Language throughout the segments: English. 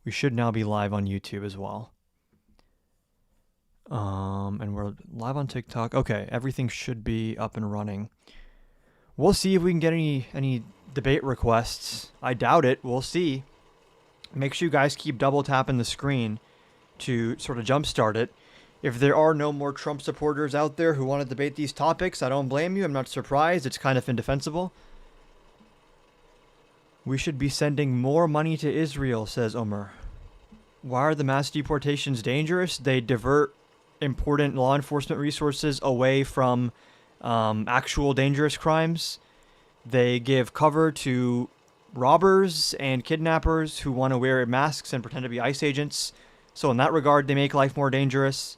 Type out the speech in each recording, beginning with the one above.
We should now be live on YouTube as well. And we're live on TikTok. Okay, everything should be up and running. We'll see if we can get any debate requests. I doubt it. We'll see. Make sure you guys keep double tapping the screen to sort of jumpstart it. If there are no more Trump supporters out there who want to debate these topics, I don't blame you. I'm not surprised. It's kind of indefensible. We should be sending more money to Israel, says Omer. Why are the mass deportations dangerous? They divert important law enforcement resources away from actual dangerous crimes. They give cover to robbers and kidnappers who want to wear masks and pretend to be ICE agents. So in that regard, they make life more dangerous.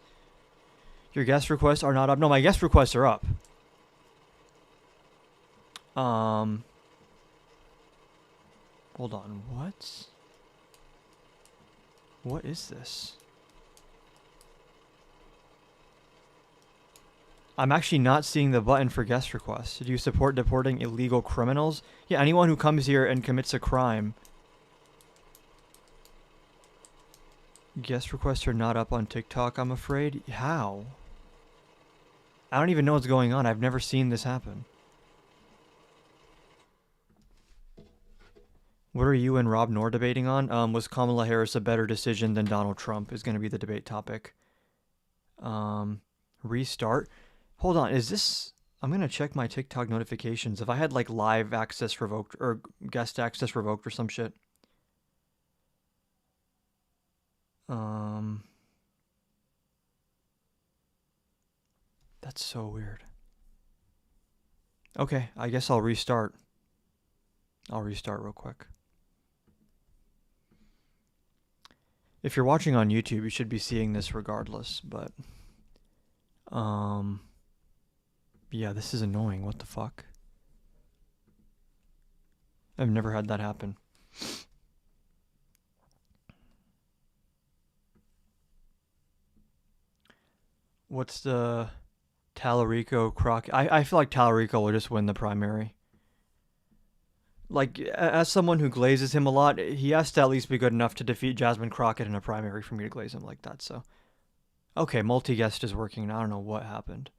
Your guest requests are not up. No, my guest requests are up. Hold on, what? What is this? I'm actually not seeing the button for guest requests. Do you support deporting illegal criminals? Yeah, anyone who comes here and commits a crime. Guest requests are not up on TikTok, I'm afraid. How? I don't even know what's going on. I've never seen this happen. What are you and Rob Noor debating on? Was Kamala Harris a better decision than Donald Trump is going to be the debate topic. Restart. Hold on, is this... I'm going to check my TikTok notifications. If I had like live access revoked or guest access revoked or some shit. That's so weird. Okay, I guess I'll restart. I'll restart real quick. If you're watching on YouTube, you should be seeing this regardless, but yeah, this is annoying. What the fuck? I've never had that happen. What's the Tallarico Crockett? I feel like Tallarico will just win the primary. Like, as someone who glazes him a lot, he has to at least be good enough to defeat Jasmine Crockett in a primary for me to glaze him like that, so. Okay, multi-guest is working. I don't know what happened.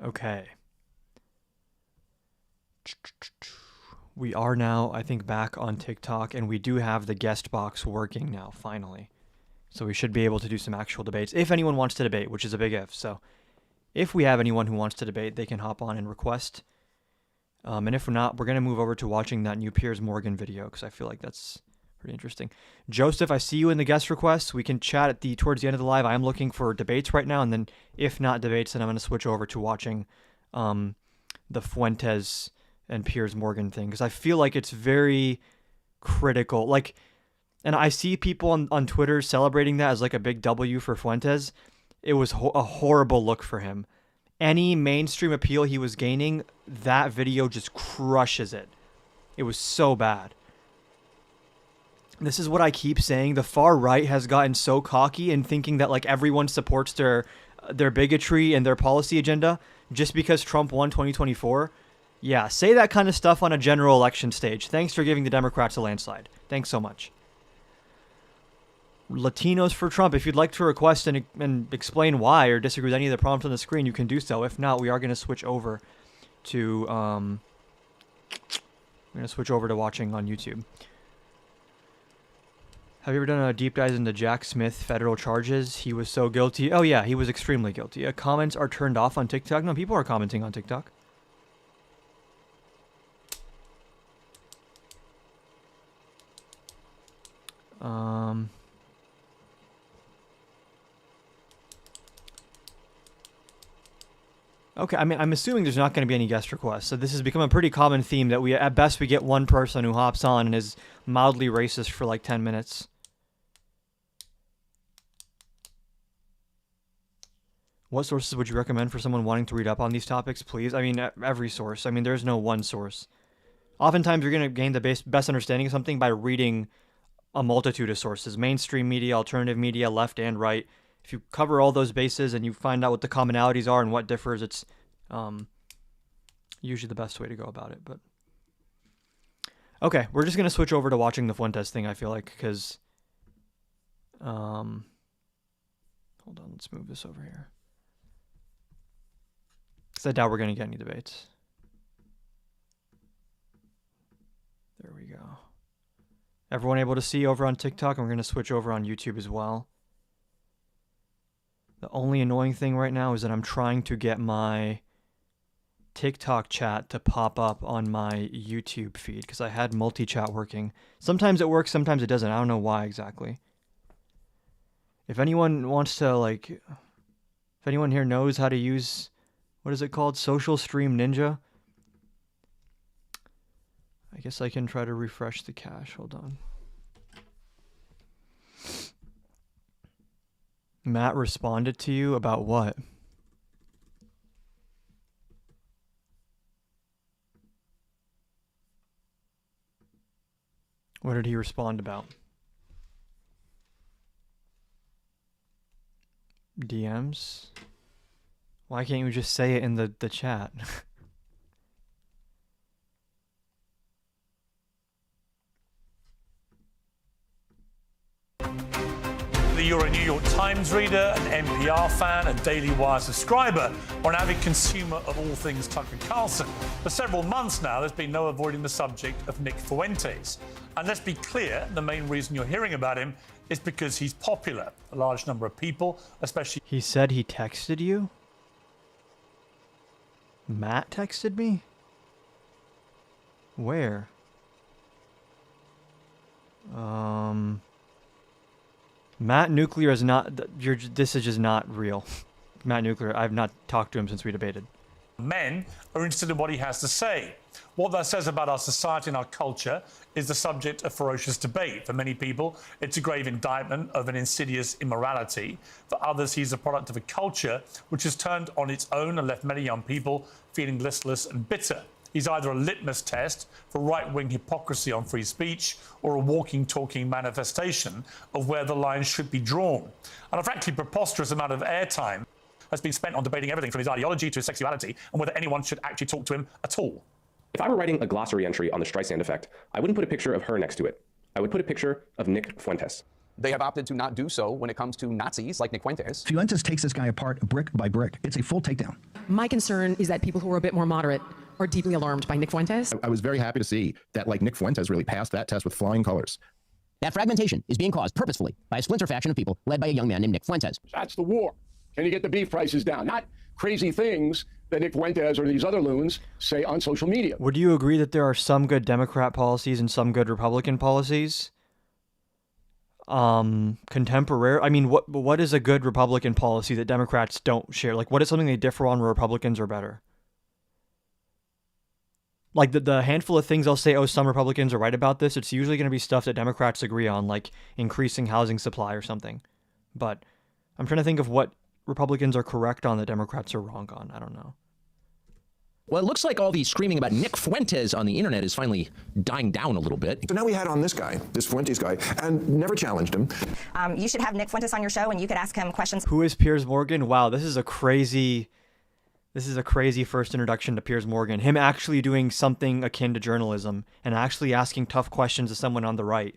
Okay. We are now, I think, back on TikTok, and we do have the guest box working now, finally. So we should be able to do some actual debates, if anyone wants to debate, which is a big if. So if we have anyone who wants to debate, they can hop on and request. And if not, we're going to move over to watching that new Piers Morgan video, because I feel like that's pretty interesting. Joseph, I see you in the guest requests. We can chat at towards the end of the live. I'm looking for debates right now, and then if not debates, then I'm going to switch over to watching the Fuentes and Piers Morgan thing, because I feel like it's very critical. Like, and I see people on Twitter celebrating that as like a big W for Fuentes. It was a horrible look for him. Any mainstream appeal he was gaining, that video just crushes it. It was so bad. This is what I keep saying. The far right has gotten so cocky in thinking that like everyone supports their bigotry and their policy agenda just because Trump won 2024. Yeah, say that kind of stuff on a general election stage. Thanks for giving the Democrats a landslide. Thanks so much. Latinos for Trump. If you'd like to request and explain why or disagree with any of the prompts on the screen, you can do so. If not, we are going to switch over to watching on YouTube. Have you ever done a deep dive into Jack Smith federal charges? He was so guilty. Oh yeah, he was extremely guilty. Comments are turned off on TikTok. No, people are commenting on TikTok. Okay, I mean, I'm assuming there's not going to be any guest requests, so this has become a pretty common theme that at best we get one person who hops on and is mildly racist for like 10 minutes. What sources would you recommend for someone wanting to read up on these topics, please? I mean, every source. I mean, there's no one source. Oftentimes, you're going to gain the best understanding of something by reading a multitude of sources, mainstream media, alternative media, left and right. If you cover all those bases and you find out what the commonalities are and what differs, it's usually the best way to go about it. But okay, we're just going to switch over to watching the Fuentes thing, I feel like, because hold on, let's move this over here. Because I doubt we're going to get any debates. There we go. Everyone able to see over on TikTok, and we're going to switch over on YouTube as well. The only annoying thing right now is that I'm trying to get my TikTok chat to pop up on my YouTube feed because I had multi-chat working. Sometimes it works, sometimes it doesn't. I don't know why exactly. If anyone wants to, like, if anyone here knows how to use, what is it called? Social Stream Ninja? I guess I can try to refresh the cache. Hold on. Matt responded to you about what? What did he respond about? DMs? Why can't you just say it in the chat? You're a New York Times reader, an NPR fan, a Daily Wire subscriber, or an avid consumer of all things Tucker Carlson. For several months now, there's been no avoiding the subject of Nick Fuentes. And let's be clear, the main reason you're hearing about him is because he's popular. A large number of people, especially... He said he texted you? Matt texted me? Where? Matt Nuclear is not, this is just not real. Matt Nuclear, I've not talked to him since we debated. Men are interested in what he has to say. What that says about our society and our culture is the subject of ferocious debate. For many people, it's a grave indictment of an insidious immorality. For others, he's a product of a culture which has turned on its own and left many young people feeling listless and bitter. He's either a litmus test for right-wing hypocrisy on free speech or a walking, talking manifestation of where the lines should be drawn. And a frankly preposterous amount of airtime has been spent on debating everything from his ideology to his sexuality and whether anyone should actually talk to him at all. If I were writing a glossary entry on the Streisand effect, I wouldn't put a picture of her next to it. I would put a picture of Nick Fuentes. They have opted to not do so when it comes to Nazis like Nick Fuentes. Fuentes takes this guy apart brick by brick. It's a full takedown. My concern is that people who are a bit more moderate are deeply alarmed by Nick Fuentes. I was very happy to see that, like, Nick Fuentes really passed that test with flying colors. That fragmentation is being caused purposefully by a splinter faction of people led by a young man named Nick Fuentes. That's the war. Can you get the beef prices down? Not crazy things that Nick Fuentes or these other loons say on social media. Would you agree that there are some good Democrat policies and some good Republican policies? Contemporary. I mean, what is a good Republican policy that Democrats don't share? Like, what is something they differ on where Republicans are better? Like the handful of things I'll say, oh, some Republicans are right about this, it's usually going to be stuff that Democrats agree on, like increasing housing supply or something. But I'm trying to think of what Republicans are correct on that Democrats are wrong on. I don't know. Well, it looks like all the screaming about Nick Fuentes on the internet is finally dying down a little bit. So now we had on this guy, this Fuentes guy, and never challenged him. You should have Nick Fuentes on your show and you could ask him questions. Who is Piers Morgan? Wow, this is a crazy first introduction to Piers Morgan. Him actually doing something akin to journalism and actually asking tough questions to someone on the right.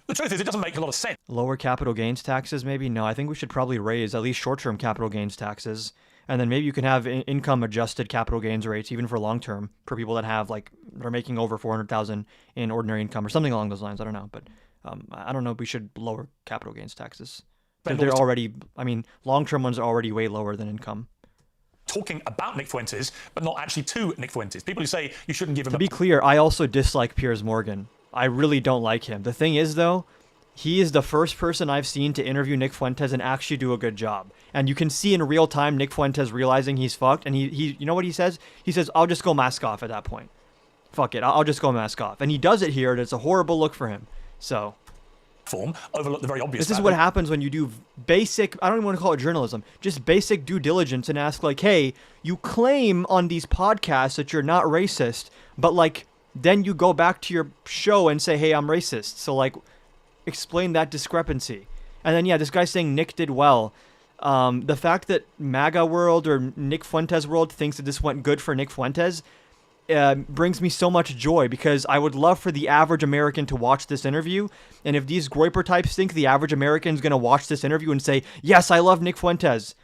The truth is, it doesn't make a lot of sense. Lower capital gains taxes, maybe? No, I think we should probably raise at least short-term capital gains taxes. And then maybe you can have income-adjusted capital gains rates, even for long-term, for people that have, like, that are making over $400,000 in ordinary income or something along those lines. I don't know, but I don't know if we should lower capital gains taxes. They're already, I mean, long-term ones are already way lower than income. Talking about Nick Fuentes, but not actually to Nick Fuentes. People who say you shouldn't give him... To be clear, I also dislike Piers Morgan. I really don't like him. The thing is, though, he is the first person I've seen to interview Nick Fuentes and actually do a good job. And you can see in real time Nick Fuentes realizing he's fucked. And he you know what he says? He says, I'll just go mask off at that point. Fuck it, I'll just go mask off. And he does it here, and it's a horrible look for him. So... overlook the very obvious. This is what happens when you do basic, I don't even want to call it journalism, just basic due diligence and ask, like, hey, you claim on these podcasts that you're not racist, but, like, then you go back to your show and say, hey, I'm racist. So, like, explain that discrepancy. And then, yeah, this guy's saying Nick did well. The fact that MAGA World or Nick Fuentes World thinks that this went good for Nick Fuentes brings me so much joy, because I would love for the average American to watch this interview. And if these Groyper types think the average American is going to watch this interview and say, yes, I love Nick Fuentes,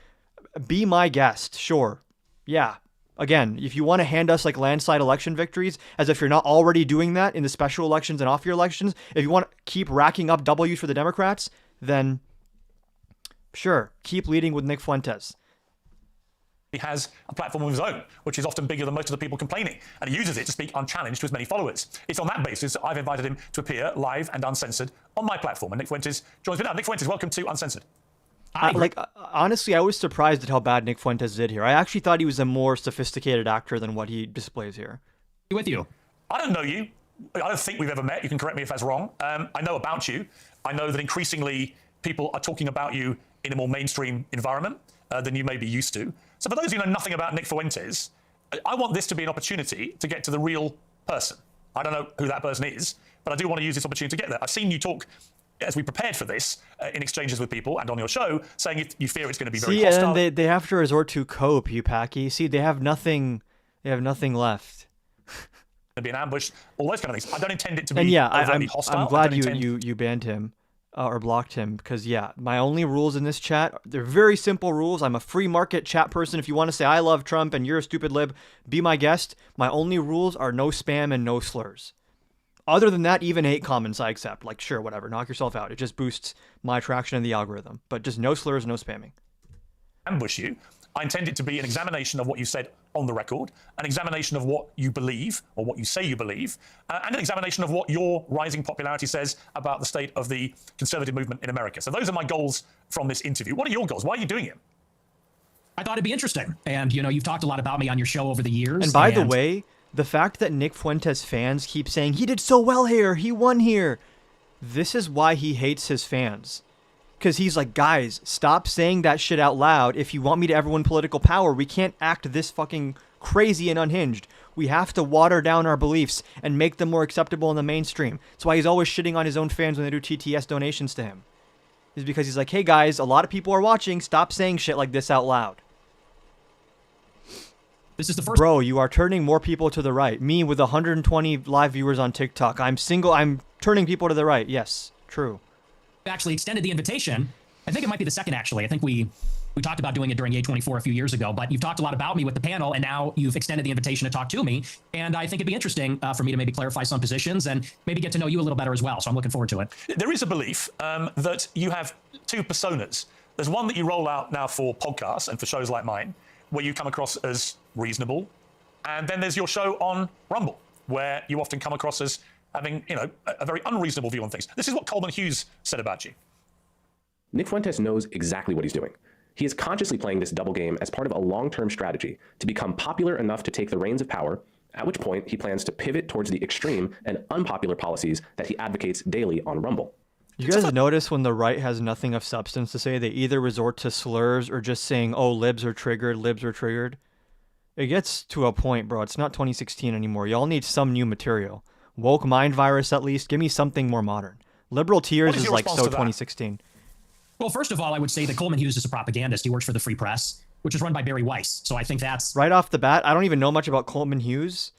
be my guest. Sure. Yeah. Again, if you want to hand us like landslide election victories, as if you're not already doing that in the special elections and off-year elections, if you want to keep racking up W's for the Democrats, then sure, keep leading with Nick Fuentes. He has a platform of his own, which is often bigger than most of the people complaining, and he uses it to speak unchallenged to his many followers. It's on that basis that I've invited him to appear live and uncensored on my platform, and Nick Fuentes joins me now. Nick Fuentes, welcome to Uncensored. Honestly, I was surprised at how bad Nick Fuentes did here. I actually thought he was a more sophisticated actor than what he displays here. With you. I don't know you. I don't think we've ever met. You can correct me if that's wrong. I know about you. I know that increasingly people are talking about you in a more mainstream environment than you may be used to. So for those who know nothing about Nick Fuentes, I want this to be an opportunity to get to the real person. I don't know who that person is, but I do want to use this opportunity to get there. I've seen you talk, as we prepared for this, in exchanges with people and on your show, saying you fear it's going to be very hostile. And they have to resort to cope, you Packy. See, they have nothing left. To be an ambush, all those kind of things. I don't intend it to be and yeah, overtly hostile. I'm glad you banned him or blocked him, because yeah, my only rules in this chat, they're very simple rules. I'm a free market chat person. If you want to say I love Trump and you're a stupid lib, be my guest. My only rules are no spam and no slurs. Other than that, even hate comments I accept. Like, sure, whatever, knock yourself out. It just boosts my traction in the algorithm. But just no slurs, no spamming. Ambush you. I intend it to be an examination of what you said on the record, an examination of what you believe, or what you say you believe, and an examination of what your rising popularity says about the state of the conservative movement in America. So those are my goals from this interview. What are your goals? Why are you doing it? I thought it'd be interesting. And, you know, you've talked a lot about me on your show over the years. And by the way, the fact that Nick Fuentes fans keep saying, he did so well here, he won here, this is why he hates his fans. Because he's like, guys, stop saying that shit out loud. If you want me to ever win political power, we can't act this fucking crazy and unhinged. We have to water down our beliefs and make them more acceptable in the mainstream. That's why he's always shitting on his own fans when they do TTS donations to him. Is because he's like, hey guys, a lot of people are watching. Stop saying shit like this out loud. This is the first. Bro, you are turning more people to the right. Me with 120 live viewers on TikTok. I'm turning people to the right. Yes, true. Actually extended the invitation. I think it might be the second, actually. I think we talked about doing it during A24 a few years ago, but you've talked a lot about me with the panel, and now you've extended the invitation to talk to me. And I think it'd be interesting for me to maybe clarify some positions and maybe get to know you a little better as well. So I'm looking forward to it. There is a belief that you have two personas. There's one that you roll out now for podcasts and for shows like mine, where you come across as reasonable. And then there's your show on Rumble, where you often come across as having, you know, a very unreasonable view on things. This is what Coleman Hughes said about you. Nick Fuentes knows exactly what he's doing. He is consciously playing this double game as part of a long-term strategy to become popular enough to take the reins of power, at which point he plans to pivot towards the extreme and unpopular policies that he advocates daily on Rumble. You guys notice when the right has nothing of substance to say, they either resort to slurs or just saying, oh, libs are triggered, libs are triggered. It gets to a point, bro. It's not 2016 anymore. Y'all need some new material. Woke mind virus, at least. Give me something more modern. Liberal tears is like so 2016. Well, first of all, I would say that Coleman Hughes is a propagandist. He works for the Free Press, which is run by Barry Weiss. So I think that's... Right off the bat, I don't even know much about Coleman Hughes,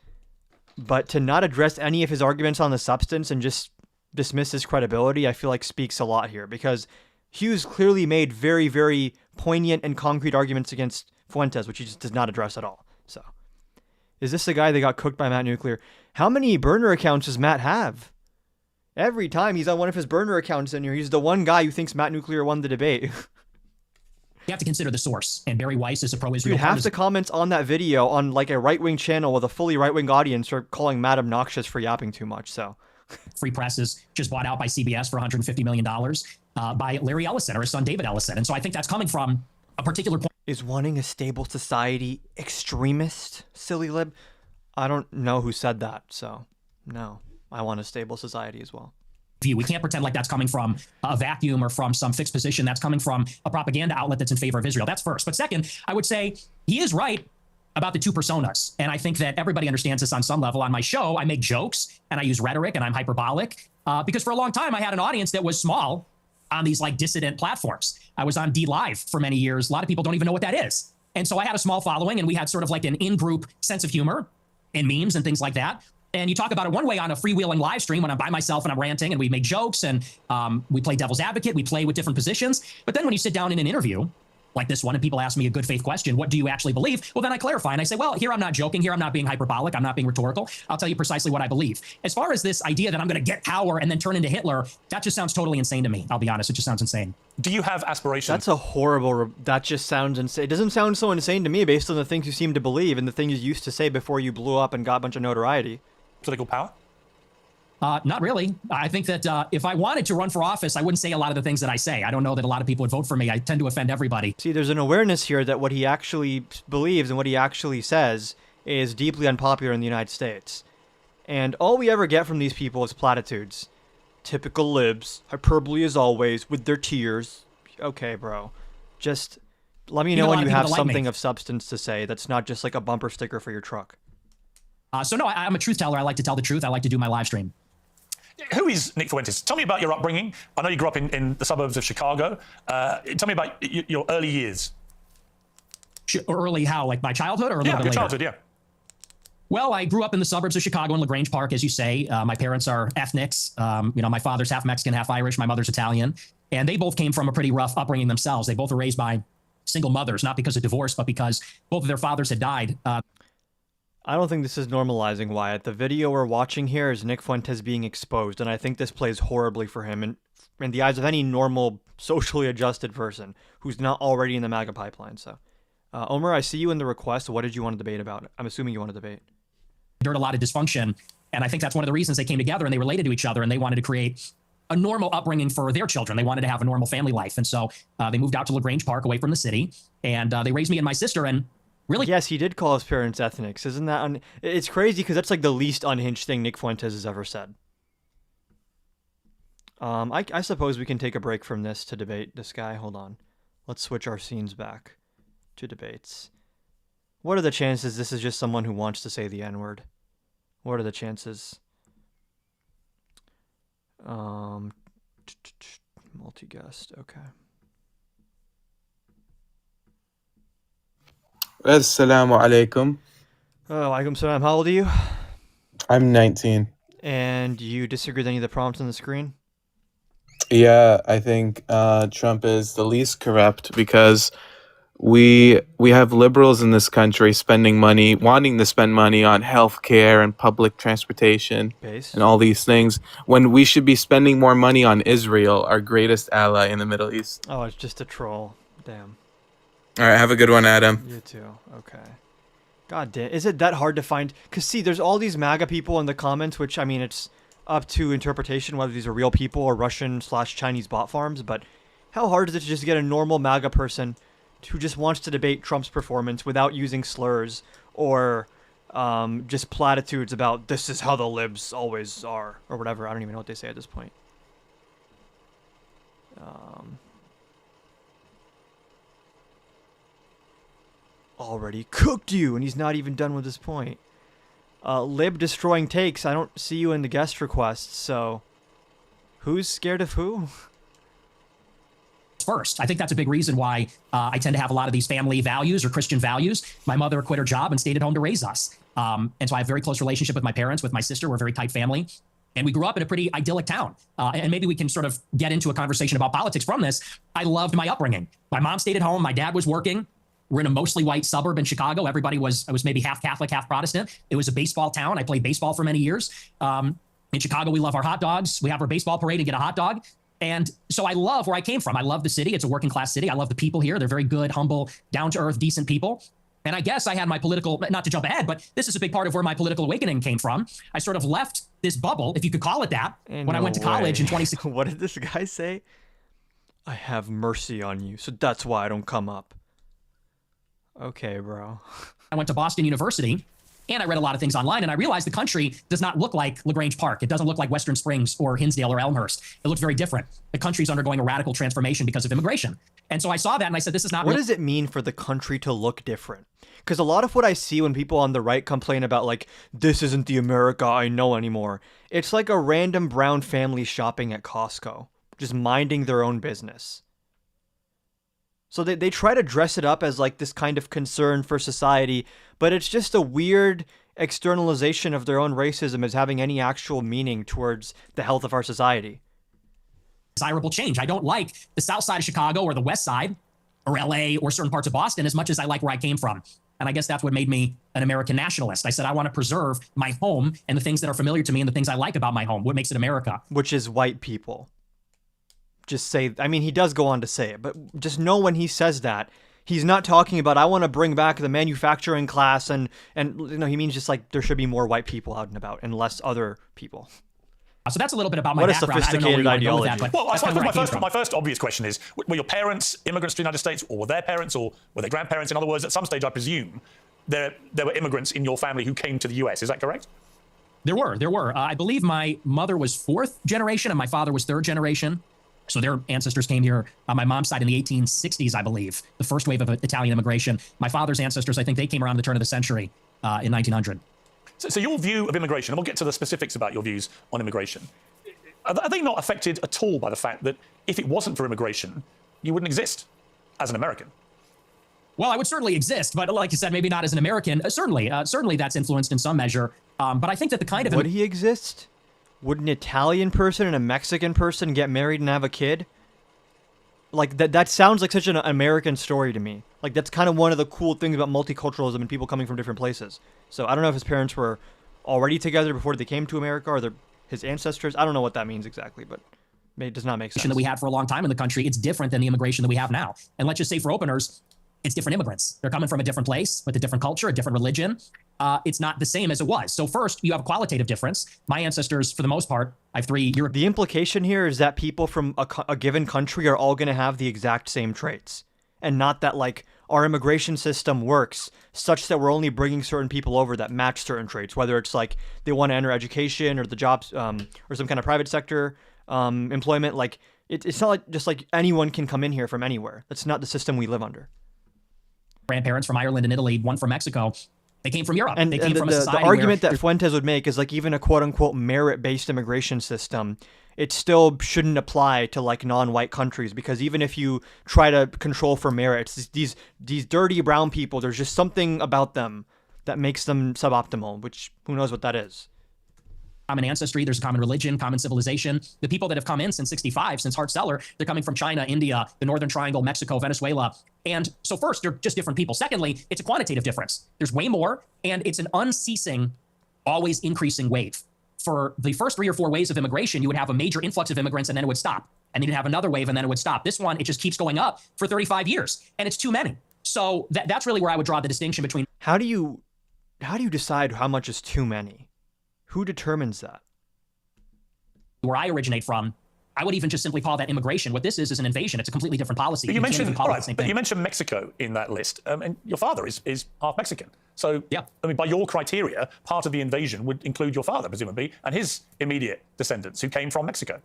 but to not address any of his arguments on the substance and just dismiss his credibility, I feel like speaks a lot here, because Hughes clearly made very, very poignant and concrete arguments against Fuentes, which he just does not address at all. So, is this the guy that got cooked by Matt Nuclear? How many burner accounts does Matt have? Every time he's on one of his burner accounts in here, he's the one guy who thinks Matt Nuclear won the debate. You have to consider the source, and Barry Weiss is a pro-Israel. Dude, half the comments on that video on like a right-wing channel with a fully right-wing audience are calling Matt obnoxious for yapping too much, so... Free Press is just bought out by CBS for $150 million by Larry Ellison or his son David Ellison. And so I think that's coming from a particular point. Is wanting a stable society extremist, silly lib? I don't know who said that, so no. I want a stable society as well. We can't pretend like that's coming from a vacuum or from some fixed position. That's coming from a propaganda outlet that's in favor of Israel. That's first. But second, I would say he is right about the two personas. And I think that everybody understands this on some level. On my show, I make jokes and I use rhetoric and I'm hyperbolic because for a long time I had an audience that was small on these like dissident platforms. I was on DLive for many years. A lot of people don't even know what that is. And so I had a small following and we had sort of like an in-group sense of humor and memes and things like that. And you talk about it one way on a freewheeling live stream when I'm by myself and I'm ranting and we make jokes and we play devil's advocate, we play with different positions. But then when you sit down in an interview like this one and people ask me a good faith question, what do you actually believe? Well, then I clarify and I say, well, here I'm not joking. Here I'm not being hyperbolic. I'm not being rhetorical. I'll tell you precisely what I believe. As far as this idea that I'm going to get power and then turn into Hitler, that just sounds totally insane to me. I'll be honest. It just sounds insane. Do you have aspirations? That's a horrible... That just sounds insane. It doesn't sound so insane to me based on the things you seem to believe and the things you used to say before you blew up and got a bunch of notoriety. Political power? Not really. I think that if I wanted to run for office, I wouldn't say a lot of the things that I say. I don't know that a lot of people would vote for me. I tend to offend everybody. See, there's an awareness here that what he actually believes and what he actually says is deeply unpopular in the United States. And all we ever get from these people is platitudes. Typical libs, hyperbole as always, with their tears. Okay, bro. Just let me know when you have something of substance to say that's not just like a bumper sticker for your truck. So no, I'm a truth teller. I like to tell the truth. I like to do my live stream. Who is Nick Fuentes? Tell me about your upbringing. I know you grew up in the suburbs of Chicago. Tell me about your early years. Early how? Like my childhood or a little bit your later? Childhood, yeah. Well, I grew up in the suburbs of Chicago in LaGrange Park, as you say. My parents are ethnics. You know, my father's half Mexican, half Irish. My mother's Italian. And they both came from a pretty rough upbringing themselves. They both were raised by single mothers, not because of divorce, but because both of their fathers had died. I don't think this is normalizing, Wyatt. The video we're watching here is Nick Fuentes being exposed, and I think this plays horribly for him and in the eyes of any normal, socially adjusted person who's not already in the MAGA pipeline. So, Omer, I see you in the request. What did you want to debate about? I'm assuming you want to debate. Endured a lot of dysfunction, and I think that's one of the reasons they came together and they related to each other and they wanted to create a normal upbringing for their children. They wanted to have a normal family life, and so they moved out to LaGrange Park, away from the city, and they raised me and my sister. And really? Yes, he did call his parents ethnics. Isn't that... It's crazy because that's like the least unhinged thing Nick Fuentes has ever said. I suppose we can take a break from this to debate this guy. Hold on. Let's switch our scenes back to debates. What are the chances this is just someone who wants to say the N-word? What are the chances? Multi-guest, okay. Assalamu alaikum. Alaikum salam. How old are you? I'm 19. And you disagree with any of the prompts on the screen? Yeah, I think Trump is the least corrupt because we have liberals in this country spending money, wanting to spend money on healthcare and public transportation and all these things, when we should be spending more money on Israel, our greatest ally in the Middle East. Oh, it's just a troll. Damn. All right, have a good one, Adam. You too. Okay. God damn. Is it that hard to find? Because, see, there's all these MAGA people in the comments, which, I mean, it's up to interpretation whether these are real people or Russian/Chinese bot farms, but how hard is it to just get a normal MAGA person who just wants to debate Trump's performance without using slurs or just platitudes about this is how the libs always are or whatever? I don't even know what they say at this point. Already cooked you, and he's not even done with his point. Lib destroying takes. I don't see you in the guest requests, so who's scared of who? First, I think that's a big reason why I tend to have a lot of these family values or Christian values. My mother quit her job and stayed at home to raise us. And so I have a very close relationship with my parents, with my sister. We're a very tight family. And we grew up in a pretty idyllic town. And maybe we can sort of get into a conversation about politics from this. I loved my upbringing. My mom stayed at home. My dad was working. We're in a mostly white suburb in Chicago. Everybody was maybe half Catholic, half Protestant. It was a baseball town. I played baseball for many years. In Chicago, we love our hot dogs. We have our baseball parade and get a hot dog. And so I love where I came from. I love the city. It's a working class city. I love the people here. They're very good, humble, down to earth, decent people. And I guess I had my political, not to jump ahead, but this is a big part of where my political awakening came from. I sort of left this bubble, if you could call it that, when I went to college in 2016. What did this guy say? I have mercy on you, so that's why I don't come up. Okay, bro. I went to Boston University, And I read a lot of things online, and I realized the country does not look like LaGrange Park. It doesn't look like Western Springs or Hinsdale or Elmhurst. It looks very different. The country's undergoing a radical transformation because of immigration. And so I saw that and I said, this is not What does it mean for the country to look different? Because a lot of what I see when people on the right complain about, like, this isn't the America I know anymore, it's like a random brown family shopping at Costco, just minding their own business. So they try to dress it up as like this kind of concern for society, but it's just a weird externalization of their own racism as having any actual meaning towards the health of our society. Desirable change. I don't like the south side of Chicago or the west side or LA or certain parts of Boston as much as I like where I came from. And I guess that's what made me an American nationalist. I said, I want to preserve my home and the things that are familiar to me and the things I like about my home. What makes it America? Which is white people. Just say, I mean, he does go on to say it, but just know when he says that, he's not talking about, I want to bring back the manufacturing class and you know, he means just like there should be more white people out and about and less other people. So that's a little bit about my what background. A sophisticated ideology. That, well, I suppose my first obvious question is, were your parents immigrants to the United States, or were their parents, or were they grandparents? In other words, at some stage, I presume, there were immigrants in your family who came to the US. Is that correct? There were. I believe my mother was 4th generation and my father was 3rd generation. So their ancestors came here on my mom's side in the 1860s, I believe, the first wave of Italian immigration. My father's ancestors, I think they came around the turn of the century in 1900. So your view of immigration, and we'll get to the specifics about your views on immigration, are they not affected at all by the fact that if it wasn't for immigration, you wouldn't exist as an American? Well, I would certainly exist, but like you said, maybe not as an American. Certainly that's influenced in some measure. But I think that the kind of... Would he exist? Would an Italian person and a Mexican person get married and have a kid? Like, that sounds like such an American story to me. Like, that's kind of one of the cool things about multiculturalism and people coming from different places. So I don't know if his parents were already together before they came to America, or his ancestors. I don't know what that means exactly, but it does not make sense. That we had for a long time in the country, it's different than the immigration that we have now. And let's just say for openers, it's different immigrants. They're coming from a different place with a different culture, a different religion. It's not the same as it was. So first, you have a qualitative difference. My ancestors, for the most part, I have 3 European. The implication here is that people from a given country are all going to have the exact same traits, and not that, like, our immigration system works such that we're only bringing certain people over that match certain traits, whether it's like they want to enter education or the jobs or some kind of private sector employment. Like, it's not like just like anyone can come in here from anywhere. That's not the system we live under. Grandparents from Ireland and Italy, one from Mexico. They came from Europe. And they came from a the society argument where that Fuentes would make is like even a quote-unquote merit-based immigration system, it still shouldn't apply to like non-white countries, because even if you try to control for merit, it's these dirty brown people, there's just something about them that makes them suboptimal, which who knows what that is. Common ancestry, there's a common religion, common civilization. The people that have come in since 65, since Hart-Celler, they're coming from China, India, the Northern Triangle, Mexico, Venezuela. And so first, they're just different people. Secondly, it's a quantitative difference. There's way more, and it's an unceasing, always increasing wave. For the first 3 or 4 waves of immigration, you would have a major influx of immigrants, and then it would stop. And then you'd have another wave, and then it would stop. This one, it just keeps going up for 35 years, and it's too many. So that's really where I would draw the distinction between... How do you decide how much is too many? Who determines that? Where I originate from, I would even just simply call that immigration. What this is an invasion. It's a completely different policy. But you mentioned Mexico in that list, and your father is half Mexican. So, yeah. I mean, by your criteria, part of the invasion would include your father, presumably, and his immediate descendants who came from Mexico.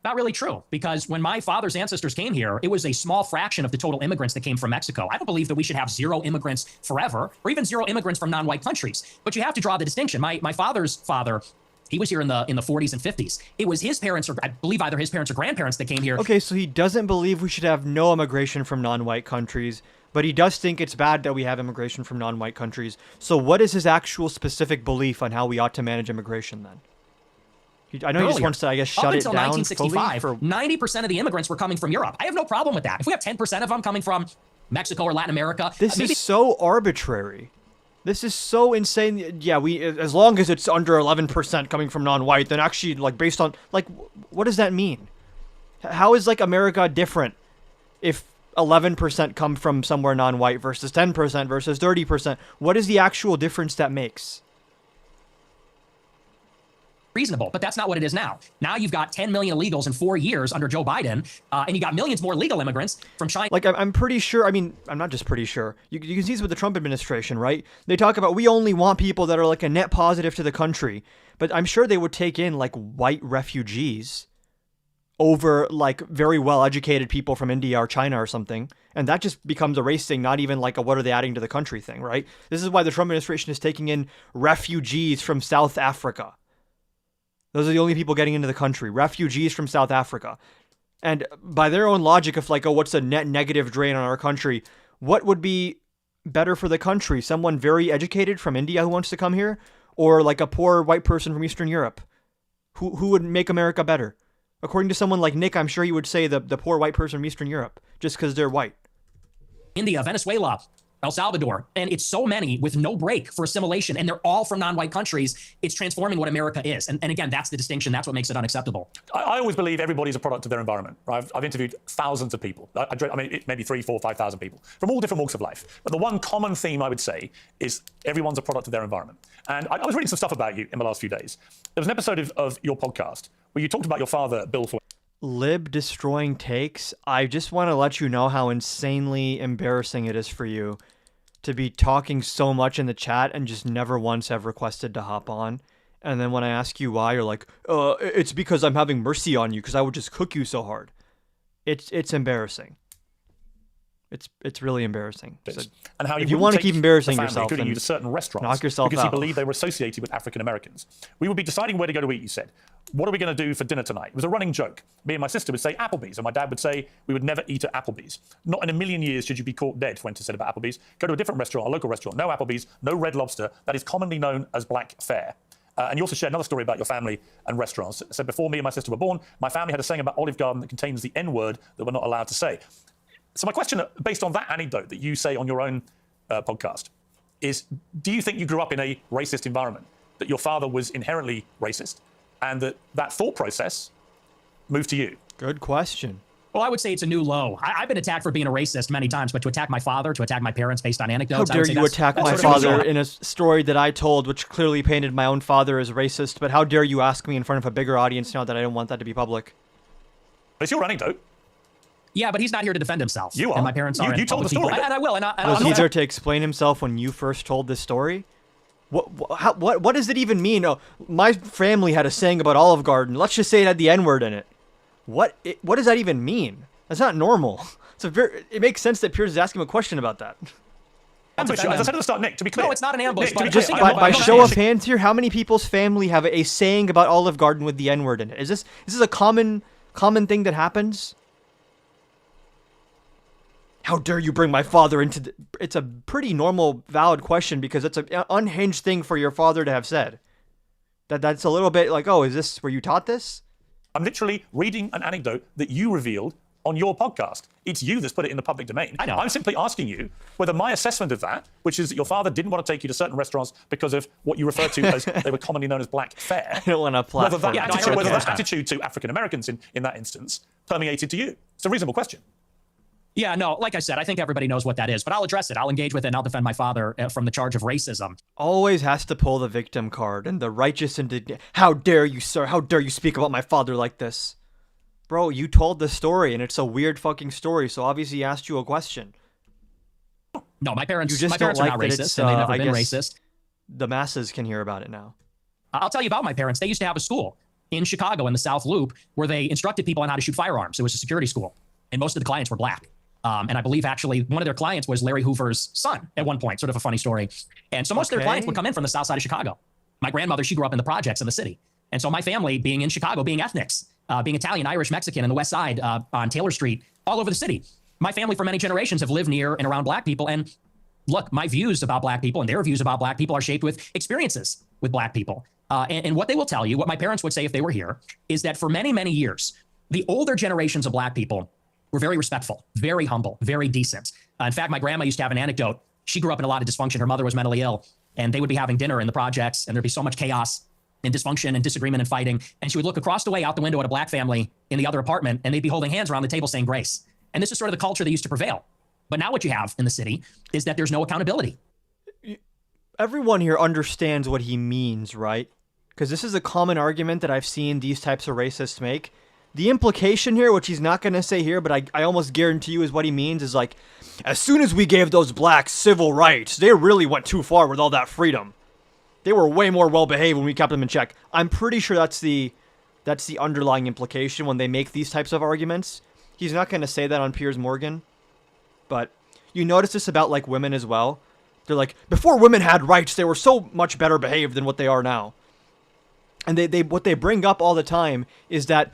Not really true, because when my father's ancestors came here, it was a small fraction of the total immigrants that came from Mexico. I don't believe that we should have 0 immigrants forever, or even 0 immigrants from non-white countries. But you have to draw the distinction. My father's father, he was here in the 40s and 50s. It was his parents, or I believe either his parents or grandparents, that came here. Okay, so he doesn't believe we should have no immigration from non-white countries, but he does think it's bad that we have immigration from non-white countries. So what is his actual specific belief on how we ought to manage immigration then? I know he just wants to, I guess, shut it down. Up until 1965, 90% of the immigrants were coming from Europe. I have no problem with that. If we have 10% of them coming from Mexico or Latin America... This is so arbitrary. This is so insane. Yeah, as long as it's under 11% coming from non-white, then actually, like, based on, like, what does that mean? How is, like, America different if 11% come from somewhere non-white versus 10% versus 30%? What is the actual difference that makes? reasonable, but that's not what it is now. Now you've got 10 million illegals in 4 years under Joe Biden, and you got millions more legal immigrants from China. Like, I'm pretty sure, I mean, I'm not just pretty sure. You can see this with the Trump administration, right? They talk about, we only want people that are like a net positive to the country. But I'm sure they would take in like white refugees over like very well-educated people from India or China or something. And that just becomes a race thing, not even like a what are they adding to the country thing, right? This is why the Trump administration is taking in refugees from South Africa. Those are the only people getting into the country, refugees from South Africa. And by their own logic of like, oh, what's a net negative drain on our country? What would be better for the country? Someone very educated from India who wants to come here? Or like a poor white person from Eastern Europe? Who would make America better? According to someone like Nick, I'm sure he would say the poor white person from Eastern Europe, just because they're white. India, Venezuela, El Salvador, and it's so many with no break for assimilation, and they're all from non-white countries. It's transforming what America is. And again, that's the distinction. That's what makes it unacceptable. I always believe everybody's a product of their environment. Right? I've interviewed thousands of people. I mean, maybe 3, 4, 5,000 people from all different walks of life. But the one common theme I would say is everyone's a product of their environment. And I was reading some stuff about you in the last few days. There was an episode of your podcast where you talked about your father, Bill Fuentes. Lib destroying takes. I just want to let you know how insanely embarrassing it is for you to be talking so much in the chat and just never once have requested to hop on. And then when I ask you why, you're like, it's because I'm having mercy on you because I would just cook you so hard. It's embarrassing. It's really embarrassing. So And how if you want to keep embarrassing the family, yourself, including then you to certain restaurants, knock yourself because out. you believe they were associated with African Americans. We would be deciding where to go to eat, you said. What are we going to do for dinner tonight? It was a running joke. Me and my sister would say Applebee's, and my dad would say we would never eat at Applebee's. Not in a million years should you be caught dead, Fuentes said about Applebee's. Go to a different restaurant, a local restaurant. No Applebee's, no Red Lobster. That is commonly known as black fare. And you also shared another story about your family and restaurants. It said, before me and my sister were born, my family had a saying about Olive Garden that contains the N-word that we're not allowed to say. So my question, based on that anecdote that you say on your own podcast, is do you think you grew up in a racist environment, that your father was inherently racist, and that thought process moved to you? Good question. Well, I would say it's a new low. I've been attacked for being a racist many times, but to attack my father, to attack my parents based on anecdotes. How dare you attack my father in a story that I told, which clearly painted my own father as racist, but how dare you ask me in front of a bigger audience now that I don't want that to be public? It's your anecdote. Yeah, but he's not here to defend himself. You are. And my parents are. You told the story. And I will. Was he there to explain himself when you first told this story? What does it even mean? Oh, my family had a saying about Olive Garden. Let's just say it had the N-word in it. What does that even mean? That's not normal. It makes sense that Piers is asking a question about that. Ambush, as I said at the start, Nick, to be clear. No, it's not an ambush. Nick, Just by show of hands here, how many people's family have a saying about Olive Garden with the N-word in it? Is this a common thing that happens? How dare you bring my father into it's a pretty normal, valid question because it's an unhinged thing for your father to have said. That's a little bit like, oh, is this where you taught this? I'm literally reading an anecdote that you revealed on your podcast. It's you that's put it in the public domain. I know. I'm simply asking you whether my assessment of that, which is that your father didn't want to take you to certain restaurants because of what you refer to as they were commonly known as black fare. I don't want to platform. Whether that attitude to African Americans in that instance permeated to you. It's a reasonable question. Yeah, no, like I said, I think everybody knows what that is, but I'll address it. I'll engage with it and I'll defend my father from the charge of racism. Always has to pull the victim card and the righteous indignation. How dare you, sir? How dare you speak about my father like this? Bro, you told the story and it's a weird fucking story, so obviously he asked you a question. No, my parents, you just my parents don't are like not that racist and they've never been racist. The masses can hear about it now. I'll tell you about my parents. They used to have a school in Chicago in the South Loop where they instructed people on how to shoot firearms. It was a security school and most of the clients were black. And I believe actually one of their clients was Larry Hoover's son at one point, sort of a funny story. And so most of their clients would come in from the south side of Chicago. My grandmother, she grew up in the projects in the city. And so my family being in Chicago, being ethnics, being Italian, Irish, Mexican in the west side on Taylor Street, all over the city. My family for many generations have lived near and around black people. And look, my views about black people and their views about black people are shaped with experiences with black people. And what they will tell you, what my parents would say if they were here, is that for many, many years, the older generations of black people were very respectful, very humble, very decent. In fact, my grandma used to have an anecdote. She grew up in a lot of dysfunction. Her mother was mentally ill, and they would be having dinner in the projects, and there'd be so much chaos and dysfunction and disagreement and fighting. And she would look across the way out the window at a black family in the other apartment, and they'd be holding hands around the table saying grace. And this is sort of the culture that used to prevail. But now what you have in the city is that there's no accountability. Everyone here understands what he means, right? because this is a common argument that I've seen these types of racists make. The implication here, which he's not going to say here, but I almost guarantee you is what he means, is like, as soon as we gave those blacks civil rights, they really went too far with all that freedom. They were way more well-behaved when we kept them in check. I'm pretty sure that's the underlying implication when they make these types of arguments. He's not going to say that on Piers Morgan, but you notice this about, like, women as well. They're like, before women had rights, they were so much better behaved than what they are now. And what they bring up all the time is that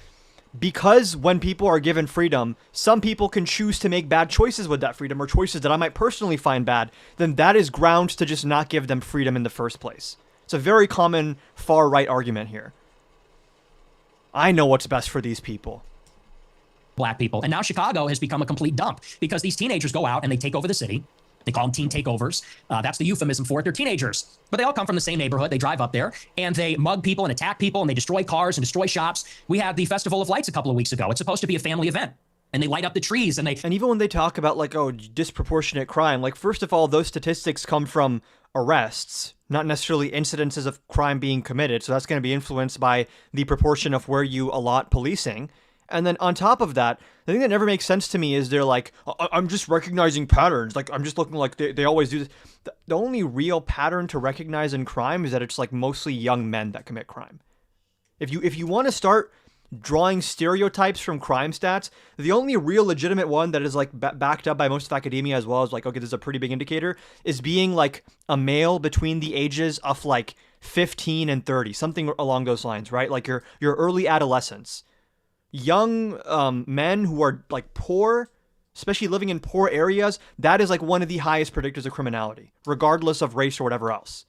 because when people are given freedom, some people can choose to make bad choices with that freedom, or choices that I might personally find bad, then that is grounds to just not give them freedom in the first place. It's a very common far-right argument here. I know what's best for these people. Black people. And now Chicago has become a complete dump because these teenagers go out and they take over the city. They call them teen takeovers. That's the euphemism for it. They're teenagers, but they all come from the same neighborhood. They drive up there and they mug people and attack people and they destroy cars and destroy shops. We had the Festival of Lights a couple of weeks ago. It's supposed to be a family event. And they light up the trees and even when they talk about, like, oh, disproportionate crime, like, first of all, those statistics come from arrests, not necessarily incidences of crime being committed. So that's going to be influenced by the proportion of where you allot policing. And then on top of that, the thing that never makes sense to me is they're like, I'm just recognizing patterns. Like, I'm just looking like they always do this. The only real pattern to recognize in crime is that it's, like, mostly young men that commit crime. If you want to start drawing stereotypes from crime stats, the only real legitimate one that is, like, backed up by most of academia as well as, like, okay, this is a pretty big indicator, is being, like, a male between the ages of, like, 15 and 30, something along those lines, right? Like your early adolescence. Young men who are, like, poor, especially living in poor areas, that is, like, one of the highest predictors of criminality, regardless of race or whatever else.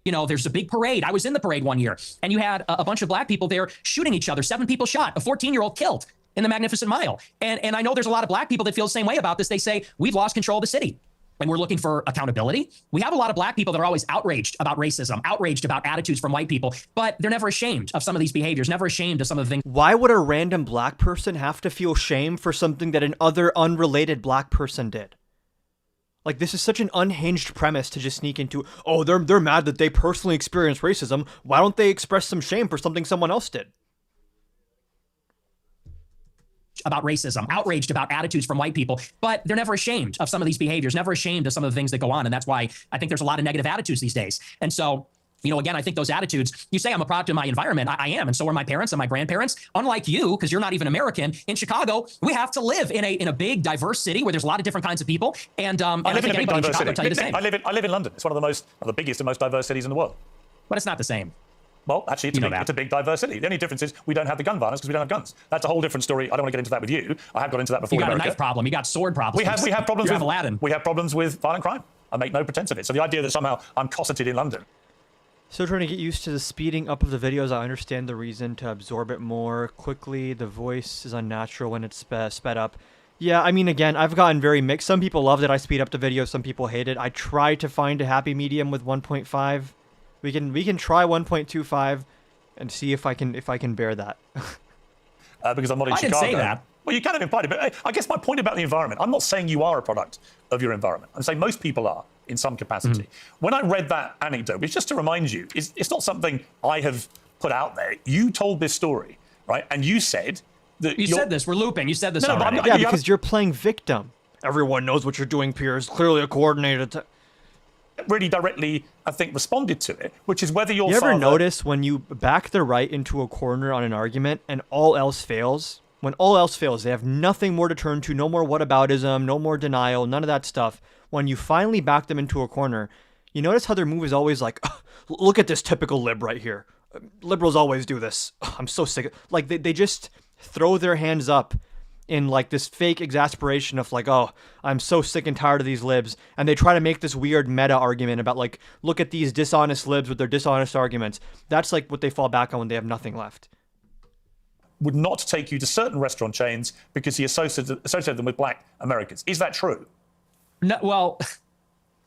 You know, there's a big parade. I was in the parade one year, and you had a bunch of black people there shooting each other. 7 people shot, a 14-year-old killed in the Magnificent Mile. And I know there's a lot of black people that feel the same way about this. They say, we've lost control of the city. And we're looking for accountability. We have a lot of black people that are always outraged about racism, outraged about attitudes from white people, but they're never ashamed of some of these behaviors, never ashamed of some of the things. Why would a random black person have to feel shame for something that an other unrelated black person did? Like, this is such an unhinged premise to just sneak into, oh, they're mad that they personally experienced racism. Why don't they express some shame for something someone else did? About racism, outraged about attitudes from white people, but they're never ashamed of some of these behaviors, never ashamed of some of the things that go on. And that's why I think there's a lot of negative attitudes these days. And so, you know, again, I think those attitudes, you say I'm a product of my environment. I am. And so are my parents and my grandparents. Unlike you, because you're not even American, in Chicago, we have to live in a big, diverse city where there's a lot of different kinds of people. And I live in a big diverse city. Tell you the same. I live in London. It's one of the biggest and most diverse cities in the world. But it's not the same. Well, actually, it's a big diversity. The only difference is we don't have the gun violence because we don't have guns. That's a whole different story. I don't want to get into that with you. I have got into that before. You got America. a knife problem. You got sword problems. We have problems with Aladdin. We have problems with violent crime. I make no pretense of it. So the idea that somehow I'm cosseted in London. Still trying to get used to the speeding up of the videos. I understand the reason to absorb it more quickly. The voice is unnatural when it's sped up. Yeah, I mean, again, I've gotten very mixed. Some people love that I speed up the video. Some people hate it. I try to find a happy medium with 1.5. We can try 1.25 and see if I can bear that. Because I'm not in Chicago. I didn't say that. Well, you kind of implied it, but I guess my point about the environment, I'm not saying you are a product of your environment. I'm saying most people are in some capacity. When I read that anecdote, it's just to remind you, it's not something I have put out there. You told this story, right? And you said that you said this. We're looping. You said this No, already. Yeah, because you're playing victim. Everyone knows what you're doing, Piers. Clearly a coordinated really directly, I think, responded to it, which is whether your You ever father... notice when you back the right into a corner on an argument and all else fails? When all else fails, they have nothing more to turn to, no more whataboutism, no more denial, none of that stuff. When you finally back them into a corner, you notice how their move is always like, look at this typical lib right here. Liberals always do this. I'm so sick. Like, they just throw their hands up in, like, this fake exasperation of, like, oh, I'm so sick and tired of these libs. And they try to make this weird meta argument about, like, look at these dishonest libs with their dishonest arguments. That's, like, what they fall back on when they have nothing left. Would not take you to certain restaurant chains because he associated them with black Americans. Is that true? No, well,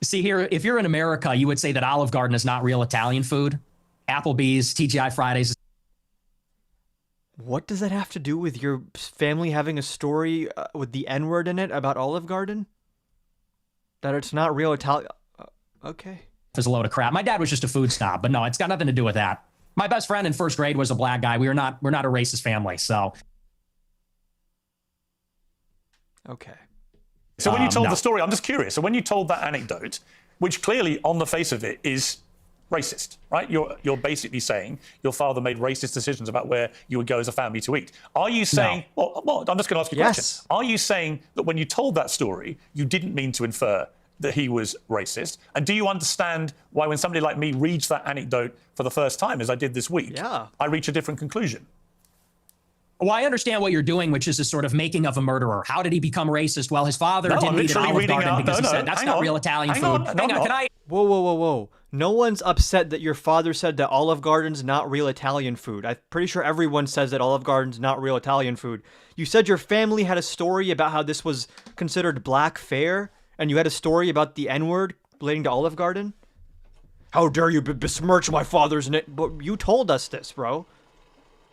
see here, if you're in America, you would say that Olive Garden is not real Italian food. Applebee's, TGI Fridays. What does that have to do with your family having a story with the N-word in it about Olive Garden? That it's not real Italian? Okay. is a load of crap. My dad was just a food snob, but no, it's got nothing to do with that. My best friend in first grade was a black guy. We're not a racist family, so. Okay. So when you told no. the story, I'm just curious. So when you told that anecdote, which clearly on the face of it is racist, right? You're basically saying your father made racist decisions about where you would go as a family to eat. Are you saying, well, I'm just going to ask you a question. Are you saying that when you told that story, you didn't mean to infer that he was racist? And do you understand why when somebody like me reads that anecdote for the first time, as I did this week, I reach a different conclusion? Well, I understand what you're doing, which is a sort of making of a murderer. How did he become racist? Well, his father didn't eat an Olive Garden because he said, that's not real Italian food. Hang on, can I? Whoa. No one's upset that your father said that Olive Garden's not real Italian food. I'm pretty sure everyone says that Olive Garden's not real Italian food. You said your family had a story about how this was considered black fare, and you had a story about the N-word relating to Olive Garden? How dare you besmirch my father's name? But you told us this, bro.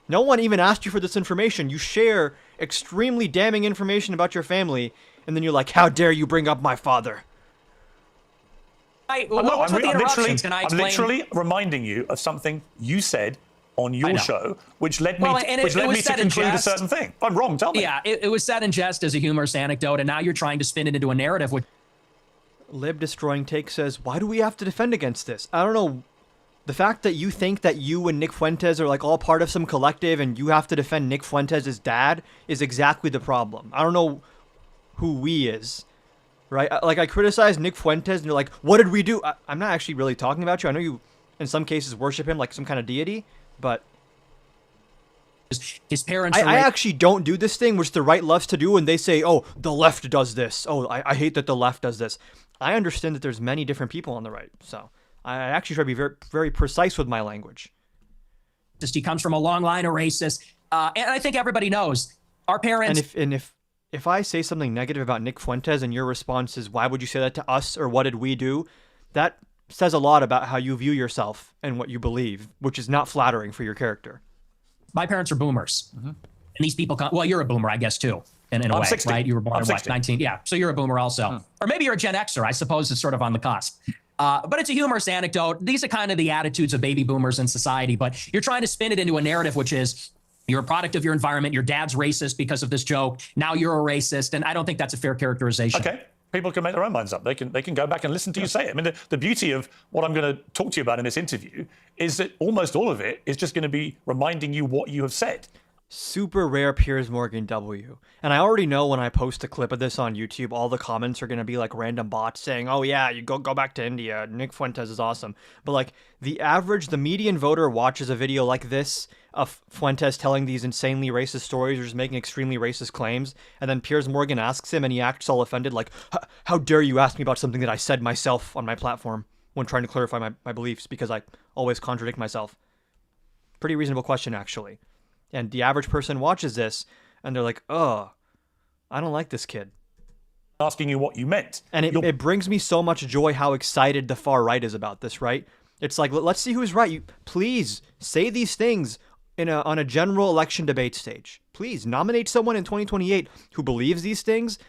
No one even asked you for this information. You share extremely damning information about your family, and then you're like, how dare you bring up my father? I'm literally reminding you of something you said on your show, which led me to conclude a certain thing. I'm wrong, tell me. Yeah, it was said in jest as a humorous anecdote, and now you're trying to spin it into a narrative. Lib Destroying Take says, why do we have to defend against this? I don't know. The fact that you think that you and Nick Fuentes are like all part of some collective and you have to defend Nick Fuentes' dad is exactly the problem. I don't know who we is, right? Like, I criticize Nick Fuentes and you're like, what did we do? I'm not actually really talking about you. I know you, in some cases, worship him like some kind of deity, but his parents I actually don't do this thing, which the right loves to do, and they say, oh, the left does this. Oh, I hate that the left does this. I understand that there's many different people on the right, so I actually try to be very, very precise with my language. He comes from a long line of racists, and I think everybody knows our parents. And if I say something negative about Nick Fuentes and your response is, why would you say that to us, or what did we do? That says a lot about how you view yourself and what you believe, which is not flattering for your character. My parents are boomers, and these people come. Well, you're a boomer, I guess, too. In a way, 60. right? You were born in what, 60. 19? Yeah, so you're a boomer also. Or maybe you're a Gen Xer. I suppose it's sort of on the cusp. But it's a humorous anecdote. These are kind of the attitudes of baby boomers in society, but you're trying to spin it into a narrative, which is you're a product of your environment. Your dad's racist because of this joke. Now you're a racist, and I don't think that's a fair characterization. Okay. People can make their own minds up. They can go back and listen to you say it. I mean, the beauty of what I'm going to talk to you about in this interview is that almost all of it is just going to be reminding you what you have said. Super rare Piers Morgan W. And I already know when I post a clip of this on YouTube, all the comments are going to be like random bots saying, oh yeah, you go back to India. Nick Fuentes is awesome. But like the median voter watches a video like this of Fuentes telling these insanely racist stories or just making extremely racist claims. And then Piers Morgan asks him and he acts all offended like, how dare you ask me about something that I said myself on my platform when trying to clarify my beliefs because I always contradict myself. Pretty reasonable question, actually. And the average person watches this and they're like, oh, I don't like this kid. Asking you what you meant. And it brings me so much joy how excited the far right is about this, right? It's like, let's see who's right. You please say these things on a general election debate stage. Please nominate someone in 2028 who believes these things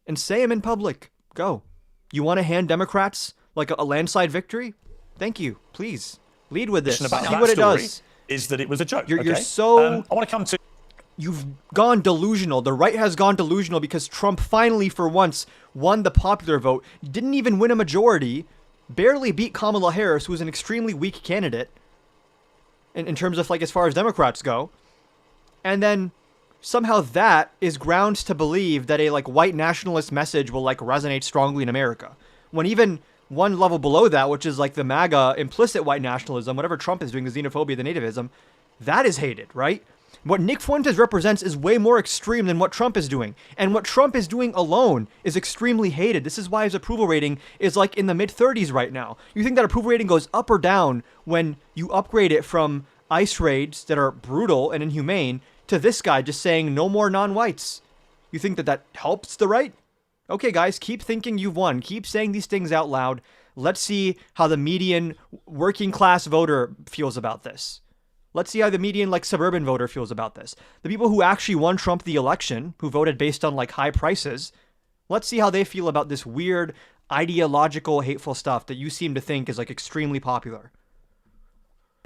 and say them in public. Go. You want to hand Democrats like a landslide victory? Thank you. Please lead with this. See what it does. Is that it was a joke. You're so... I want to come to... You've gone delusional. The right has gone delusional because Trump finally, for once, won the popular vote, didn't even win a majority, barely beat Kamala Harris, who was an extremely weak candidate in terms of, like, as far as Democrats go. And then somehow that is grounds to believe that a, like, white nationalist message will, like, resonate strongly in America. When even one level below that, which is like the MAGA implicit white nationalism, whatever Trump is doing, the xenophobia, the nativism, that is hated, right? What Nick Fuentes represents is way more extreme than what Trump is doing. And what Trump is doing alone is extremely hated. This is why his approval rating is like in the mid-30s right now. You think that approval rating goes up or down when you upgrade it from ICE raids that are brutal and inhumane to this guy just saying no more non-whites? You think that helps the right? Okay, guys, keep thinking you've won. Keep saying these things out loud. Let's see how the median working class voter feels about this. Let's see how the median, like, suburban voter feels about this. The people who actually won Trump the election, who voted based on, like, high prices, let's see how they feel about this weird ideological, hateful stuff that you seem to think is like extremely popular.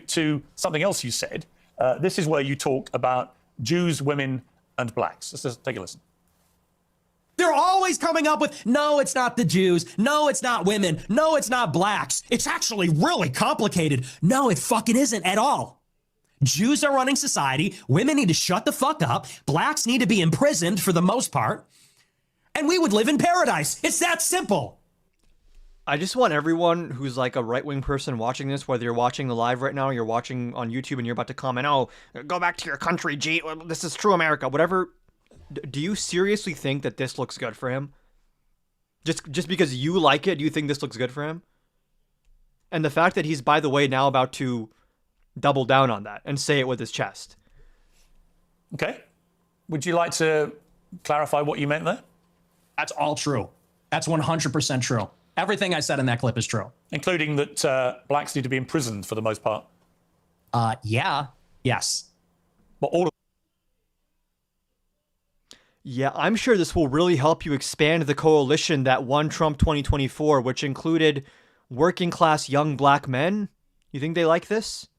To something else you said, this is where you talk about Jews, women, and blacks. Let's just take a listen. They're always coming up with, no, it's not the Jews. No, it's not women. No, it's not blacks. It's actually really complicated. No, it fucking isn't at all. Jews are running society. Women need to shut the fuck up. Blacks need to be imprisoned for the most part. And we would live in paradise. It's that simple. I just want everyone who's like a right-wing person watching this, whether you're watching the live right now or you're watching on YouTube and you're about to comment, oh, go back to your country, G. This is true America, whatever. Do you seriously think that this looks good for him? Just because you like it, do you think this looks good for him? And the fact that he's, by the way, now about to double down on that and say it with his chest. Okay. Would you like to clarify what you meant there? That's all true. That's 100% true. Everything I said in that clip is true. Including that blacks need to be imprisoned for the most part. Yeah. Yes. But all of Yeah, I'm sure this will really help you expand the coalition that won Trump 2024, which included working class young black men. You think they like this?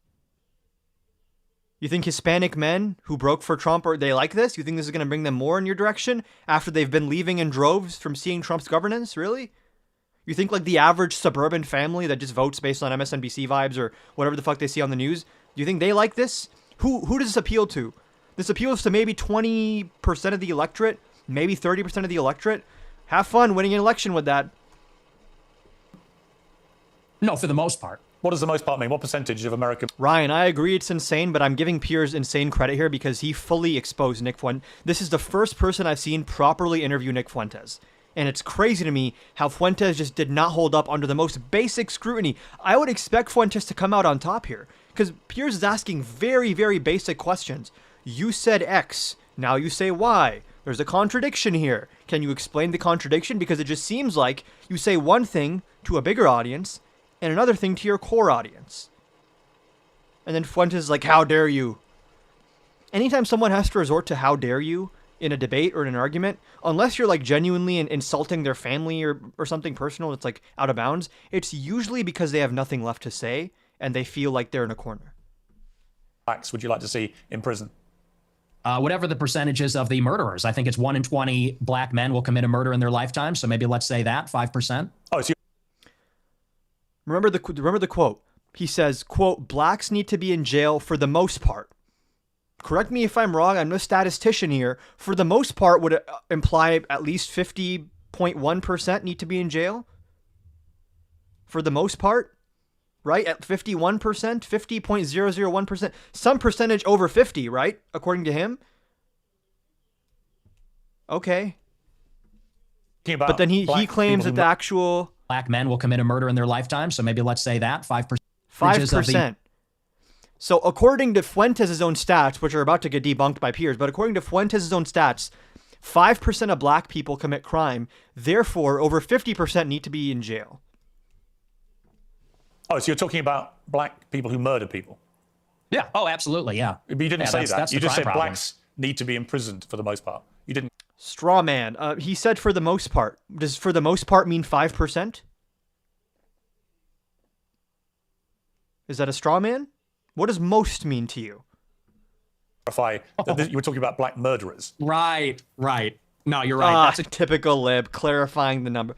You think Hispanic men who broke for Trump, they like this? You think this is going to bring them more in your direction after they've been leaving in droves from seeing Trump's governance? Really? You think like the average suburban family that just votes based on MSNBC vibes or whatever the fuck they see on the news, do you think they like this? Who does this appeal to? This appeals to maybe 20% of the electorate, maybe 30% of the electorate. Have fun winning an election with that. No, for the most part. What does the most part mean? What percentage of American... Ryan, I agree it's insane, but I'm giving Piers insane credit here because he fully exposed Nick Fuentes. This is the first person I've seen properly interview Nick Fuentes. And it's crazy to me how Fuentes just did not hold up under the most basic scrutiny. I would expect Fuentes to come out on top here because Piers is asking very, very basic questions. You said X, now you say Y. There's a contradiction here. Can you explain the contradiction? Because it just seems like you say one thing to a bigger audience and another thing to your core audience. And then Fuentes is like, how dare you? Anytime someone has to resort to how dare you in a debate or in an argument, unless you're like genuinely insulting their family or something personal that's like out of bounds, it's usually because they have nothing left to say and they feel like they're in a corner. Blacks would you like to see in prison? Whatever the percentages of the murderers. I think it's 1 in 20 black men will commit a murder in their lifetime. So maybe let's say that 5%. Oh, so remember the quote. He says, quote, blacks need to be in jail for the most part. Correct me if I'm wrong. I'm no statistician here. For the most part would imply at least 50.1% need to be in jail. For the most part, right? At 51%, 50.001%, some percentage over 50, right? According to him. Okay. But then he claims that the actual black men will commit a murder in their lifetime. So maybe let's say that 5%. 5%. So according to Fuentes' own stats, which are about to get debunked by Piers, but according to Fuentes' own stats, 5% of black people commit crime. Therefore, over 50% need to be in jail. Oh, so you're talking about black people who murder people? Yeah. Oh, absolutely. Yeah. But you didn't say that. That's You just said problem. blacks need to be imprisoned for the most part. You didn't. Straw man. He said for the most part. Does for the most part mean 5%? Is that a straw man? What does most mean to you? Clarify that you were talking about black murderers. Right. No, you're right. That's a typical lib, clarifying the number.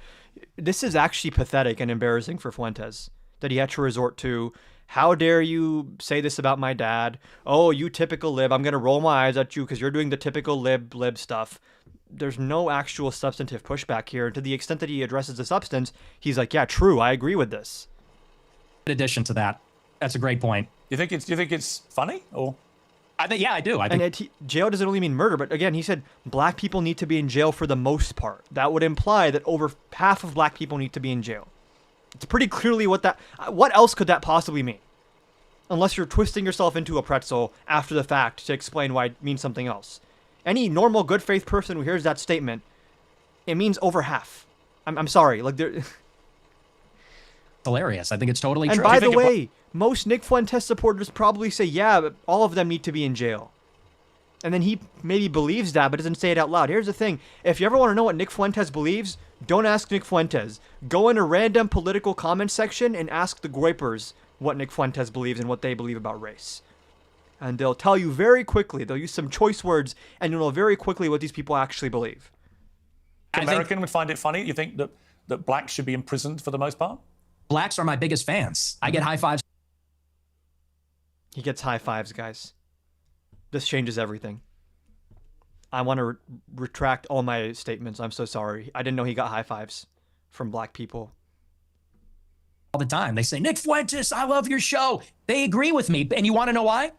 This is actually pathetic and embarrassing for Fuentes, that he had to resort to, how dare you say this about my dad? Oh, you typical lib, I'm going to roll my eyes at you because you're doing the typical lib stuff. There's no actual substantive pushback here. And to the extent that he addresses the substance, he's like, yeah, true, I agree with this. In addition to that, that's a great point. Do you think it's funny or? I think I do. I think jail doesn't only mean murder, but again, he said black people need to be in jail for the most part. That would imply that over half of black people need to be in jail. It's pretty clearly what else could that possibly mean? Unless you're twisting yourself into a pretzel after the fact to explain why it means something else. Any normal good faith person who hears that statement, it means over half. I'm sorry, like they're hilarious. I think it's totally true. And by the way, most Nick Fuentes supporters probably say, yeah, but all of them need to be in jail. And then he maybe believes that, but doesn't say it out loud. Here's the thing. If you ever want to know what Nick Fuentes believes, don't ask Nick Fuentes. Go in a random political comment section and ask the Groypers what Nick Fuentes believes and what they believe about race. And they'll tell you very quickly. They'll use some choice words, and you'll know very quickly what these people actually believe. An American would find it funny. You think that blacks should be imprisoned for the most part? Blacks are my biggest fans. I get high fives. He gets high fives, guys. This changes everything. I want to retract all my statements. I'm so sorry. I didn't know he got high fives from black people. All the time. They say, Nick Fuentes, I love your show. They agree with me. And you want to know why?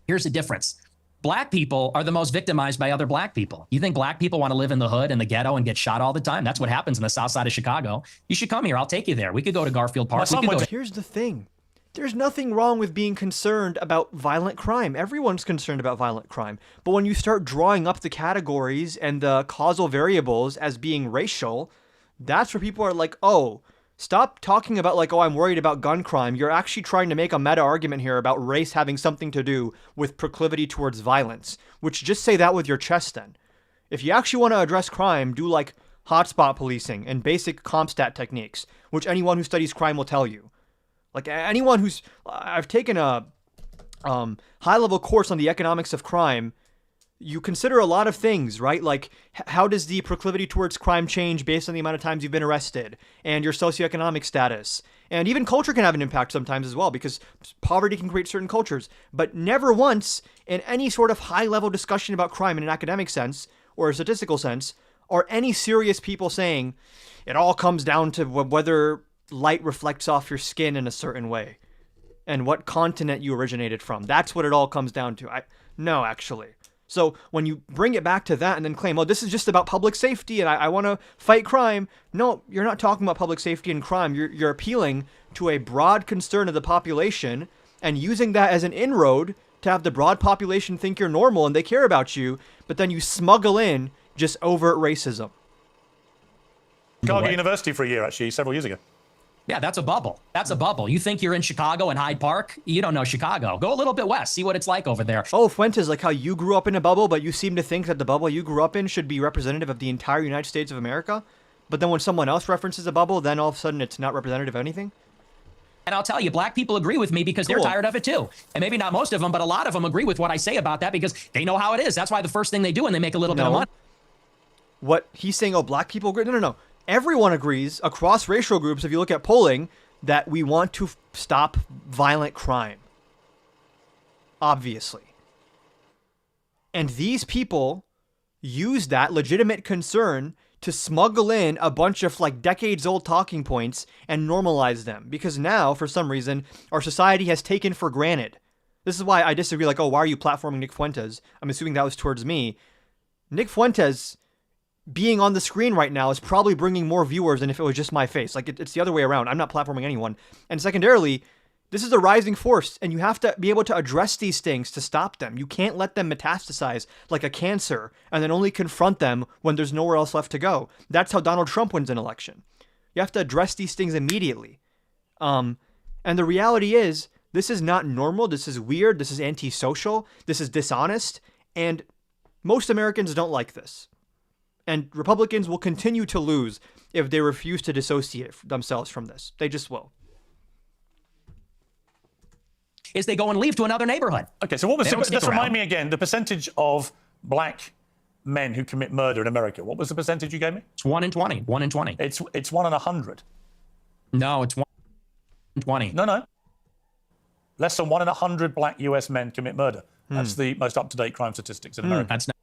Here's the difference. Black people are the most victimized by other black people. You think black people want to live in the hood and the ghetto and get shot all the time? That's what happens in the south side of Chicago. You should come here. I'll take you there. We could go to Garfield Park. Here's the thing. There's nothing wrong with being concerned about violent crime. Everyone's concerned about violent crime. But when you start drawing up the categories and the causal variables as being racial, that's where people are like, oh, stop talking about like, oh, I'm worried about gun crime. You're actually trying to make a meta argument here about race having something to do with proclivity towards violence, which just say that with your chest then. If you actually want to address crime, do like hotspot policing and basic CompStat techniques, which anyone who studies crime will tell you. Like anyone who's, I've taken a high-level course on the economics of crime. You consider a lot of things, right? Like how does the proclivity towards crime change based on the amount of times you've been arrested and your socioeconomic status? And even culture can have an impact sometimes as well, because poverty can create certain cultures. But never once in any sort of high-level discussion about crime in an academic sense or a statistical sense are any serious people saying it all comes down to whether light reflects off your skin in a certain way and what continent you originated from. That's what it all comes down to. No, actually. So when you bring it back to that and then claim, oh, this is just about public safety and I want to fight crime. No, you're not talking about public safety and crime. You're appealing to a broad concern of the population and using that as an inroad to have the broad population think you're normal and they care about you, but then you smuggle in just overt racism. Chicago University for a year, actually, several years ago. Yeah, that's a bubble. That's a bubble. You think you're in Chicago and Hyde Park? You don't know Chicago. Go a little bit west. See what it's like over there. Oh, Fuentes, like how you grew up in a bubble, but you seem to think that the bubble you grew up in should be representative of the entire United States of America? But then when someone else references a bubble, then all of a sudden it's not representative of anything? And I'll tell you, black people agree with me because they're tired of it too. And maybe not most of them, but a lot of them agree with what I say about that because they know how it is. That's why the first thing they do when they make a little bit of money. What he's saying, oh, black people agree? No. Everyone agrees across racial groups, if you look at polling, that we want to stop violent crime. Obviously. And these people use that legitimate concern to smuggle in a bunch of like decades old talking points and normalize them. Because now, for some reason, our society has taken for granted. This is why I disagree. Like, oh, why are you platforming Nick Fuentes? I'm assuming that was towards me. Nick Fuentes being on the screen right now is probably bringing more viewers than if it was just my face. Like, it's the other way around. I'm not platforming anyone. And secondarily, this is a rising force, and you have to be able to address these things to stop them. You can't let them metastasize like a cancer and then only confront them when there's nowhere else left to go. That's how Donald Trump wins an election. You have to address these things immediately. And the reality is, this is not normal. This is weird. This is antisocial. This is dishonest. And most Americans don't like this. And Republicans will continue to lose if they refuse to dissociate themselves from this. They just will. Is they go and leave to another neighborhood. Okay, so what was just remind me again, the percentage of black men who commit murder in America. What was the percentage you gave me? It's 1 in 20. 1 in 20. It's 1 in 100. No, it's 1 in 20. No. Less than 1 in 100 black US men commit murder. That's the most up-to-date crime statistics in America. That's not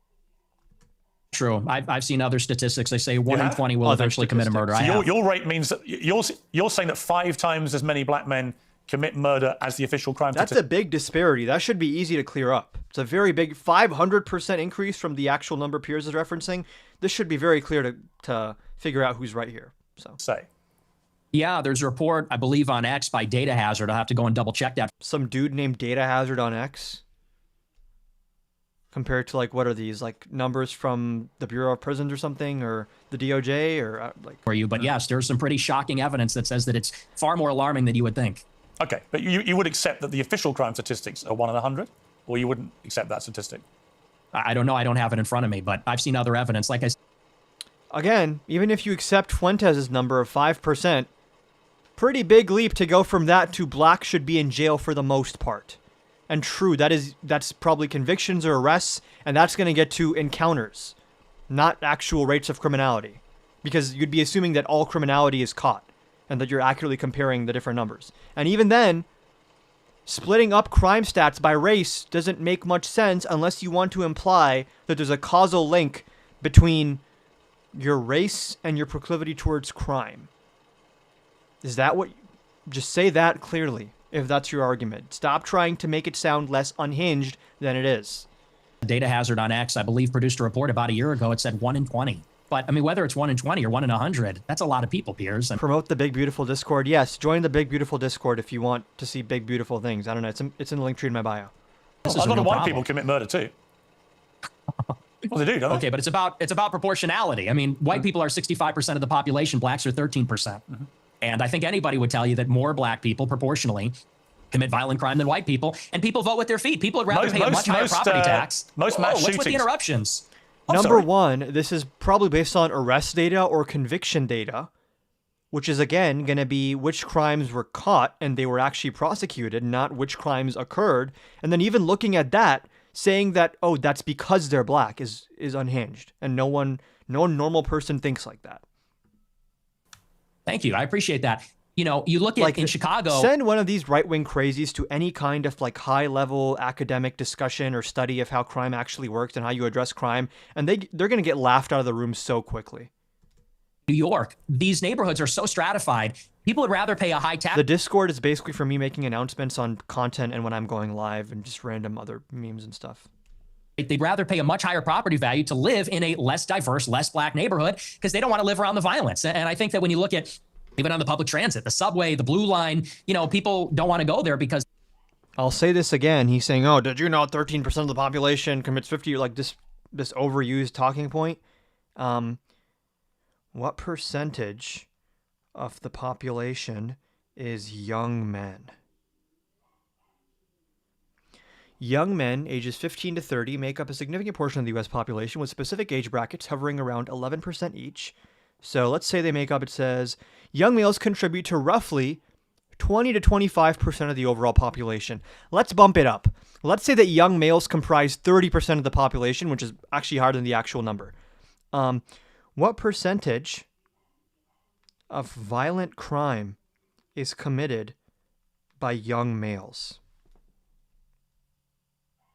true. I've seen other statistics. They say 1 in 20 will eventually commit a murder. So your rate means that you're saying that 5 times as many black men commit murder as the official crime statistic. That's a big disparity. That should be easy to clear up. It's a very big 500% increase from the actual number Piers is referencing. This should be very clear to figure out who's right here. So yeah, there's a report, I believe, on X by Data Hazard. I'll have to go and double check that. Some dude named Data Hazard on X? Compared to, like, what are these? Like, numbers from the Bureau of Prisons or something? Or the DOJ? Or, like... For you, but yes, there's some pretty shocking evidence that says that it's far more alarming than you would think. Okay, but you would accept that the official crime statistics are 1 in 100? Or you wouldn't accept that statistic? I don't know. I don't have it in front of me, but I've seen other evidence. Like I said, Again, even if you accept Fuentes' number of 5%, pretty big leap to go from that to black should be in jail for the most part. And true, that's probably convictions or arrests, and that's going to get to encounters, not actual rates of criminality. Because you'd be assuming that all criminality is caught, and that you're accurately comparing the different numbers. And even then, splitting up crime stats by race doesn't make much sense unless you want to imply that there's a causal link between your race and your proclivity towards crime. Is that what... Just say that clearly, if that's your argument. Stop trying to make it sound less unhinged than it is. Data Hazard on X, I believe, produced a report about a year ago. It said 1 in 20. But, I mean, whether it's 1 in 20 or 1 in 100, that's a lot of people, Piers. And promote the Big Beautiful Discord. Yes, join the Big Beautiful Discord if you want to see big, beautiful things. I don't know. It's in the link tree in my bio. A lot of white people commit murder too. Well, they do, don't they? Okay, but it's about proportionality. I mean, white people are 65% of the population. Blacks are 13%. And I think anybody would tell you that more black people proportionally commit violent crime than white people. And people vote with their feet. People would rather pay a much higher property tax. Most mass what's with the shootings. interruptions? Number one, this is probably based on arrest data or conviction data, which is, again, going to be which crimes were caught and they were actually prosecuted, not which crimes occurred. And then even looking at that, saying that, oh, that's because they're black is unhinged. And no normal person thinks like that. Thank you. I appreciate that. You know, you look at in Chicago. Send one of these right-wing crazies to any kind of like high-level academic discussion or study of how crime actually works and how you address crime, and they're going to get laughed out of the room so quickly. New York, these neighborhoods are so stratified. People would rather pay a high tax. The Discord is basically for me making announcements on content and when I'm going live and just random other memes and stuff. They'd rather pay a much higher property value to live in a less diverse, less black neighborhood because they don't want to live around the violence. And I think that when you look at even on the public transit, the subway, the blue line, you know, people don't want to go there because... I'll say this again. He's saying, oh, did you know 13% of the population commits 50, like this overused talking point. What percentage of the population is young men? Young men ages 15 to 30 make up a significant portion of the U.S. population with specific age brackets hovering around 11% each. So let's say they make up, it says, young males contribute to roughly 20 to 25% of the overall population. Let's bump it up. Let's say that young males comprise 30% of the population, which is actually higher than the actual number. What percentage of violent crime is committed by young males?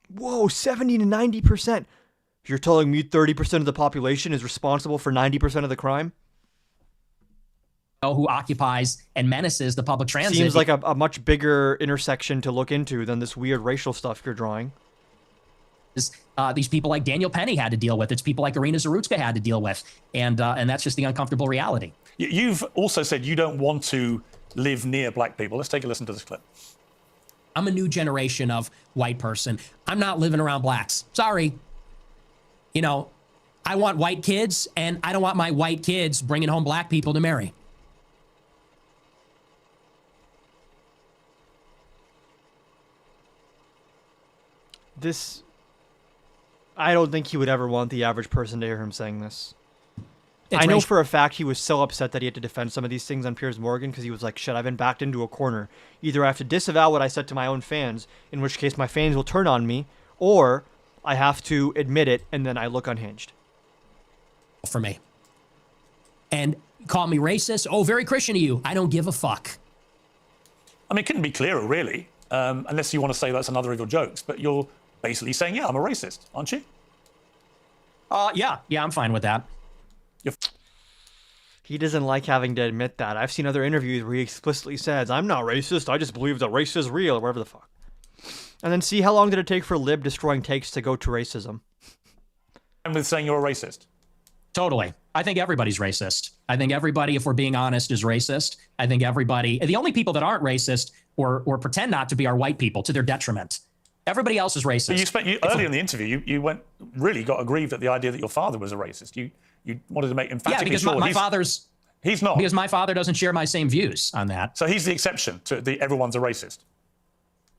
Whoa, 70 to 90%. You're telling me 30% of the population is responsible for 90% of the crime? Who occupies and menaces the public transit. Seems like a much bigger intersection to look into than this weird racial stuff you're drawing. These people like Daniel Penny had to deal with. It's people like Irina Zarutska had to deal with. And that's just the uncomfortable reality. You've also said you don't want to live near black people. Let's take a listen to this clip. I'm a new generation of white person. I'm not living around blacks. Sorry. You know, I want white kids, and I don't want my white kids bringing home black people to marry. This... I don't think he would ever want the average person to hear him saying this. I know for a fact he was so upset that he had to defend some of these things on Piers Morgan because he was like, shit, I've been backed into a corner. Either I have to disavow what I said to my own fans, in which case my fans will turn on me, or I have to admit it and then I look unhinged. For me. And call me racist. Oh, very Christian of you. I don't give a fuck. I mean, it couldn't be clearer, really, unless you want to say that's another of your jokes, but you're basically saying, yeah, I'm a racist, aren't you? Yeah, I'm fine with that. He doesn't like having to admit that. I've seen other interviews where he explicitly says, I'm not racist, I just believe that race is real, or whatever the fuck. And then see how long did it take for Lib destroying takes to go to racism. And with saying you're a racist. Totally. I think everybody's racist. I think everybody, if we're being honest, is racist. I think everybody, the only people that aren't racist or pretend not to be are white people to their detriment. Everybody else is racist. But earlier in the interview, you got aggrieved at the idea that your father was a racist. You wanted to make emphatically sure. Yeah, because he's not. Because my father doesn't share my same views on that. So he's the exception to the everyone's a racist.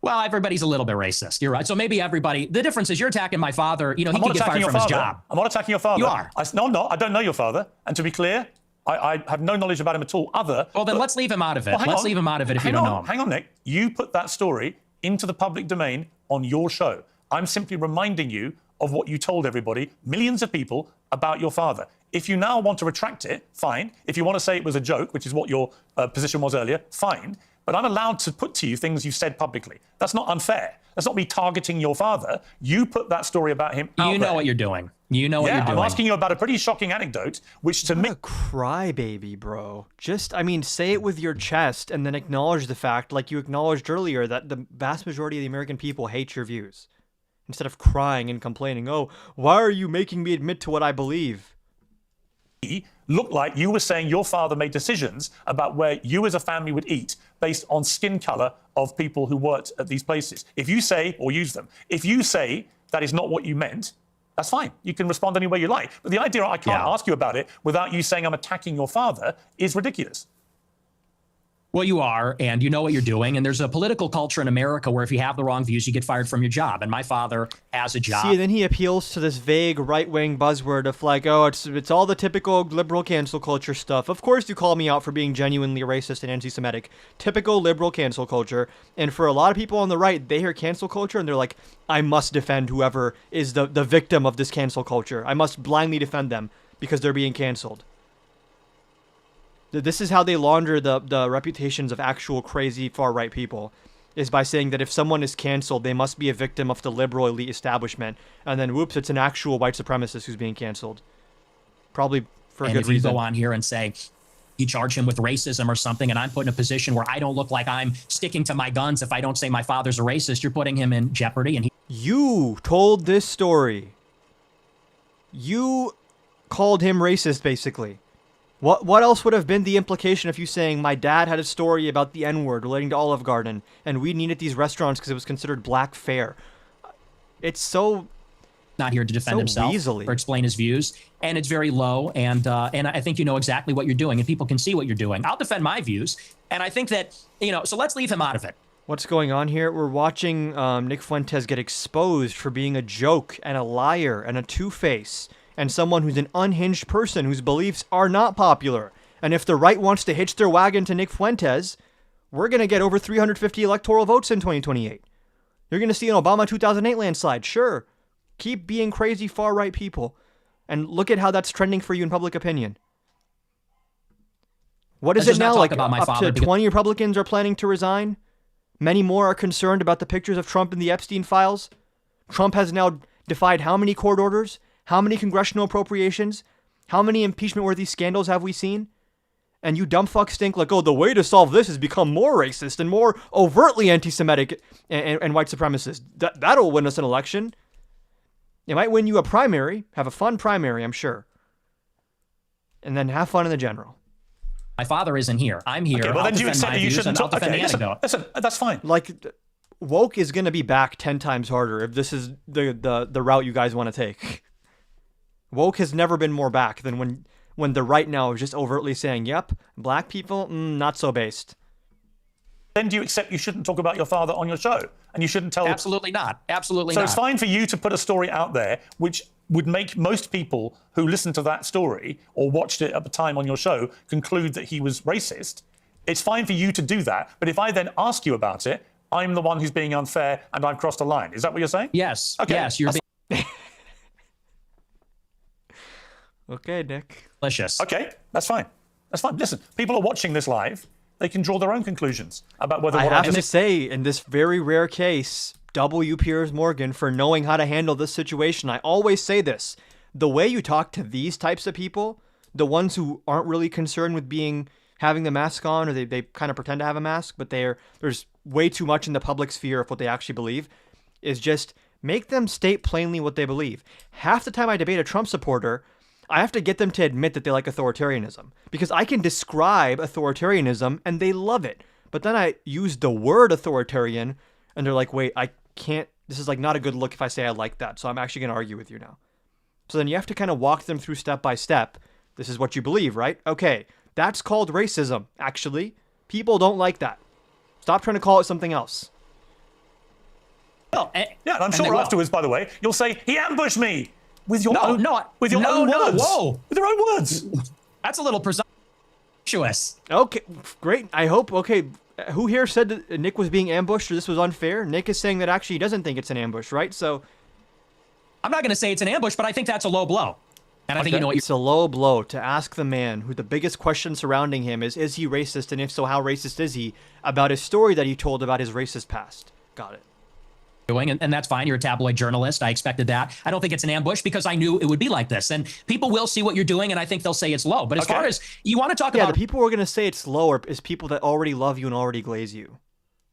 Well, everybody's a little bit racist. You're right. So maybe everybody. The difference is you're attacking my father. You know, he I'm can not get attacking fired your from his father. job. I'm not attacking your father. You are. No, I'm not. I don't know your father. And to be clear, I have no knowledge about him at all. Well, then let's leave him out of it. Let's leave him out of it if you don't know him. Hang on, Nick. You put that story into the public domain on your show. I'm simply reminding you of what you told everybody, millions of people, about your father. If you now want to retract it, fine. If you want to say it was a joke, which is what your position was earlier, fine. But I'm allowed to put to you things you've said publicly. That's not unfair. That's not me targeting your father. You put that story about him out You know there. what you're doing. You know what Yeah, you're doing. I'm asking you about a pretty shocking anecdote, which to me... What a crybaby, bro. Just, I mean, say it with your chest and then acknowledge the fact, like you acknowledged earlier, that the vast majority of the American people hate your views. Instead of crying and complaining, oh, why are you making me admit to what I believe? Looked like you were saying your father made decisions about where you as a family would eat based on skin color of people who worked at these places. If you say, or use them, if you say that is not what you meant, that's fine. You can respond any way you like. But the idea I can't ask you about it without you saying I'm attacking your father is ridiculous. Well, you are, and you know what you're doing. And there's a political culture in America where if you have the wrong views, you get fired from your job. And my father has a job. See, and then he appeals to this vague right-wing buzzword of like, oh, it's all the typical liberal cancel culture stuff. Of course you call me out for being genuinely racist and anti-Semitic. Typical liberal cancel culture. And for a lot of people on the right, they hear cancel culture and they're like, I must defend whoever is the victim of this cancel culture. I must blindly defend them because they're being canceled. This is how they launder the reputations of actual crazy far-right people, is by saying that if someone is canceled, they must be a victim of the liberal elite establishment. And then, whoops, it's an actual white supremacist who's being canceled. Probably for a And good if you reason. go on here and say, you charge him with racism or something, and I'm put in a position where I don't look like I'm sticking to my guns if I don't say my father's a racist, you're putting him in jeopardy. And You told this story. You called him racist, basically. What else would have been the implication of you saying, my dad had a story about the N-word relating to Olive Garden, and we needed these restaurants because it was considered black fare? It's so... not here to defend himself or explain his views, and it's very low. And I think you know exactly what you're doing, and people can see what you're doing. I'll defend my views, and I think that so let's leave him out of it. What's going on here? We're watching Nick Fuentes get exposed for being a joke and a liar and a two-face and someone who's an unhinged person whose beliefs are not popular. And if the right wants to hitch their wagon to Nick Fuentes, we're going to get over 350 electoral votes in 2028. You're going to see an Obama 2008 landslide, sure. Keep being crazy far-right people. And look at how that's trending for you in public opinion. What is Let's it just not now? talk Like about my up father to because- 20 Republicans are planning to resign? Many more are concerned about the pictures of Trump in the Epstein files. Trump has now defied how many court orders? How many congressional appropriations? How many impeachment-worthy scandals have we seen? And you dumb fucks think like, oh, the way to solve this is become more racist and more overtly anti-Semitic and white supremacist. That'll win us an election. It might win you a primary. Have a fun primary, I'm sure. And then have fun in the general. My father isn't here. I'm here. Okay, well, I'll then you defend accept my that you views, shouldn't and I'll talk. defend Okay, the anecdote. listen, that's fine. Like, woke is going to be back 10 times harder if this is the route you guys want to take. Woke has never been more back than when the right now is just overtly saying, yep, black people, not so based. Then do you accept you shouldn't talk about your father on your show? And you shouldn't tell... Absolutely not. Absolutely so not. it's fine for you to put a story out there which would make most people who listened to that story or watched it at the time on your show conclude that he was racist. It's fine for you to do that. But if I then ask you about it, I'm the one who's being unfair and I've crossed a line. Is that what you're saying? Yes. Okay. Yes, you're Okay, Nick. delicious. Okay, that's fine. That's fine. Listen, people are watching this live. They can draw their own conclusions about whether I what have just to say, in this very rare case, W. Piers Morgan for knowing how to handle this situation. I always say this. The way you talk to these types of people, the ones who aren't really concerned with having the mask on, or they kind of pretend to have a mask, but there's way too much in the public sphere of what they actually believe, is just make them state plainly what they believe. Half the time I debate a Trump supporter, I have to get them to admit that they like authoritarianism, because I can describe authoritarianism and they love it. But then I use the word authoritarian and they're like, wait, I can't, this is like not a good look if I say I like that. So I'm actually going to argue with you now. So then you have to kind of walk them through step by step. This is what you believe, right? Okay, that's called racism, actually. People don't like that. Stop trying to call it something else. Well, yeah, and I'm and sure they will. afterwards, by the way, you'll say, he ambushed me with your No, own, no, with your no, own no, words. whoa. With your own words. That's a little presumptuous. Okay, great. I hope. Okay, who here said that Nick was being ambushed or this was unfair? Nick is saying that actually he doesn't think it's an ambush, right? So I'm not going to say it's an ambush, but I think that's a low blow. And I think you know what it's a low blow to ask the man who the biggest question surrounding him is he racist? And if so, how racist is he? About his story that he told about his racist past. Got it. doing, and that's fine. You're a tabloid journalist. I expected that. I don't think it's an ambush because I knew it would be like this. And people will see what you're doing, and I think they'll say it's low. But as far as you want to talk about... the people who are going to say it's lower is people that already love you and already glaze you,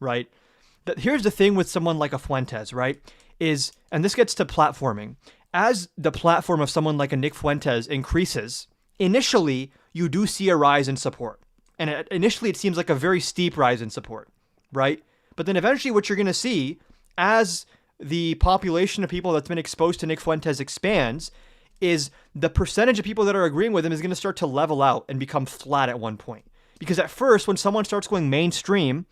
right? Here's the thing with someone like a Fuentes, right? And this gets to platforming. As the platform of someone like a Nick Fuentes increases, initially, you do see a rise in support. And initially, it seems like a very steep rise in support, right? But then eventually what you're going to see, as the population of people that's been exposed to Nick Fuentes expands, is the percentage of people that are agreeing with him is going to start to level out and become flat at one point. Because at first, when someone starts going mainstream,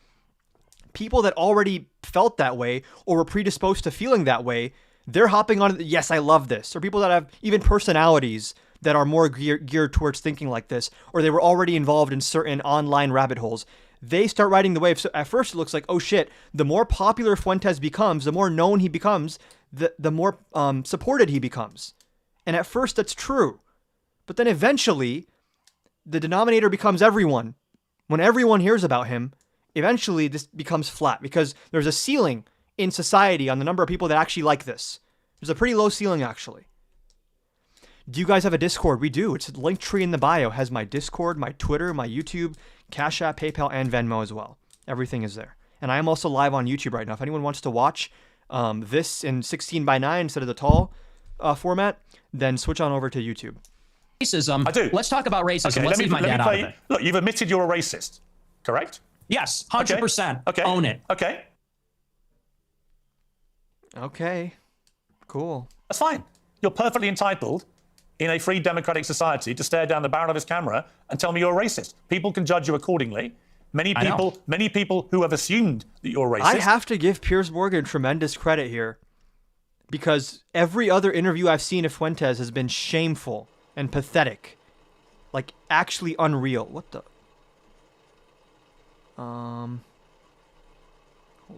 people that already felt that way or were predisposed to feeling that way, they're hopping on, yes, I love this. Or people that have even personalities that are more geared towards thinking like this, or they were already involved in certain online rabbit holes, they start riding the wave. So at first it looks like, oh shit, the more popular Fuentes becomes, the more known he becomes, the more supported he becomes. And at first that's true. But then eventually, the denominator becomes everyone. When everyone hears about him, eventually this becomes flat because there's a ceiling in society on the number of people that actually like this. There's a pretty low ceiling, actually. Do you guys have a Discord? We do. It's Linktree in the bio. It has my Discord, my Twitter, my YouTube, Cash App, PayPal, and Venmo as well. Everything is there. And I am also live on YouTube right now. If anyone wants to watch this in 16:9 instead of the tall format, then switch on over to YouTube. Racism. I do. Let's talk about racism. Okay, Let's leave my dad out of it. Look, you've admitted you're a racist, correct? Yes, 100%. Okay. Own it. Okay. Okay. Cool. That's fine. You're perfectly entitled in a free democratic society to stare down the barrel of his camera and tell me you're a racist. People can judge you accordingly. Many people who have assumed that you're racist. I have to give Piers Morgan tremendous credit here because every other interview I've seen of Fuentes has been shameful and pathetic. Like, actually unreal. What the... Hold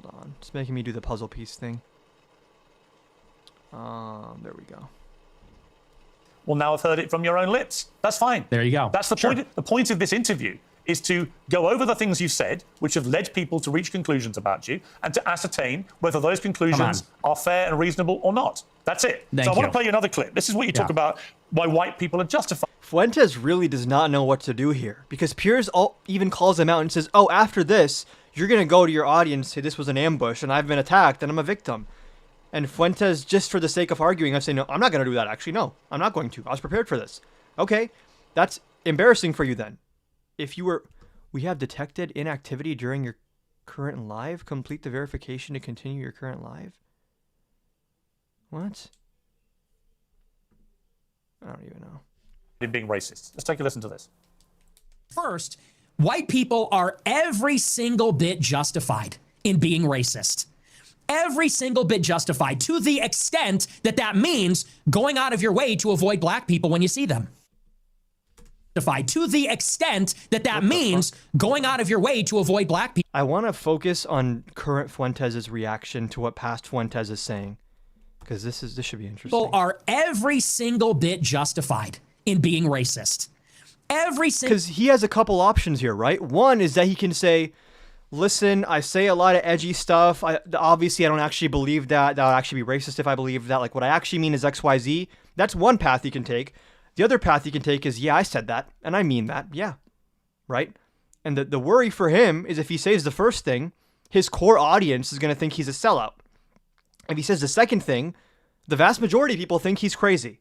on. It's making me do the puzzle piece thing. There we go. Well, now I've heard it from your own lips. That's fine. There you go. That's the point. The point of this interview is to go over the things you've said, which have led people to reach conclusions about you, and to ascertain whether those conclusions are fair and reasonable or not. That's it. Thank so I want you. to play you another clip. This is what you talk about why white people are justified. Fuentes really does not know what to do here because Piers even calls him out and says, oh, after this, you're going to go to your audience and say this was an ambush and I've been attacked and I'm a victim. And Fuentes, just for the sake of arguing, I say, no, I'm not going to do that. Actually, no, I'm not going to. I was prepared for this. Okay, that's embarrassing for you then. If you were, we have detected inactivity during your current live. Complete the verification to continue your current live. What? I don't even know. In being racist. Let's take a listen to this. First, white people are every single bit justified in being racist. Every single bit justified to the extent that that means going out of your way to avoid black people when you see them. To the extent that that means going out of your way to avoid black people. I want to focus on current Fuentes' reaction to what past Fuentes is saying, because this should be interesting. People are every single bit justified in being racist. Because he has a couple options here, right? One is that he can say, listen, I say a lot of edgy stuff. Obviously, I don't actually believe that. That would actually be racist if I believed that. Like, what I actually mean is XYZ. That's one path he can take. The other path he can take is, yeah, I said that, and I mean that. Yeah, right? And the worry for him is if he says the first thing, his core audience is going to think he's a sellout. If he says the second thing, the vast majority of people think he's crazy.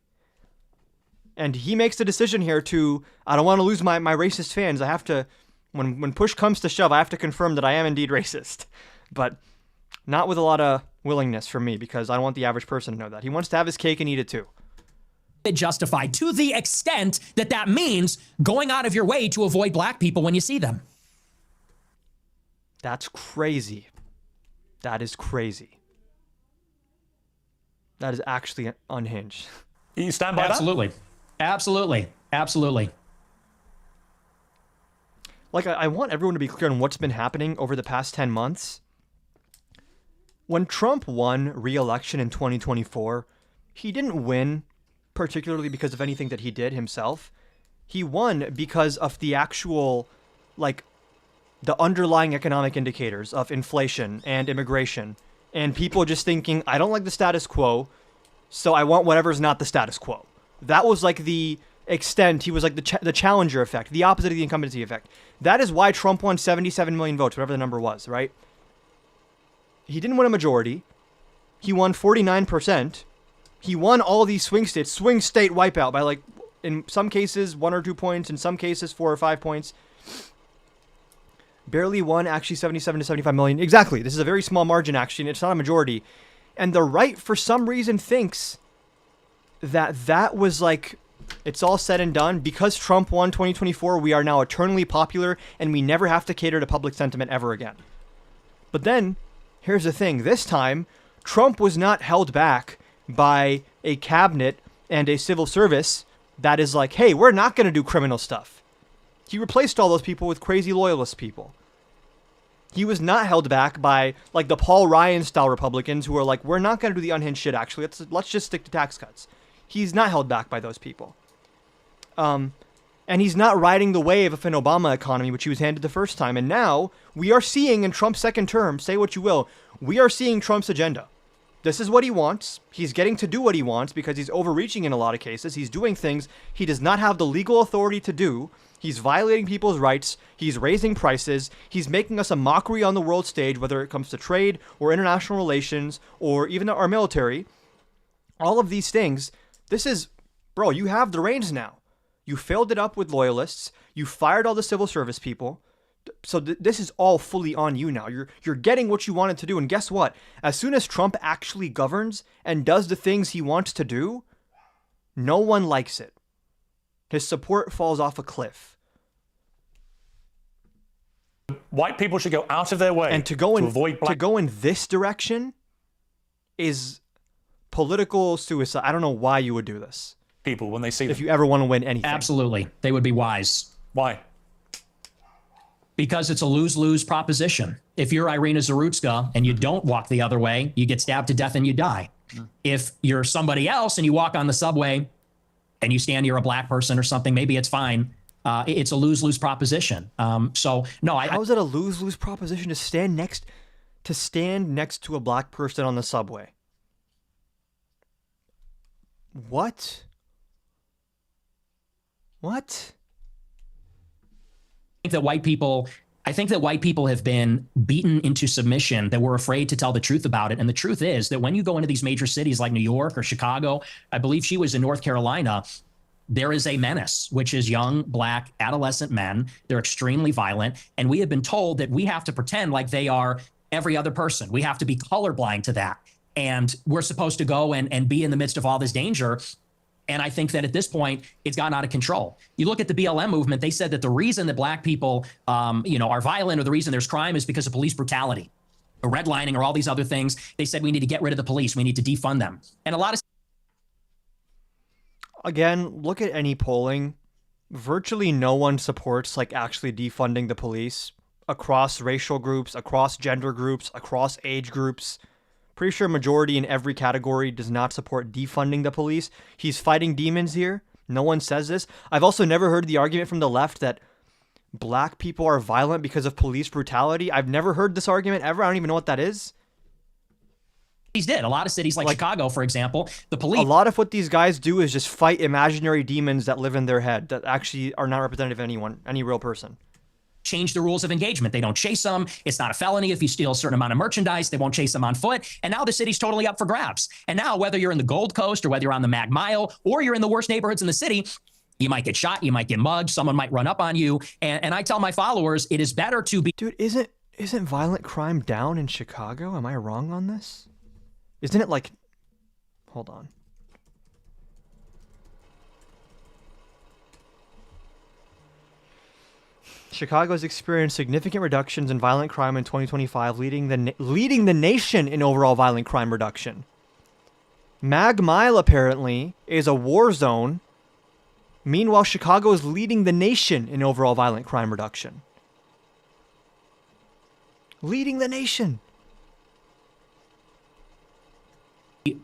And he makes the decision here to, I don't want to lose my racist fans. I have to... When push comes to shove, I have to confirm that I am indeed racist. But not with a lot of willingness from me, because I don't want the average person to know that. He wants to have his cake and eat it too. Justified to the extent that that means going out of your way to avoid black people when you see them. That's crazy. That is crazy. That is actually unhinged. You stand by Absolutely. that? Absolutely. Absolutely. Like, I want everyone to be clear on what's been happening over the past 10 months. When Trump won re-election in 2024, he didn't win particularly because of anything that he did himself. He won because of the actual, like, the underlying economic indicators of inflation and immigration, and people just thinking, I don't like the status quo, so I want whatever's not the status quo. That was like the extent. He was like the challenger effect, the opposite of the incumbency effect. That is why Trump won 77 million votes, whatever the number was, right? He didn't win a majority. He won 49%. He won all these swing states, swing state wipeout by, like, in some cases 1 or 2 points, in some cases 4 or 5 points. Barely won, actually 77 to 75 million. Exactly. This is a very small margin, actually, and it's not a majority. And the right, for some reason, thinks that that was like, it's all said and done. Because Trump won 2024, we are now eternally popular, and we never have to cater to public sentiment ever again. But then, here's the thing. This time, Trump was not held back by a cabinet and a civil service that is like, hey, we're not going to do criminal stuff. He replaced all those people with crazy loyalist people. He was not held back by, like, the Paul Ryan-style Republicans who are like, we're not going to do the unhinged shit, actually. Let's just stick to tax cuts. He's not held back by those people. And he's not riding the wave of an Obama economy, which he was handed the first time. And now, we are seeing in Trump's second term, say what you will, we are seeing Trump's agenda. This is what he wants. He's getting to do what he wants because he's overreaching in a lot of cases. He's doing things he does not have the legal authority to do. He's violating people's rights. He's raising prices. He's making us a mockery on the world stage, whether it comes to trade or international relations or even our military. All of these things. This is, bro, you have the reins now. You filled it up with loyalists. You fired all the civil service people. So this is all fully on you now. You're getting what you wanted to do. And guess what? As soon as Trump actually governs and does the things he wants to do, no one likes it. His support falls off a cliff. White people should go out of their way and to go in, avoid black. To go in this direction is political suicide. I don't know why you would do this. People, when they see them. If you ever want to win anything. Absolutely. They would be wise. Why? Because it's a lose-lose proposition. If you're Irina Zarutska and you don't walk the other way, you get stabbed to death and you die. If you're somebody else and you walk on the subway and you stand near a black person or something, maybe it's fine. It's a lose-lose proposition. So no, how is it a lose-lose proposition to stand next to a black person on the subway? What? I think that white people have been beaten into submission, that we're afraid to tell the truth about it. And the truth is that when you go into these major cities like New York or Chicago, I believe she was in North Carolina, there is a menace, which is young, black, adolescent men. They're extremely violent. And we have been told that we have to pretend like they are every other person. We have to be colorblind to that. And we're supposed to go and be in the midst of all this danger. And I think that at this point, it's gotten out of control. You look at the BLM movement, they said that the reason that black people, are violent, or the reason there's crime, is because of police brutality or redlining or all these other things. They said we need to get rid of the police. We need to defund them. And a lot of... Again, look at any polling. Virtually no one supports, like, actually defunding the police across racial groups, across gender groups, across age groups. Pretty sure majority in every category does not support defunding the police. He's fighting demons here. No one says this. I've also never heard the argument from the left that black people are violent because of police brutality. I've never heard this argument ever. I don't even know what that is. He's did. A lot of cities like Chicago, for example, the police... A lot of what these guys do is just fight imaginary demons that live in their head that actually are not representative of anyone, any real person. Change the rules of engagement. They don't chase them. It's not a felony if you steal a certain amount of merchandise. They won't chase them on foot. And now the city's totally up for grabs. And now, whether you're in the Gold Coast or whether you're on the Mag Mile or you're in the worst neighborhoods in the city, you might get shot. You might get mugged. Someone might run up on you. And I tell my followers, it is better to be... Dude, isn't violent crime down in Chicago? Am I wrong on this? Isn't it like... Hold on. Chicago has experienced significant reductions in violent crime in 2025, leading the nation in overall violent crime reduction. Mag Mile apparently is a war zone. Meanwhile, Chicago is leading the nation in overall violent crime reduction. Leading the nation.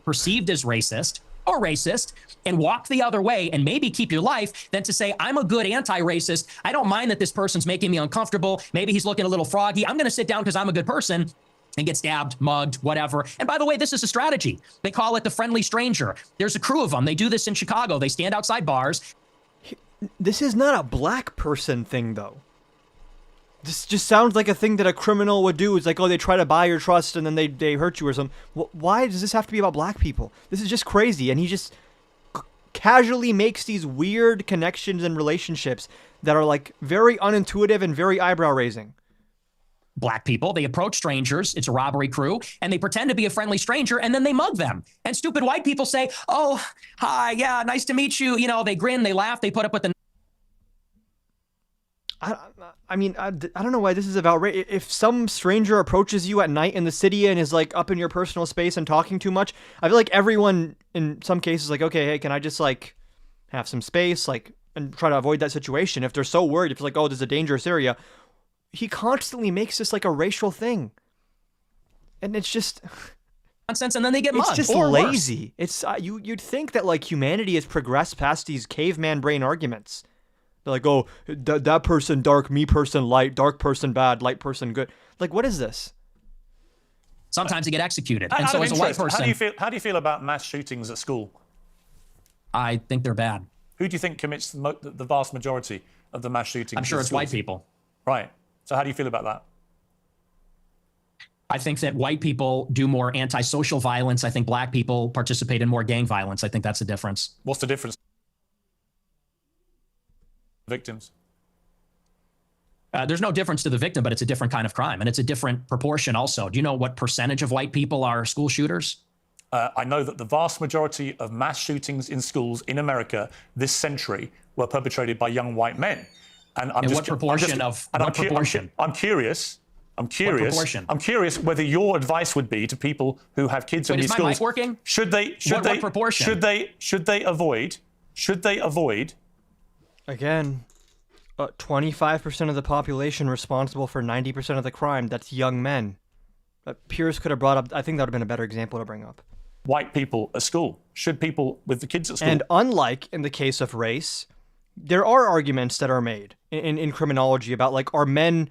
Perceived as racist or racist and walk the other way and maybe keep your life than to say, I'm a good anti-racist. I don't mind that this person's making me uncomfortable. Maybe he's looking a little froggy. I'm going to sit down because I'm a good person and get stabbed, mugged, whatever. And by the way, this is a strategy. They call it the friendly stranger. There's a crew of them. They do this in Chicago. They stand outside bars. This is not a black person thing, though. This just sounds like a thing that a criminal would do. It's like, oh, they try to buy your trust and then they hurt you or something. Why does this have to be about black people? This is just crazy. And he just casually makes these weird connections and relationships that are like very unintuitive and very eyebrow raising. Black people, they approach strangers, it's a robbery crew, and they pretend to be a friendly stranger, and then they mug them. And stupid white people say, oh, hi, yeah, nice to meet you. You know, they grin, they laugh, they put up with the... I mean, I don't know why this is about race. If some stranger approaches you at night in the city and is like up in your personal space and talking too much, I feel like everyone in some cases like, okay, hey, can I just like have some space, like, and try to avoid that situation? If they're so worried, if it's like, oh, there's a dangerous area, he constantly makes this like a racial thing, and it's just nonsense. And then they get mugged. It's just lazy. It's you'd think that like humanity has progressed past these caveman brain arguments. They're like, oh, that person dark, me person light, dark person bad, light person good. Like, what is this? Sometimes they get executed. And so as a white person... How do you feel about mass shootings at school? I think they're bad. Who do you think commits the vast majority of the mass shootings? I'm sure it's white people. Right. So how do you feel about that? I think that white people do more antisocial violence. I think black people participate in more gang violence. I think that's the difference. What's the difference? Victims. There's no difference to the victim, but it's a different kind of crime, and it's a different proportion also. Do you know what percentage of white people are school shooters? I know that the vast majority of mass shootings in schools in America this century were perpetrated by young white men. And I'm what proportion of what proportion? I'm curious whether your advice would be to people who have kids in these schools. Is my mic working? What proportion? Should they avoid? Again, 25% of the population responsible for 90% of the crime. That's young men. Piers could have brought up, I think that would have been a better example to bring up. White people at school. Should people with the kids at school? And unlike in the case of race, there are arguments that are made in criminology about like, are males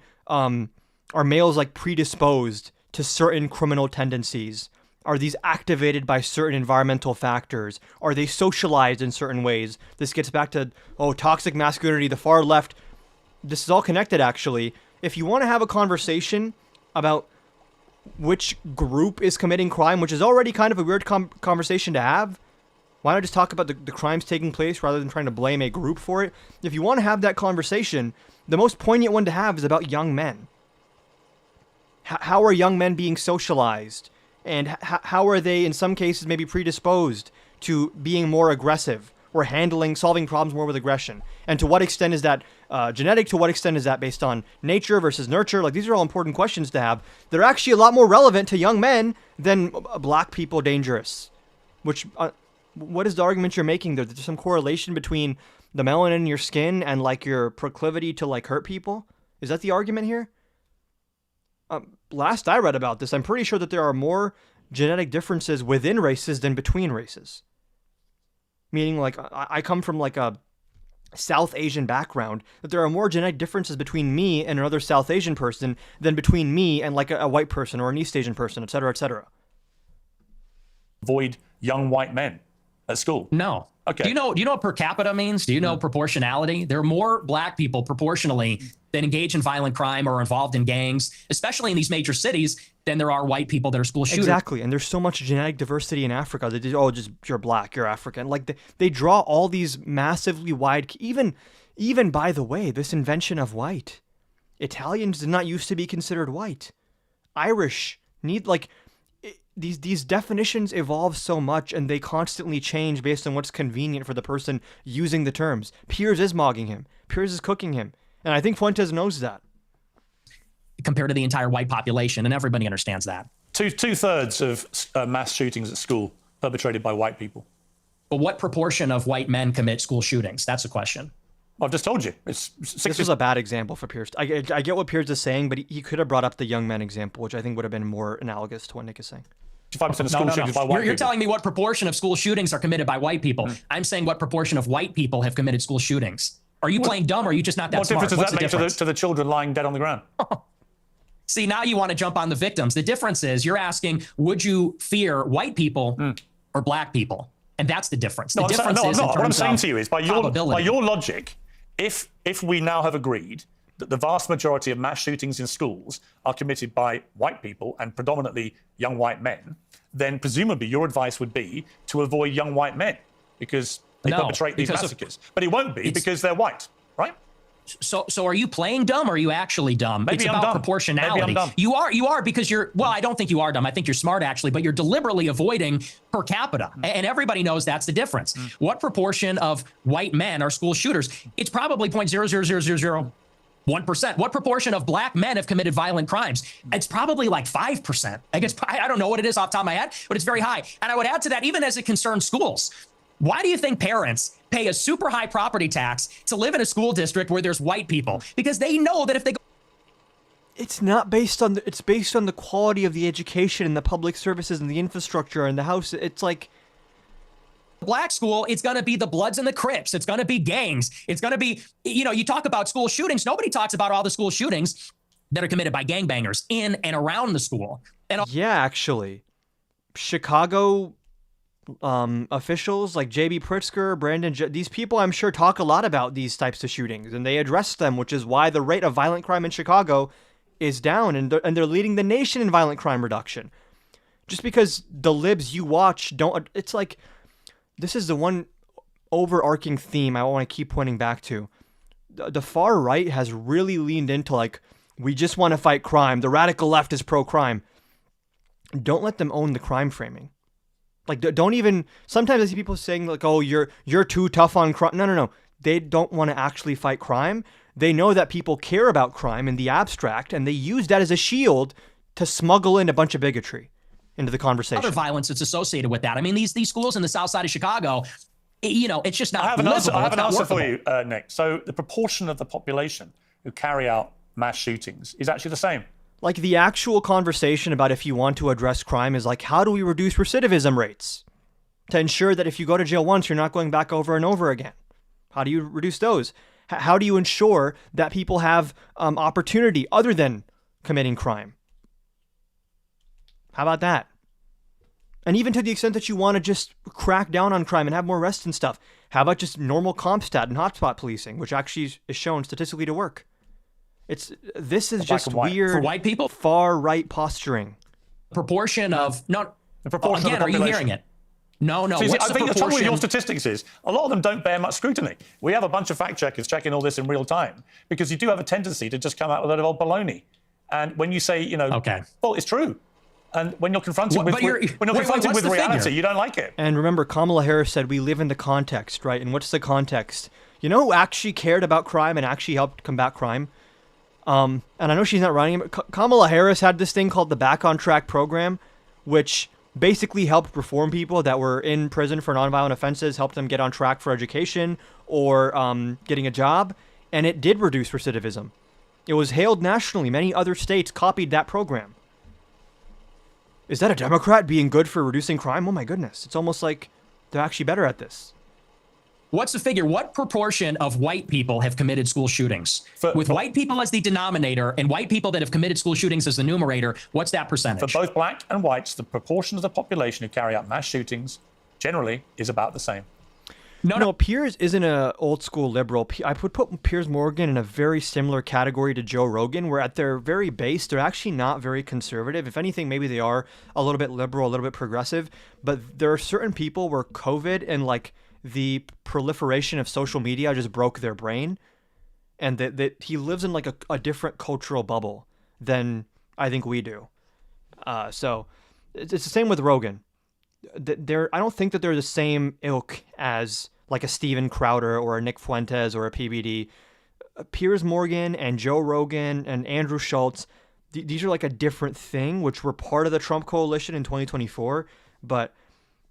like predisposed to certain criminal tendencies? Are these activated by certain environmental factors? Are they socialized in certain ways? This gets back to, toxic masculinity, the far left. This is all connected, actually. If you want to have a conversation about which group is committing crime, which is already kind of a weird conversation to have, why not just talk about the crimes taking place rather than trying to blame a group for it? If you want to have that conversation, the most poignant one to have is about young men. How are young men being socialized? And how are they, in some cases, maybe predisposed to being more aggressive or solving problems more with aggression? And to what extent is that genetic? To what extent is that based on nature versus nurture? Like, these are all important questions to have. They're actually a lot more relevant to young men than black people dangerous. Which, what is the argument you're making there? There's some correlation between the melanin in your skin and, like, your proclivity to, like, hurt people? Is that the argument here? Last I read about this, I'm pretty sure that there are more genetic differences within races than between races. Meaning, like, I come from, like, a South Asian background, that there are more genetic differences between me and another South Asian person than between me and, like, a white person or an East Asian person, et cetera, et cetera. Avoid young white men at school? No. Okay. Do you know what per capita means? Do you know proportionality? There are more black people proportionally that engage in violent crime or are involved in gangs, especially in these major cities, than there are white people that are school shooters. Exactly. And there's so much genetic diversity in Africa. They just, just you're black, you're African. Like they draw all these massively wide, even by the way, this invention of white. Italians did not used to be considered white. Irish need these definitions evolve so much and they constantly change based on what's convenient for the person using the terms. Piers is mogging him. Piers is cooking him. And I think Fuentes knows that. Compared to the entire white population, and everybody understands that. Two-thirds of mass shootings at school perpetrated by white people. But what proportion of white men commit school shootings? That's the question. I've just told you. It's This was a bad example for Piers. I get what Piers is saying, but he could have brought up the young men example, which I think would have been more analogous to what Nick is saying. 65% of school shootings by white You're people. telling me what proportion of school shootings are committed by white people. I'm saying what proportion of white people have committed school shootings. Are you playing dumb, or are you just not that What smart? difference does What's that the make to the children lying dead on the ground? See, now you want to jump on the victims. The difference is you're asking, would you fear white people or black people? And that's the difference. The difference is in What I'm terms saying of to you is, by probability. your logic, if we now have agreed that the vast majority of mass shootings in schools are committed by white people and predominantly young white men, then presumably your advice would be to avoid young white men because they perpetrate these massacres. But it won't be because they're white, right? So are you playing dumb, or are you actually dumb? Maybe it's I'm about dumb. proportionality. Maybe I'm dumb. You are because you're, well, I don't think you are dumb. I think you're smart actually, but you're deliberately avoiding per capita. And everybody knows that's the difference. What proportion of white men are school shooters? It's probably 0.00001%. What proportion of black men have committed violent crimes? It's probably like 5%. I guess I don't know what it is off the top of my head, but it's very high. And I would add to that, even as it concerns schools. Why do you think parents pay a super high property tax to live in a school district where there's white people? Because they know that if they go... It's not based on it's based on the quality of the education and the public services and the infrastructure and the house. It's like black school, it's going to be the Bloods and the Crips. It's going to be gangs. It's going to be, you talk about school shootings. Nobody talks about all the school shootings that are committed by gangbangers in and around the school. And yeah, actually, Chicago officials like J.B. Pritzker, these people I'm sure talk a lot about these types of shootings, and they address them, which is why the rate of violent crime in Chicago is down, and they're leading the nation in violent crime reduction. Just because the libs you watch don't, it's like, this is the one overarching theme I want to keep pointing back to. The far right has really leaned into like, we just want to fight crime. The radical left is pro-crime. Don't let them own the crime framing. Like, don't even, sometimes I see people saying like, oh, you're too tough on crime. No. They don't want to actually fight crime. They know that people care about crime in the abstract, and they use that as a shield to smuggle in a bunch of bigotry into the conversation. Other violence that's associated with that. I mean, these schools in the south side of Chicago, it's just not I have an answer for workable. you, Nick. So the proportion of the population who carry out mass shootings is actually the same. Like, the actual conversation about if you want to address crime is like, how do we reduce recidivism rates to ensure that if you go to jail once, you're not going back over and over again? How do you reduce those? How do you ensure that people have opportunity other than committing crime? How about that? And even to the extent that you want to just crack down on crime and have more arrests and stuff, how about just normal CompStat and hotspot policing, which actually is shown statistically to work? This is just weird for white people, far right posturing. Proportion of the proportion again, of the population. are you hearing it? No. See, What's I the think the trouble with proportion? your statistics is a lot of them don't bear much scrutiny. We have a bunch of fact checkers checking all this in real time because you do have a tendency to just come out with a lot of old baloney. And when you say, okay, well, it's true. And when you're confronted with what's the reality, figure? you don't like it. And remember, Kamala Harris said we live in the context, right? And what's the context? You know who actually cared about crime and actually helped combat crime? And I know she's not running it, but Kamala Harris had this thing called the Back on Track program, which basically helped reform people that were in prison for nonviolent offenses, helped them get on track for education or getting a job, and it did reduce recidivism. It was hailed nationally. Many other states copied that program. Is that a Democrat being good for reducing crime? Oh my goodness. It's almost like they're actually better at this. What's the figure? What proportion of white people have committed school shootings? With white people as the denominator and white people that have committed school shootings as the numerator, what's that percentage? For both black and whites, the proportion of the population who carry out mass shootings generally is about the same. No, Piers isn't an old school liberal. I would put Piers Morgan in a very similar category to Joe Rogan, where at their very base, they're actually not very conservative. If anything, maybe they are a little bit liberal, a little bit progressive. But there are certain people where COVID and like the proliferation of social media just broke their brain, and that he lives in like a different cultural bubble than I think we do. So it's the same with Rogan. I don't think that they're the same ilk as like a Steven Crowder or a Nick Fuentes or a PBD. Piers Morgan and Joe Rogan and Andrew Schultz, these are like a different thing, which were part of the Trump coalition in 2024. But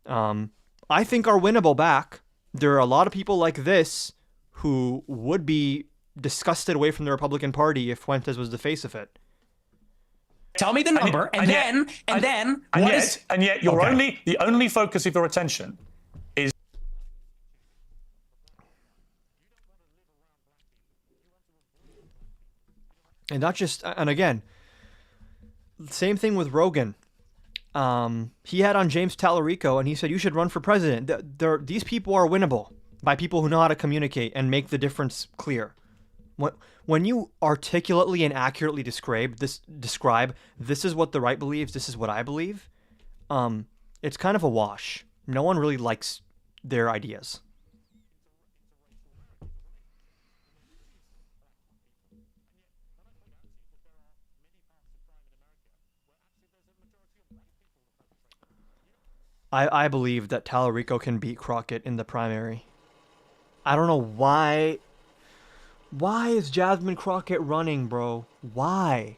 I think are winnable back. There are a lot of people like this who would be disgusted away from the Republican Party if Fuentes was the face of it. Tell me the number, and then the only focus of your attention is. And not just, and again, same thing with Rogan. He had on James Tallarico, and he said, you should run for president. These people are winnable by people who know how to communicate and make the difference clear. When you articulately and accurately describe this is what the right believes, this is what I believe, it's kind of a wash. No one really likes their ideas. I believe that Tallarico can beat Crockett in the primary. I don't know why. Why is Jasmine Crockett running, bro? Why?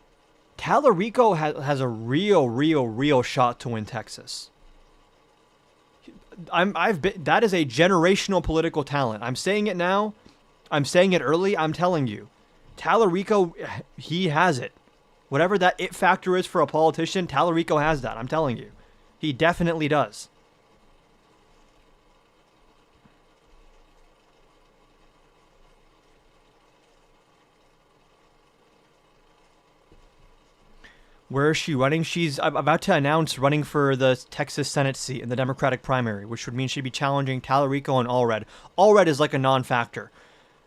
Tallarico has a real shot to win Texas. That is a generational political talent. I'm saying it now. I'm saying it early. I'm telling you. Tallarico, he has it. Whatever that it factor is for a politician, Tallarico has that. I'm telling you. He definitely does. Where is she running? She's about to announce running for the Texas Senate seat in the Democratic primary, which would mean she'd be challenging Tallarico and Allred. Allred is like a non-factor.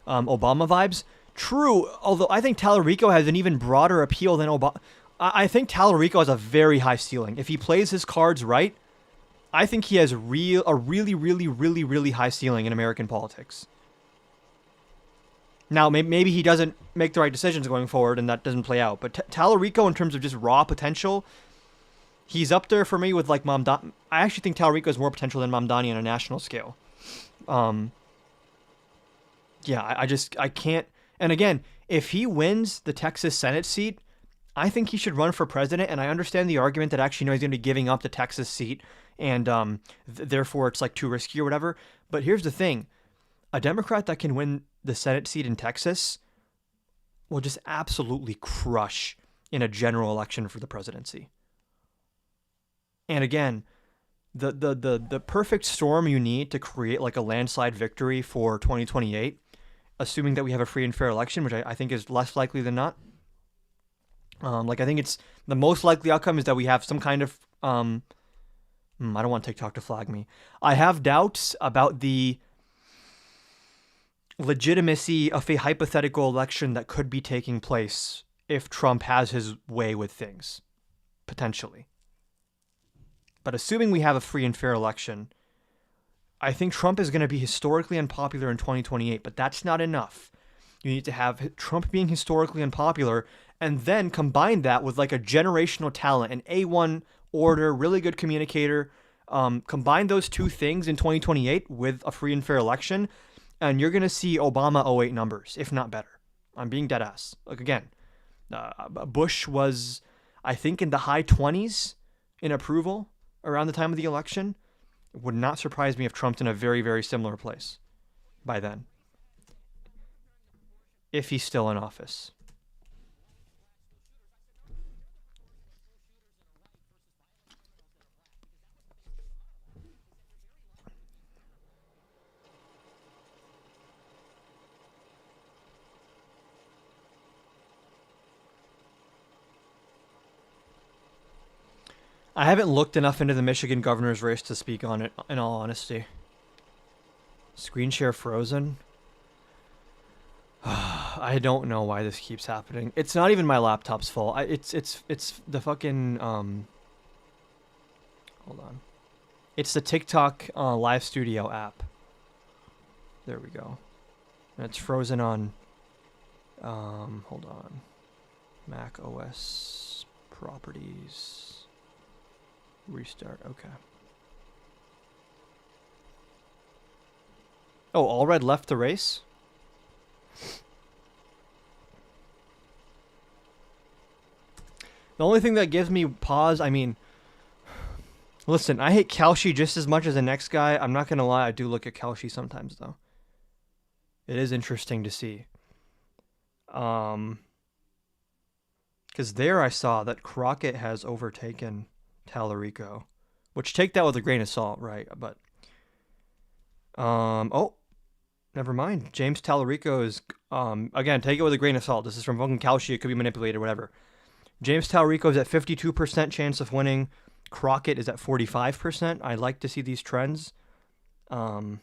Obama vibes? True, although I think Tallarico has an even broader appeal than Obama. I think Tallarico has a very high ceiling. If he plays his cards right, I think he has a really high ceiling in American politics. Now, maybe he doesn't make the right decisions going forward and that doesn't play out. But Tallarico, in terms of just raw potential, he's up there for me with like Mamdani. I actually think Tallarico has more potential than Mamdani on a national scale. Yeah, I can't. And again, if he wins the Texas Senate seat, I think he should run for president. And I understand the argument that actually, no, he's going to be giving up the Texas seat and therefore it's like too risky or whatever. But here's the thing. A Democrat that can win the Senate seat in Texas will just absolutely crush in a general election for the presidency. And again, the perfect storm you need to create like a landslide victory for 2028, assuming that we have a free and fair election, which I think is less likely than not. I think it's the most likely outcome is that we have some kind of I don't want TikTok to flag me. I have doubts about the legitimacy of a hypothetical election that could be taking place if Trump has his way with things, potentially. But assuming we have a free and fair election, I think Trump is going to be historically unpopular in 2028, but that's not enough. You need to have Trump being historically unpopular and then combine that with like a generational talent, an A1 orator, really good communicator. Combine those two things in 2028 with a free and fair election, and you're going to see Obama 08 numbers, if not better. I'm being dead ass. Like, again, Bush was, I think, in the high 20s in approval around the time of the election. It would not surprise me if Trump's in a very similar place by then, if he's still in office. I haven't looked enough into the Michigan governor's race to speak on it, in all honesty. Screen share frozen? I don't know why this keeps happening. It's not even my laptop's fault. It's the fucking hold on. It's the TikTok live studio app. There we go. And it's frozen on hold on. Mac OS properties. Restart, okay. Oh, Allred left the race? The only thing that gives me pause, I mean, Listen, I hate Kalshi just as much as the next guy. I'm not gonna lie, I do look at Kalshi sometimes though. It is interesting to see. Because there I saw that Crockett has overtaken Tallarico, which take that with a grain of salt, right? But oh, never mind. James Tallarico is again, take it with a grain of salt. This is from fucking Kalshi. It could be manipulated, whatever. James Tallarico is at 52% chance of winning. Crockett is at 45%. I like to see these trends. Yeah.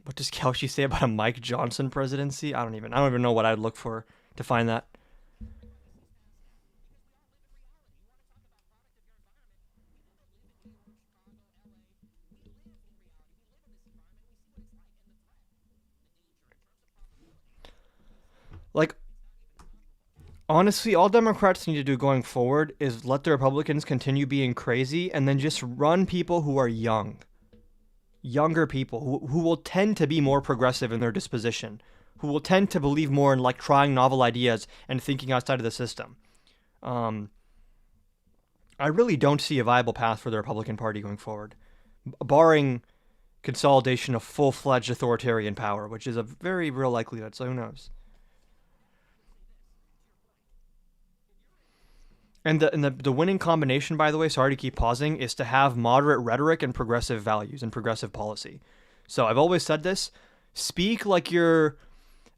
What does Kalshi say about a Mike Johnson presidency? I don't even know what I'd look for to find that. Like, honestly, all Democrats need to do going forward is let the Republicans continue being crazy and then just run people who are young. Younger people who will tend to be more progressive in their disposition, who will tend to believe more in like trying novel ideas and thinking outside of the system. I really don't see a viable path for the Republican Party going forward, barring consolidation of full-fledged authoritarian power, which is a very real likelihood, so who knows. And the winning combination, by the way, sorry to keep pausing, is to have moderate rhetoric and progressive values and progressive policy. So I've always said this, speak like you're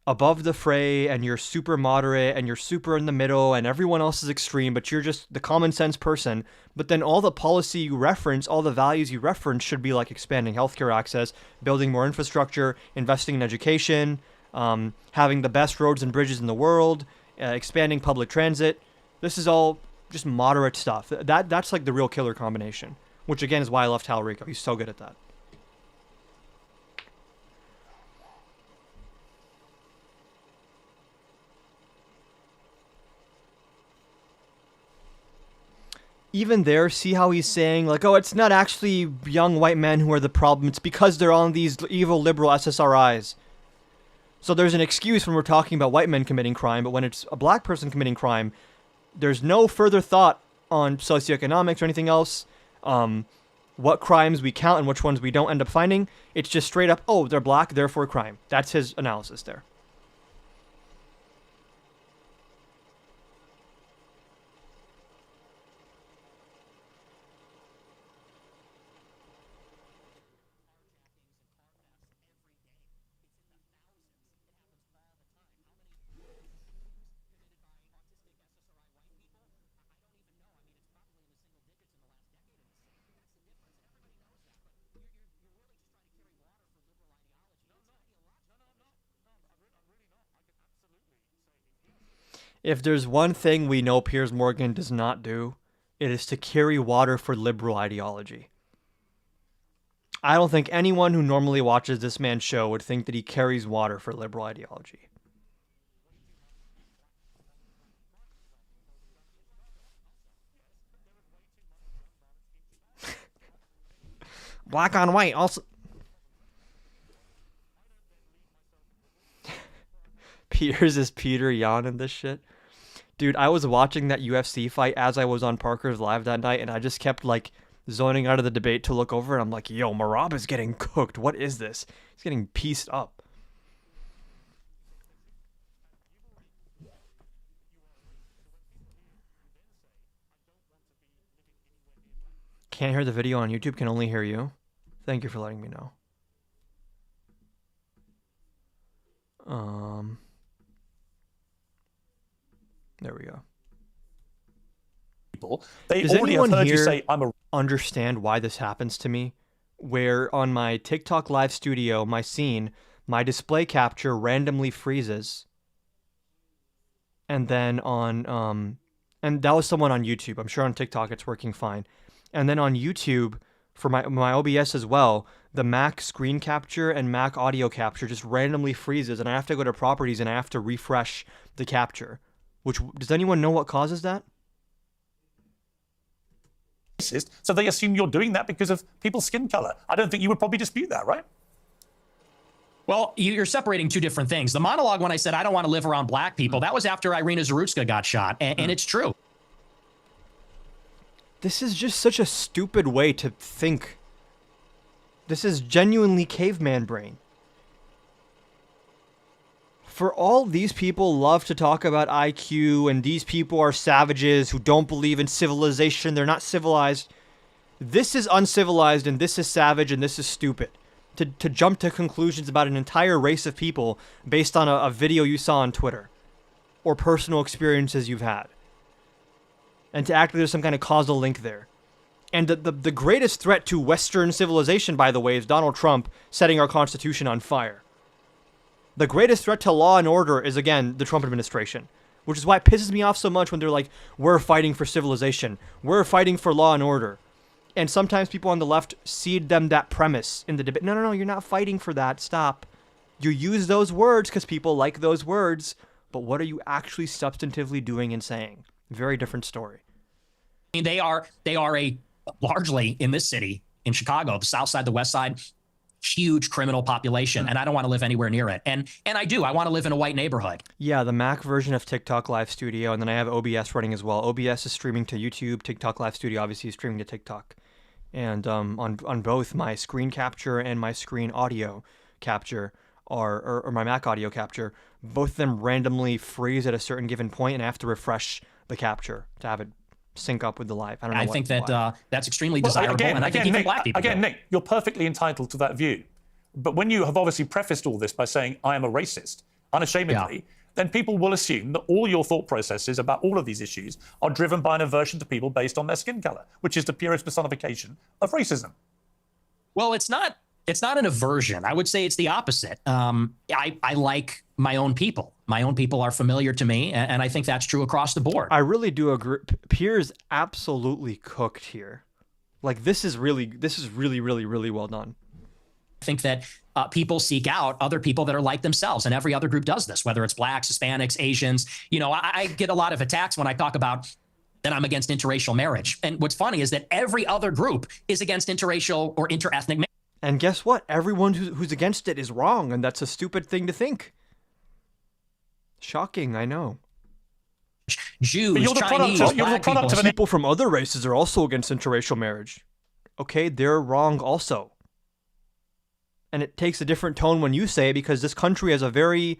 above the fray and you're super moderate and you're super in the middle and everyone else is extreme, but you're just the common sense person. But then all the policy you reference, all the values you reference should be like expanding healthcare access, building more infrastructure, investing in education, having the best roads and bridges in the world, expanding public transit. This is all just moderate stuff. That's like the real killer combination, which again is why I love Tallarico. He's so good at that. Even there, see how he's saying like, oh, it's not actually young white men who are the problem. It's because they're on these evil liberal SSRIs. So there's an excuse when we're talking about white men committing crime, but when it's a black person committing crime, there's no further thought on socioeconomics or anything else, what crimes we count and which ones we don't end up finding. It's just straight up, oh, they're black, therefore crime. That's his analysis there. If there's one thing we know Piers Morgan does not do, it is to carry water for liberal ideology. I don't think anyone who normally watches this man's show would think that he carries water for liberal ideology. Black on white also. Piers is Peter Yan in this shit. Dude, I was watching that UFC fight as I was on Parker's Live that night, and I just kept, like, zoning out of the debate to look over, and I'm like, yo, Merab is getting cooked. What is this? He's getting pieced up. Can't hear the video on YouTube, can only hear you. Thank you for letting me know. There we go. Does anyone here understand why this happens to me? Where on my TikTok live studio, my scene, my display capture randomly freezes. And then on, and that was someone on YouTube. I'm sure on TikTok it's working fine. And then on YouTube, for my OBS as well, the Mac screen capture and Mac audio capture just randomly freezes, and I have to go to properties and I have to refresh the capture. Which, does anyone know what causes that? So they assume you're doing that because of people's skin color. I don't think you would probably dispute that, right? Well, you're separating two different things. The monologue, when I said I don't want to live around black people, that was after Irina Zarutska got shot, and it's true. This is just such a stupid way to think. This is genuinely caveman brain. For all these people love to talk about IQ, and these people are savages who don't believe in civilization, they're not civilized. This is uncivilized, and this is savage, and this is stupid. To jump to conclusions about an entire race of people based on a video you saw on Twitter or personal experiences you've had. And to act like there's some kind of causal link there. And the greatest threat to Western civilization, by the way, is Donald Trump setting our Constitution on fire. The greatest threat to law and order is, again, the Trump administration. Which is why it pisses me off so much when they're like, we're fighting for civilization. We're fighting for law and order. And sometimes people on the left cede them that premise in the debate. No, you're not fighting for that. Stop. You use those words because people like those words. But what are you actually substantively doing and saying? Very different story. I mean, they are a largely in this city, in Chicago, the South Side, the West Side, huge criminal population, and I don't want to live anywhere near it. And I do. I want to live in a white neighborhood. Yeah, the Mac version of TikTok Live Studio, and then I have OBS running as well. OBS is streaming to YouTube. TikTok Live Studio obviously is streaming to TikTok. And on both my screen capture and my screen audio capture or my Mac audio capture, both of them randomly freeze at a certain given point, and I have to refresh the capture to have it sync up with the live. I don't know. I think that that's extremely desirable, and I think even black people. Again, Nick, you're perfectly entitled to that view. But when you have obviously prefaced all this by saying I am a racist, unashamedly, then people will assume that all your thought processes about all of these issues are driven by an aversion to people based on their skin color, which is the purest personification of racism. Well, it's not an aversion. I would say it's the opposite. I like my own people. My own people are familiar to me, and I think that's true across the board. I really do agree. Piers absolutely cooked here. Like, this is really, really well done. I think that people seek out other people that are like themselves, and every other group does this, whether it's blacks, Hispanics, Asians. You know, I get a lot of attacks when I talk about that I'm against interracial marriage. And what's funny is that every other group is against interracial or interethnic marriage. And guess what? Everyone who's against it is wrong, and that's a stupid thing to think. Shocking, I know. Jews, Chinese, black people from other races are also against interracial marriage. Okay, they're wrong also. And it takes a different tone when you say it, because this country has a very,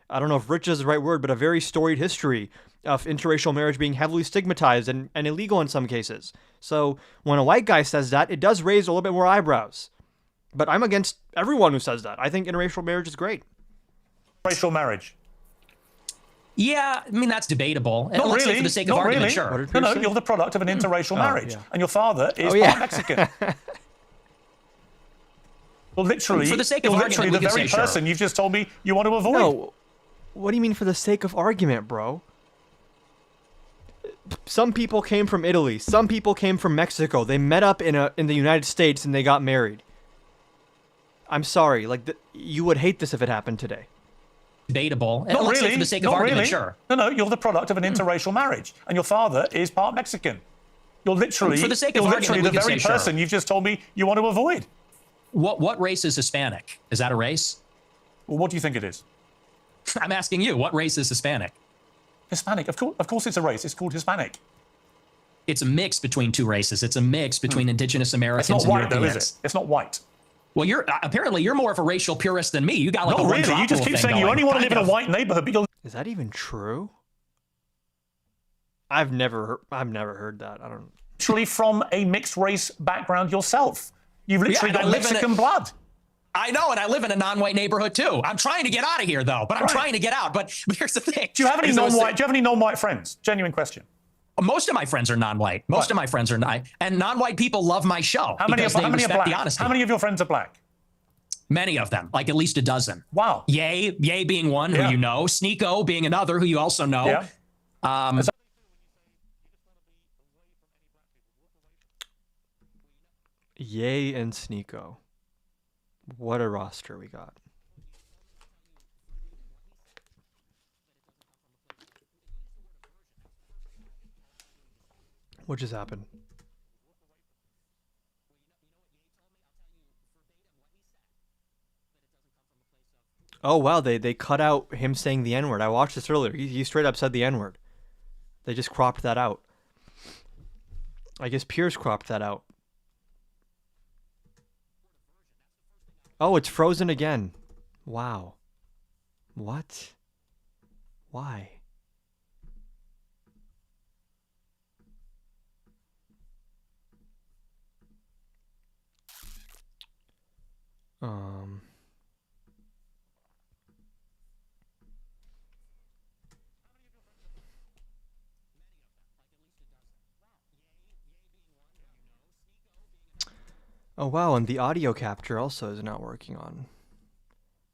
I don't know if rich is the right word, but a very storied history of interracial marriage being heavily stigmatized and illegal in some cases. So when a white guy says that, it does raise a little bit more eyebrows. But I'm against everyone who says that. I think interracial marriage is great. Racial marriage. Yeah, I mean, that's debatable. Not Let's say really. for the sake Not of argument, really. sure. No, you're the product of an interracial marriage, and your father is part Mexican. Well, literally, for the sake of you're argument, literally the very person you've just told me you want to avoid. No, what do you mean for the sake of argument, bro? Some people came from Italy. Some people came from Mexico. They met up in the United States and they got married. I'm sorry, like you would hate this if it happened today. Debatable. Not Let's say really. for the sake Not of argument, really. sure. No, you're the product of an interracial marriage, and your father is part Mexican. You're literally, For the sake you're of literally argument, the we can very say person sure. you've just told me you want to avoid. What race is Hispanic? Is that a race? Well, what do you think it is? I'm asking you. What race is Hispanic? Hispanic. Of course, it's a race. It's called Hispanic. It's a mix between two races. It's a mix between indigenous Americans It's not and white, though, Europeans. is it? It's not white. Well, you're apparently you're more of a racial purist than me. You got like Not a really. one-drop You just rule keep thing saying you going. only want to live in a Kind of. white neighborhood. But you're... Is that even true? I've never heard that. I don't. Literally from a mixed race background yourself. You've literally and I got live in Mexican blood. I know, and I live in a non-white neighborhood too. I'm trying to get out of here, though. But I'm trying to get out. But here's the thing: Do you have any non-white? Do you have any non-white friends? Genuine question. Most of my friends are non-white. Most of my friends are not, and non-white people love my show How many because are they respect black? the honesty. How many of your friends are black? Many of them, like at least a dozen. Wow. Ye being one who you know, Sneeko being another who you also know. Yeah. Ye and Sneeko. What a roster we got. What just happened? Oh wow, they cut out him saying the N-word. I watched this earlier. He straight up said the N-word. They just cropped that out. I guess Piers cropped that out. Oh, it's frozen again. Wow. What? Why? Oh wow, and the audio capture also is not working on.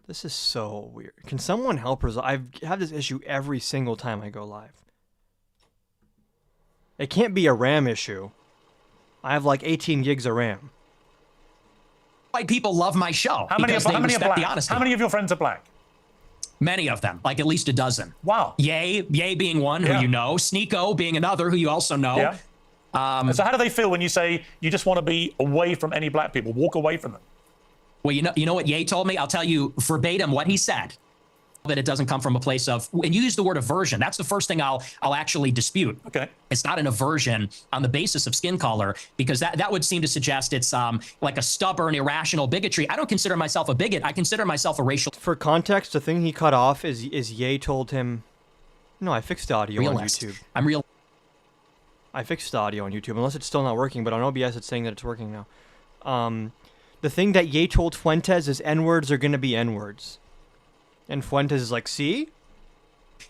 This is so weird. Can someone help resolve? I have this issue every single time I go live. It can't be a RAM issue. I have like 18 gigs of RAM. White people love my show. How many because are they black? respect the honesty. How many of your friends are black? Many of them, like at least a dozen. Wow. Ye being one who you know, Sneeko being another who you also know. Yeah. So how do they feel when you say you just want to be away from any black people, walk away from them? Well, you know what Ye told me? I'll tell you verbatim what he said. That it doesn't come from a place of, and you use the word aversion. That's the first thing I'll actually dispute. Okay. It's not an aversion on the basis of skin color, because that would seem to suggest it's like a stubborn, irrational bigotry. I don't consider myself a bigot. I consider myself a racial. For context, the thing he cut off is Ye told him, no, I fixed the audio realist. on YouTube. I'm real. I fixed the audio on YouTube, unless it's still not working, but on OBS it's saying that it's working now. The thing that Ye told Fuentes is N-words are going to be N-words. And Fuentes is like, see?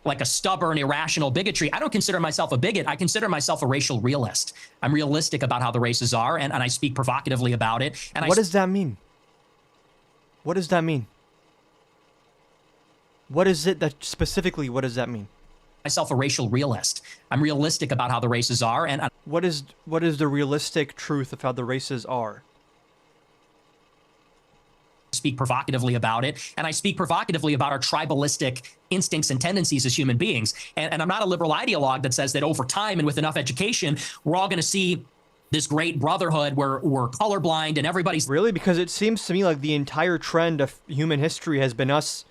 Like a stubborn, irrational bigotry. I don't consider myself a bigot. I consider myself a racial realist. I'm realistic about how the races are, and I speak provocatively about it. And what does that mean? What does that mean? What is it that specifically, what does that mean? Myself a racial realist. I'm realistic about how the races are, and what is the realistic truth of how the races are? Speak provocatively about it, and I speak provocatively about our tribalistic instincts and tendencies as human beings. And I'm not a liberal ideologue that says that over time and with enough education, we're all going to see this great brotherhood where we're colorblind and everybody's... Really? Because it seems to me like the entire trend of human history has been us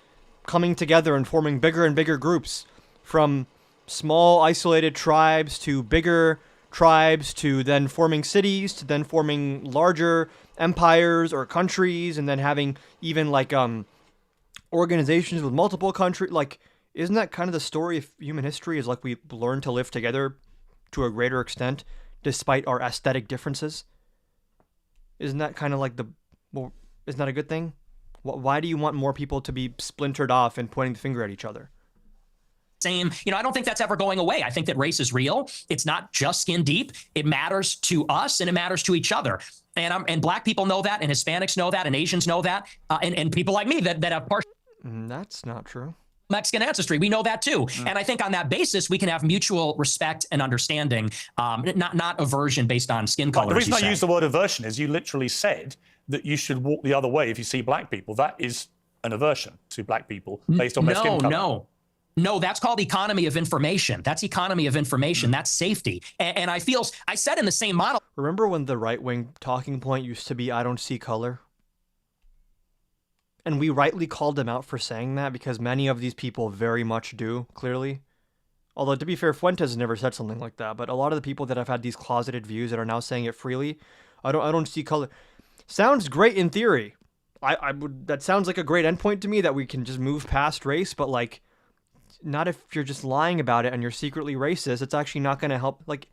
coming together and forming bigger and bigger groups, from small isolated tribes to bigger tribes to then forming cities to then forming larger empires or countries, and then having even like organizations with multiple countries. Like, isn't that kind of the story of human history? Is like we learn to live together to a greater extent despite our aesthetic differences? Isn't that kind of like well, isn't that a good thing? Why do you want more people to be splintered off and pointing the finger at each other? Same, I don't think that's ever going away. I think that race is real. It's not just skin deep. It matters to us and it matters to each other. And black people know that, and Hispanics know that, and Asians know that, and people like me that have partial. That's not true. Mexican ancestry, we know that too. And I think on that basis, we can have mutual respect and understanding, not aversion based on skin color. The reason I use the word aversion is you literally said that you should walk the other way if you see black people. That is an aversion to black people based on their skin color. No, that's called economy of information. That's economy of information. That's safety. And I said in the same model. Remember when the right-wing talking point used to be, I don't see color? And we rightly called them out for saying that, because many of these people very much do, clearly. Although, to be fair, Fuentes has never said something like that, but a lot of the people that have had these closeted views that are now saying it freely, I don't see color. Sounds great in theory. That sounds like a great endpoint to me, that we can just move past race, but like, not if you're just lying about it and you're secretly racist. It's actually not going to help. Like,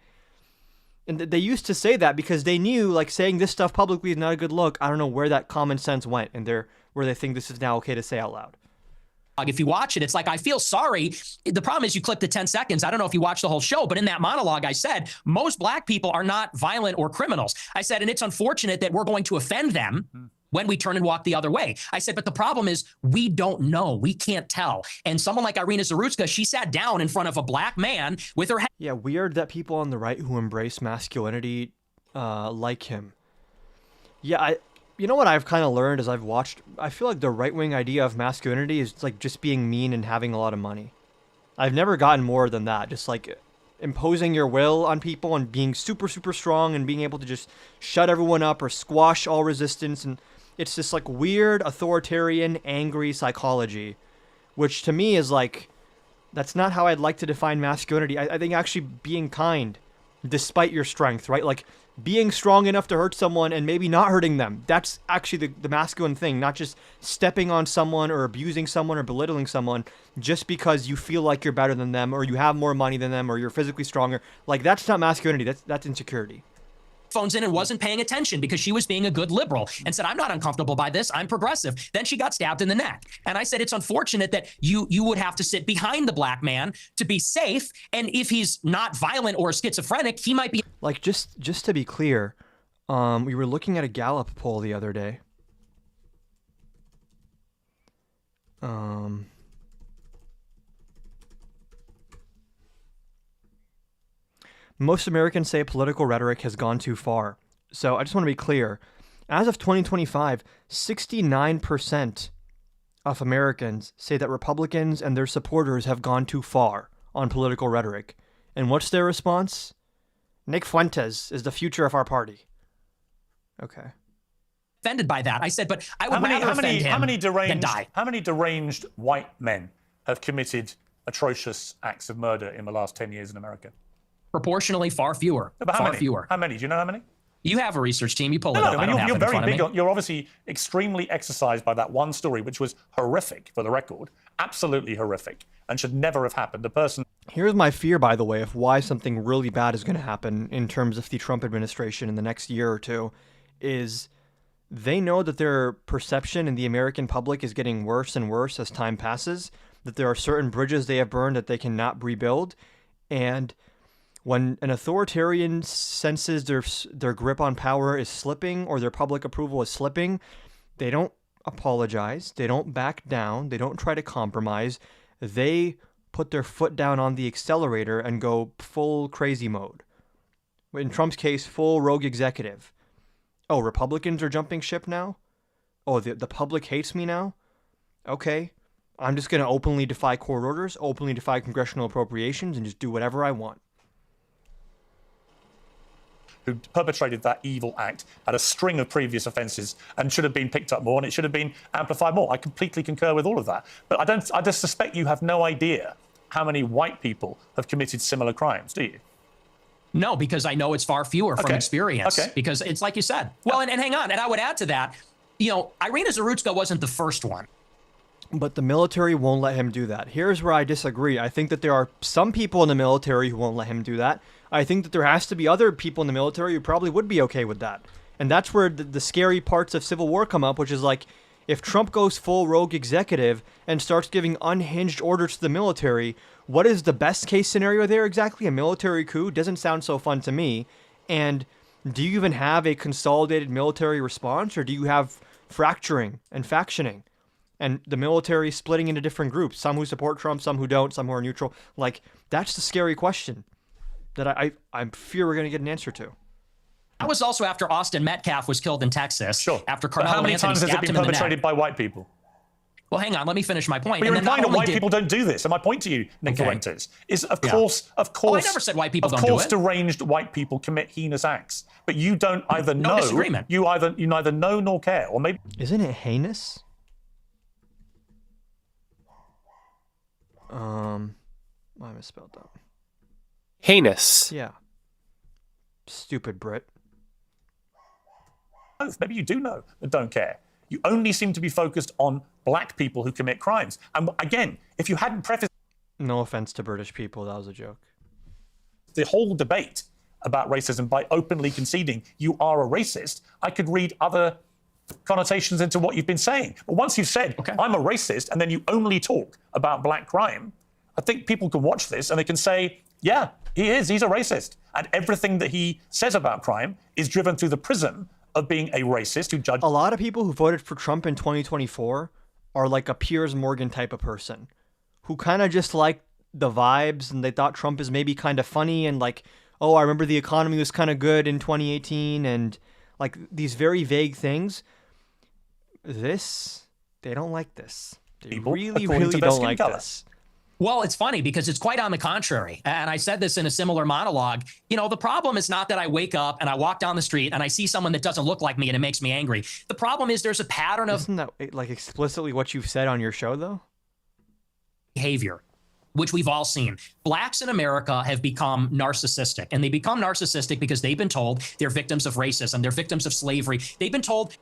and they used to say that because they knew, like, saying this stuff publicly is not a good look. I don't know where that common sense went, and where they think this is now okay to say out loud. If you watch it, it's like, I feel sorry. The problem is you clip the 10 seconds. I don't know if you watched the whole show, but in that monologue, I said, most black people are not violent or criminals. I said, and it's unfortunate that we're going to offend them when we turn and walk the other way. I said, but the problem is we don't know. We can't tell. And someone like Irina Zarutska, she sat down in front of a black man with her head. Yeah, weird that people on the right who embrace masculinity like him. Yeah, you know what I've kind of learned as I've watched, I feel like the right-wing idea of masculinity is like just being mean and having a lot of money. I've never gotten more than that. Just like, imposing your will on people and being super, super strong and being able to just shut everyone up or squash all resistance. And it's this like weird authoritarian, angry psychology, which to me is like, that's not how I'd like to define masculinity. I think actually being kind despite your strength, right? Like being strong enough to hurt someone and maybe not hurting them. That's actually the masculine thing, not just stepping on someone or abusing someone or belittling someone just because you feel like you're better than them or you have more money than them or you're physically stronger. Like that's not masculinity, that's insecurity. Phones in and wasn't paying attention because she was being a good liberal and said, I'm not uncomfortable by this. I'm progressive. Then she got stabbed in the neck. And I said, it's unfortunate that you would have to sit behind the black man to be safe. And if he's not violent or schizophrenic, he might be. Like, just to be clear, we were looking at a Gallup poll the other day. Most Americans say political rhetoric has gone too far. So I just want to be clear. As of 2025, 69% of Americans say that Republicans and their supporters have gone too far on political rhetoric. And what's their response? Nick Fuentes is the future of our party. Okay. Offended by that. I said, but I would rather offend him than die. How many deranged white men have committed atrocious acts of murder in the last 10 years in America? Proportionally far fewer. No, but how far many? fewer. How many? Do you know how many? You have a research team. You pull it up. I don't have you're it in very front of big me. on, you're obviously extremely exercised by that one story, which was horrific for the record. Absolutely horrific and should never have happened. The person. Here's my fear, by the way, of why something really bad is going to happen in terms of the Trump administration in the next year or two, is they know that their perception in the American public is getting worse and worse as time passes, that there are certain bridges they have burned that they cannot rebuild, and when an authoritarian senses their grip on power is slipping or their public approval is slipping, they don't apologize, they don't back down, they don't try to compromise, they put their foot down on the accelerator and go full crazy mode. In Trump's case, full rogue executive. Oh, Republicans are jumping ship now? Oh, the public hates me now? Okay, I'm just going to openly defy court orders, openly defy congressional appropriations, and just do whatever I want. Who perpetrated that evil act had a string of previous offences and should have been picked up more and it should have been amplified more. I completely concur with all of that. But I just suspect you have no idea how many white people have committed similar crimes, do you? No, because I know it's far fewer from experience. Okay. Because it's like you said. Well, and hang on. And I would add to that, you know, Irina Zarutska wasn't the first one. But the military won't let him do that. Here's where I disagree. I think that there are some people in the military who won't let him do that. I think that there has to be other people in the military who probably would be okay with that. And that's where the scary parts of civil war come up, which is like, if Trump goes full rogue executive and starts giving unhinged orders to the military, what is the best case scenario there exactly? A military coup? Doesn't sound so fun to me. And do you even have a consolidated military response, or do you have fracturing and factioning? And the military splitting into different groups, some who support Trump, some who don't, some who are neutral. Like, that's the scary question that I fear we're going to get an answer to. That was also after Austin Metcalf was killed in Texas. Sure. After But Carmelo how many Anthony times has it stabbed been him in the perpetrated neck. by white people? Well, hang on. Let me finish my point. But you're And then implying not that only white did- people don't do this. And my point to you, Nick Okay. Fuentes, is of Yeah. course, Oh, I never said white people don't do it. deranged white people commit heinous acts. But you don't either No know, disagreement. you neither know nor care, or maybe. Isn't it heinous? I misspelled that. Heinous. Yeah. Stupid Brit. Maybe you do know but don't care. You only seem to be focused on black people who commit crimes. And again, if you hadn't prefaced No offense to British people, that was a joke. the whole debate about racism by openly conceding you are a racist, I could read other connotations into what you've been saying. But once you've said, I'm a racist, and then you only talk about black crime, I think people can watch this and they can say, yeah, he's a racist. And everything that he says about crime is driven through the prism of being a racist who judges. A lot of people who voted for Trump in 2024 are like a Piers Morgan type of person who kind of just like the vibes, and they thought Trump is maybe kind of funny, and like, oh, I remember the economy was kind of good in 2018, and like these very vague things. They don't like this. They People, really according to their don't skin like colour. this. Well, it's funny because it's quite on the contrary. And I said this in a similar monologue. You know, the problem is not that I wake up and I walk down the street and I see someone that doesn't look like me and it makes me angry. The problem is there's a pattern of Isn't that like explicitly what you've said on your show, though? behavior, which we've all seen. Blacks in America have become narcissistic, and they become narcissistic because they've been told they're victims of racism. They're victims of slavery. They've been told.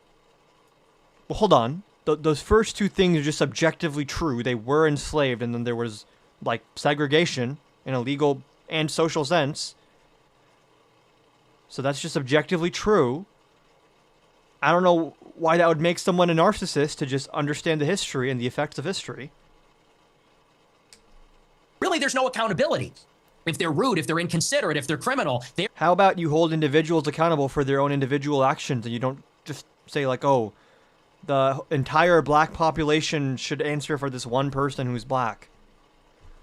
Well, hold on. Those first two things are just objectively true. They were enslaved, and then there was, like, segregation in a legal and social sense. So that's just objectively true. I don't know why that would make someone a narcissist to just understand the history and the effects of history. Really, there's no accountability. If they're rude, if they're inconsiderate, if they're criminal, they're... How about you hold individuals accountable for their own individual actions, and you don't just say, like, oh, the entire black population should answer for this one person who's black.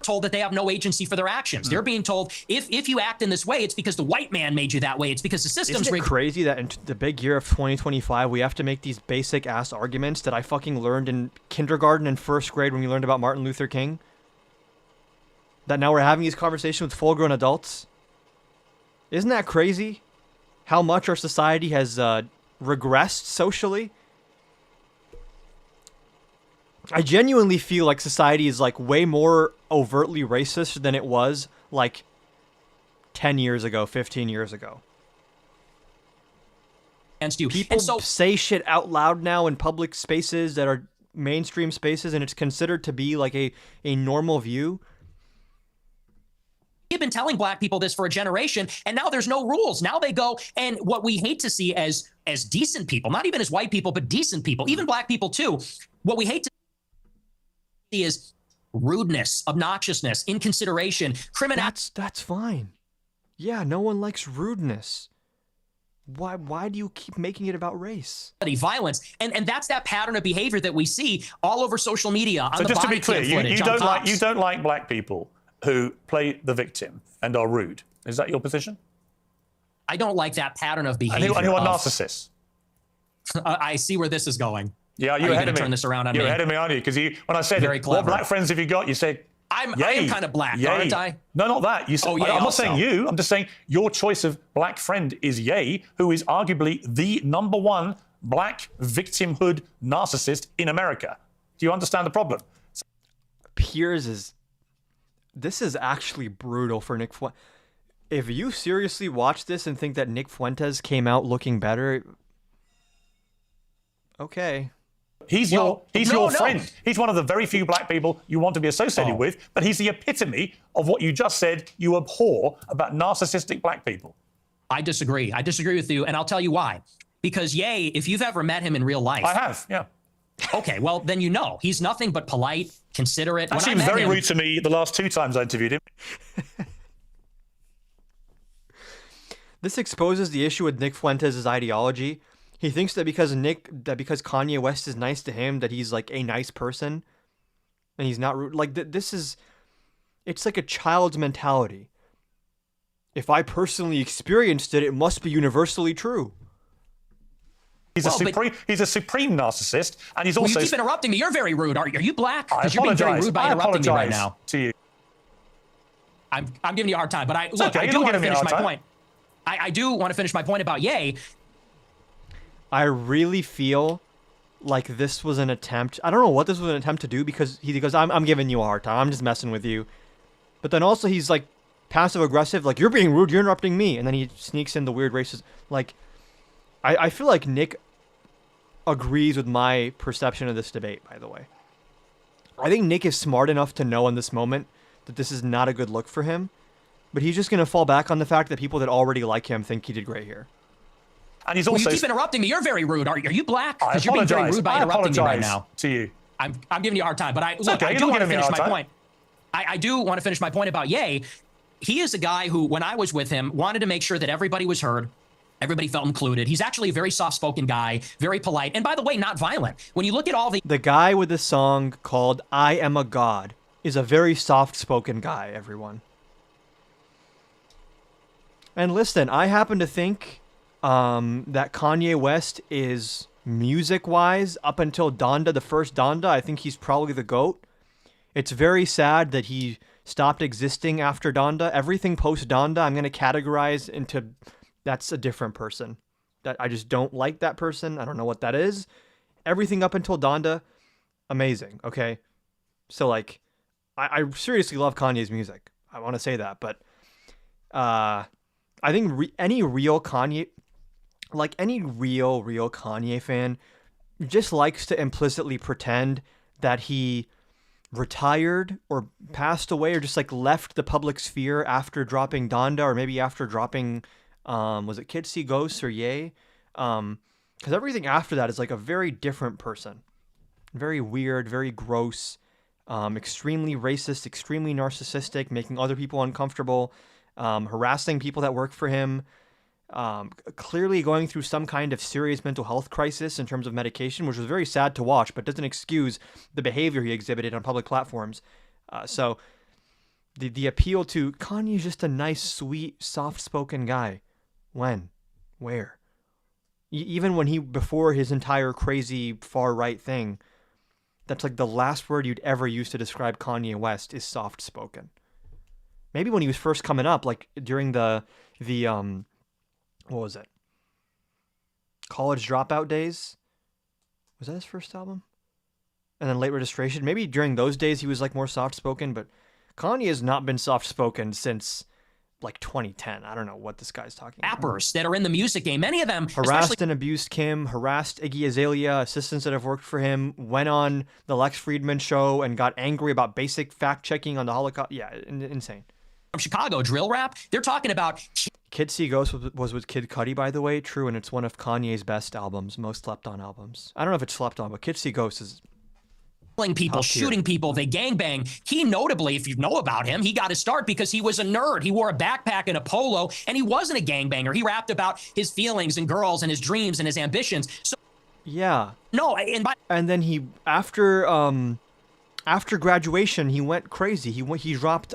Told that they have no agency for their actions. They're being told, if you act in this way, it's because the white man made you that way. It's because the system's Isn't it crazy that in the big year of 2025, we have to make these basic ass arguments that I fucking learned in kindergarten and first grade when we learned about Martin Luther King? That now we're having these conversations with full-grown adults? Isn't that crazy? How much our society has regressed socially? I genuinely feel like society is like way more overtly racist than it was like 10 years ago, 15 years ago. Against you. People And so say shit out loud now in public spaces that are mainstream spaces, and it's considered to be like a normal view. we've been telling black people this for a generation, and now there's no rules. Now they go, and what we hate to see as decent people, not even as white people, but decent people, even black people too, what we hate to see is rudeness, obnoxiousness, inconsideration, criminality. That's fine. Yeah, no one likes rudeness. Why do you keep making it about race? Violence, and that's that pattern of behavior that we see all over social media. On So the just to body be clear, cam you footage, on you Fox. don't like black people who play the victim and are rude. Is that your position? I don't like that pattern of behavior. And who are narcissists? I see where this is going. Yeah, Are you're you ahead gonna of me. turn this around on You're me? ahead of me, aren't you? Because when I said, Very what clever. black friends have you got? You said, I yay. am kind of black, Yay. aren't I? No, not that. You said, Oh, yay I'm not also. saying you. I'm just saying your choice of black friend is Ye, who is arguably the #1 black victimhood narcissist in America. Do you understand the problem? Piers is... This is actually brutal for Nick Fuentes. If you seriously watch this and think that Nick Fuentes came out looking better... Okay. He's your friend. He's one of the very few black people you want to be associated with, but he's the epitome of what you just said you abhor about narcissistic black people. I disagree. I disagree with you, and I'll tell you why. Because Ye, if you've ever met him in real life... I have, yeah. Okay, well, then you know. He's nothing but polite, considerate. Actually, he was very rude to me the last 2 times I interviewed him. This exposes the issue with Nick Fuentes' ideology. He thinks that because Kanye West is nice to him, that he's like a nice person, and he's not rude. Like this is, it's like a child's mentality. If I personally experienced it, it must be universally true. He's a supreme narcissist, and he's also. You keep interrupting me. You're very rude. Are you black? I Because you're being very apologize. rude by I interrupting me right apologize now. to you. I'm giving you a hard time, but I okay, I you're do not want to giving me a finish my hard point. I do want to finish my point about Ye. I really feel like this was an attempt. I don't know what this was an attempt to do, because he goes, I'm giving you a hard time. I'm just messing with you. But then also he's like passive aggressive, like, you're being rude, you're interrupting me. And then he sneaks in the weird racist. Like, I feel like Nick agrees with my perception of this debate, by the way. I think Nick is smart enough to know in this moment that this is not a good look for him. But he's just going to fall back on the fact that people that already like him think he did great here. And he's also. You keep interrupting me. You're very rude. Are you black? I Because you're being very apologize. rude by I interrupting me right apologize now. to you. I'm giving you a hard time, but I okay, I you're do not want to giving me a finish hard my time. point. I do want to finish my point about Ye. He is a guy who, when I was with him, wanted to make sure that everybody was heard. Everybody felt included. He's actually a very soft-spoken guy, very polite, and by the way, not violent. When you look at all the guy with the song called I Am a God is a very soft-spoken guy, everyone. And listen, I happen to think that Kanye West is, music-wise, up until Donda, the first Donda, I think he's probably the GOAT. It's very sad that he stopped existing after Donda. Everything post Donda, I'm going to categorize into that's a different person. That I just don't like that person. I don't know what that is. Everything up until Donda, amazing. Okay, so like, I seriously love Kanye's music. I want to say that, but I think any real Kanye, like any real Kanye fan, just likes to implicitly pretend that he retired or passed away or just like left the public sphere after dropping Donda, or maybe after dropping was it Kids See Ghosts or Ye? Because everything after that is like a very different person. Very weird, very gross, extremely racist, extremely narcissistic, making other people uncomfortable, harassing people that work for him, clearly going through some kind of serious mental health crisis in terms of medication, which was very sad to watch, but doesn't excuse the behavior he exhibited on public platforms. So the appeal to Kanye's just a nice, sweet, soft-spoken guy. When? Where? Even when before his entire crazy far-right thing, that's like the last word you'd ever use to describe Kanye West is soft-spoken. Maybe when he was first coming up, like during the what was it? College Dropout days? Was that his first album? And then Late Registration? Maybe during those days he was like more soft-spoken, but Kanye has not been soft-spoken since like 2010. I don't know what this guy's talking about. Rappers that are in the music game, many of them harassed and abused Kim, harassed Iggy Azalea, assistants that have worked for him, went on the Lex Friedman show and got angry about basic fact-checking on the Holocaust. Yeah, insane. From Chicago, drill rap, they're talking about... Kids See Ghosts was with Kid Cudi, by the way. True, and it's one of Kanye's best albums, most slept-on albums. I don't know if it's slept on, but Kids See Ghosts is... killing people, shooting people, they gangbang. He notably, if you know about him, he got his start because he was a nerd. He wore a backpack and a polo, and he wasn't a gangbanger. He rapped about his feelings and girls and his dreams and his ambitions. So yeah. No, and then he after graduation, he went crazy. He dropped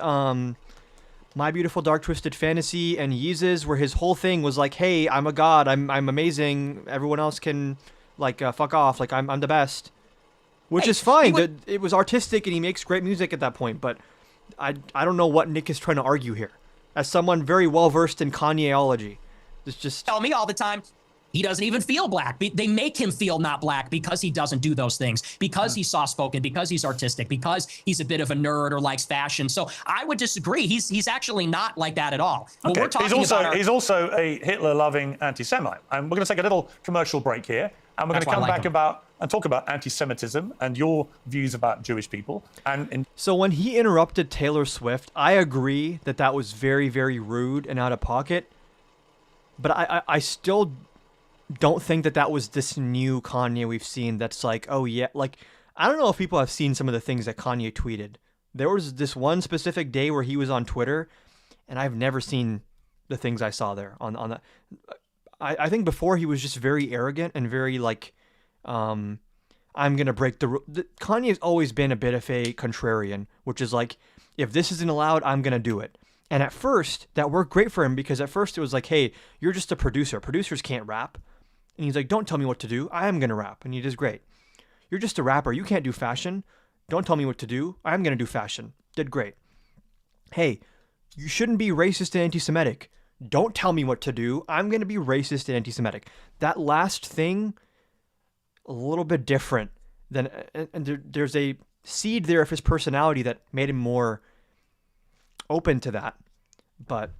My Beautiful Dark Twisted Fantasy and Yeezus, where his whole thing was like, "Hey, I'm a god. I'm amazing. Everyone else can like fuck off. Like I'm the best." Which is fine. It was artistic and he makes great music at that point, but I don't know what Nick is trying to argue here. As someone very well versed in Kanyeology, it's just tell me all the time he doesn't even feel black. They make him feel not black because he doesn't do those things, because he's soft-spoken, because he's artistic, because he's a bit of a nerd or likes fashion. So I would disagree. He's actually not like that at all. But Okay. we're talking He's also a Hitler-loving anti-Semite. And we're going to take a little commercial break here, and we're going to come back and talk about anti-Semitism and your views about Jewish people. So when he interrupted Taylor Swift, I agree that was very, very rude and out of pocket. But I still don't think that was this new Kanye we've seen that's like, oh yeah, like, I don't know if people have seen some of the things that Kanye tweeted. There was this one specific day where he was on Twitter, and I've never seen the things I saw there on that. I think before he was just very arrogant and very like, I'm going to break the rule. Kanye's always been a bit of a contrarian, which is like, if this isn't allowed, I'm going to do it. And at first, that worked great for him because at first it was like, hey, you're just a producer. Producers can't rap. And he's like, don't tell me what to do. I am going to rap. And he does great. You're just a rapper. You can't do fashion. Don't tell me what to do. I'm going to do fashion. Did great. Hey, you shouldn't be racist and anti-Semitic. Don't tell me what to do. I'm going to be racist and anti-Semitic. That last thing, a little bit different than, and there's a seed there of his personality that made him more open to that. But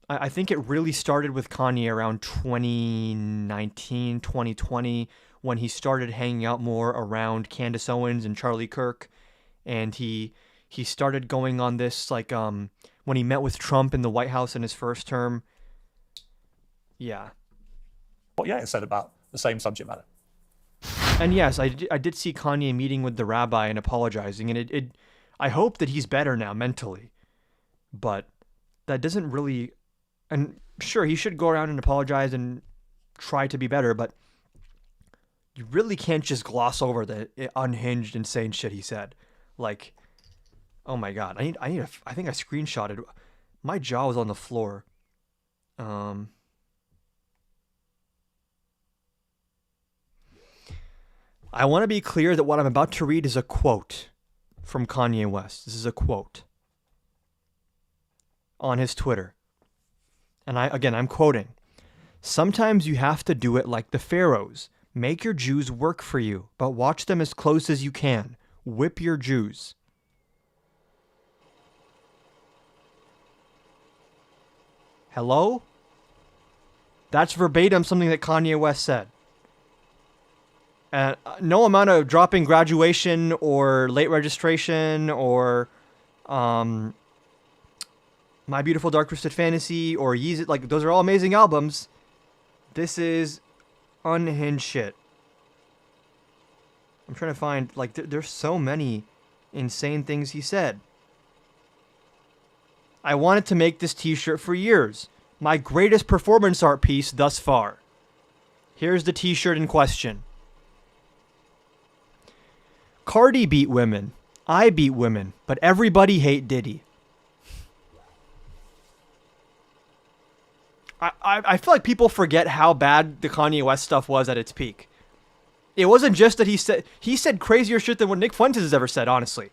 I think it really started with Kanye around 2019, 2020, when he started hanging out more around Candace Owens and Charlie Kirk. And he started going on this, like, when he met with Trump in the White House in his first term. Yeah. What Yair said about the same subject matter. And yes, I did see Kanye meeting with the rabbi and apologizing. And I hope that he's better now mentally. But that doesn't really... And sure, he should go around and apologize and try to be better, but you really can't just gloss over the unhinged, insane shit he said. Like, oh my God, I think I screenshotted. My jaw was on the floor. I want to be clear that what I'm about to read is a quote from Kanye West. This is a quote on his Twitter. And I'm quoting. "Sometimes you have to do it like the pharaohs. Make your Jews work for you, but watch them as close as you can. Whip your Jews." Hello? That's verbatim something that Kanye West said. And no amount of dropping Graduation or Late Registration or My Beautiful Dark Twisted Fantasy or Yeezus, like those are all amazing albums. This is unhinged shit. I'm trying to find, like, there's so many insane things he said. "I wanted to make this t-shirt for years. My greatest performance art piece thus far." Here's the t-shirt in question. "Cardi beat women. I beat women. But everybody hate Diddy." I feel like people forget how bad the Kanye West stuff was at its peak. It wasn't just that he said crazier shit than what Nick Fuentes has ever said, honestly.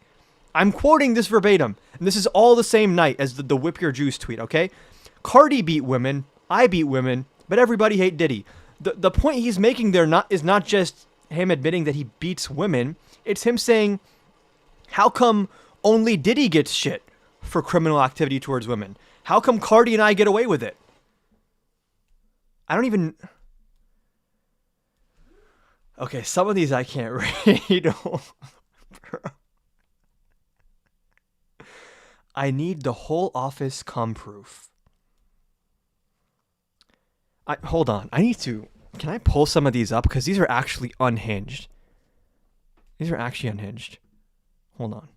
I'm quoting this verbatim, and this is all the same night as the Whip Your Juice tweet, okay? "Cardi beat women, I beat women, but everybody hate Diddy." The point he's making there is not just him admitting that he beats women, it's him saying, how come only Diddy gets shit for criminal activity towards women? How come Cardi and I get away with it? I don't even... Okay, some of these I can't read. "I need the whole office come proof." Hold on. Can I pull some of these up? Because these are actually unhinged. These are actually unhinged. Hold on.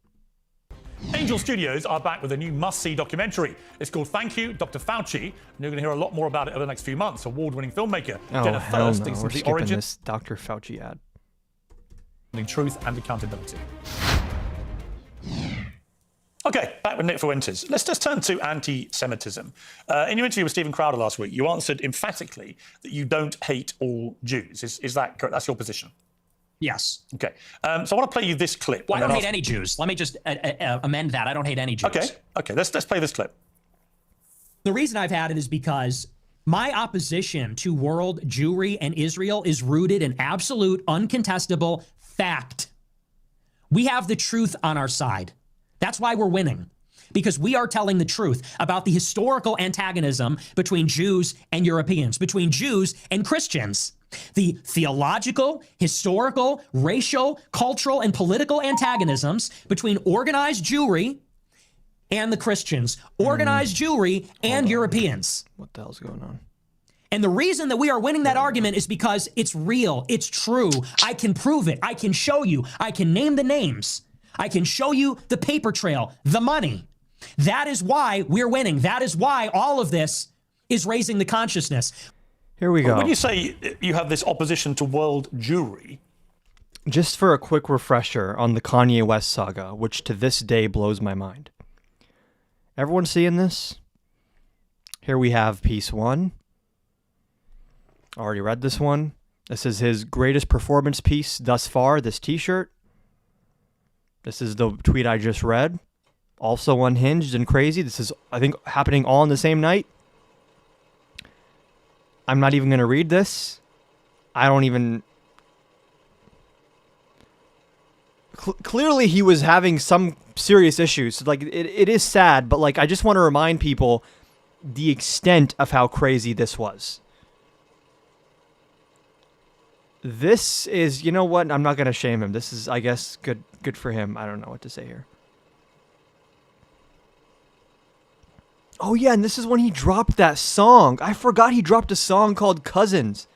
Angel Studios are back with a new must-see documentary. It's called Thank You, Dr. Fauci, and you're going to hear a lot more about it over the next few months. Award-winning filmmaker Jenna hell Thirst no. thinks We're of the skipping origin, this Dr. Fauci ad. truth and accountability. Okay, back with Nick Fuentes. Let's just turn to anti-Semitism. In your interview with Stephen Crowder last week, you answered emphatically that you don't hate all Jews. Is that correct? That's your position? Yes. Okay. So I want to play you this clip. Well, I don't hate any Jews. Let me just amend that. I don't hate any Jews. Okay. Let's play this clip. The reason I've had it is because my opposition to world Jewry and Israel is rooted in absolute, uncontestable fact. We have the truth on our side. That's why we're winning. Because we are telling the truth about the historical antagonism between Jews and Europeans, between Jews and Christians. The theological, historical, racial, cultural, and political antagonisms between organized Jewry and the Christians, organized Jewry and Europeans. What the hell's going on? And the reason that we are winning that argument is because it's real, it's true. I can prove it. I can show you. I can name the names. I can show you the paper trail, the money. That is why we're winning. That is why all of this is raising the consciousness. Here we go. When you say you have this opposition to world Jewry... Just for a quick refresher on the Kanye West saga, which to this day blows my mind. Everyone seeing this? Here we have piece 1. Already read this one. This is his greatest performance piece thus far, this t-shirt. This is the tweet I just read. Also unhinged and crazy. This is, I think, happening all in the same night. I'm not even going to read this. I don't even... Clearly he was having some serious issues. Like, it is sad, but like, I just want to remind people the extent of how crazy this was. This is, you know what? I'm not going to shame him. This is, I guess, good for him. I don't know what to say here. Oh yeah, and this is when he dropped that song. I forgot he dropped a song called Cousins.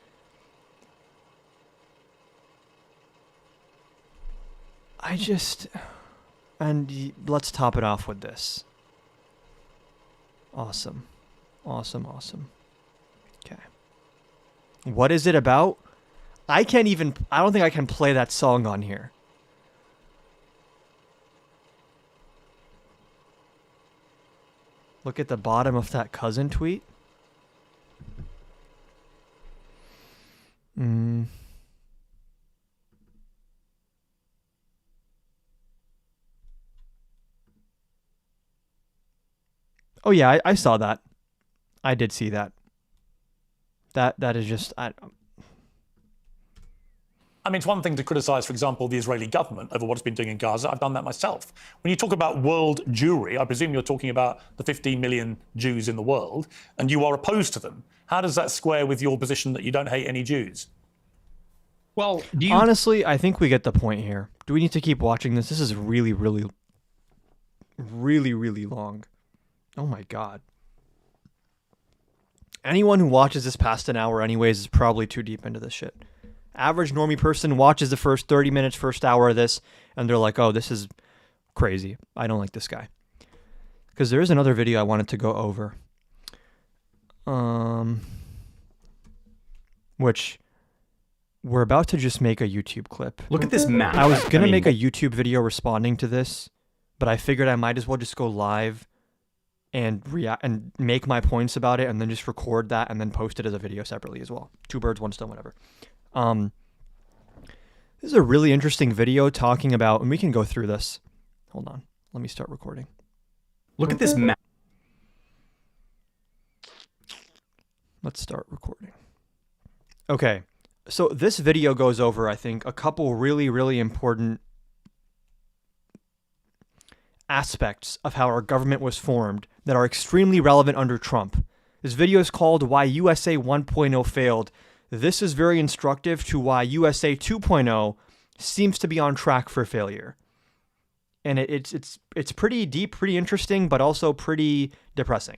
And let's top it off with this. Awesome. Awesome. Okay. What is it about? I don't think I can play that song on here. Look at the bottom of that cousin tweet. Oh yeah, I saw that. I did see that. That is just I mean, it's one thing to criticize, for example, the Israeli government over what it's been doing in Gaza. I've done that myself. When you talk about world Jewry, I presume you're talking about the 15 million Jews in the world, and you are opposed to them. How does that square with your position that you don't hate any Jews? Well, do you... honestly, I think we get the point here. Do we need to keep watching this? This is really, really, really, really long. Oh my God. Anyone who watches this past an hour anyways is probably too deep into this shit. Average normie person watches the first 30 minutes, first hour of this, and they're like, oh, this is crazy. I don't like this guy. Because there is another video I wanted to go over. Which we're about to just make a YouTube clip. Look at this map. I was going to make a YouTube video responding to this, but I figured I might as well just go live and react and make my points about it and then just record that and then post it as a video separately as well. Two birds, one stone, whatever. This is a really interesting video talking about, and we can go through this. Hold on. Let me start recording. Look at this map. Let's start recording. Okay. So this video goes over, I think, a couple really, really important aspects of how our government was formed that are extremely relevant under Trump. This video is called Why USA 1.0 Failed. This is very instructive to why USA 2.0 seems to be on track for failure. And it's pretty deep, pretty interesting, but also pretty depressing.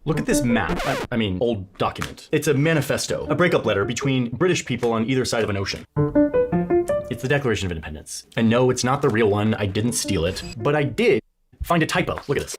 Look at this map. I mean, old document. It's a manifesto, a breakup letter between British people on either side of an ocean. It's the Declaration of Independence. And no, it's not the real one. I didn't steal it, but I did find a typo. Look at this.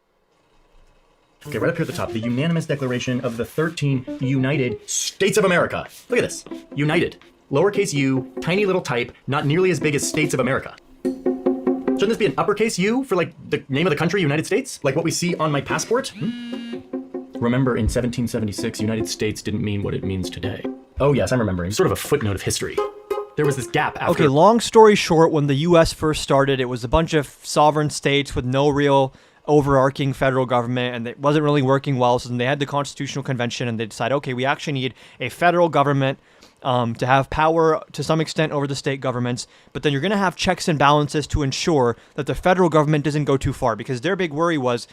Okay, right up here at the top, the unanimous declaration of the 13 United States of America. Look at this. United. Lowercase u, tiny little type, not nearly as big as States of America. Shouldn't this be an uppercase U for like the name of the country, United States? Like what we see on my passport? Remember, in 1776, United States didn't mean what it means today. Oh yes, I'm remembering. Sort of a footnote of history. There was this gap after... Okay, long story short, when the U.S. first started, it was a bunch of sovereign states with no real overarching federal government, and it wasn't really working well, so then they had the Constitutional Convention, and they decided, okay, we actually need a federal government to have power to some extent over the state governments, but then you're going to have checks and balances to ensure that the federal government doesn't go too far, because their big worry was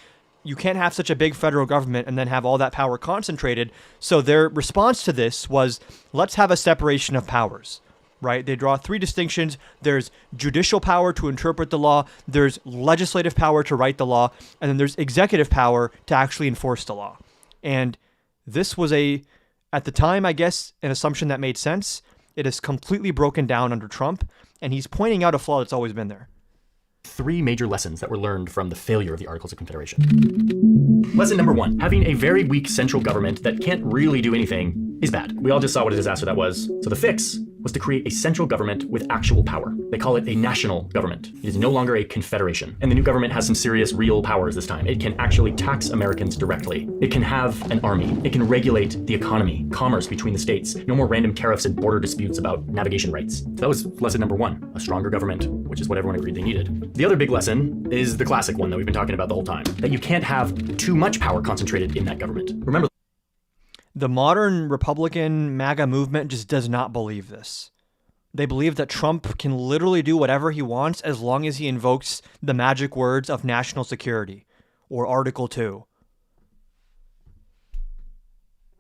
you can't have such a big federal government and then have all that power concentrated. So their response to this was, let's have a separation of powers, right? They draw three distinctions. There's judicial power to interpret the law, there's legislative power to write the law, and then there's executive power to actually enforce the law. And this was at the time, I guess, an assumption that made sense. It is completely broken down under Trump, and he's pointing out a flaw that's always been there. Three major lessons that were learned from the failure of the Articles of Confederation. Lesson number one, having a very weak central government that can't really do anything is bad. We all just saw what a disaster that was. So the fix was to create a central government with actual power. They call it a national government. It is no longer a confederation. And the new government has some serious real powers this time. It can actually tax Americans directly. It can have an army. It can regulate the economy, commerce between the states. No more random tariffs and border disputes about navigation rights. So that was lesson number one, a stronger government, which is what everyone agreed they needed. The other big lesson is the classic one that we've been talking about the whole time, that you can't have too much power concentrated in that government. Remember, the modern Republican MAGA movement just does not believe this. They believe that Trump can literally do whatever he wants as long as he invokes the magic words of national security or Article 2.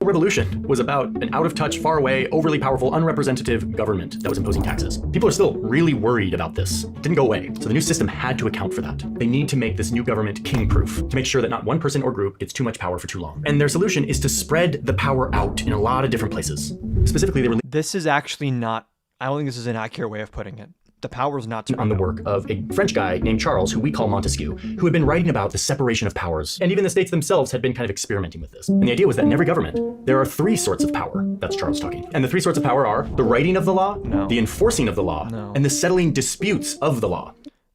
Revolution was about an out-of-touch, far-away, overly powerful, unrepresentative government that was imposing taxes. People are still really worried about this. It didn't go away, so the new system had to account for that. They need to make this new government king-proof to make sure that not one person or group gets too much power for too long. And their solution is to spread the power out in a lot of different places. Specifically, this is actually not, I don't think this is an accurate way of putting it. The power is not on the work of a French guy named Charles, who we call Montesquieu, who had been writing about the separation of powers. And even the states themselves had been kind of experimenting with this. And the idea was that in every government, there are three sorts of power. That's Charles talking. And the three sorts of power are the writing of the law, the enforcing of the law, and the settling disputes of the law.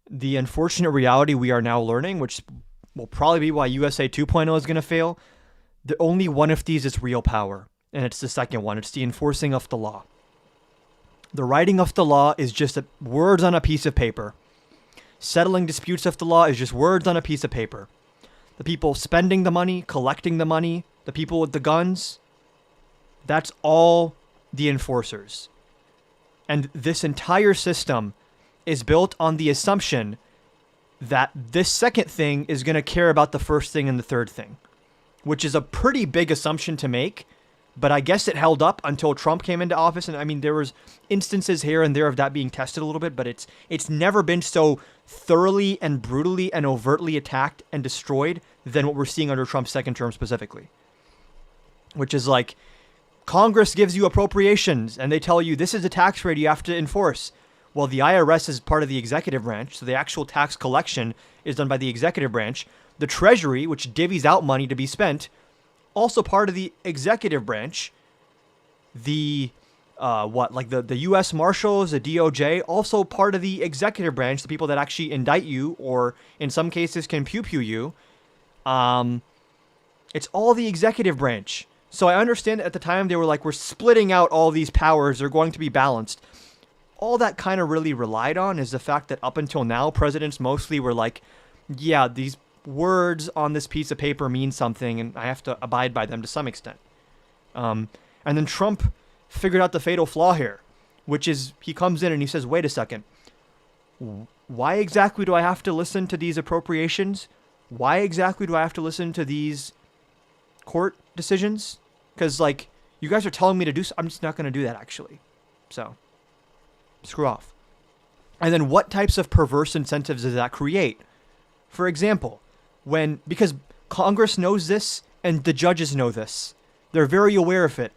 The unfortunate reality we are now learning, which will probably be why USA 2.0 is going to fail, the only one of these is real power. And it's the second one. It's the enforcing of the law. The writing of the law is just words on a piece of paper. Settling disputes of the law is just words on a piece of paper. the people spending the money, collecting the money, the people with the guns, that's all the enforcers. And this entire system is built on the assumption that this second thing is going to care about the first thing and the third thing, which is a pretty big assumption to make. But I guess it held up until Trump came into office. And I mean, there was instances here and there of that being tested a little bit, but it's never been so thoroughly and brutally and overtly attacked and destroyed than what we're seeing under Trump's second term specifically. Which is like, Congress gives you appropriations and they tell you this is a tax rate you have to enforce. Well, the IRS is part of the executive branch, so the actual tax collection is done by the executive branch. The Treasury, which divvies out money to be spent, also part of the executive branch. The the U.S. Marshals, the DOJ, also part of the executive branch, the people that actually indict you or in some cases can pew-pew you. It's all the executive branch. So I understand that at the time they were like, we're splitting out all these powers, they're going to be balanced. All that kind of really relied on is the fact that up until now, presidents mostly were like, yeah, these words on this piece of paper mean something and I have to abide by them to some extent. And then Trump figured out the fatal flaw here, which is he comes in and he says, wait a second, why exactly do I have to listen to these appropriations? Why exactly do I have to listen to these court decisions? Because, like, you guys are telling me to do so, I'm just not going to do that, actually. So, screw off. And then what types of perverse incentives does that create? For example, because Congress knows this and the judges know this. They're very aware of it.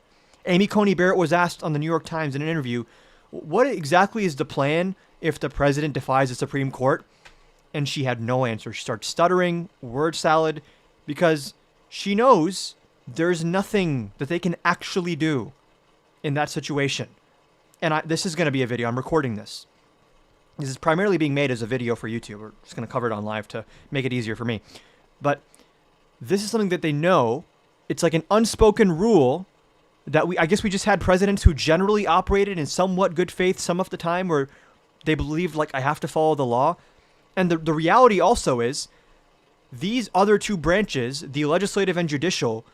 Amy Coney Barrett was asked on the New York Times in an interview, what exactly is the plan if the president defies the Supreme Court? And she had no answer. She starts stuttering, word salad, because she knows there's nothing that they can actually do in that situation. And this is going to be a video. I'm recording this. This is primarily being made as a video for YouTube. We're just going to cover it on live to make it easier for me. But this is something that they know. It's like an unspoken rule that I guess we just had presidents who generally operated in somewhat good faith some of the time where they believed, like, I have to follow the law. And the reality also is these other two branches, the legislative and judicial,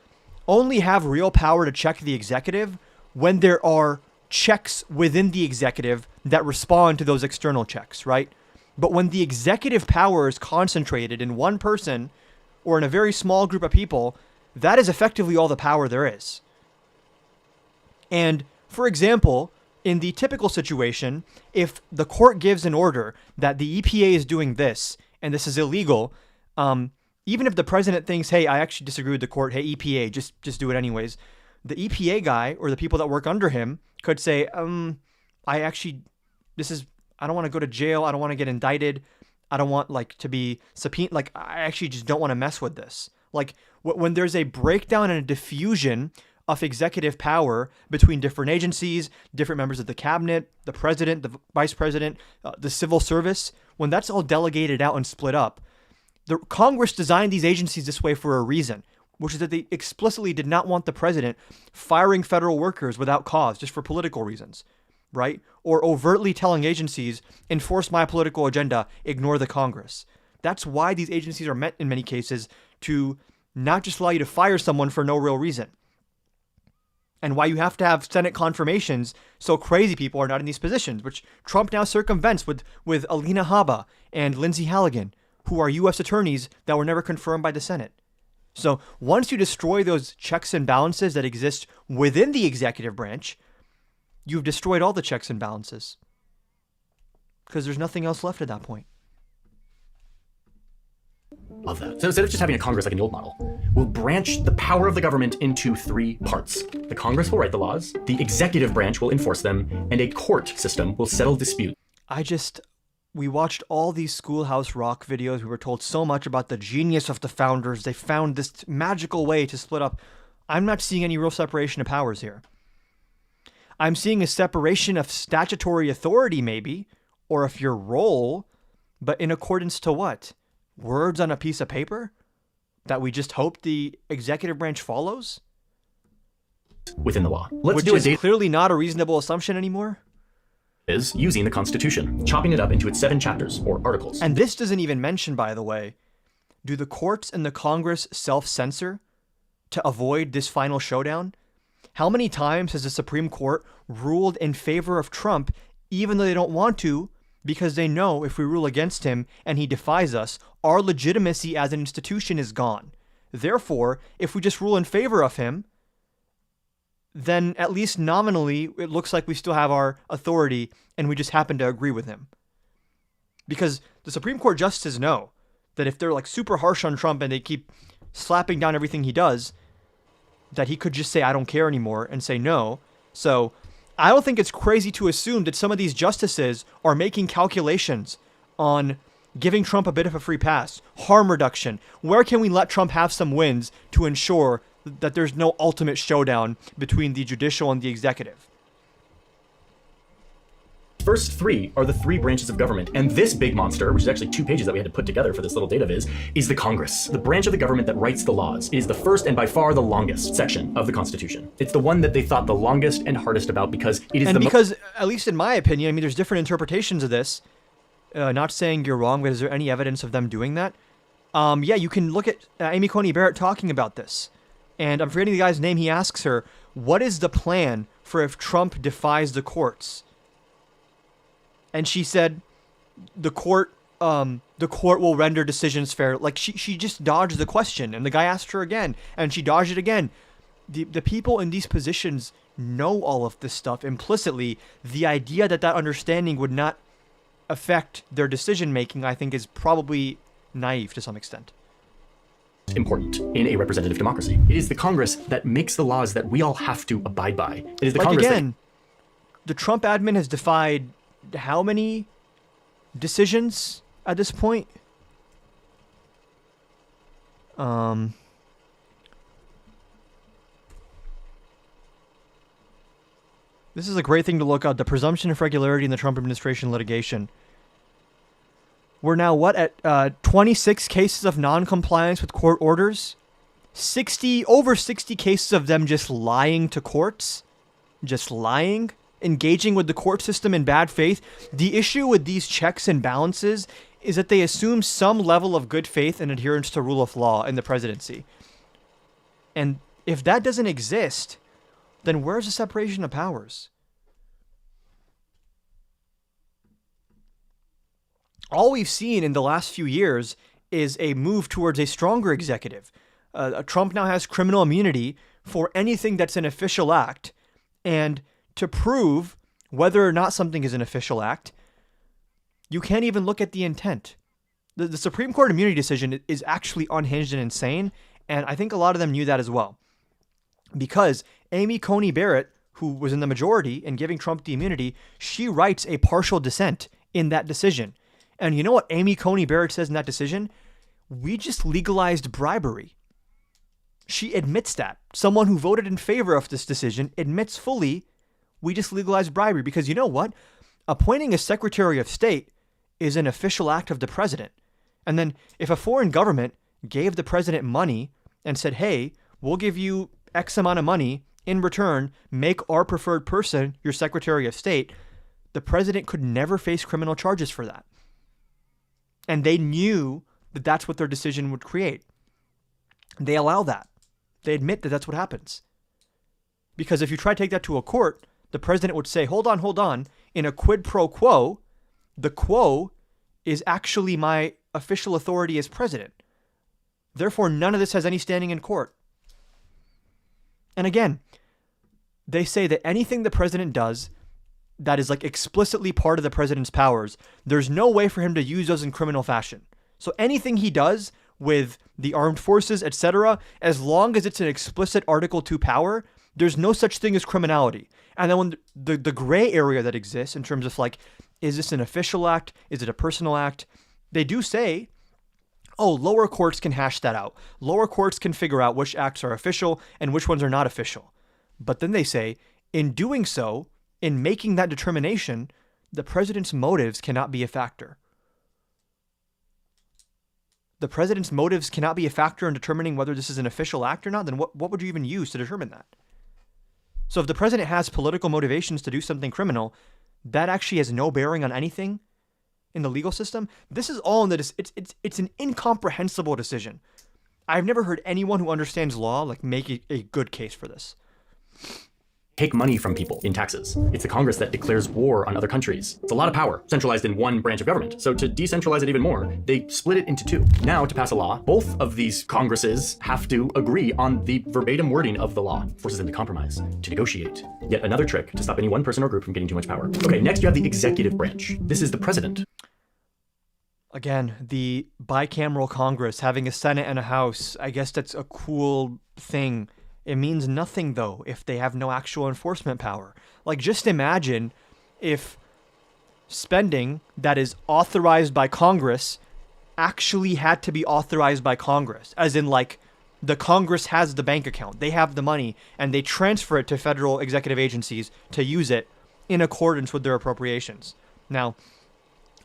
only have real power to check the executive when there are checks within the executive that respond to those external checks, right? But when the executive power is concentrated in one person or in a very small group of people, that is effectively all the power there is. And, for example, in the typical situation, if the court gives an order that the EPA is doing this and this is illegal, even if the president thinks, hey, I actually disagree with the court, hey, EPA, just do it anyways, the EPA guy or the people that work under him could say, I don't want to go to jail. I don't want to get indicted. I don't want to be subpoenaed. I actually just don't want to mess with this. When there's a breakdown and a diffusion of executive power between different agencies, different members of the cabinet, the president, the vice president, the civil service, when that's all delegated out and split up, the Congress designed these agencies this way for a reason, which is that they explicitly did not want the president firing federal workers without cause, just for political reasons, right? Or overtly telling agencies, enforce my political agenda, ignore the Congress. That's why these agencies are meant in many cases to not just allow you to fire someone for no real reason. And why you have to have Senate confirmations so crazy people are not in these positions, which Trump now circumvents with Alina Habba and Lindsey Halligan, who are U.S. attorneys that were never confirmed by the Senate. So once you destroy those checks and balances that exist within the executive branch, you've destroyed all the checks and balances because there's nothing else left at that point. Love that. So instead of just having a Congress like in the old model, we'll branch the power of the government into three parts. The Congress will write the laws, the executive branch will enforce them, and a court system will settle disputes. We watched all these Schoolhouse Rock videos. We were told so much about the genius of the founders. They found this magical way to split up. I'm not seeing any real separation of powers here. I'm seeing a separation of statutory authority, maybe, or of your role, but in accordance to what? Words on a piece of paper that we just hope the executive branch follows? Within the law. Which is clearly not a reasonable assumption anymore. Is using the Constitution, chopping it up into its 7 chapters or articles. And this doesn't even mention, by the way, do the courts and the Congress self-censor to avoid this final showdown? How many times has the Supreme Court ruled in favor of Trump, even though they don't want to, because they know if we rule against him and he defies us, our legitimacy as an institution is gone. Therefore, if we just rule in favor of him, then at least nominally, it looks like we still have our authority and we just happen to agree with him. Because the Supreme Court justices know that if they're like super harsh on Trump and they keep slapping down everything he does, that he could just say, I don't care anymore and say no. So I don't think it's crazy to assume that some of these justices are making calculations on giving Trump a bit of a free pass, harm reduction. Where can we let Trump have some wins to ensure that there's no ultimate showdown between the judicial and the executive? First three are the three branches of government, and this big monster, which is actually 2 pages that we had to put together for this little data viz, is the Congress, the branch of the government that writes the laws. It is the first and by far the longest section of the Constitution. It's the one that they thought the longest and hardest about because it is because, at least in my opinion, I mean, there's different interpretations of this. Not saying you're wrong, but is there any evidence of them doing that? Yeah, you can look at Amy Coney Barrett talking about this. And I'm forgetting the guy's name. He asks her, what is the plan for if Trump defies the courts? And she said, the court will render decisions fair. Like she just dodged the question, and the guy asked her again, and she dodged it again. The people in these positions know all of this stuff implicitly. The idea that understanding would not affect their decision making, I think, is probably naive to some extent. Important in a representative democracy. It is the Congress that makes the laws that we all have to abide by. It is the Congress again, the Trump admin has defied how many decisions at this point? This is a great thing to look at. The presumption of regularity in the Trump administration litigation. We're now, at 26 cases of non-compliance with court orders? Over 60 cases of them just lying to courts? Just lying? Engaging with the court system in bad faith. The issue with these checks and balances is that they assume some level of good faith and adherence to rule of law in the presidency. And if that doesn't exist, then where's the separation of powers? All we've seen in the last few years is a move towards a stronger executive. Trump now has criminal immunity for anything that's an official act. And to prove whether or not something is an official act, you can't even look at the intent. The Supreme Court immunity decision is actually unhinged and insane, and I think a lot of them knew that as well. Because Amy Coney Barrett, who was in the majority and giving Trump the immunity, she writes a partial dissent in that decision. And you know what Amy Coney Barrett says in that decision? We just legalized bribery. She admits that. Someone who voted in favor of this decision admits fully we just legalized bribery, because you know what? Appointing a Secretary of State is an official act of the president. And then if a foreign government gave the president money and said, hey, we'll give you X amount of money in return, make our preferred person your Secretary of State, the president could never face criminal charges for that. And they knew that that's what their decision would create. They allow that. They admit that that's what happens. Because if you try to take that to a court, the president would say, hold on, in a quid pro quo, the quo is actually my official authority as president. Therefore, none of this has any standing in court. And again, they say that anything the president does that is like explicitly part of the president's powers, there's no way for him to use those in criminal fashion. So anything he does with the armed forces, etc., as long as it's an explicit Article 2 power, there's no such thing as criminality. And then when the gray area that exists in terms of like, is this an official act? Is it a personal act? They do say, oh, lower courts can hash that out. Lower courts can figure out which acts are official and which ones are not official. But then they say, in doing so, in making that determination, the president's motives cannot be a factor. The president's motives cannot be a factor in determining whether this is an official act or not, then what would you even use to determine that? So if the president has political motivations to do something criminal, that actually has no bearing on anything. in the legal system. This is all in the it's an incomprehensible decision. I've never heard anyone who understands law like make a good case for this. Take money from people in taxes. It's the Congress that declares war on other countries. It's a lot of power centralized in one branch of government. So to decentralize it even more, they split it into two. Now, to pass a law, both of these Congresses have to agree on the verbatim wording of the law. Forces them to compromise, to negotiate. Yet another trick to stop any one person or group from getting too much power. Okay, next you have the executive branch. This is the president. Again, the bicameral Congress having a Senate and a House, I guess that's a cool thing. It means nothing, though, if they have no actual enforcement power. Like, just imagine if spending that is authorized by Congress actually had to be authorized by Congress. As in, like, the Congress has the bank account. They have the money, and they transfer it to federal executive agencies to use it in accordance with their appropriations. Now,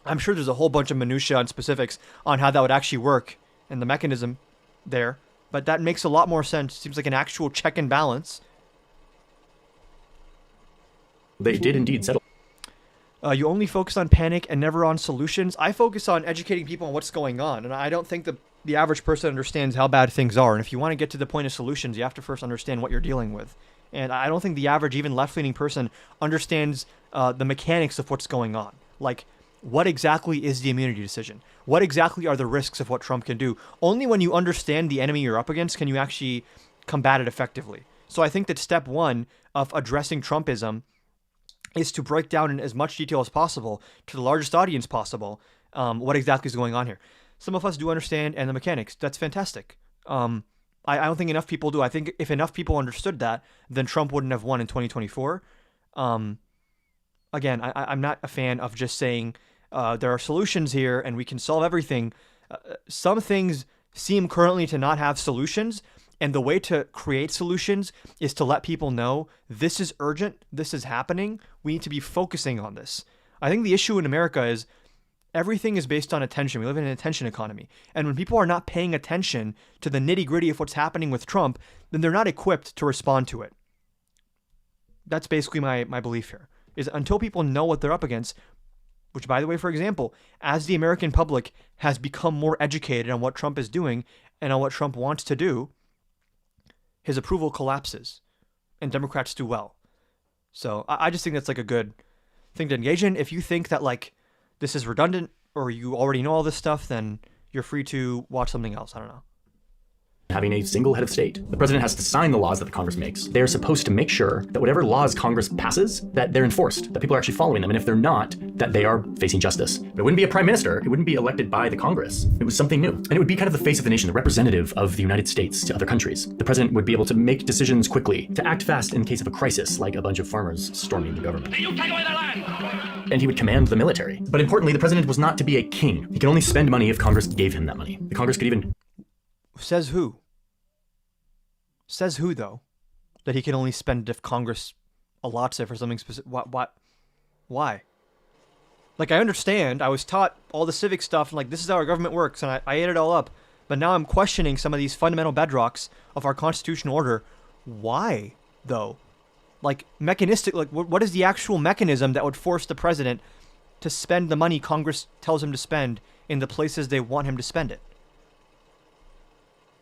I'm sure there's a whole bunch of minutiae and specifics on how that would actually work and the mechanism there. But that makes a lot more sense. Seems like an actual check and balance. They did indeed settle. You only focus on panic and never on solutions. I focus on educating people on what's going on. And I don't think the average person understands how bad things are. And if you want to get to the point of solutions, you have to first understand what you're dealing with. And I don't think the average, even left-leaning person understands the mechanics of what's going on. Like, what exactly is the immunity decision? What exactly are the risks of what Trump can do? Only when you understand the enemy you're up against can you actually combat it effectively. So I think that step one of addressing Trumpism is to break down in as much detail as possible to the largest audience possible what exactly is going on here. Some of us do understand and the mechanics. That's fantastic. I don't think enough people do. I think if enough people understood that, then Trump wouldn't have won in 2024. Again, I'm not a fan of just saying there are solutions here and we can solve everything. Some things seem currently to not have solutions, and the way to create solutions is to let people know this is urgent, this is happening, we need to be focusing on this. I think the issue in America is everything is based on attention. We live in an attention economy. And when people are not paying attention to the nitty-gritty of what's happening with Trump, then they're not equipped to respond to it. That's basically my belief here, is until people know what they're up against, which, by the way, for example, as the American public has become more educated on what Trump is doing and on what Trump wants to do, his approval collapses and Democrats do well. So I just think that's like a good thing to engage in. If you think that like this is redundant or you already know all this stuff, then you're free to watch something else. I don't know. Having a single head of state. The president has to sign the laws that the Congress makes. They're supposed to make sure that whatever laws Congress passes, that they're enforced, that people are actually following them. And if they're not, that they are facing justice. But it wouldn't be a prime minister. It wouldn't be elected by the Congress. It was something new. And it would be kind of the face of the nation, the representative of the United States to other countries. The president would be able to make decisions quickly, to act fast in case of a crisis, like a bunch of farmers storming the government. You take away their land! And he would command the military. But importantly, the president was not to be a king. He could only spend money if Congress gave him that money. The Congress could even... Says who? Says who, though? That he can only spend if Congress allots it for something specific. What? Why? Like, I understand. I was taught all the civic stuff, and like, this is how our government works, and I ate it all up. But now I'm questioning some of these fundamental bedrocks of our constitutional order. Why, though? Like, mechanistic, like, what is the actual mechanism that would force the president to spend the money Congress tells him to spend in the places they want him to spend it?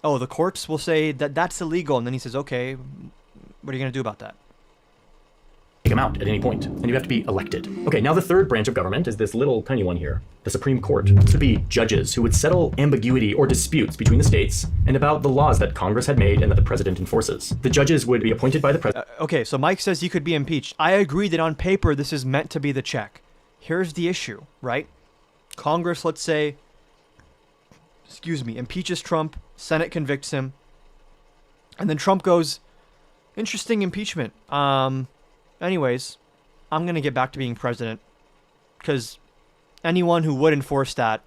Oh, the courts will say that that's illegal, and then he says, okay, what are you going to do about that? Take him out at any point, and you have to be elected. Okay, now the third branch of government is this little tiny one here, the Supreme Court. This would be judges who would settle ambiguity or disputes between the states and about the laws that Congress had made and that the president enforces. The judges would be appointed by the president. Okay, so Mike says he could be impeached. I agree that on paper this is meant to be the check. Here's the issue, right? Congress, let's say, impeaches Trump, Senate convicts him, and then Trump goes, interesting impeachment. Anyways, I'm going to get back to being president, because anyone who would enforce that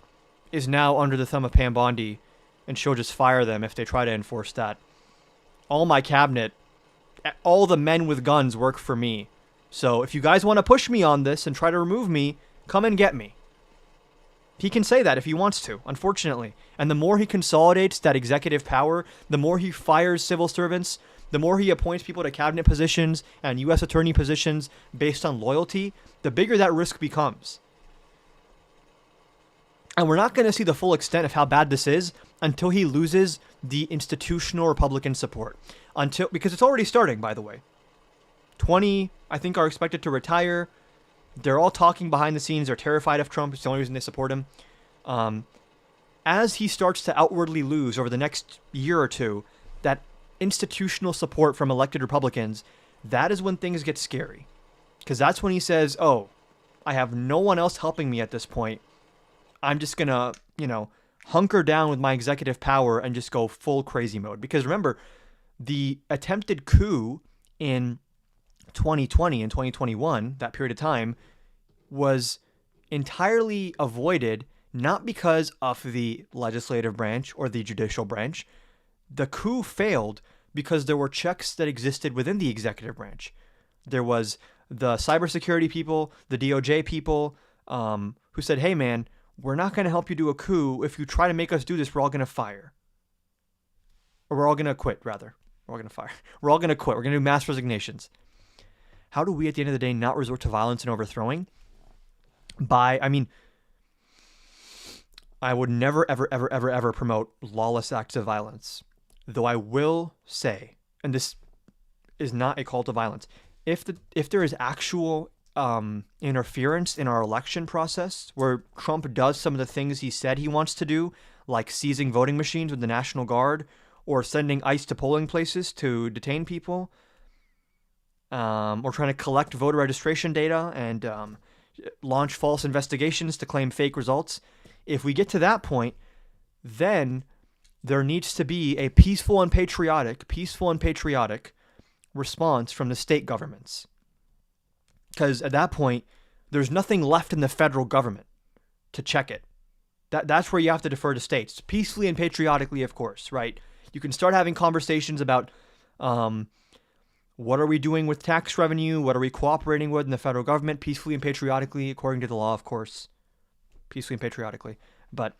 is now under the thumb of Pam Bondi, and she'll just fire them if they try to enforce that. All my cabinet, all the men with guns work for me. So if you guys want to push me on this and try to remove me, come and get me. He can say that if he wants to, unfortunately. And the more he consolidates that executive power, the more he fires civil servants, the more he appoints people to cabinet positions and U.S. attorney positions based on loyalty, the bigger that risk becomes. And we're not going to see the full extent of how bad this is until he loses the institutional Republican support. Because it's already starting, by the way. 20, I think, are expected to retire. They're all talking behind the scenes. They're terrified of Trump. It's the only reason they support him. As he starts to outwardly lose over the next year or two, that institutional support from elected Republicans, that is when things get scary. Because that's when he says, oh, I have no one else helping me at this point. I'm just going to, hunker down with my executive power and just go full crazy mode. Because remember, the attempted coup in 2020 and 2021, that period of time, was entirely avoided, not because of the legislative branch or the judicial branch. The coup failed because there were checks that existed within the executive branch. There was the cybersecurity people, the DOJ people, who said, hey man, we're not going to help you do a coup. If you try to make us do this, we're all going to fire. Or we're all going to quit, rather. We're all going to fire. We're all going to quit. We're going to do mass resignations. How do we, at the end of the day, not resort to violence and overthrowing? I would never, ever, ever, ever, ever promote lawless acts of violence. Though I will say, and this is not a call to violence, if there is actual interference in our election process, where Trump does some of the things he said he wants to do, like seizing voting machines with the National Guard, or sending ICE to polling places to detain people, or trying to collect voter registration data and launch false investigations to claim fake results, if we get to that point, then there needs to be a peaceful and patriotic response from the state governments. Because at that point, there's nothing left in the federal government to check it. That's where you have to defer to states. Peacefully and patriotically, of course, right? You can start having conversations about what are we doing with tax revenue? What are we cooperating with in the federal government? Peacefully and patriotically, according to the law, of course. Peacefully and patriotically. But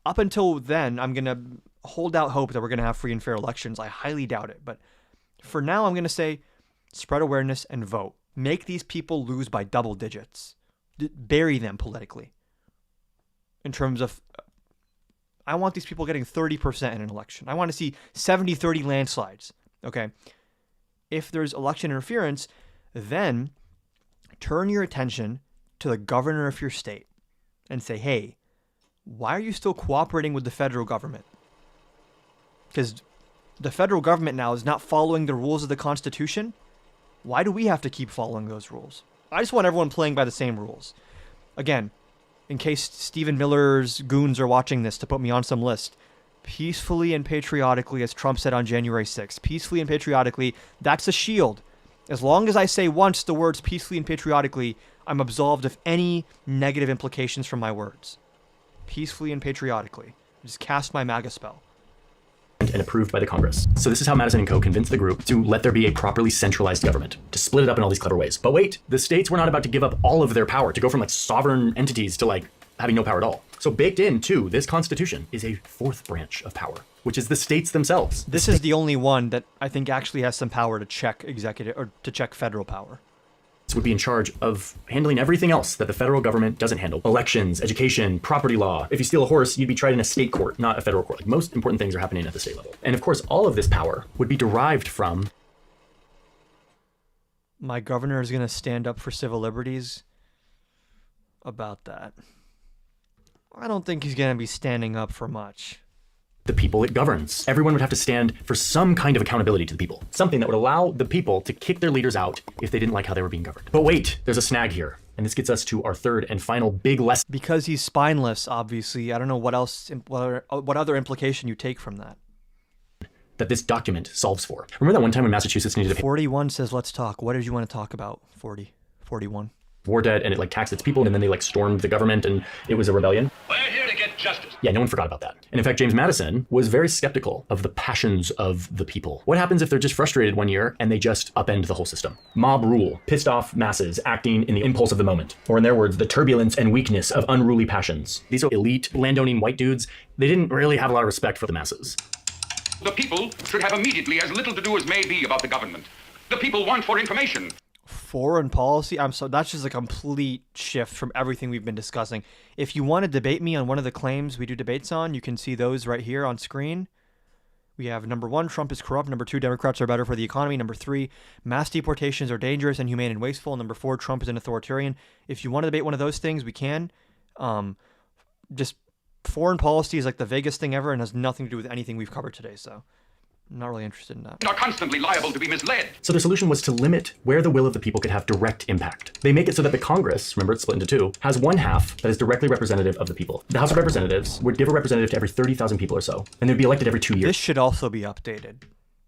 up until then, I'm going to hold out hope that we're going to have free and fair elections. I highly doubt it. But for now, I'm going to say spread awareness and vote. Make these people lose by double digits. Bury them politically. In terms of, I want these people getting 30% in an election. I want to see 70-30 landslides. Okay? If there's election interference, then turn your attention to the governor of your state and say, hey, why are you still cooperating with the federal government? Because the federal government now is not following the rules of the Constitution. Why do we have to keep following those rules? I just want everyone playing by the same rules. Again, in case Stephen Miller's goons are watching this to put me on some list, peacefully and patriotically, as Trump said on January 6th, peacefully and patriotically, that's a shield. As long as I say once the words peacefully and patriotically, I'm absolved of any negative implications from my words. Peacefully and patriotically. Just cast my MAGA spell. And approved by the Congress. So this is how Madison and Co. convinced the group to let there be a properly centralized government, to split it up in all these clever ways. But wait, the states were not about to give up all of their power, to go from sovereign entities to having no power at all. So baked into this Constitution is a fourth branch of power, which is the states themselves. This is the only one that I think actually has some power to check executive or to check federal power. Would be in charge of handling everything else that the federal government doesn't handle. Elections, education, property law. If you steal a horse, you'd be tried in a state court, not a federal court. Most important things are happening at the state level. And of course, all of this power would be derived from... My governor is going to stand up for civil liberties about that. I don't think he's going to be standing up for much. The people it governs. Everyone would have to stand for some kind of accountability to the people. Something that would allow the people to kick their leaders out if they didn't like how they were being governed. But wait, there's a snag here. And this gets us to our third and final big lesson. Because he's spineless, obviously. I don't know what other implication you take from that. That this document solves for. Remember that one time when Massachusetts needed to... 41 says, let's talk. What did you want to talk about? 41. War debt, and it taxed its people, and then they stormed the government, and it was a rebellion. We're here to get justice. Yeah, no one forgot about that. And in fact, James Madison was very skeptical of the passions of the people. What happens if they're just frustrated one year and they just upend the whole system? Mob rule, pissed off masses acting in the impulse of the moment. Or in their words, the turbulence and weakness of unruly passions. These are elite, landowning white dudes. They didn't really have a lot of respect for the masses. The people should have immediately as little to do as may be about the government. The people want for information. Foreign policy? That's just a complete shift from everything we've been discussing. If you want to debate me on one of the claims we do debates on, you can see those right here on screen. We have number 1, Trump is corrupt. Number 2, Democrats are better for the economy. Number 3, mass deportations are dangerous, inhumane, and wasteful. Number 4, Trump is an authoritarian. If you want to debate one of those things, we can. Just foreign policy is like the vaguest thing ever and has nothing to do with anything we've covered today. So I'm not really interested in that. Are constantly liable to be misled. So their solution was to limit where the will of the people could have direct impact. They make it so that the Congress, remember it's split into 2, has one half that is directly representative of the people. The House of Representatives would give a representative to every 30,000 people or so, and they'd be elected every 2 years. This should also be updated.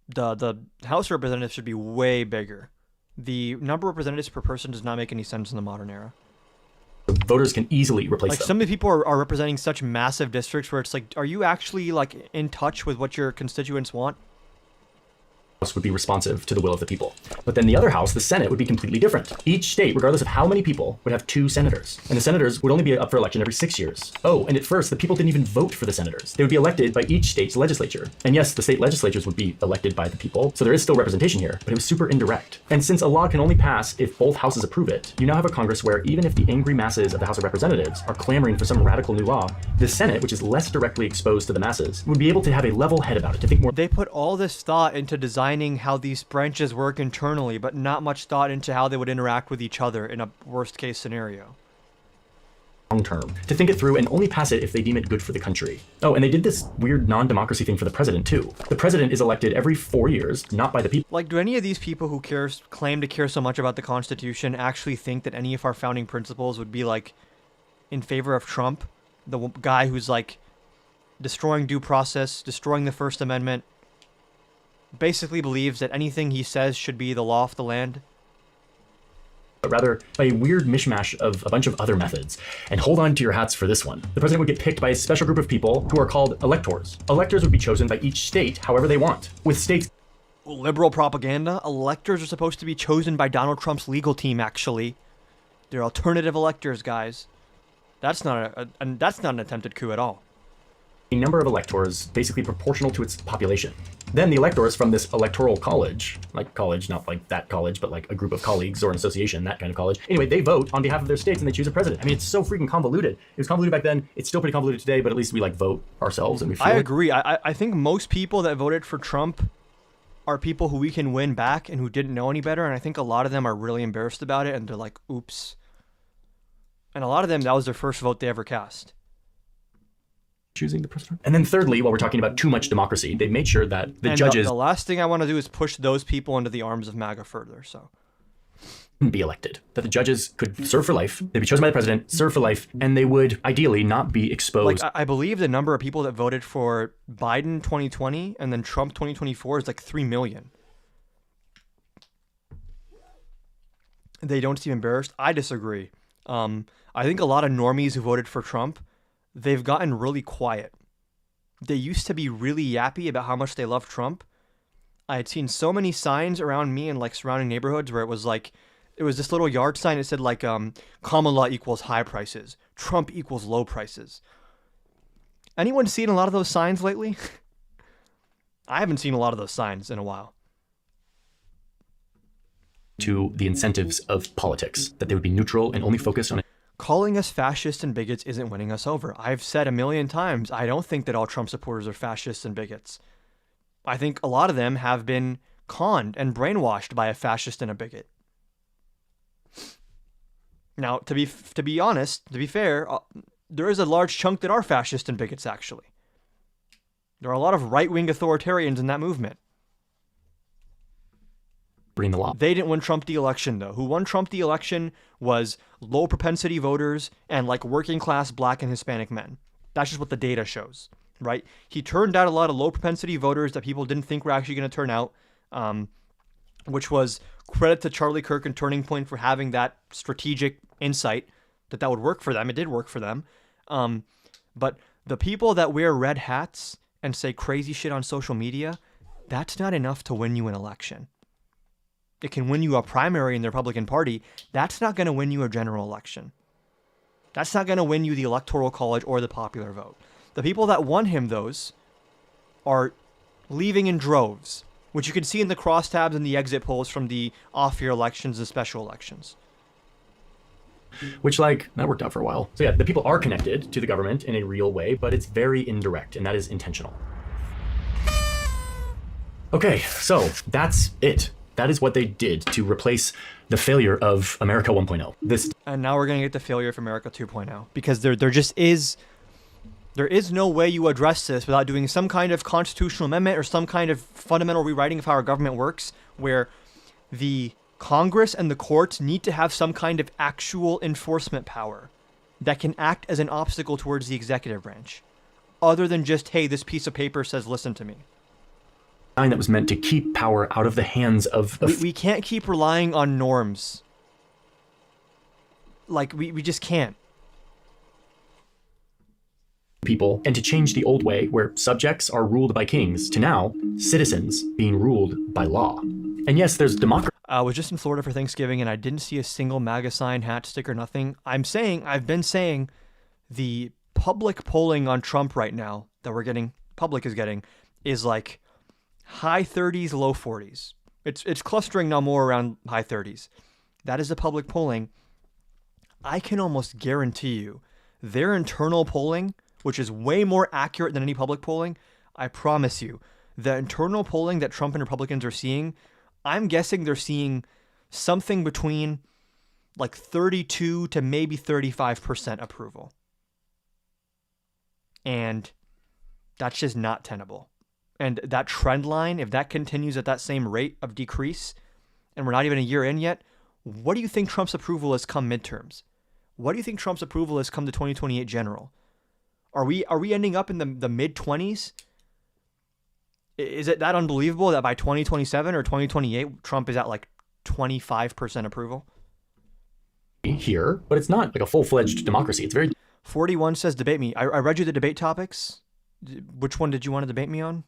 The House of Representatives should be way bigger. The number of representatives per person does not make any sense in the modern era. Voters can easily replace like them. Some of the people are representing such massive districts where it's like, are you actually like in touch with what your constituents want? Would be responsive to the will of the people. But then the other house, the Senate, would be completely different. Each state, regardless of how many people, would have 2 senators. And the senators would only be up for election every 6 years. Oh, and at first, the people didn't even vote for the senators. They would be elected by each state's legislature. And yes, the state legislatures would be elected by the people, so there is still representation here, but it was super indirect. And since a law can only pass if both houses approve it, you now have a Congress where even if the angry masses of the House of Representatives are clamoring for some radical new law, the Senate, which is less directly exposed to the masses, would be able to have a level head about it, to think more. They put all this thought into designing how these branches work internally, but not much thought into how they would interact with each other in a worst case scenario. Long term, to think it through and only pass it if they deem it good for the country. Oh, and they did this weird non-democracy thing for the president too. The president is elected every 4 years, not by the people. Like, do any of these people who claim to care so much about the Constitution actually think that any of our founding principles would be like in favor of Trump, the guy who's like destroying due process, destroying the First Amendment, basically believes that anything he says should be the law of the land? But rather by a weird mishmash of a bunch of other methods. And hold on to your hats for this one. The president would get picked by a special group of people who are called electors. Electors would be chosen by each state however they want, with states... Liberal propaganda? Electors are supposed to be chosen by Donald Trump's legal team, actually. They're alternative electors, guys. That's not an attempted coup at all. A number of electors basically proportional to its population. Then the electors from this electoral college, like college, not like that college, but like a group of colleagues or an association, that kind of college. Anyway, they vote on behalf of their states and they choose a president. I mean, it's so freaking convoluted. It was convoluted back then. It's still pretty convoluted today, but at least we like vote ourselves and we feel I agree. I think most people that voted for Trump are people who we can win back and who didn't know any better. And I think a lot of them are really embarrassed about it and they're like, oops. And a lot of them, that was their first vote they ever cast. Choosing the president. And then thirdly, while we're talking about too much democracy, they made sure that the judges... The last thing I want to do is push those people into the arms of MAGA further, so... be elected. That the judges could serve for life, they'd be chosen by the president, serve for life, and they would ideally not be exposed. Like, I believe the number of people that voted for Biden 2020 and then Trump 2024 is like 3 million. They don't seem embarrassed. I disagree. I think a lot of normies who voted for Trump, they've gotten really quiet. They used to be really yappy about how much they love Trump. I had seen so many signs around me in like surrounding neighborhoods where it was this little yard sign that said like Kamala equals high prices, Trump equals low prices. Anyone seen a lot of those signs lately? I haven't seen a lot of those signs in a while. To the incentives of politics, that they would be neutral and only focused on it. Calling us fascists and bigots isn't winning us over. I've said a million times, I don't think that all Trump supporters are fascists and bigots. I think a lot of them have been conned and brainwashed by a fascist and a bigot. Now, to be honest, to be fair, there is a large chunk that are fascist and bigots, actually. There are a lot of right-wing authoritarians in that movement. Bring the law. They didn't win Trump the election, though. Who won Trump the election was low-propensity voters and, like, working-class black and Hispanic men. That's just what the data shows, right? He turned out a lot of low-propensity voters that people didn't think were actually going to turn out, which was credit to Charlie Kirk and Turning Point for having that strategic insight that would work for them. It did work for them. But the people that wear red hats and say crazy shit on social media, that's not enough to win you an election. It can win you a primary in the Republican Party. That's not going to win you a general election. That's not going to win you the Electoral College or the popular vote. The people that won him those are leaving in droves. which you can see in the crosstabs and the exit polls from the off-year elections and special elections. Which, like, that worked out for a while. So yeah, the people are connected to the government in a real way, but it's very indirect, and that is intentional. Okay, so that's it. That is what they did to replace the failure of America 1.0. And now we're going to get the failure of America 2.0, because there is no way you address this without doing some kind of constitutional amendment or some kind of fundamental rewriting of how our government works, where the Congress and the courts need to have some kind of actual enforcement power that can act as an obstacle towards the executive branch, other than just, hey, this piece of paper says listen to me. That was meant to keep power out of the hands of we can't keep relying on norms. Like, we just can't. People, and to change the old way where subjects are ruled by kings to now citizens being ruled by law. And yes, there's democracy. I was just in Florida for Thanksgiving and I didn't see a single MAGA sign, hat, sticker, nothing. I've been saying the public polling on Trump right now that public is getting is like high 30s, low 40s. It's clustering now more around high 30s. That is the public polling. I can almost guarantee you their internal polling, which is way more accurate than any public polling, I promise you, the internal polling that Trump and Republicans are seeing, I'm guessing they're seeing something between like 32 to maybe 35% approval. And that's just not tenable. And that trend line, if that continues at that same rate of decrease, and we're not even a year in yet, what do you think Trump's approval is come midterms? What do you think Trump's approval is come the 2028 general? Are we ending up in the mid-20s? Is it that unbelievable that by 2027 or 2028, Trump is at like 25% approval? Here, but it's not like a full-fledged democracy. It's very... 41 says debate me. I read you the debate topics. Which one did you want to debate me on?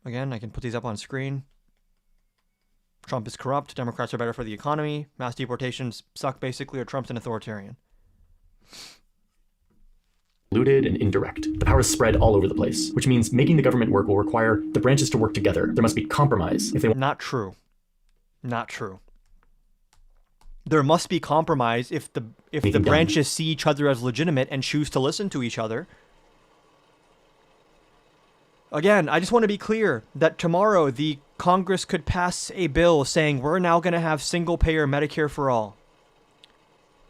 Again, I can put these up on screen. Trump is corrupt. Democrats are better for the economy. Mass deportations suck, basically, or Trump's an authoritarian. Diluted and indirect. The power is spread all over the place, which means making the government work will require the branches to work together. There must be compromise if they want. Not true. Not true. There must be compromise if the branches see each other as legitimate and choose to listen to each other. Again, I just want to be clear that tomorrow the Congress could pass a bill saying we're now going to have single-payer Medicare for all.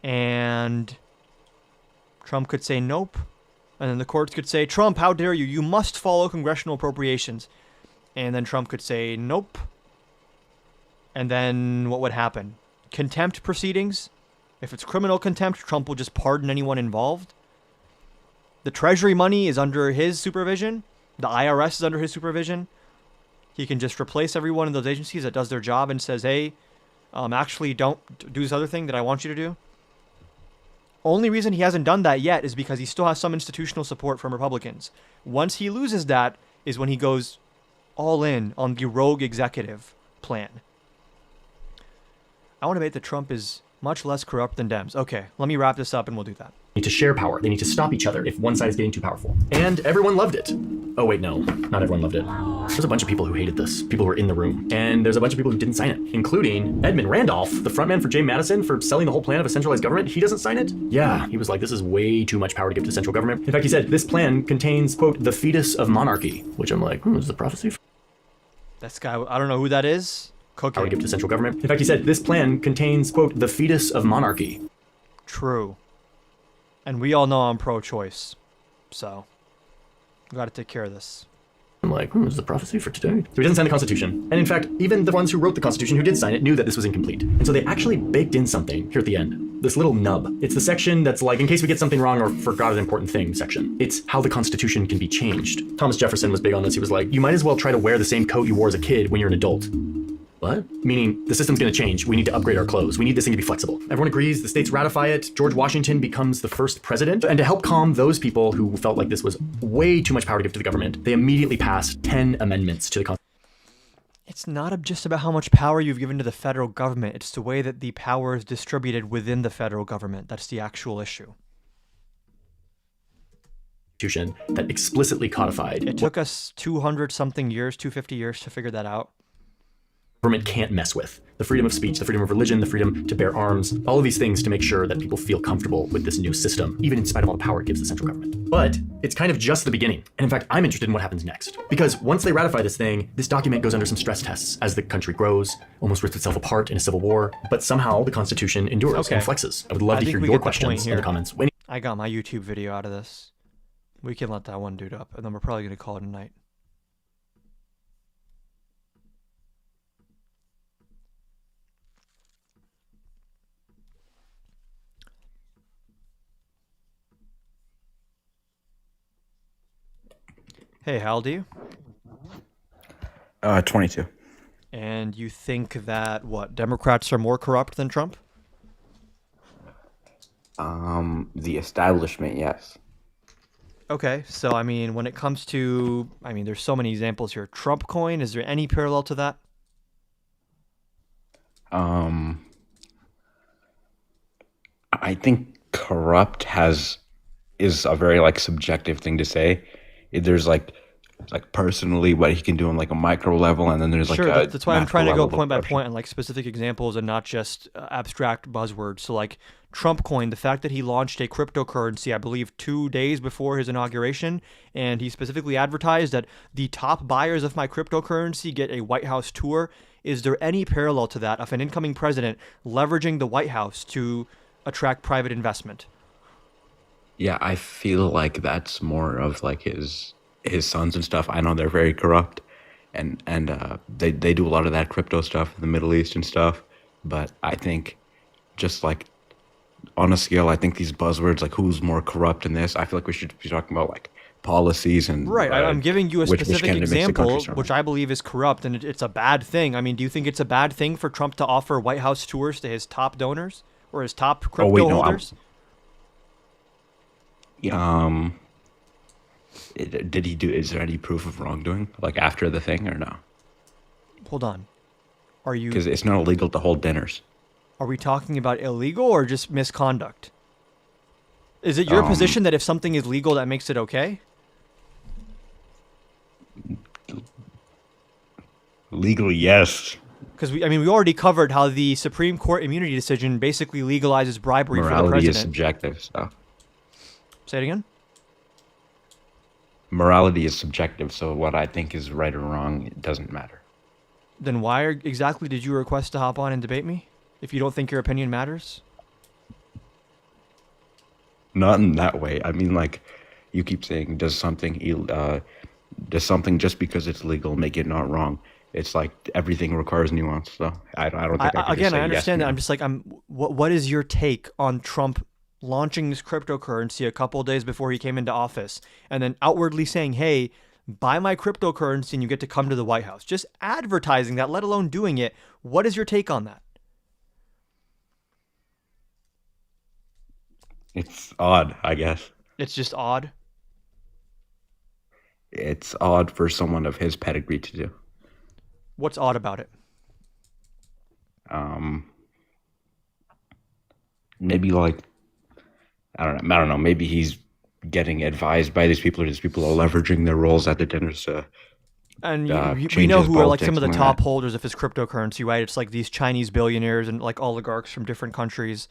And Trump could say nope. And then the courts could say, Trump, how dare you? You must follow congressional appropriations. And then Trump could say nope. And then what would happen? Contempt proceedings? If it's criminal contempt, Trump will just pardon anyone involved. The Treasury money is under his supervision. The IRS is under his supervision. He can just replace every one of those agencies that does their job and says, hey, actually don't do this other thing that I want you to do. Only reason he hasn't done that yet is because he still has some institutional support from Republicans. Once he loses that is when he goes all in on the rogue executive plan. I want to bet that Trump is much less corrupt than Dems. Okay, let me wrap this up and we'll do that. Need to share power. They need to stop each other if one side is getting too powerful. And everyone loved it. Oh wait, no, not everyone loved it. There's a bunch of people who hated this. People who were in the room. And there's a bunch of people who didn't sign it, including Edmund Randolph, the frontman for James Madison for selling the whole plan of a centralized government. He doesn't sign it. Yeah, he was like, this is way too much power to give to central government. In fact, he said, this plan contains, quote, the fetus of monarchy, which I'm like, this is a prophecy. This guy, I don't know who that is. Cooking. Power to give to central government. In fact, he said, this plan contains, quote, the fetus of monarchy. True. And we all know I'm pro-choice, so we got to take care of this. I'm like, this is a prophecy for today. So he doesn't sign the Constitution. And in fact, even the ones who wrote the Constitution who did sign it knew that this was incomplete. And so they actually baked in something here at the end. This little nub. It's the section that's like, in case we get something wrong or forgot an important thing section. It's how the Constitution can be changed. Thomas Jefferson was big on this. He was like, you might as well try to wear the same coat you wore as a kid when you're an adult. What? Meaning, the system's going to change. We need to upgrade our clothes. We need this thing to be flexible. Everyone agrees. The states ratify it. George Washington becomes the first president. And to help calm those people who felt like this was way too much power to give to the government, they immediately passed 10 amendments to the Constitution. It's not just about how much power you've given to the federal government. It's the way that the power is distributed within the federal government. That's the actual issue. Constitution that explicitly codified It took us 200-something years, 250 years to figure that out. government can't mess with. The freedom of speech, the freedom of religion, the freedom to bear arms, all of these things to make sure that people feel comfortable with this new system, even in spite of all the power it gives the central government. But it's kind of just the beginning. And in fact, I'm interested in what happens next. Because once they ratify this thing, this document goes under some stress tests as the country grows, almost rips itself apart in a civil war. But somehow the Constitution endures and flexes. I would love to hear your questions in the comments. I got my YouTube video out of this. We can let that one dude up, and then we're probably going to call it a night. Hey, how old are you? 22. And you think that, what, Democrats are more corrupt than Trump? The establishment, yes. Okay, so I mean, when it comes to, I mean, there's so many examples here. Trump coin, is there any parallel to that? I think corrupt is a very like subjective thing to say. There's like personally what he can do on like a micro level, and then there's like sure, a that's why I'm trying to go point by corruption. point and like specific examples and not just abstract buzzwords. So like Trump coin, the fact that he launched a cryptocurrency, I believe 2 days before his inauguration, and he specifically advertised that the top buyers of my cryptocurrency get a White House tour. Is there any parallel to that of an incoming president leveraging the White House to attract private investment? Yeah, I feel like that's more of like his sons and stuff. I know they're very corrupt, and they do a lot of that crypto stuff in the Middle East and stuff. But I think just like on a scale, I think these buzzwords like who's more corrupt in this, I feel like we should be talking about like policies and right. I'm giving you a which specific candidate makes the example, country stronger. which I believe is corrupt, and it's a bad thing. I mean, do you think it's a bad thing for Trump to offer White House tours to his top donors or his top crypto holders? Did he do? Is there any proof of wrongdoing like after the thing or no? Hold on. Are you? Because it's not illegal to hold dinners. Are we talking about illegal or just misconduct? Is it your position that if something is legal, that makes it okay? Legally, yes. Because we already covered how the Supreme Court immunity decision basically legalizes bribery for the Morality president. is subjective stuff. Say it again. Morality is subjective, so what I think is right or wrong, it doesn't matter. Then why exactly did you request to hop on and debate me? If you don't think your opinion matters? Not in that way. I mean, like, you keep saying, does something just because it's legal make it not wrong? It's like everything requires nuance. So I don't think I again, say I understand yes, that. I'm just like, what is your take on Trump launching this cryptocurrency a couple of days before he came into office and then outwardly saying, hey, buy my cryptocurrency and you get to come to the White House? Just advertising that, let alone doing it. What is your take on that? It's odd, I guess. It's just odd. It's odd for someone of his pedigree to do. What's odd about it? Maybe like, I don't know. Maybe he's getting advised by these people, or these people are leveraging their roles at the dinners to And we change know his who are like some politics of the and top that. holders of his cryptocurrency, right? It's like these Chinese billionaires and like oligarchs from different countries.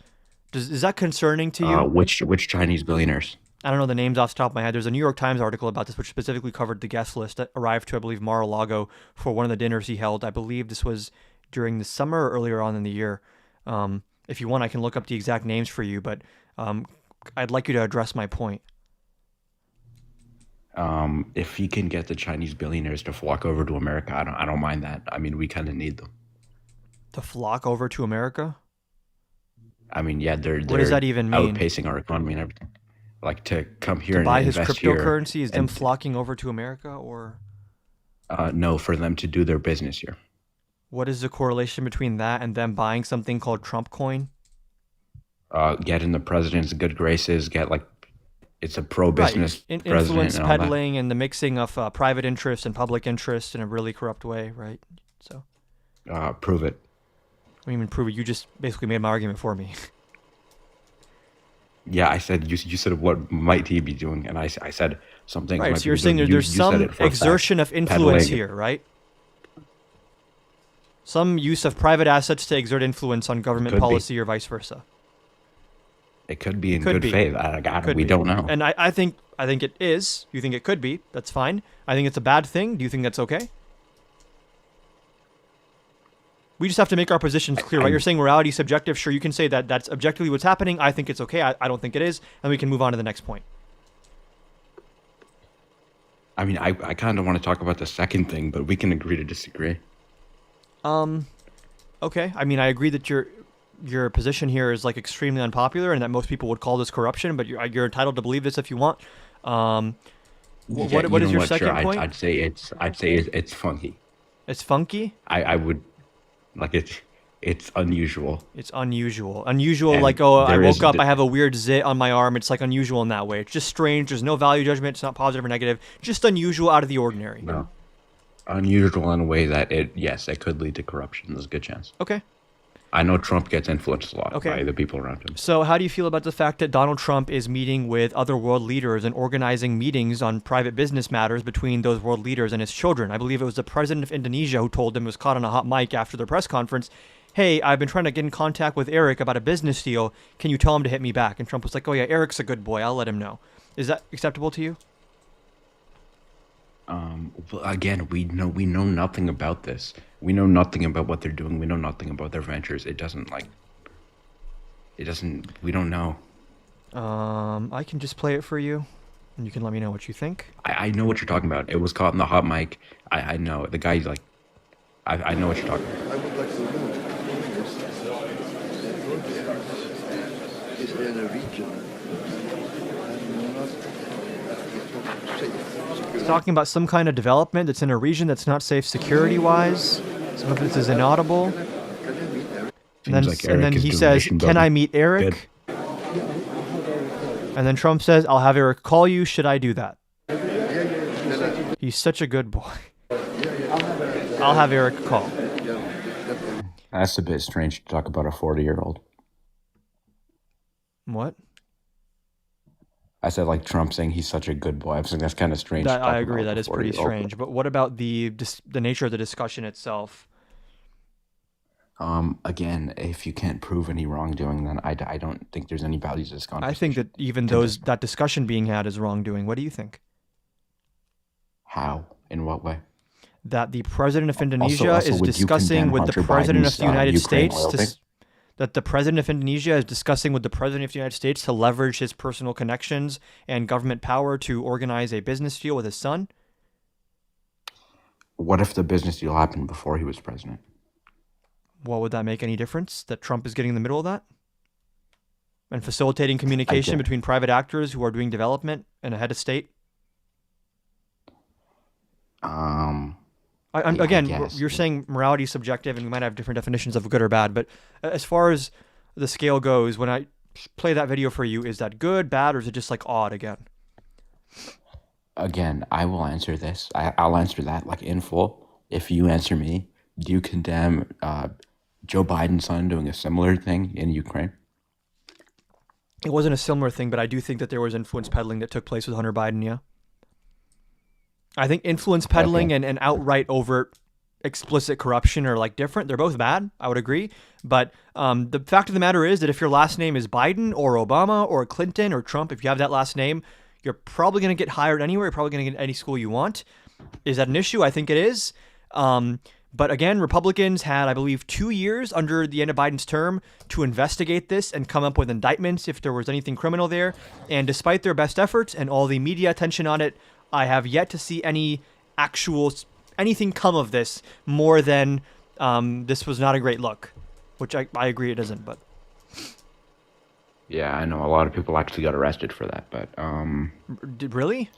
Is that concerning to you? Which Chinese billionaires? I don't know the names off the top of my head. There's a New York Times article about this, which specifically covered the guest list that arrived to, I believe, Mar-a-Lago for one of the dinners he held. I believe this was during the summer or earlier on in the year. If you want, I can look up the exact names for you, but I'd like you to address my point. If he can get the Chinese billionaires to flock over to America, I don't mind that. I mean, we kind of need them. To flock over to America? I mean, yeah, they're What does that even mean? outpacing our economy and everything. Like to come here To and buy his invest here. cryptocurrency? Is them and- flocking over to America, or No, for them to do their business here. what is the correlation between that and them buying something called Trump coin? Get in the president's good graces. Get like, it's a pro-business Right. president Influence and all that. peddling and the mixing of private interest and public interest in a really corrupt way, right? So, Prove it. I don't even prove it. You just basically made my argument for me. Yeah, I said you said what might he be doing, and I said some things. Right. might So be you're saying doing. there's You said some it for a fact. exertion of influence Peddling. here, right? Some use of private assets to exert influence on government Could be. policy or vice versa. It could be in Could good be. faith. Could We be. don't know. And I think it is. You think it could be. That's fine. I think it's a bad thing. Do you think that's okay? We just have to make our positions clear, right? You're saying morality is subjective. Sure, you can say that that's objectively what's happening. I think it's okay. I don't think it is. And we can move on to the next point. I mean, I kind of want to talk about the second thing, but we can agree to disagree. Okay. I mean, I agree that your position here is like extremely unpopular and that most people would call this corruption, but you're entitled to believe this if you want. What is your second point? I'd say it's funky. It's funky? I would like it's unusual. It's unusual. Unusual, And like, oh, I there is woke up, the- I have a weird zit on my arm. It's like unusual in that way. It's just strange. There's no value judgment. It's not positive or negative. Just unusual, out of the ordinary. No. Unusual in a way that it could lead to corruption. There's a good chance. Okay. I know Trump gets influenced a lot Okay. by the people around him. So how do you feel about the fact that Donald Trump is meeting with other world leaders and organizing meetings on private business matters between those world leaders and his children? I believe it was the president of Indonesia who told him, was caught on a hot mic after their press conference, hey, I've been trying to get in contact with Eric about a business deal. Can you tell him to hit me back? And Trump was like, oh yeah, Eric's a good boy. I'll let him know. Is that acceptable to you? Well, again, we know nothing about this. We know nothing about what they're doing. We know nothing about their ventures. We don't know. I can just play it for you, and you can let me know what you think. I know what you're talking about. It was caught in the hot mic. I know. The guy, like, I know what you're talking about. He's talking about some kind of development that's in a region that's not safe security-wise. Some of this is inaudible. And then he says, can I meet Eric? And then Trump says, I'll have Eric call you. Should I do that? He's such a good boy. I'll have Eric call. That's a bit strange to talk about a 40-year-old. What? I said, like, Trump saying he's such a good boy. I think that's kind of strange. That, I agree. That is pretty strange. But what about the nature of the discussion itself? Again, if you can't prove any wrongdoing, then I don't think there's any value to this conversation. I think that even that discussion being had is wrongdoing. What do you think? How? In what way? That the president of Indonesia Also, is would you discussing condemn with the Hunter president of Biden's, the United Ukraine States oil thing? that the president of Indonesia is discussing with the president of the United States to leverage his personal connections and government power to organize a business deal with his son? What if the business deal happened before he was president? Well, would that make any difference that Trump is getting in the middle of that? And facilitating communication between private actors who are doing development and a head of state? Again, you're saying morality is subjective and we might have different definitions of good or bad, but as far as the scale goes, when I play that video for you, is that good, bad, or is it just like odd again? Again, I will answer this. I'll answer that like in full. If you answer me, do you condemn Joe Biden's son doing a similar thing in Ukraine? It wasn't a similar thing, but I do think that there was influence peddling that took place with Hunter Biden, yeah. I think influence peddling and outright overt explicit corruption are like different. They're both bad, I would agree. But the fact of the matter is that if your last name is Biden or Obama or Clinton or Trump, if you have that last name, you're probably going to get hired anywhere. You're probably going to get any school you want. Is that an issue? I think it is. But again, Republicans had, I believe, 2 years under the end of Biden's term to investigate this and come up with indictments if there was anything criminal there. And despite their best efforts and all the media attention on it, I have yet to see anything come of this more than this was not a great look, which I agree it isn't. But yeah, I know a lot of people actually got arrested for that, but really?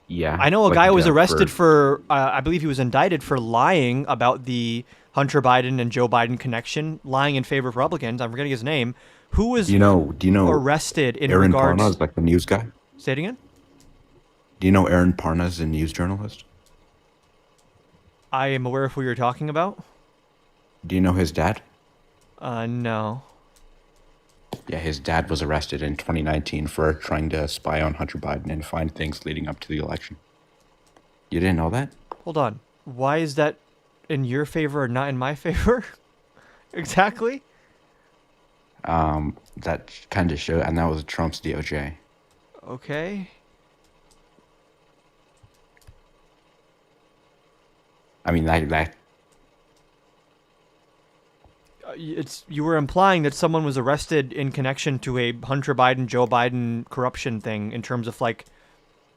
Yeah, I know a guy was arrested for I believe he was indicted for lying about the Hunter Biden and Joe Biden connection, lying in favor of Republicans. I'm forgetting his name. Who was do you know arrested in Aaron regards? Parnas, like the news guy. Say it again. Do you know Aaron Parnas, a news journalist? I am aware of who you're talking about. Do you know his dad? No. Yeah, his dad was arrested in 2019 for trying to spy on Hunter Biden and find things leading up to the election. You didn't know that? Hold on. Why is that in your favor and not in my favor? Exactly? That kind of showed, and that was Trump's DOJ. Okay. I mean, that You were implying that someone was arrested in connection to a Hunter Biden, Joe Biden corruption thing in terms of like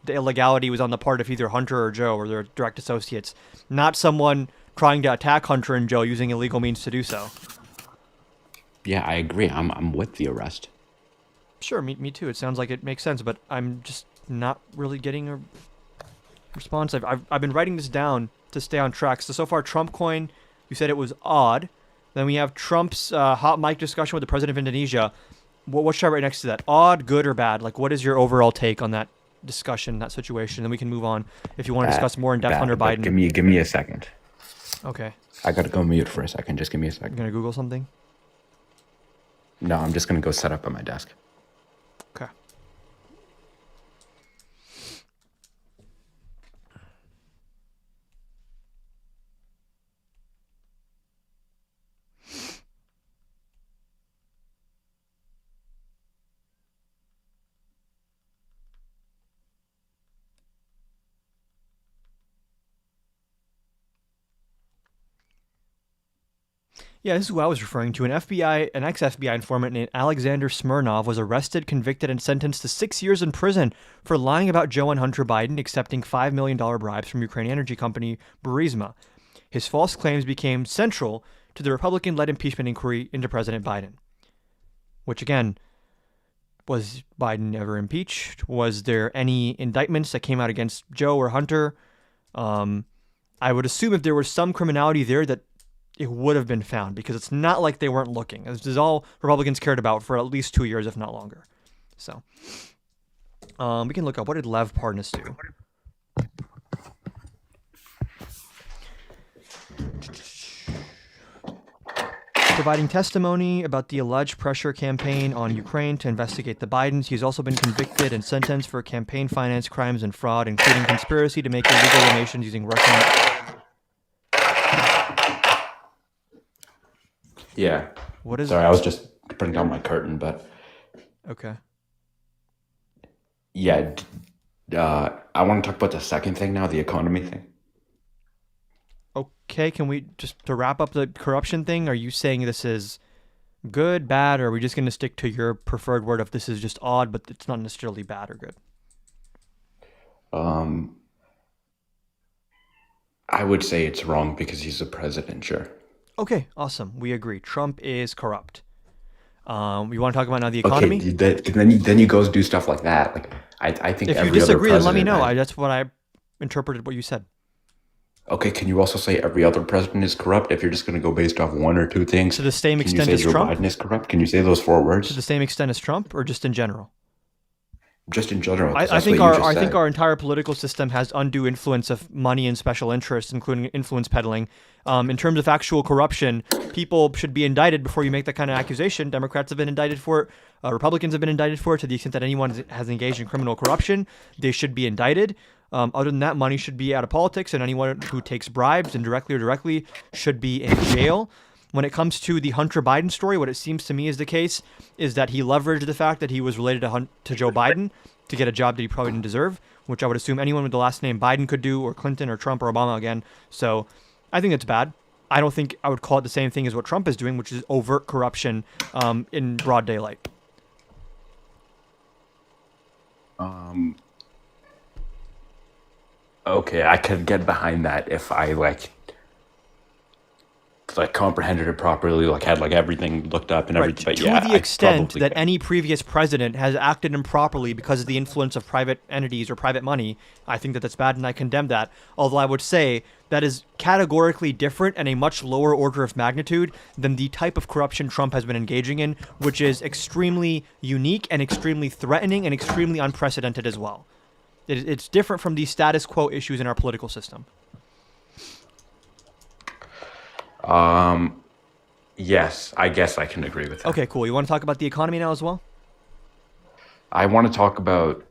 the illegality was on the part of either Hunter or Joe or their direct associates, not someone trying to attack Hunter and Joe using illegal means to do so. yeah, I agree. I'm with the arrest. Sure, me too. It sounds like it makes sense, but I'm just not really getting a response. I've been writing this down to stay on track. So far, Trump coin, you said it was odd. Then we have Trump's hot mic discussion with the president of Indonesia. What should I write next to that? Odd, good, or bad? Like, what is your overall take on that discussion, that situation? Then we can move on if you want to discuss more in depth Hunter But Biden. Give me a second. Okay. I gotta go mute for a second. Just give me a second. You gonna Google something? No, I'm just gonna go set up at my desk. Okay. Yeah, this is who I was referring to. An ex-FBI informant named Alexander Smirnov was arrested, convicted, and sentenced to 6 years in prison for lying about Joe and Hunter Biden accepting $5 million bribes from Ukrainian energy company Burisma. His false claims became central to the Republican-led impeachment inquiry into President Biden. Which, again, was Biden ever impeached? Was there any indictments that came out against Joe or Hunter? I would assume if there was some criminality there that it would have been found, because it's not like they weren't looking. This is all Republicans cared about for at least 2 years, if not longer. So, we can look up, what did Lev Parnas do? Providing testimony about the alleged pressure campaign on Ukraine to investigate the Bidens. He's also been convicted and sentenced for campaign finance crimes and fraud, including conspiracy to make illegal donations using Russian... Yeah. What is Sorry, I was just putting down my curtain, but okay. Yeah, I want to talk about the second thing now, the economy thing. Okay, can we just, to wrap up the corruption thing, are you saying this is good, bad, or are we just going to stick to your preferred word of this is just odd, but it's not necessarily bad or good? I would say it's wrong because he's the president, sure. Okay, awesome. We agree. Trump is corrupt. We want to talk about now the economy? Okay, then you go do stuff like that. Like I think if every you disagree, other then let me president know. That's what I interpreted what you said. Okay, can you also say every other president is corrupt if you're just going to go based off one or two things? To the same Can extent you as say Joe Trump? Biden is corrupt? Can you say those 4 words? To the same extent as Trump, or just in general? Just in general. 'Cause I that's think what you just I think said. our entire political system has undue influence of money and special interests, including influence peddling. In terms of actual corruption, people should be indicted before you make that kind of accusation. Democrats have been indicted for it. Republicans have been indicted for it. To the extent that anyone has engaged in criminal corruption, they should be indicted. Other than that, money should be out of politics, and anyone who takes bribes, indirectly or directly, should be in jail. When it comes to the Hunter Biden story, what it seems to me is the case is that he leveraged the fact that he was related to Joe Biden to get a job that he probably didn't deserve, which I would assume anyone with the last name Biden could do, or Clinton or Trump or Obama again. So I think it's bad. I don't think I would call it the same thing as what Trump is doing, which is overt corruption in broad daylight. Okay, I could get behind that if I like comprehended it properly, like had like everything looked up and everything. But To yeah, the extent that any previous president has acted improperly because of the influence of private entities or private money, I think that that's bad, and I condemn that. Although I would say that is categorically different and a much lower order of magnitude than the type of corruption Trump has been engaging in, which is extremely unique and extremely threatening and extremely unprecedented as well. It's different from the status quo issues in our political system. Yes, I guess I can agree with that. Okay, cool. You want to talk about the economy now as well? I want to talk about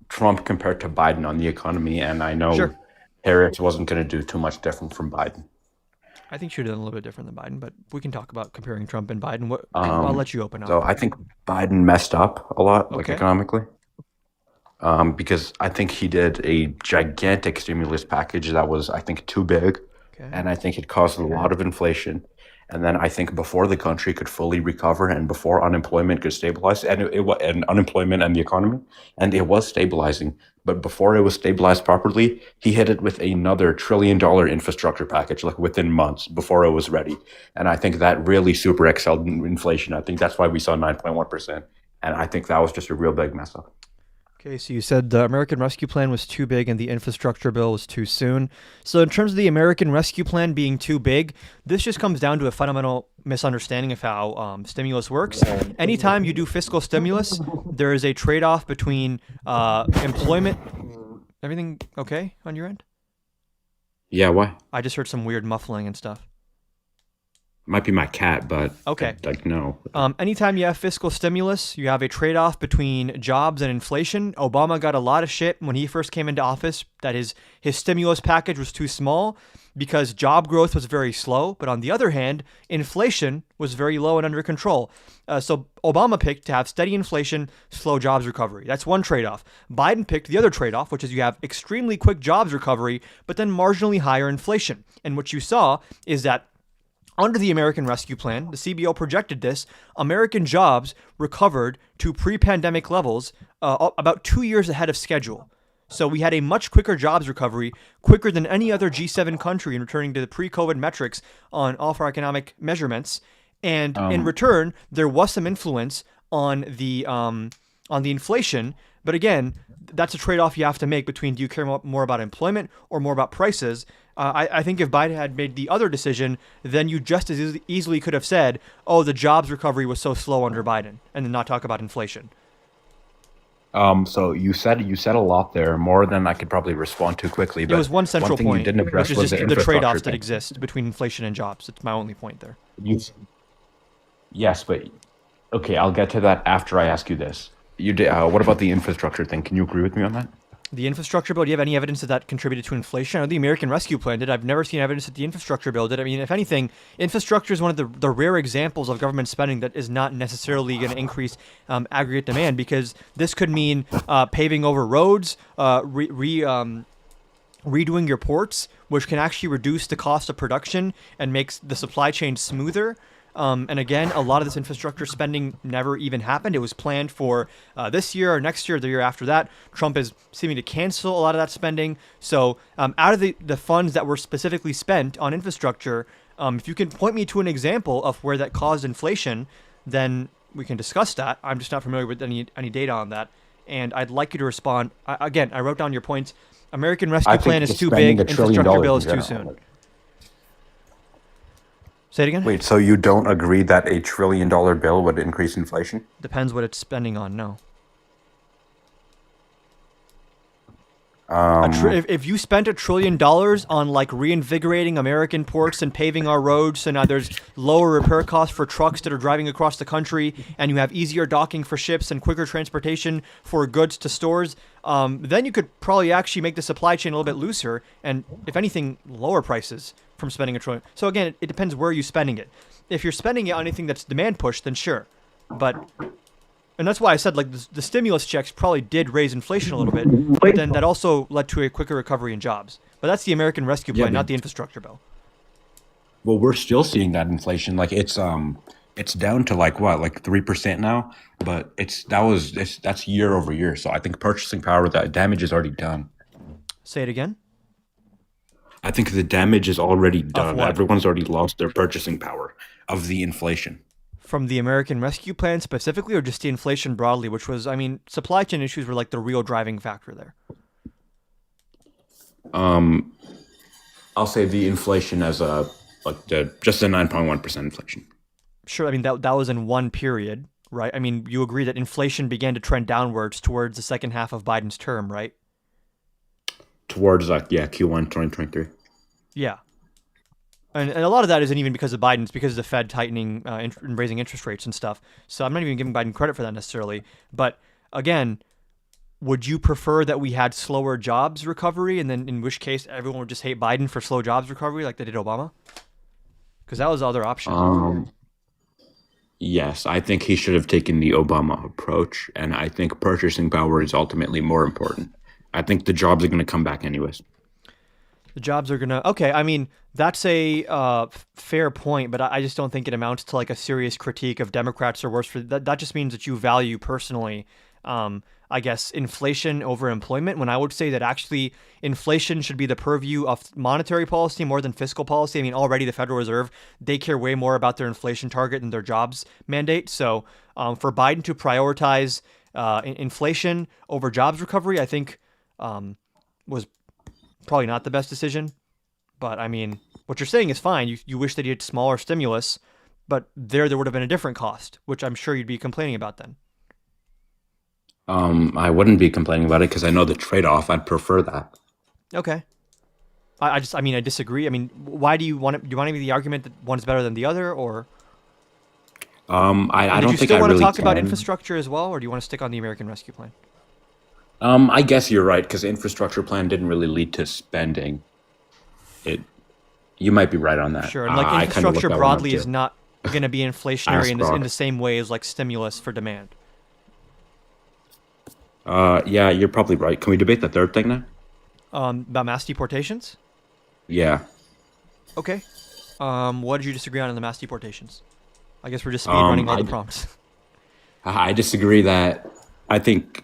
Trump compared to Biden on the economy, and I know Sure. Harris wasn't going to do too much different from Biden. I think she would have done a little bit different than Biden, but we can talk about comparing Trump and Biden. I'll let you open up. So I think Biden messed up a lot, like Okay. economically, because I think he did a gigantic stimulus package that was, I think, too big, and I think it caused a lot of inflation. And then I think before the country could fully recover and before unemployment could stabilize, and unemployment and the economy, and it was stabilizing, but before it was stabilized properly, he hit it with another $1 trillion infrastructure package, like within months before it was ready. And I think that really super excelled in inflation. I think that's why we saw 9.1%. And I think that was just a real big mess up. Okay, so you said the American Rescue Plan was too big and the infrastructure bill was too soon. So in terms of the American Rescue Plan being too big, this just comes down to a fundamental misunderstanding of how stimulus works. Anytime you do fiscal stimulus, there is a trade-off between employment. Everything okay on your end? Yeah, why? I just heard some weird muffling and stuff. Might be my cat, but Okay. like no. Anytime you have fiscal stimulus, you have a trade-off between jobs and inflation. Obama got a lot of shit when he first came into office that his stimulus package was too small because job growth was very slow. But on the other hand, inflation was very low and under control. So Obama picked to have steady inflation, slow jobs recovery. That's one trade-off. Biden picked the other trade-off, which is you have extremely quick jobs recovery, but then marginally higher inflation. And what you saw is that under the American Rescue Plan, the CBO projected this, American jobs recovered to pre-pandemic levels about 2 years ahead of schedule. So we had a much quicker jobs recovery, quicker than any other G7 country in returning to the pre-COVID metrics on all of our economic measurements. And in return, there was some influence on the inflation. But again, that's a trade-off you have to make between do you care more about employment or more about prices. I think if Biden had made the other decision, then you just as easily could have said, oh, the jobs recovery was so slow under Biden, and then not talk about inflation. So you said a lot there, more than I could probably respond to quickly. But There was one central thing you point, didn't which address is was just the infrastructure trade-offs that thing. exist between inflation and jobs. It's my only point there. Yes, but okay, I'll get to that after I ask you this. You did. What about the infrastructure thing? Can you agree with me on that? The infrastructure bill, do you have any evidence that that contributed to inflation? I know the American Rescue Plan did. I've never seen evidence that the infrastructure bill did. I mean, if anything, infrastructure is one of the rare examples of government spending that is not necessarily going to increase aggregate demand, because this could mean paving over roads, redoing your ports, which can actually reduce the cost of production and makes the supply chain smoother. And again, a lot of this infrastructure spending never even happened. It was planned for this year or next year, or the year after that. Trump is seeming to cancel a lot of that spending. So out of the funds that were specifically spent on infrastructure, if you can point me to an example of where that caused inflation, then we can discuss that. I'm just not familiar with any data on that. And I'd like you to respond. Again, I wrote down your points. American Rescue Plan is too big. Infrastructure bill is too soon. Say it again? Wait, so you don't agree that $1 trillion bill would increase inflation? Depends what it's spending on, no. If you spent $1 trillion on like reinvigorating American ports and paving our roads, so now there's lower repair costs for trucks that are driving across the country, and you have easier docking for ships and quicker transportation for goods to stores, then you could probably actually make the supply chain a little bit looser, and if anything, lower prices from spending $1 trillion. So again, it depends where you're spending it. If you're spending it on anything that's demand push, then sure. And that's why I said like the stimulus checks probably did raise inflation a little bit, but then that also led to a quicker recovery in jobs. But that's the American Rescue Plan, not the infrastructure bill. Well, we're still seeing that inflation. Like it's down to like 3% now, but that's year over year. So I think purchasing power, that damage is already done. Say it again. I think the damage is already done. what? Everyone's already lost their purchasing power of the inflation. From the American Rescue Plan specifically, or just the inflation broadly, which was, I mean, supply chain issues were like the real driving factor there. I'll say the inflation as just a 9.1% inflation. Sure, I mean, that was in one period, right? I mean, you agree that inflation began to trend downwards towards the second half of Biden's term, right? Towards Q1 2023. Yeah. And a lot of that isn't even because of Biden. It's because of the Fed tightening and raising interest rates and stuff. So I'm not even giving Biden credit for that necessarily. But again, would you prefer that we had slower jobs recovery, and then in which case everyone would just hate Biden for slow jobs recovery like they did Obama? Because that was the other option. Yes, I think he should have taken the Obama approach, and I think purchasing power is ultimately more important. I think the jobs are going to come back anyways. The jobs are going to... Okay, I mean, that's a fair point, but I just don't think it amounts to like a serious critique of Democrats or worse. That just means that you value personally, I guess, inflation over employment, when I would say that actually inflation should be the purview of monetary policy more than fiscal policy. I mean, already the Federal Reserve, they care way more about their inflation target than their jobs mandate. So for Biden to prioritize inflation over jobs recovery, I think was probably not the best decision. But I mean, what you're saying is fine. You wish that he had smaller stimulus, but there would have been a different cost, which I'm sure you'd be complaining about then. I wouldn't be complaining about it because I know the trade-off. I'd prefer that. Okay. I disagree. I mean, why do you want it? Do you want to make the argument that one's better than the other, or? I don't think I really can. Do you still want to talk about infrastructure as well, or do you want to stick on the American Rescue Plan? I guess you're right, because the infrastructure plan didn't really lead to spending. You might be right on that. Sure, and like infrastructure broadly is not going to be inflationary in the same way as like stimulus for demand. Yeah, you're probably right. Can we debate the third thing now? About mass deportations? Yeah. Okay. What did you disagree on in the mass deportations? I guess we're just speed running all the prompts. I disagree that I think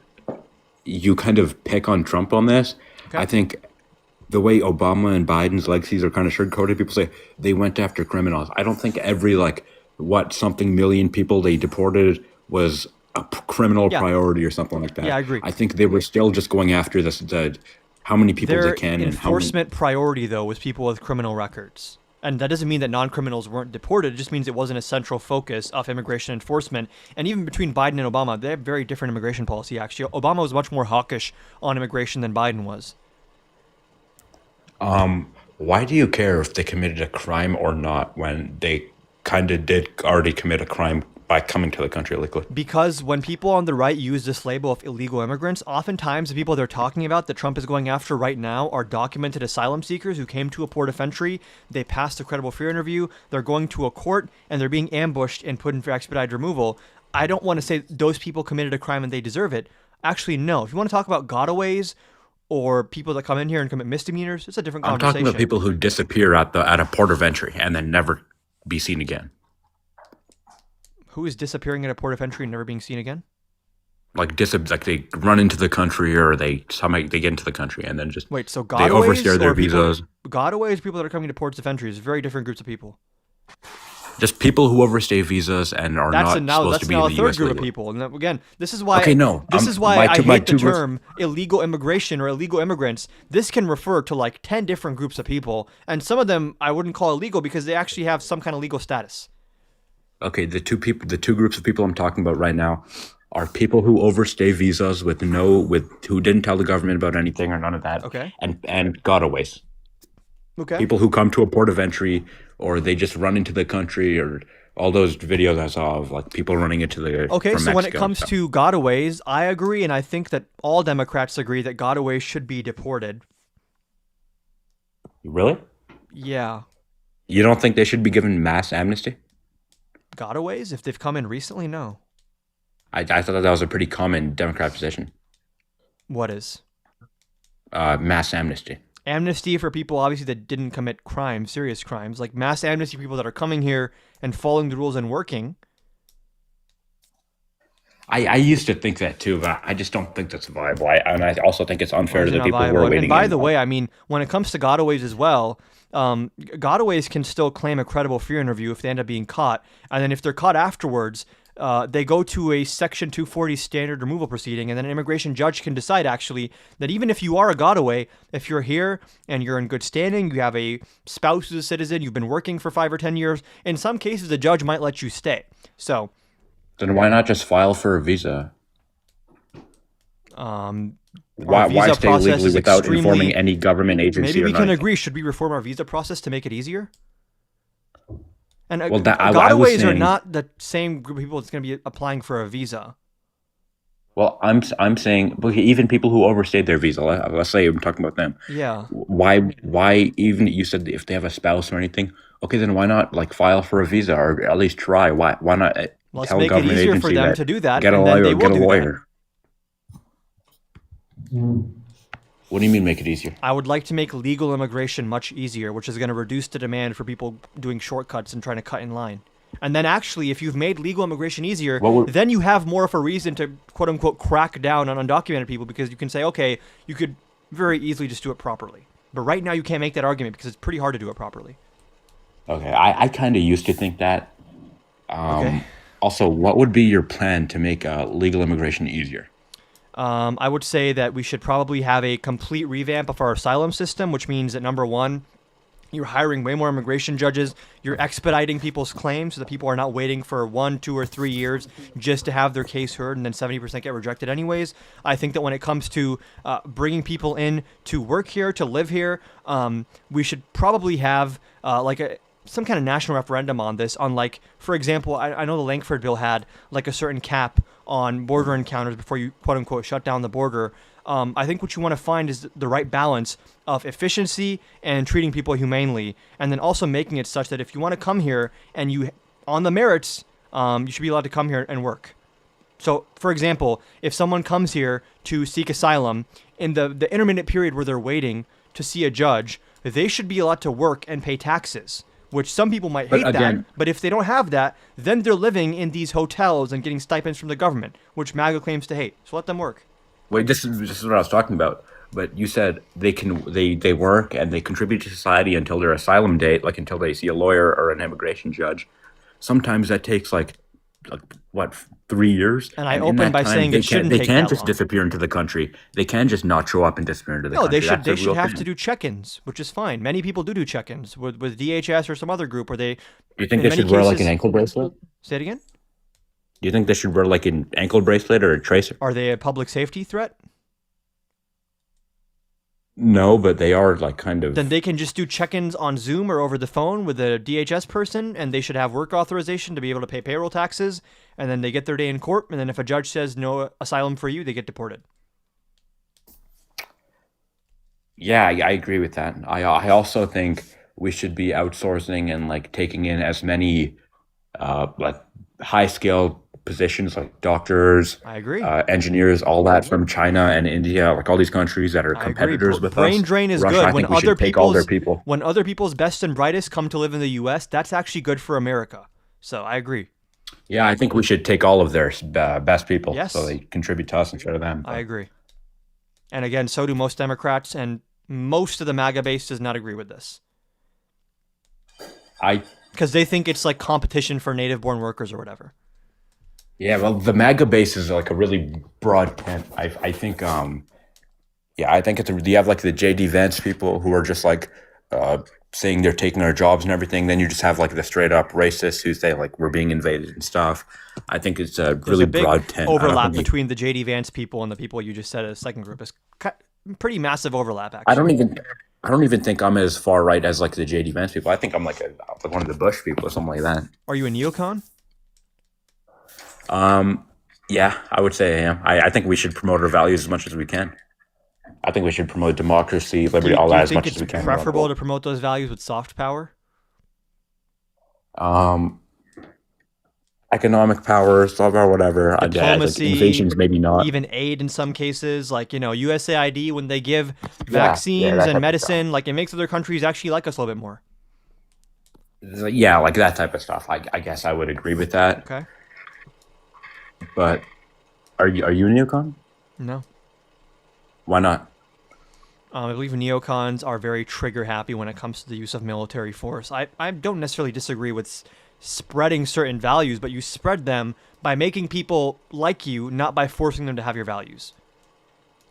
you kind of pick on Trump on this. Okay. I think the way Obama and Biden's legacies are kind of sugar-coated, people say they went after criminals. I don't think every something million people they deported was a criminal priority or something like that. Yeah, I agree. I think they were still just going after how many people they can. Their enforcement priority, though, was people with criminal records. And that doesn't mean that non-criminals weren't deported. It just means it wasn't a central focus of immigration enforcement. And even between Biden and Obama, they have very different immigration policy, actually. Obama was much more hawkish on immigration than Biden was. Why do you care if they committed a crime or not when they kind of did already commit a crime by coming to the country illegally? Because when people on the right use this label of illegal immigrants, oftentimes the people they're talking about that Trump is going after right now are documented asylum seekers who came to a port of entry, they passed a credible fear interview, they're going to a court, and they're being ambushed and put in for expedited removal. I don't want to say those people committed a crime and they deserve it. Actually, no. If you want to talk about gotaways or people that come in here and commit misdemeanors, it's a different conversation. I'm talking about people who disappear at a port of entry and then never be seen again. Who is disappearing at a port of entry and never being seen again? Like they run into the country, or they get into the country and then just wait. So they overstay their visas. Gotaways, people that are coming to ports of entry, is very different groups of people. Just people who overstay visas and are not supposed to be in the U.S. That's now a third group of people. And again, this is why. Okay, no. This is why I hate the term illegal immigration or illegal immigrants. This can refer to like 10 different groups of people, and some of them I wouldn't call illegal because they actually have some kind of legal status. Okay, the two groups of people I'm talking about right now are people who overstay visas who didn't tell the government about anything or none of that. Okay. And gotaways. Okay. People who come to a port of entry, or they just run into the country, or all those videos I saw of like people running into the. Okay, so when it comes to gotaways, I agree, and I think that all Democrats agree that gotaways should be deported. Really? Yeah. You don't think they should be given mass amnesty? Gotaways? If they've come in recently, no. I thought that was a pretty common Democrat position. What is? Mass amnesty. Amnesty for people, obviously, that didn't commit crimes, serious crimes. Like mass amnesty for people that are coming here and following the rules and working. I used to think that too, but I just don't think that's viable. And I also think it's unfair to the people who are waiting. And by the way, I mean, when it comes to gotaways as well, gotaways can still claim a credible fear interview if they end up being caught. And then if they're caught afterwards, they go to a Section 240 standard removal proceeding, and then an immigration judge can decide actually that even if you are a gotaway, if you're here and you're in good standing, you have a spouse who's a citizen, you've been working for 5 or 10 years, in some cases the judge might let you stay. So then why not just file for a visa? Why stay legally without informing any government agency? Maybe we can agree. Should we reform our visa process to make it easier? And Well, that- I was gotaways are saying- not the same group of people that's going to be applying for a visa. Well, I'm saying okay, even people who overstayed their visa. Let's say I'm talking about them. Yeah. Why even you said if they have a spouse or anything? Okay, then why not like file for a visa or at least try? Why not Let's tell a make it government easier for agency them that to do that, get a and then lawyer, they will get a do that. lawyer. What do you mean make it easier? I would like to make legal immigration much easier, which is going to reduce the demand for people doing shortcuts and trying to cut in line. And then actually, if you've made legal immigration easier, then you have more of a reason to quote unquote crack down on undocumented people because you can say, okay, you could very easily just do it properly. But right now you can't make that argument because it's pretty hard to do it properly. Okay, I kind of used to think that. Okay. Also, what would be your plan to make legal immigration easier? I would say that we should probably have a complete revamp of our asylum system, which means that number one, you're hiring way more immigration judges. You're expediting people's claims so that people are not waiting for 1, 2, or 3 years just to have their case heard and then 70% get rejected anyways. I think that when it comes to bringing people in to work here, to live here, we should probably have some kind of national referendum on this. On like, for example, I know the Langford bill had like a certain cap on border encounters before you quote unquote shut down the border. I think what you want to find is the right balance of efficiency and treating people humanely, and then also making it such that if you want to come here and you, on the merits, you should be allowed to come here and work. So, for example, if someone comes here to seek asylum, in the intermittent period where they're waiting to see a judge, they should be allowed to work and pay taxes, which some people might hate that, but if they don't have that, then they're living in these hotels and getting stipends from the government, which MAGA claims to hate. So let them work. Wait, this is what I was talking about. But you said they work and they contribute to society until their asylum date, like until they see a lawyer or an immigration judge. Sometimes that takes like what, 3 years? And I in opened that by time, saying they it shouldn't they take can't that just long. disappear into the country. They can just not show up and disappear into the No, country. they should That's a real have thing. to do check-ins, which is fine. Many people do check-ins with DHS or some other group where they. Do you think in they many should wear like cases- an ankle bracelet? Say it again. Do you think they should wear like an ankle bracelet or a tracer? Are they a public safety threat? No, but they are like kind of. Then they can just do check-ins on Zoom or over the phone with a DHS person, and they should have work authorization to be able to pay payroll taxes, and then they get their day in court, and then if a judge says no asylum for you, they get deported. Yeah, I agree with that. I also think we should be outsourcing and like taking in as many like high scale positions like doctors, I agree. Engineers, all that from China and India, like all these countries that are I agree. competitors with Brain us. drain is Russia, good I when think we should other take all their people's people. when other people's best and brightest come to live in the U.S. That's actually good for America. So I agree. Yeah, I think we should take all of their best people Yes. so they contribute to us instead of them. I agree. And again, so do most Democrats, and most of the MAGA base does not agree with this because they think it's like competition for native-born workers or whatever. Yeah, well, the MAGA base is like a really broad tent. I think, I think you have like the JD Vance people who are just like saying they're taking our jobs and everything. Then you just have like the straight up racists who say like we're being invaded and stuff. I think it's a There's really a big broad tent. I don't overlap think you- between the JD Vance people and the people you just said as second group. Is pretty massive overlap, actually. I don't even think I'm as far right as like the JD Vance people. I think I'm like one of the Bush people or something like that. Are you a neocon? Yeah, I would say I am. I think we should promote our values as much as we can. I think we should promote democracy, liberty, all Do that you as think much as we it's can. preferable to promote those values with soft power? Economic power, soft power, whatever. Diplomacy, invasions, maybe not. even aid in some cases, like USAID when they give that vaccines type and of medicine, like it makes other countries actually like us a little bit more. Yeah, like that type of stuff. I guess I would agree with that. Okay. But are you a neocon? No. Why not? I believe neocons are very trigger happy when it comes to the use of military force. I don't necessarily disagree with spreading certain values, but you spread them by making people like you, not by forcing them to have your values.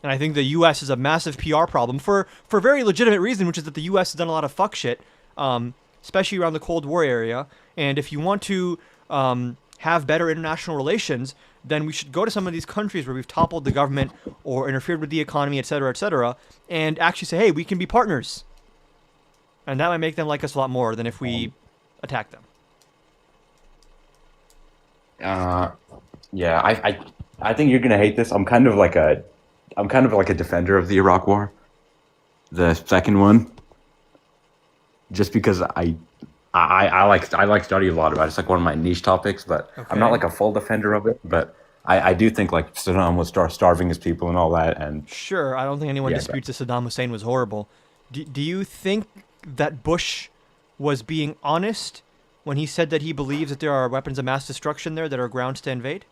And I think the U.S. is a massive PR problem for a very legitimate reason, which is that the U.S. has done a lot of fuck shit, especially around the Cold War area. And if you want to have better international relations, then we should go to some of these countries where we've toppled the government or interfered with the economy, et cetera, and actually say, hey, we can be partners. And that might make them like us a lot more than if we attack them. Yeah, I think you're gonna hate this. I'm kind of like a defender of the Iraq War, the second one, just because I like study a lot about it. It's like one of my niche topics, but I'm not like a full defender of it. But I do think like Saddam was starving his people and all that. And sure, I don't think anyone disputes that Saddam Hussein was horrible. Do you think that Bush was being honest when he said that he believes that there are weapons of mass destruction there that are grounds to invade?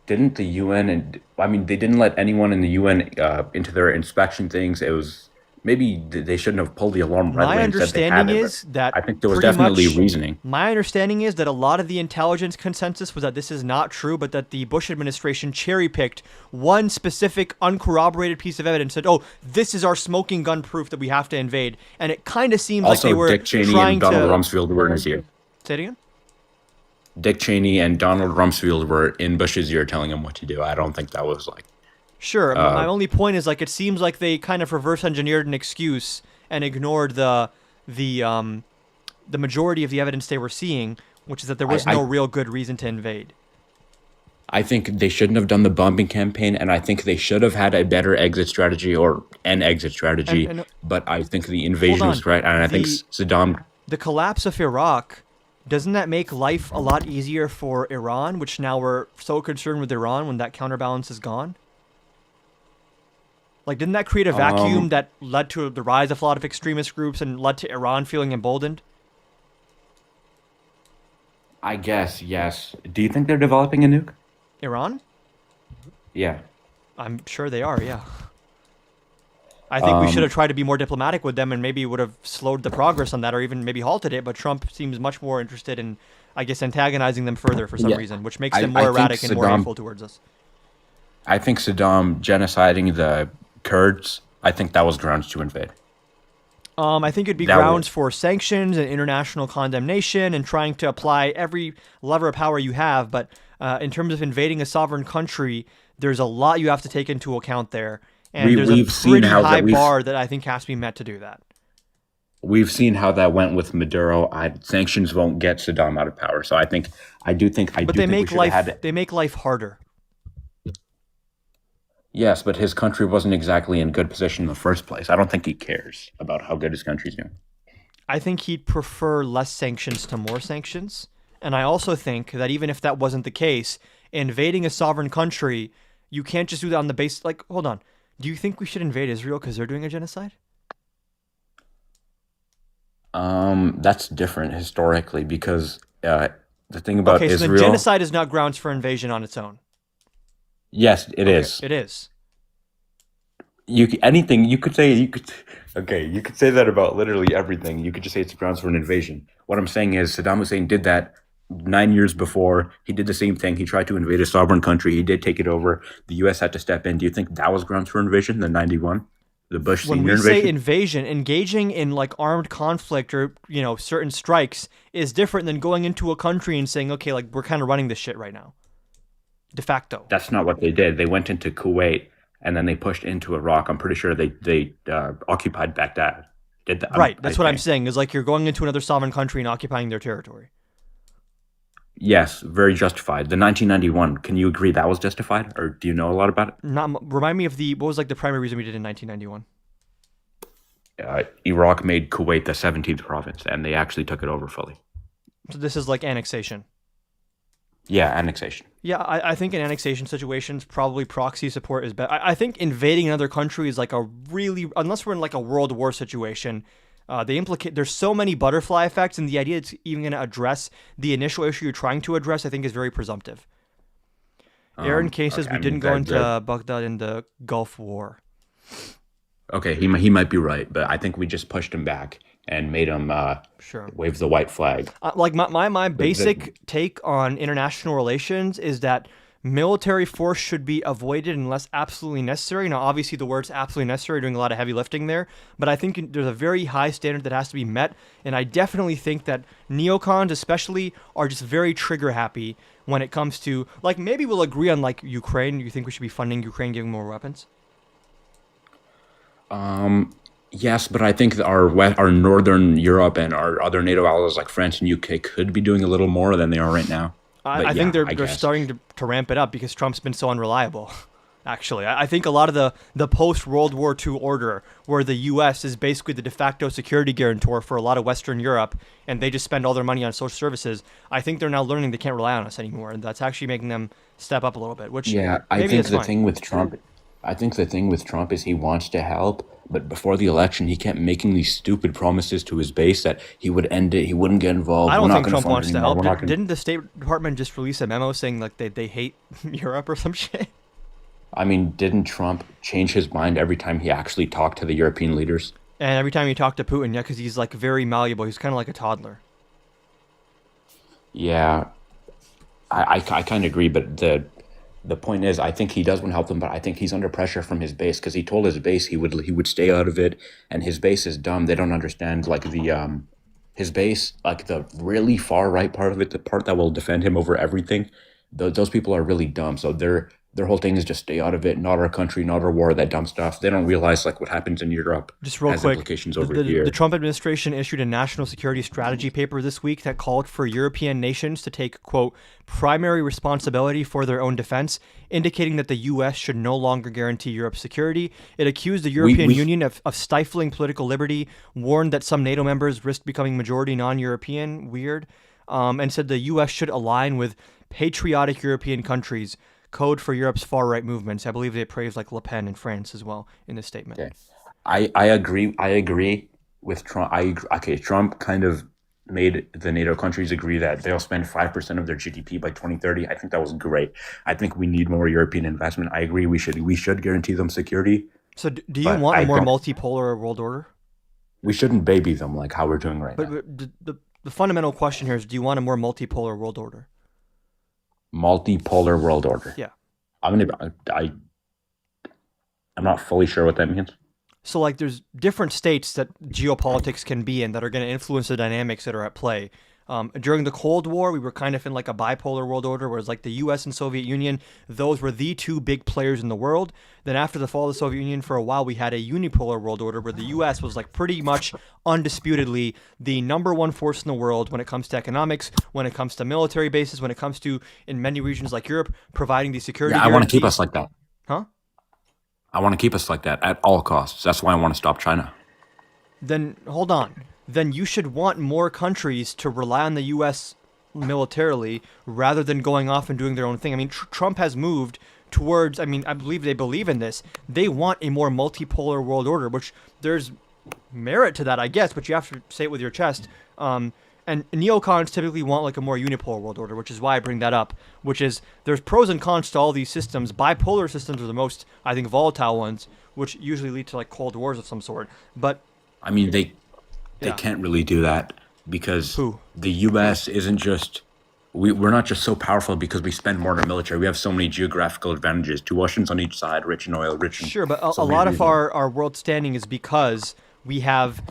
Didn't the UN and I mean they didn't let anyone in the UN into their inspection things. It was maybe they shouldn't have pulled the alarm right away and said they had understanding it, is that I think there was pretty definitely much- reasoning. My understanding is that a lot of the intelligence consensus was that this is not true, but that the Bush administration cherry-picked one specific uncorroborated piece of evidence, said, "Oh, this is our smoking gun proof that we have to invade," and it kind of seems like Also, they were Dick Cheney trying and Donald to. Rumsfeld were in his ear. Say it again. Dick Cheney and Donald Rumsfeld were in Bush's ear telling him what to do. I don't think that was like. Sure. My only point is like it seems like they kind of reverse engineered an excuse and ignored the majority of the evidence they were seeing, which is that there was no real good reason to invade. I think they shouldn't have done the bombing campaign, and I think they should have had a better exit strategy or an exit strategy. But I think the invasion was right, and I think Saddam. The collapse of Iraq, doesn't that make life a lot easier for Iran, which now we're so concerned with Iran when that counterbalance is gone? Like, didn't that create a vacuum that led to the rise of a lot of extremist groups and led to Iran feeling emboldened? I guess, yes. Do you think they're developing a nuke? Iran? Yeah. I'm sure they are, yeah. I think we should have tried to be more diplomatic with them and maybe would have slowed the progress on that or even maybe halted it, but Trump seems much more interested in, I guess, antagonizing them further for some reason, which makes them more erratic and more hateful towards us. I think Saddam genociding the Kurds, I think that was grounds to invade. I think it'd be grounds for sanctions and international condemnation and trying to apply every lever of power you have, but in terms of invading a sovereign country, there's a lot you have to take into account there. And there's a pretty high bar that I think has to be met to do that. We've seen how that went with Maduro. Sanctions won't get Saddam out of power. So I do think they make life harder. Yes, but his country wasn't exactly in good position in the first place. I don't think he cares about how good his country's doing. I think he'd prefer less sanctions to more sanctions. And I also think that even if that wasn't the case, invading a sovereign country, you can't just do that on the base. Like, hold on. Do you think we should invade Israel because they're doing a genocide? That's different historically because the thing about Israel. Okay, so genocide is not grounds for invasion on its own. Yes, it is. It is. You could say that about literally everything. You could just say it's grounds for an invasion. What I'm saying is Saddam Hussein did that 9 years before. He did the same thing. He tried to invade a sovereign country. He did take it over. The U.S. had to step in. Do you think that was grounds for invasion? The 91, the Bush senior invasion. When we say invasion, engaging in like armed conflict or certain strikes is different than going into a country and saying, okay, like we're kind of running this shit right now. De facto. That's not what they did. They went into Kuwait and then they pushed into Iraq. I'm pretty sure they occupied Baghdad. Did that? Right. That's what I'm saying. Is like you're going into another sovereign country and occupying their territory. Yes, very justified. The 1991. Can you agree that was justified, or do you know a lot about it? Remind me of what was like the primary reason we did in 1991. Iraq made Kuwait the 17th province, and they actually took it over fully. So this is like annexation. Yeah, annexation. Yeah, I think in annexation situations, probably proxy support is better. I think invading another country is like unless we're in like a world war situation, there's so many butterfly effects, and the idea it's even going to address the initial issue you're trying to address, I think is very presumptive. There are in cases we didn't go into Baghdad in the Gulf War. Okay, he might be right, but I think we just pushed him back and made him wave the white flag. Like my basic take on international relations is that military force should be avoided unless absolutely necessary. Now, obviously, the words absolutely necessary are doing a lot of heavy lifting there, but I think there's a very high standard that has to be met, and I definitely think that neocons especially are just very trigger happy when it comes to, like, maybe we'll agree on, like, Ukraine. You think we should be funding Ukraine, giving more weapons? Yes, but I think that our Northern Europe and our other NATO allies like France and UK could be doing a little more than they are right now. But I think yeah, they're guess. starting to ramp it up because Trump's been so unreliable. Actually, I think a lot of the post-World War II order, where the U.S. is basically the de facto security guarantor for a lot of Western Europe, and they just spend all their money on social services, I think they're now learning they can't rely on us anymore, and that's actually making them step up a little bit, which Yeah, I maybe think is the fine. thing with Trump, I think the thing with Trump is he wants to help, but before the election, he kept making these stupid promises to his base that he would end it, he wouldn't get involved. I We're don't not think gonna Trump fund it wants to anymore. help. We're not gonna... Didn't the State Department just release a memo saying like they hate Europe or some shit? I mean, didn't Trump change his mind every time he actually talked to the European leaders? And every time you talk to Putin, yeah, because he's like very malleable. He's kind of like a toddler. Yeah, I kind of agree, but the point is, I think he does want to help them, but I think he's under pressure from his base because he told his base he would stay out of it, and his base is dumb. They don't understand like his base, like the really far right part of it, the part that will defend him over everything. Those people are really dumb. So their whole thing is just stay out of it. Not our country, not our war, that dumb stuff. They don't realize like what happens in Europe Just real has quick, implications over the here. Trump administration issued a national security strategy paper this week that called for European nations to take, quote, primary responsibility for their own defense, indicating that the U.S. should no longer guarantee Europe's security. It accused the European Union of stifling political liberty, warned that some NATO members risked becoming majority non-European, weird, and said the U.S. should align with patriotic European countries, code for Europe's far-right movements. I believe they praised like Le Pen in France as well in this statement. Okay. I agree with Trump. Trump kind of made the NATO countries agree that they'll spend 5% of their GDP by 2030. I think that was great. I think we need more European investment. I agree we should guarantee them security. So do you want a more multipolar world order? We shouldn't baby them like how we're doing right now. But the fundamental question here is, do you want a more multipolar world order? Multipolar world order. Yeah. I'm not fully sure what that means. So like there's different states that geopolitics can be in that are going to influence the dynamics that are at play. During the Cold War, we were kind of in like a bipolar world order, whereas like the U.S. and Soviet Union, those were the two big players in the world. Then after the fall of the Soviet Union, for a while, we had a unipolar world order where the U.S. was like pretty much undisputedly the number one force in the world when it comes to economics, when it comes to military bases, when it comes to, in many regions like Europe, providing the security. Yeah, I want to keep us like that. Huh? I want to keep us like that at all costs. That's why I want to stop China. Then hold on. Then you should want more countries to rely on the U.S. militarily rather than going off and doing their own thing. I mean, Trump has moved towards, I mean, I believe they believe in this. They want a more multipolar world order, which there's merit to that, I guess, but you have to say it with your chest. And neocons typically want like a more unipolar world order, which is why I bring that up, which is there's pros and cons to all these systems. Bipolar systems are the most, I think, volatile ones, which usually lead to like Cold Wars of some sort. But I mean, they can't really do that because the U.S. isn't just we're not just so powerful because we spend more on our military. We have so many geographical advantages. Two oceans on each side, rich in oil, rich in sure, but so a many lot of reasons. our world standing is because we have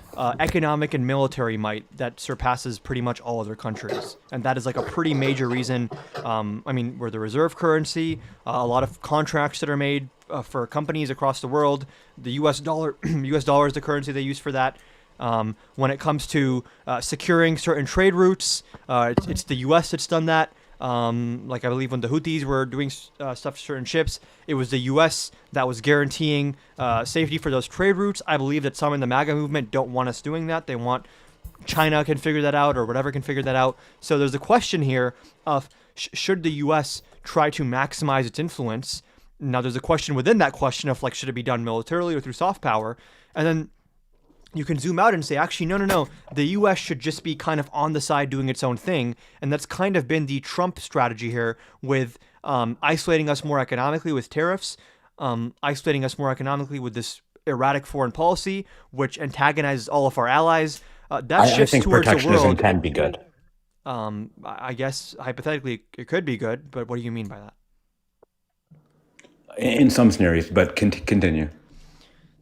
economic and military might that surpasses pretty much all other countries, and that is like a pretty major reason. I mean, we're the reserve currency. A lot of contracts that are made for companies across the world. The U.S. dollar, U.S. dollar is the currency they use for that. When it comes to securing certain trade routes, it's the U.S. that's done that. Like I believe when the Houthis were doing stuff to certain ships, it was the U.S. that was guaranteeing safety for those trade routes. I believe that some in the MAGA movement don't want us doing that. They want China can figure that out or whatever can figure that out. So there's a question here of should the U.S. try to maximize its influence? Now there's a question within that question of like should it be done militarily or through soft power? And then you can zoom out and say, actually, no. The U.S. should just be kind of on the side doing its own thing. And that's kind of been the Trump strategy here with isolating us more economically with tariffs, isolating us more economically with this erratic foreign policy, which antagonizes all of our allies. That shifts I think towards a protectionism world. can be good. I guess hypothetically it could be good, but what do you mean by that? In some scenarios, but continue.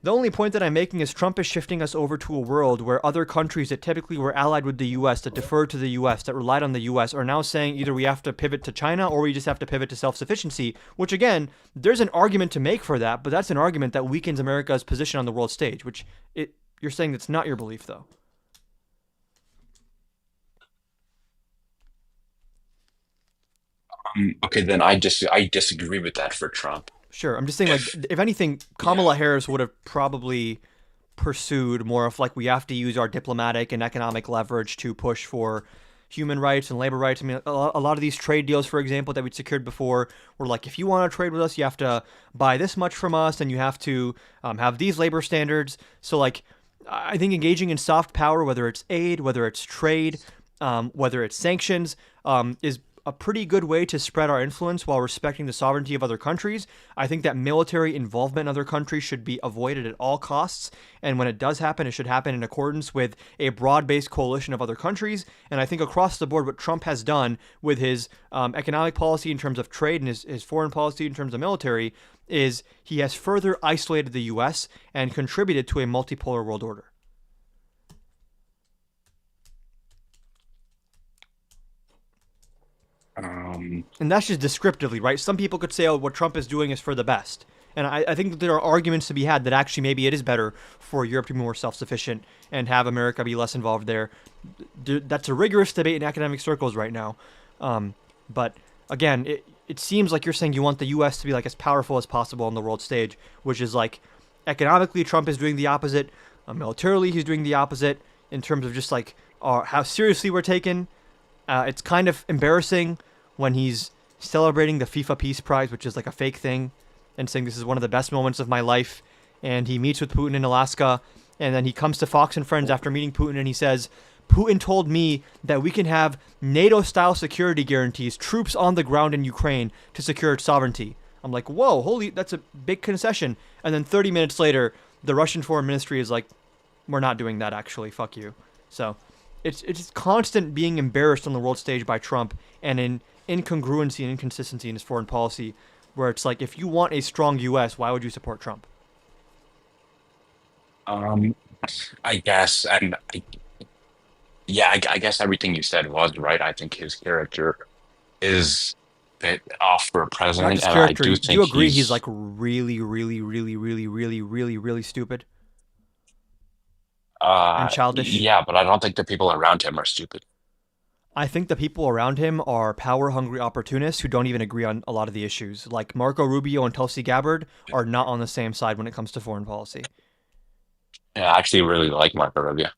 The only point that I'm making is Trump is shifting us over to a world where other countries that typically were allied with the U.S., that deferred to the U.S., that relied on the U.S., are now saying either we have to pivot to China or we just have to pivot to self-sufficiency, which again, there's an argument to make for that, but that's an argument that weakens America's position on the world stage, which You're saying that's not your belief, though. Okay, then I disagree with that for Trump. Sure. I'm just saying, like, if anything, Kamala Harris would have probably pursued more of, like, we have to use our diplomatic and economic leverage to push for human rights and labor rights. I mean, a lot of these trade deals, for example, that we secured before were like, if you want to trade with us, you have to buy this much from us, and you have to have these labor standards. So, like, I think engaging in soft power, whether it's aid, whether it's trade, whether it's sanctions, is a pretty good way to spread our influence while respecting the sovereignty of other countries. I think that military involvement in other countries should be avoided at all costs. And when it does happen, it should happen in accordance with a broad-based coalition of other countries. And I think across the board, what Trump has done with his economic policy in terms of trade and his foreign policy in terms of military is he has further isolated the U.S. and contributed to a multipolar world order. And that's just descriptively, right? Some people could say, oh, what Trump is doing is for the best. And I think that there are arguments to be had that actually maybe it is better for Europe to be more self-sufficient and have America be less involved there. That's a rigorous debate in academic circles right now. But again, it seems like you're saying you want the U.S. to be like as powerful as possible on the world stage, which is like economically Trump is doing the opposite. Militarily, he's doing the opposite in terms of just like how seriously we're taken. It's kind of embarrassing when he's celebrating the FIFA Peace Prize, which is like a fake thing, and saying this is one of the best moments of my life. And he meets with Putin in Alaska, and then he comes to Fox and Friends after meeting Putin, and he says, Putin told me that we can have NATO-style security guarantees, troops on the ground in Ukraine to secure its sovereignty. I'm like, whoa, holy, that's a big concession. And then 30 minutes later, the Russian Foreign Ministry is like, we're not doing that, actually, fuck you. So it's just constant being embarrassed on the world stage by Trump, and in incongruency and inconsistency in his foreign policy, where it's like, if you want a strong U.S., why would you support Trump? I guess, and I guess everything you said was right. I think his character is a bit off for a president, Not just and character. I do Do think you agree he's like really, really, really, really, really, really, really, really stupid? And childish? Yeah, but I don't think the people around him are stupid. I think the people around him are power-hungry opportunists who don't even agree on a lot of the issues. Like Marco Rubio and Tulsi Gabbard are not on the same side when it comes to foreign policy. Yeah, I actually really like Marco Rubio.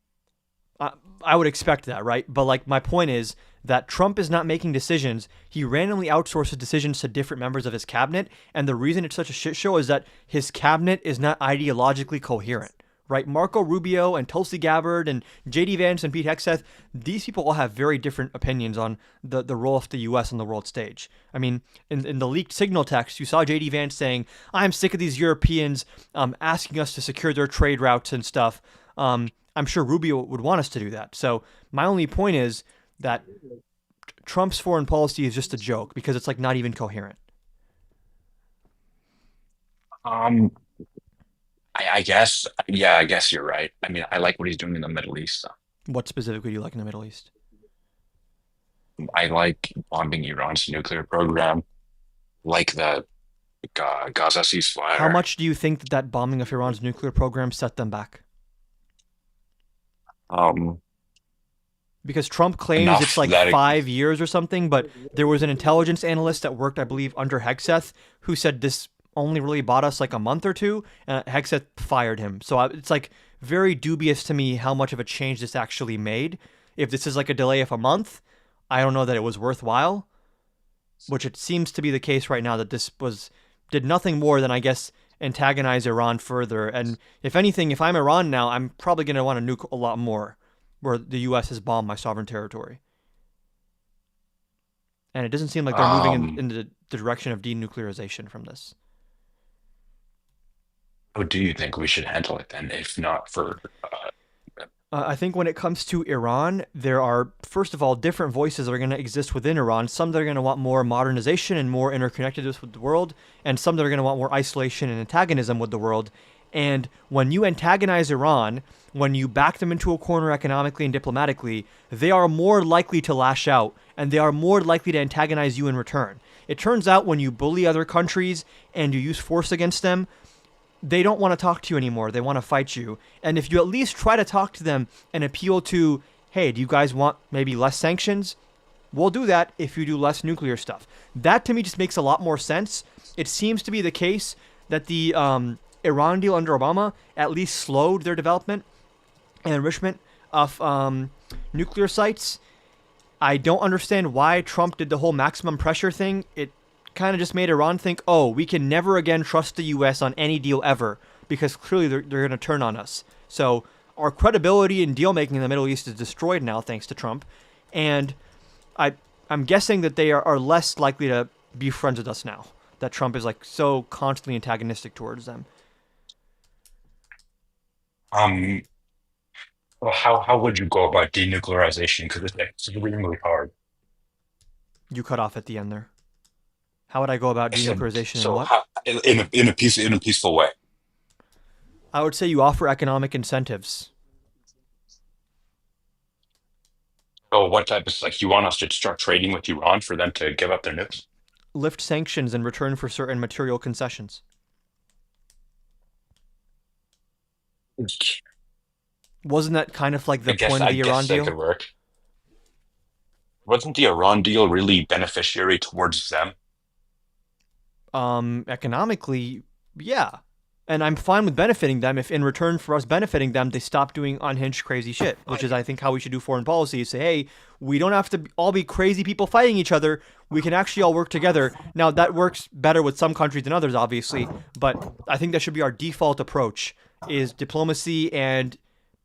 I would expect that, right? But like my point is that Trump is not making decisions. He randomly outsources decisions to different members of his cabinet, and the reason it's such a shit show is that his cabinet is not ideologically coherent. Right, Marco Rubio and Tulsi Gabbard and J.D. Vance and Pete Hegseth, these people all have very different opinions on the role of the U.S. on the world stage. I mean, in the leaked signal text, you saw J.D. Vance saying, I'm sick of these Europeans asking us to secure their trade routes and stuff. I'm sure Rubio would want us to do that. So my only point is that Trump's foreign policy is just a joke because it's like not even coherent. I guess, yeah, I guess you're right. I mean, I like what he's doing in the Middle East. What specifically do you like in the Middle East? I like bombing Iran's nuclear program, like the Gaza ceasefire. How much do you think that bombing of Iran's nuclear program set them back? Because Trump claims it's like 5 years or something, but there was an intelligence analyst that worked, I believe, under Hegseth who said this only really bought us like a month or two, and Hegseth fired him. So it's like very dubious to me how much of a change this actually made. If this is like a delay of a month, I don't know that it was worthwhile, which it seems to be the case right now, that this did nothing more than, I guess, antagonize Iran further. And if anything, if I'm Iran now, I'm probably going to want to nuke a lot more where the U.S. has bombed my sovereign territory. And it doesn't seem like they're moving in the direction of denuclearization from this. How do you think we should handle it then, if not for... I think when it comes to Iran, there are, first of all, different voices that are going to exist within Iran. Some that are going to want more modernization and more interconnectedness with the world, and some that are going to want more isolation and antagonism with the world. And when you antagonize Iran, when you back them into a corner economically and diplomatically, they are more likely to lash out, and they are more likely to antagonize you in return. It turns out when you bully other countries and you use force against them, they don't want to talk to you anymore. They want to fight you. And if you at least try to talk to them and appeal to, hey, do you guys want maybe less sanctions? We'll do that if you do less nuclear stuff. That to me just makes a lot more sense. It seems to be the case that the Iran deal under Obama at least slowed their development and enrichment of nuclear sites. I don't understand why Trump did the whole maximum pressure thing. It kind of just made Iran think, oh, we can never again trust the U.S. on any deal ever, because clearly they're going to turn on us. So our credibility in deal making in the Middle East is destroyed now thanks to Trump. And I'm guessing that they are less likely to be friends with us now, that Trump is like so constantly antagonistic towards them. Well, how would you go about denuclearization? Because it's really hard. You cut off at the end there. How would I go about denuclearization and what? In a peaceful way. I would say you offer economic incentives. So what type of, like, you want us to start trading with Iran for them to give up their nukes? Lift sanctions in return for certain material concessions. Wasn't that kind of like the point of the Iran deal? That could work. Wasn't the Iran deal really beneficiary towards them? Economically, yeah. And I'm fine with benefiting them if in return for us benefiting them, they stop doing unhinged crazy shit, which is, I think, how we should do foreign policy. Say, hey, we don't have to all be crazy people fighting each other. We can actually all work together. Now, that works better with some countries than others, obviously, but I think that should be our default approach, is diplomacy and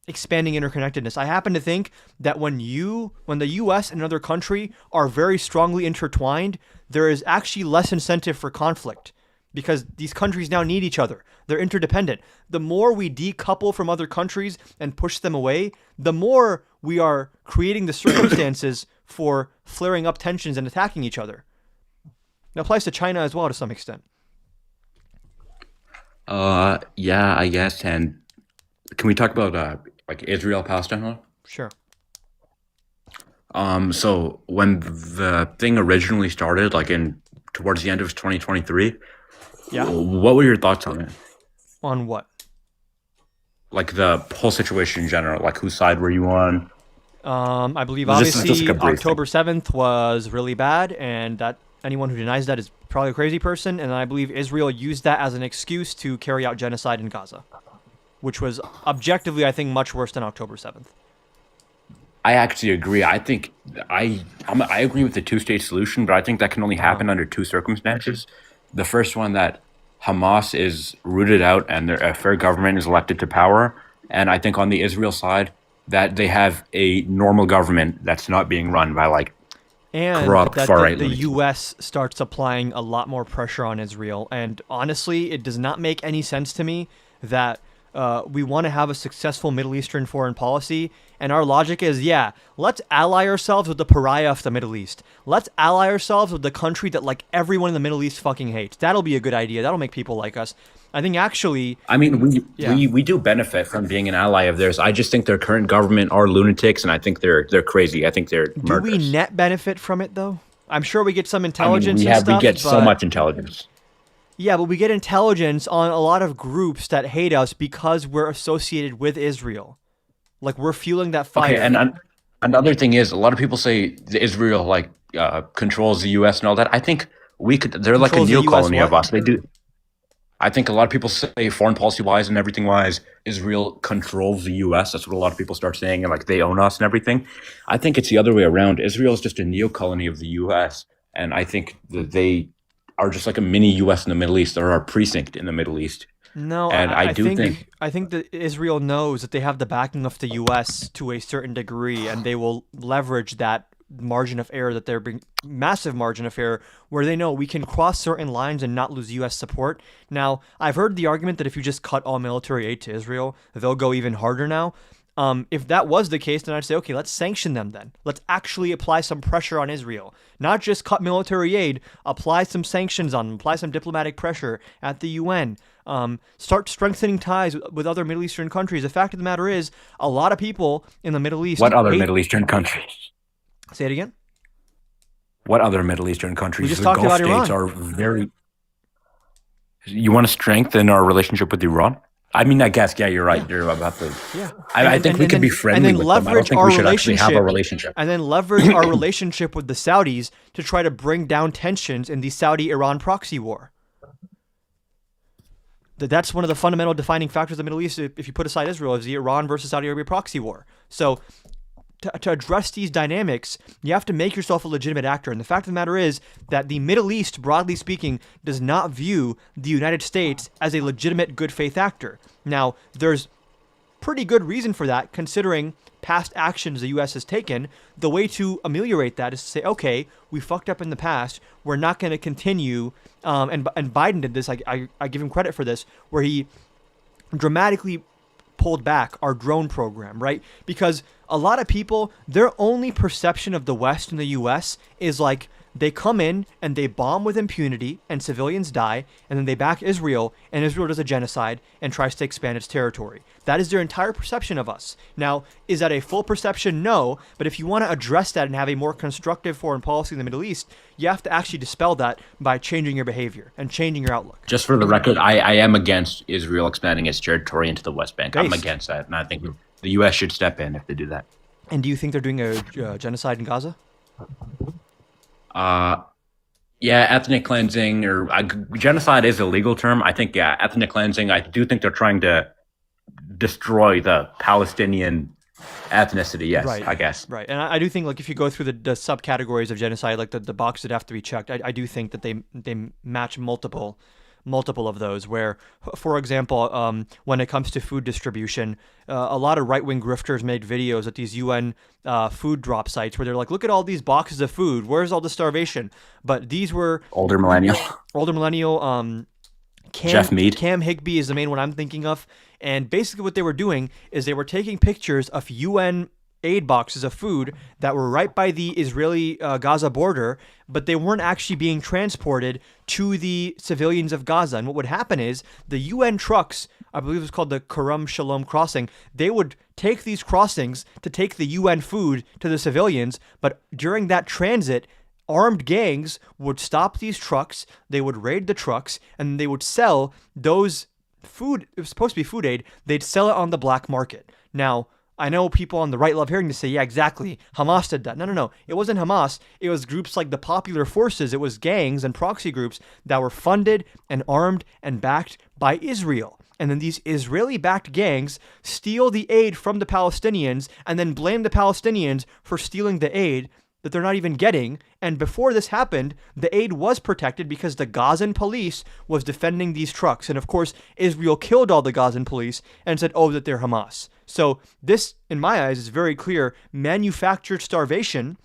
expanding interconnectedness. I happen to think that when the U.S. and another country are very strongly intertwined, there is actually less incentive for conflict, because these countries now need each other. They're interdependent. The more we decouple from other countries and push them away, the more we are creating the circumstances for flaring up tensions and attacking each other. That applies to China as well to some extent. Yeah, I guess. And can we talk about like Israel Palestine? Sure. So when the thing originally started, like towards the end of 2023, yeah, what were your thoughts on it? On what? Like the whole situation in general. Like, whose side were you on? I believe This is obviously just like a brief October 7th was really bad, and that anyone who denies that is probably a crazy person. And I believe Israel used that as an excuse to carry out genocide in Gaza, which was objectively, I think, much worse than October 7th. I actually agree. I think I agree with the two-state solution, but I think that can only happen under two circumstances. The first one, that Hamas is rooted out and a fair government is elected to power. And I think on the Israel side, that they have a normal government that's not being run by like corrupt far-right the U.S. starts applying a lot more pressure on Israel. And honestly, it does not make any sense to me that we want to have a successful Middle Eastern foreign policy, and our logic is, yeah, let's ally ourselves with the pariah of the Middle East. Let's ally ourselves with the country that like everyone in the Middle East fucking hates. That'll be a good idea. That'll make people like us. I think actually, I mean, we do benefit from being an ally of theirs. I just think their current government are lunatics, and I think they're crazy. I think they're murderous. Do we net benefit from it though? I'm sure we get some intelligence. We get so much intelligence. Yeah, but we get intelligence on a lot of groups that hate us because we're associated with Israel. Like, we're fueling that fire. Okay, and another thing is, a lot of people say that Israel like controls the U.S. and all that. I think they're like a neo-colony of us. They do. I think a lot of people say foreign policy-wise and everything-wise, Israel controls the U.S. That's what a lot of people start saying, and like they own us and everything. I think it's the other way around. Israel is just a neo-colony of the U.S., and I think that they are just like a mini U.S. in the Middle East. They're our precinct in the Middle East. No, and I think that Israel knows that they have the backing of the U.S. to a certain degree, and they will leverage that margin of error, that they're bring massive margin of error, where they know we can cross certain lines and not lose U.S. support. Now, I've heard the argument that if you just cut all military aid to Israel, they'll go even harder now. If that was the case, then I'd say, okay, let's sanction them then. Let's actually apply some pressure on Israel. Not just cut military aid, apply some sanctions on them, apply some diplomatic pressure at the UN. Start strengthening ties with other Middle Eastern countries. The fact of the matter is, a lot of people in the Middle East... What other Middle Eastern countries? Say it again? What other Middle Eastern countries? We just talked about Iran. Are very... You want to strengthen our relationship with Iran? I mean, I guess, yeah, you're right. Yeah. You're about to. Yeah. I think we could be friendly with them. I don't think we should actually have a relationship. And then leverage our relationship with the Saudis to try to bring down tensions in the Saudi-Iran proxy war. That's one of the fundamental defining factors of the Middle East, if you put aside Israel, is the Iran versus Saudi Arabia proxy war. So to address these dynamics, you have to make yourself a legitimate actor. And the fact of the matter is that the Middle East, broadly speaking, does not view the United States as a legitimate good faith actor. Now, there's pretty good reason for that, considering past actions the U.S. has taken. The way to ameliorate that is to say, okay, we fucked up in the past. We're not going to continue. And Biden did this. I give him credit for this, where he dramatically pulled back our drone program, right? Because a lot of people, their only perception of the West and the U.S. is like they come in and they bomb with impunity and civilians die, and then they back Israel, and Israel does a genocide and tries to expand its territory. That is their entire perception of us. Now, is that a full perception? No, but if you want to address that and have a more constructive foreign policy in the Middle East, you have to actually dispel that by changing your behavior and changing your outlook. Just for the record, I am against Israel expanding its territory into the West Bank. I'm against that, and I think the U.S. should step in if they do that. And do you think they're doing a genocide in Gaza? Yeah, ethnic cleansing or genocide is a legal term. I think, yeah, ethnic cleansing. I do think they're trying to destroy the Palestinian ethnicity. Yes, right. I guess. Right, and I do think, like, if you go through the subcategories of genocide, like the boxes that have to be checked, I do think that they match multiple of those, where, for example, when it comes to food distribution, a lot of right-wing grifters make videos at these UN food drop sites where they're like, look at all these boxes of food, where's all the starvation? But these were older millennial Jeff Mead. Cam Higby is the main one I'm thinking of, and basically what they were doing is they were taking pictures of UN aid boxes of food that were right by the Israeli-Gaza border, but they weren't actually being transported to the civilians of Gaza. And what would happen is the UN trucks, I believe it was called the Karam Shalom crossing, they would take these crossings to take the UN food to the civilians, but during that transit, armed gangs would stop these trucks, they would raid the trucks, and they would sell those food, it was supposed to be food aid, they'd sell it on the black market. Now, I know people on the right love hearing this say, yeah, exactly, Hamas did that. No. It wasn't Hamas. It was groups like the Popular Forces. It was gangs and proxy groups that were funded and armed and backed by Israel. And then these Israeli-backed gangs steal the aid from the Palestinians and then blame the Palestinians for stealing the aid that they're not even getting. And before this happened, the aid was protected because the Gazan police was defending these trucks. And of course, Israel killed all the Gazan police and said, oh, that they're Hamas. So this, in my eyes, is very clear manufactured starvation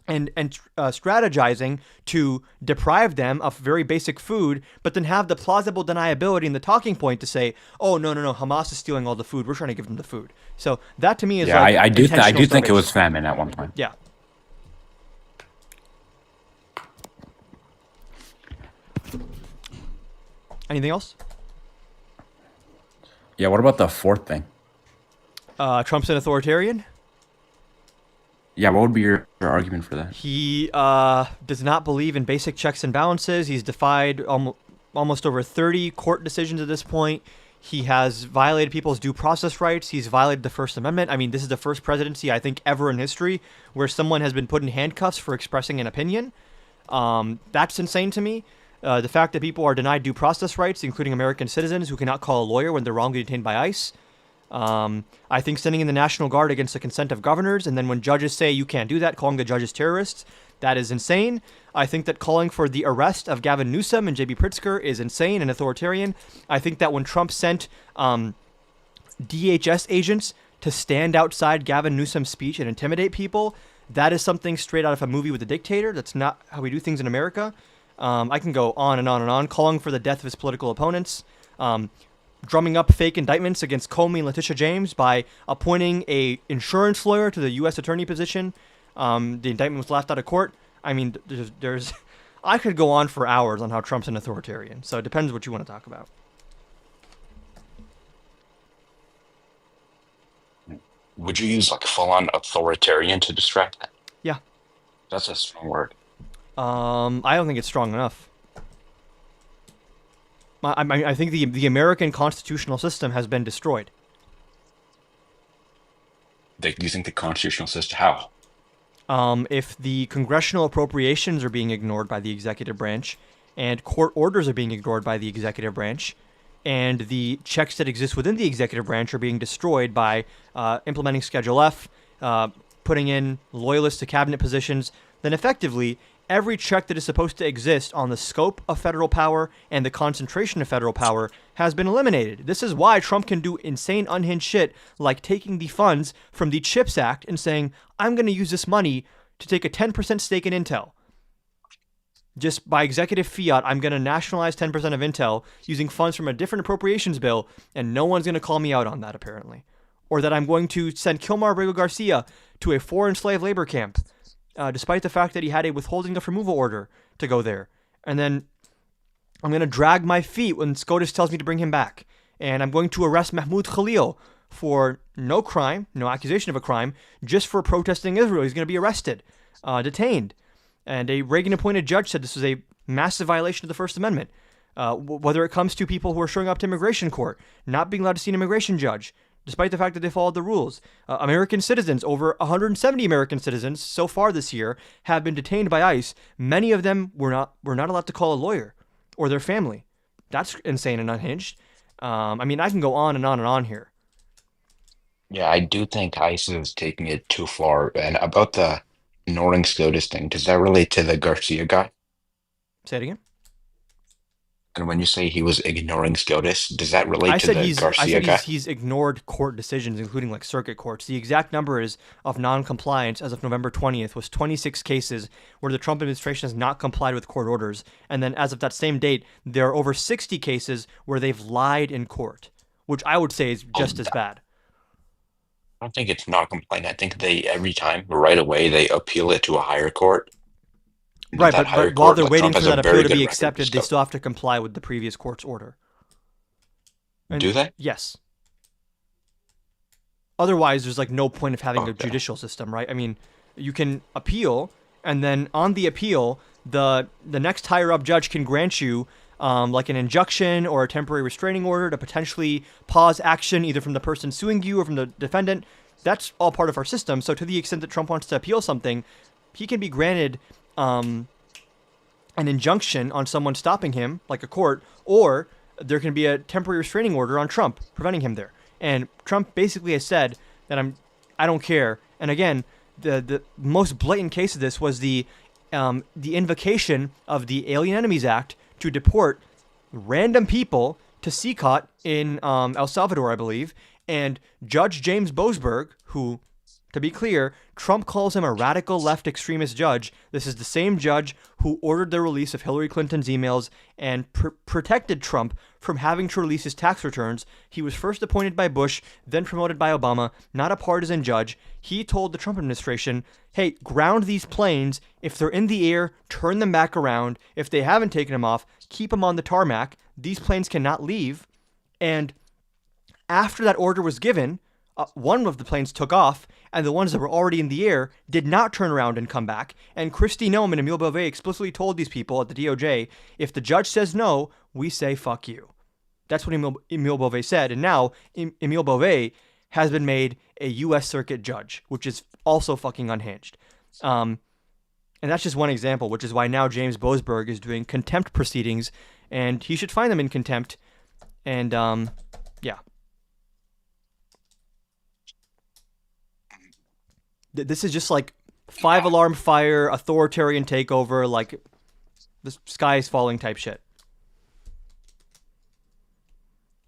and strategizing to deprive them of very basic food, but then have the plausible deniability and the talking point to say, oh, no, Hamas is stealing all the food. We're trying to give them the food. So that to me is like I do think it was famine at one point. Yeah. Anything else? Yeah, what about the fourth thing? Trump's an authoritarian? Yeah, what would be your argument for that? He does not believe in basic checks and balances. He's defied almost over 30 court decisions at this point. He has violated people's due process rights. He's violated the First Amendment. I mean, this is the first presidency, I think, ever in history where someone has been put in handcuffs for expressing an opinion. That's insane to me. The fact that people are denied due process rights, including American citizens who cannot call a lawyer when they're wrongly detained by ICE. I think sending in the National Guard against the consent of governors, and then when judges say you can't do that, calling the judges terrorists, that is insane. I think that calling for the arrest of Gavin Newsom and J.B. Pritzker is insane and authoritarian. I think that when Trump sent DHS agents to stand outside Gavin Newsom's speech and intimidate people, that is something straight out of a movie with a dictator. That's not how we do things in America. I can go on and on and on, calling for the death of his political opponents, drumming up fake indictments against Comey and Letitia James by appointing a insurance lawyer to the U.S. attorney position. The indictment was laughed out of court. I mean, there's I could go on for hours on how Trump's an authoritarian. So it depends what you want to talk about. Would you use like full-on authoritarian to describe that? Yeah. That's a strong word. I don't think it's strong enough. I think the American constitutional system has been destroyed. Do you think the constitutional system, how? If the congressional appropriations are being ignored by the executive branch, and court orders are being ignored by the executive branch, and the checks that exist within the executive branch are being destroyed by implementing Schedule F, putting in loyalists to cabinet positions, then effectively every check that is supposed to exist on the scope of federal power and the concentration of federal power has been eliminated. This is why Trump can do insane, unhinged shit like taking the funds from the CHIPS Act and saying, I'm going to use this money to take a 10% stake in Intel. Just by executive fiat, I'm going to nationalize 10% of Intel using funds from a different appropriations bill, and no one's going to call me out on that, apparently. Or that I'm going to send Kilmar Abrego Garcia to a foreign slave labor camp, despite the fact that he had a withholding of removal order to go there. And then I'm going to drag my feet when SCOTUS tells me to bring him back. And I'm going to arrest Mahmoud Khalil for no crime, no accusation of a crime, just for protesting Israel. He's going to be arrested, detained. And a Reagan-appointed judge said this was a massive violation of the First Amendment. Whether it comes to people who are showing up to immigration court, not being allowed to see an immigration judge, despite the fact that they followed the rules. American citizens, over 170 American citizens so far this year, have been detained by ICE. Many of them were not allowed to call a lawyer or their family. That's insane and unhinged. I mean, I can go on and on and on here. Yeah, I do think ICE is taking it too far. And about the ignoring SCOTUS thing, does that relate to the Garcia guy? Say it again. And when you say he was ignoring SCOTUS, does that relate to the Garcia guy? He's ignored court decisions, including like circuit courts. The exact number of non-compliance as of November 20th was 26 cases where the Trump administration has not complied with court orders. And then as of that same date, there are over 60 cases where they've lied in court, which I would say is just as bad. I don't think it's not complaint. I think every time, right away, they appeal it to a higher court. Right, but while they're waiting for that appeal to be accepted, they still have to comply with the previous court's order. And do they? Yes. Otherwise, there's like no point of having a judicial system, right? I mean, you can appeal, and then on the appeal, the next higher up judge can grant you like an injunction or a temporary restraining order to potentially pause action either from the person suing you or from the defendant. That's all part of our system. So to the extent that Trump wants to appeal something, he can be granted an injunction on someone stopping him, like a court, or there can be a temporary restraining order on Trump preventing him there. And Trump basically has said that I don't care. And again, the most blatant case of this was the invocation of the Alien Enemies Act to deport random people to CCOT in El Salvador, I believe. And Judge James Boasberg, who, to be clear, Trump calls him a radical left extremist judge. This is the same judge who ordered the release of Hillary Clinton's emails and protected Trump from having to release his tax returns. He was first appointed by Bush, then promoted by Obama, not a partisan judge. He told the Trump administration, hey, ground these planes. If they're in the air, turn them back around. If they haven't taken them off, keep them on the tarmac. These planes cannot leave. And after that order was given, one of the planes took off, and the ones that were already in the air did not turn around and come back. And Kristi Noem and Emile Beauvais explicitly told these people at the DOJ, if the judge says no, we say fuck you. That's what Emile Beauvais said. And now Emile Beauvais has been made a U.S. Circuit judge, which is also fucking unhinged. And that's just one example, which is why now James Boasberg is doing contempt proceedings, and he should find them in contempt. And yeah. This is just like 5-alarm fire, authoritarian takeover, like the sky is falling type shit.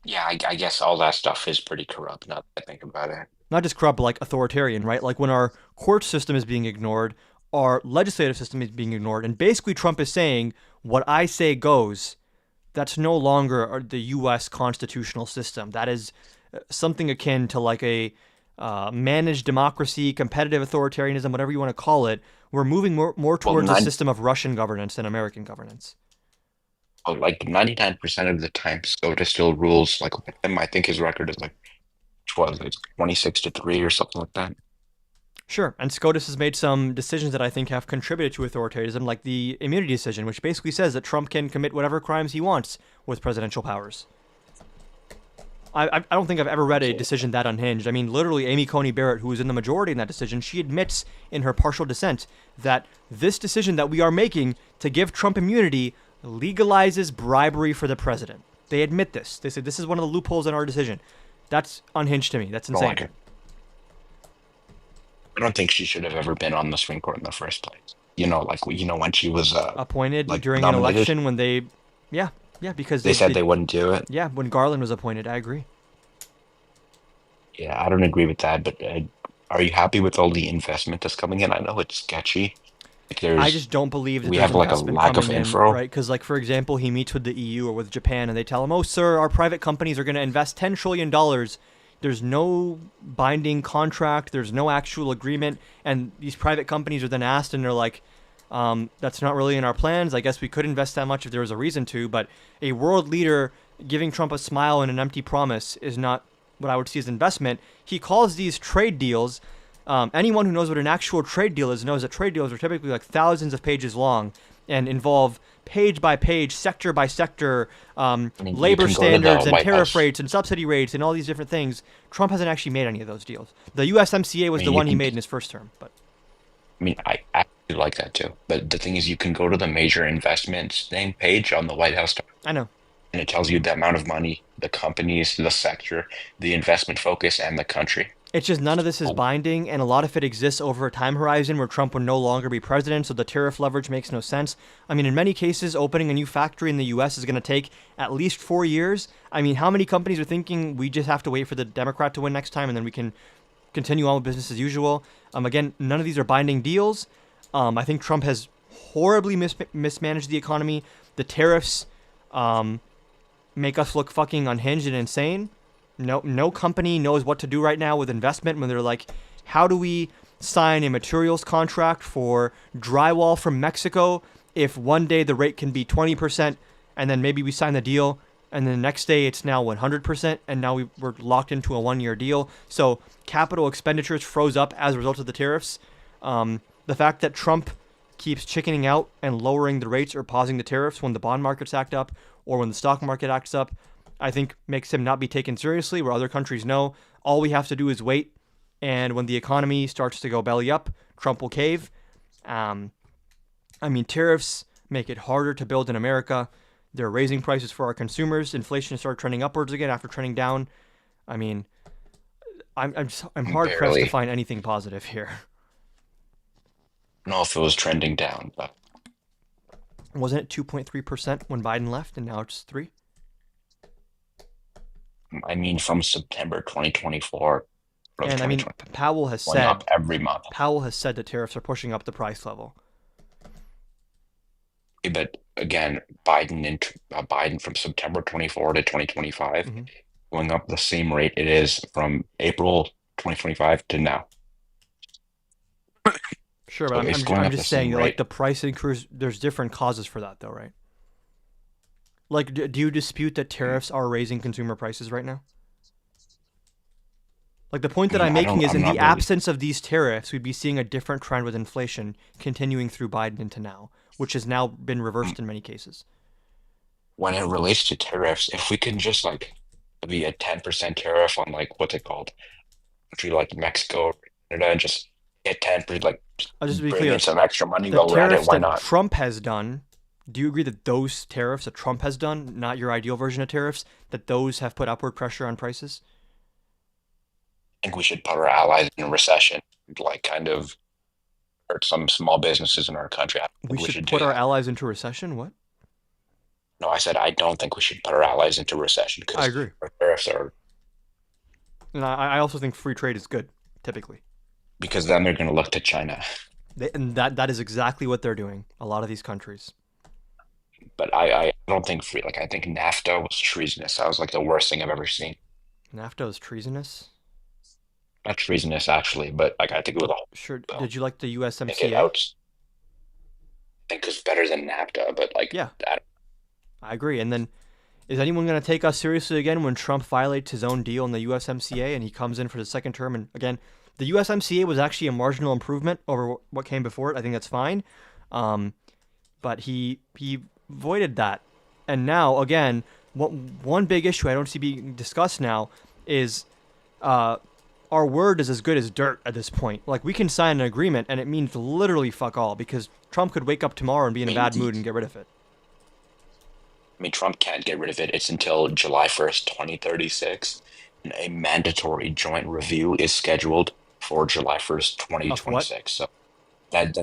Yeah, I guess all that stuff is pretty corrupt now that I think about it. Not just corrupt, but like authoritarian, right? Like when our court system is being ignored, our legislative system is being ignored, and basically Trump is saying, what I say goes. That's no longer the U.S. constitutional system. That is something akin to like a managed democracy, competitive authoritarianism, whatever you want to call it. We're moving more towards a system of Russian governance than American governance. Oh, like 99% of the time, SCOTUS still rules. Like him, I think his record is like 26-3 or something like that. Sure, and SCOTUS has made some decisions that I think have contributed to authoritarianism, like the immunity decision, which basically says that Trump can commit whatever crimes he wants with presidential powers. I don't think I've ever read a decision that unhinged. I mean, literally, Amy Coney Barrett, who was in the majority in that decision, she admits in her partial dissent that this decision that we are making to give Trump immunity legalizes bribery for the president. They admit this. They say this is one of the loopholes in our decision. That's unhinged to me. That's insane. I don't think she should have ever been on the Supreme Court in the first place. You know, like, you know, when she was appointed like, during nominated, an election when they, yeah, because they said they wouldn't do it. Yeah, when Garland was appointed, I agree. Yeah, I don't agree with that. But are you happy with all the investment that's coming in? I know it's sketchy. Like, I just don't believe that we there's have like a investment lack of coming in, info, right? Because, like, for example, he meets with the EU or with Japan, and they tell him, "Oh, sir, our private companies are going to invest $10 trillion." There's no binding contract. There's no actual agreement, and these private companies are then asked, and they're like, "That's not really in our plans. I guess we could invest that much if there was a reason to." But a world leader giving Trump a smile and an empty promise is not what I would see as investment. He calls these trade deals. Anyone who knows what an actual trade deal is knows that trade deals are typically like thousands of pages long and involve page by page, sector by sector, labor standards and tariff rates and subsidy rates and all these different things. Trump hasn't actually made any of those deals. The USMCA was the one he made in his first term. But I mean, I actually like that too. But the thing is, you can go to the major investments thing page on the White House. I know. And it tells you the amount of money, the companies, the sector, the investment focus, and the country. It's just none of this is binding, and a lot of it exists over a time horizon where Trump would no longer be president, so the tariff leverage makes no sense. I mean, in many cases, opening a new factory in the U.S. is going to take at least 4 years. I mean, how many companies are thinking we just have to wait for the Democrat to win next time, and then we can continue on with business as usual? Again, none of these are binding deals. I think Trump has horribly mismanaged the economy. The tariffs make us look fucking unhinged and insane. No company knows what to do right now with investment when they're like, how do we sign a materials contract for drywall from Mexico if one day the rate can be 20% and then maybe we sign the deal and then the next day it's now 100% and now we're locked into a 1-year deal. So capital expenditures froze up as a result of the tariffs. The fact that Trump keeps chickening out and lowering the rates or pausing the tariffs when the bond markets act up or when the stock market acts up, I think makes him not be taken seriously, where other countries know all we have to do is wait. And when the economy starts to go belly up, Trump will cave. I mean, tariffs make it harder to build in America. They're raising prices for our consumers. Inflation started trending upwards again after trending down. I mean, I'm hard pressed to find anything positive here. I don't know if it was trending down, but wasn't it 2.3% when Biden left, and now it's 3%? I mean, from September 2024. And I mean, Powell has said up every month. Powell has said the tariffs are pushing up the price level. But again, Biden from September 24 to 2025, going up the same rate it is from April 2025 to now. Sure, but I'm just saying, like, the price increase, there's different causes for that, though, right? Like, do you dispute that tariffs are raising consumer prices right now? Like, the point that I'm making is in the absence of these tariffs, we'd be seeing a different trend with inflation continuing through Biden into now, which has now been reversed in many cases. When it relates to tariffs, if we can just, like, be a 10% tariff on, like, what's it called? Country like Mexico or Canada, and just get 10%, like, I'll just be bring clear, in some extra money the while we're at it, tariffs why that not? Trump has done, do you agree that those tariffs that Trump has done, not your ideal version of tariffs, that those have put upward pressure on prices? I think we should put our allies in a recession, like, kind of hurt some small businesses in our country. We should put our allies into recession? What? No, I said I don't think we should put our allies into recession because I agree. Our tariffs are. And I also think free trade is good, typically. Because then they're going to look to China. And that is exactly what they're doing, a lot of these countries. But I don't think I think NAFTA was treasonous. That was like the worst thing I've ever seen. NAFTA was treasonous? Not treasonous, actually, but like I think it was Sure. Did you like the USMCA? I think it's better than NAFTA, but like... Yeah. I agree. And then, is anyone going to take us seriously again when Trump violates his own deal in the USMCA and he comes in for the second term? And again, The USMCA was actually a marginal improvement over what came before it. I think that's fine. But he voided that. And now, again, one big issue I don't see being discussed now is our word is as good as dirt at this point. Like, we can sign an agreement and it means literally fuck all, because Trump could wake up tomorrow and be in a bad mood and get rid of it. I mean, Trump can't get rid of it. It's until July 1st, 2036. And a mandatory joint review is scheduled for July 1st, 2026. So that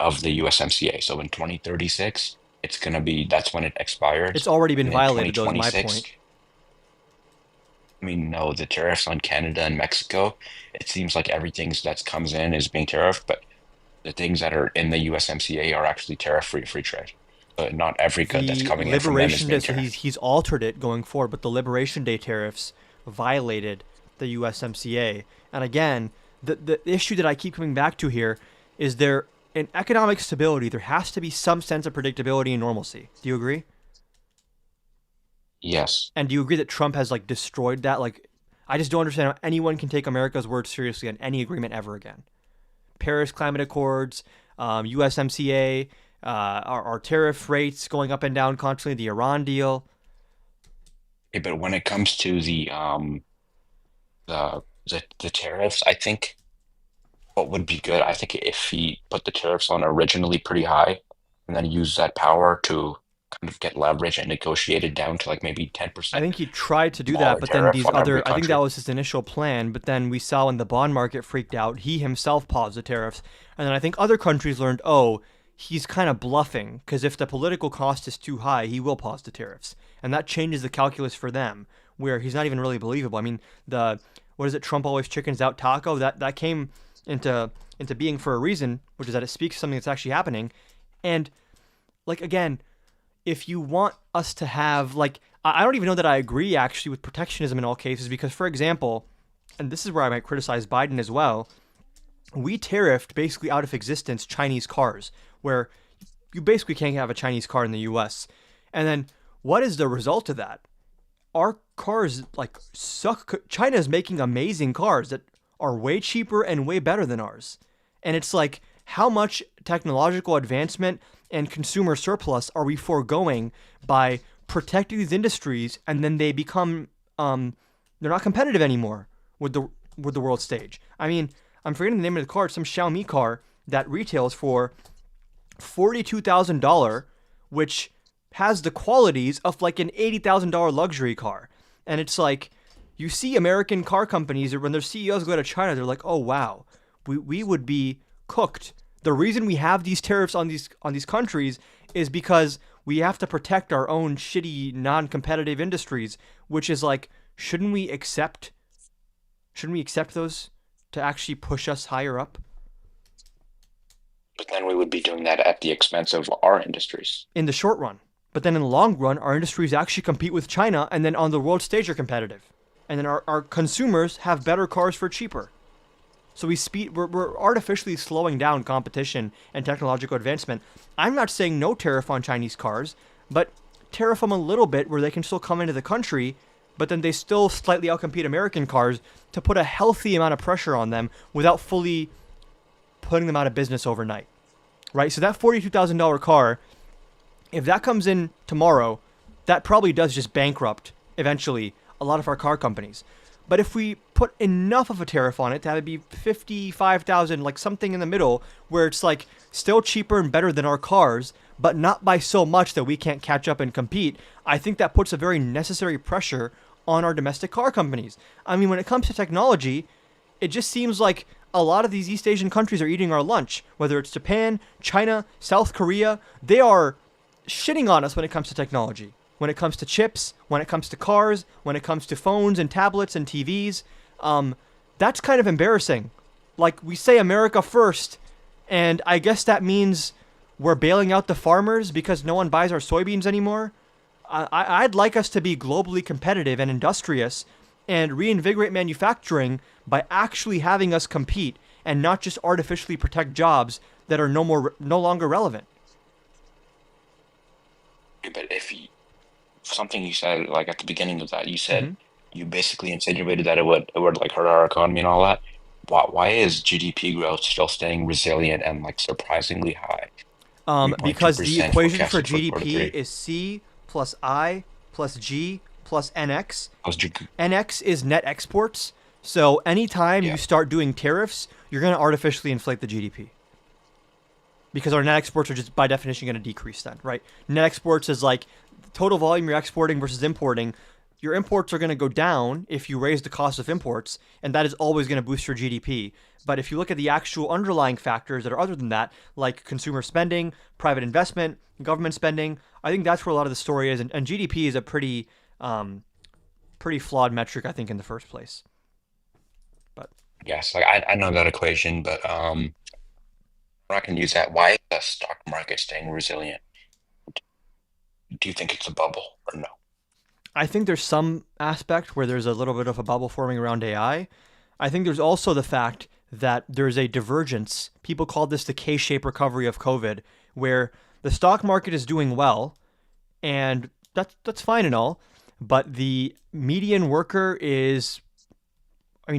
of the USMCA. So in 2036, it's going to be, that's when it expires. It's already been And in violated, though, is my 2026 point. I mean, no, the tariffs on Canada and Mexico, it seems like everything that comes in is being tariffed, but the things that are in the USMCA are actually tariff-free free trade. Not every good that's coming in from them is Liberation being Day, so tariffed. he's altered it going forward, but the Liberation Day tariffs violated the USMCA. And again, the issue that I keep coming back to here is in economic stability, there has to be some sense of predictability and normalcy. Do you agree? Yes. And do you agree that Trump has like destroyed that? Like, I just don't understand how anyone can take America's word seriously on any agreement ever again. Paris Climate Accords, USMCA, our tariff rates going up and down constantly, the Iran deal. Yeah, but when it comes to the tariffs, I think what would be good, I think if he put the tariffs on originally pretty high and then use that power to kind of get leverage and negotiate it down to like maybe 10%. I think he tried to do that, smaller but then tariff these on every other, I think country. that was his initial plan, but then we saw when the bond market freaked out, he himself paused the tariffs. And then I think other countries learned, oh, he's kind of bluffing, because if the political cost is too high, he will pause the tariffs. And that changes the calculus for them, where he's not even really believable. I mean, what is it, Trump always chickens out taco? That came into being for a reason, which is that it speaks to something that's actually happening. And, like, again, if you want us to have, like, I don't even know that I agree, actually, with protectionism in all cases, because, for example, and this is where I might criticize Biden as well, we tariffed basically out of existence Chinese cars, where you basically can't have a Chinese car in the U.S. And then what is the result of that? Our cars, like, suck. China is making amazing cars that are way cheaper and way better than ours. And it's like, how much technological advancement and consumer surplus are we foregoing by protecting these industries, and then they become they're not competitive anymore with the world stage? I mean, I'm forgetting the name of the car. It's some Xiaomi car that retails for $42,000, which has the qualities of like an $80,000 luxury car. And it's like, you see American car companies, when their CEOs go to China, they're like, oh wow, we would be cooked. The reason we have these tariffs on these countries is because we have to protect our own shitty, non-competitive industries, which is like, shouldn't we accept those to actually push us higher up? But then we would be doing that at the expense of our industries. In the short run. But then in the long run, our industries actually compete with China, and then on the world stage are competitive. And then our consumers have better cars for cheaper. So we're artificially slowing down competition and technological advancement. I'm not saying no tariff on Chinese cars, but tariff them a little bit where they can still come into the country, but then they still slightly outcompete American cars to put a healthy amount of pressure on them without fully putting them out of business overnight, right? So that $42,000 car, if that comes in tomorrow, that probably does just bankrupt eventually a lot of our car companies. But if we put enough of a tariff on it to have it be $55,000, like something in the middle, where it's like still cheaper and better than our cars, but not by so much that we can't catch up and compete, I think that puts a very necessary pressure on our domestic car companies. I mean, when it comes to technology, it just seems like a lot of these East Asian countries are eating our lunch, whether it's Japan, China, South Korea. They are shitting on us when it comes to technology. When it comes to chips, when it comes to cars, when it comes to phones and tablets and TVs, that's kind of embarrassing. Like, we say America first, and I guess that means we're bailing out the farmers because no one buys our soybeans anymore. I'd like us to be globally competitive and industrious and reinvigorate manufacturing by actually having us compete and not just artificially protect jobs that are no longer relevant. But if something you said, like at the beginning of that, you said you basically insinuated that it would like hurt our economy and all that. Why is GDP growth still staying resilient and like surprisingly high? Because the 3.2% equation for forecasted GDP quarter three. is C plus I plus G plus NX. Plus G- NX is net exports. So anytime you start doing tariffs, you're going to artificially inflate the GDP. Because our net exports are just by definition going to decrease then, right? Net exports is like total volume you're exporting versus importing. Your imports are going to go down if you raise the cost of imports, and that is always going to boost your GDP. But if you look at the actual underlying factors that are other than that, like consumer spending, private investment, government spending, I think that's where a lot of the story is. And GDP is a pretty flawed metric, I think, in the first place. But Yes, like I know that equation, but I'm not going to use that. Why is the stock market staying resilient? Do you think it's a bubble or no? I think there's some aspect where there's a little bit of a bubble forming around AI. I think there's also the fact that there's a divergence. People call this the K-shaped recovery of COVID, where the stock market is doing well, and that's fine and all, but the median worker is,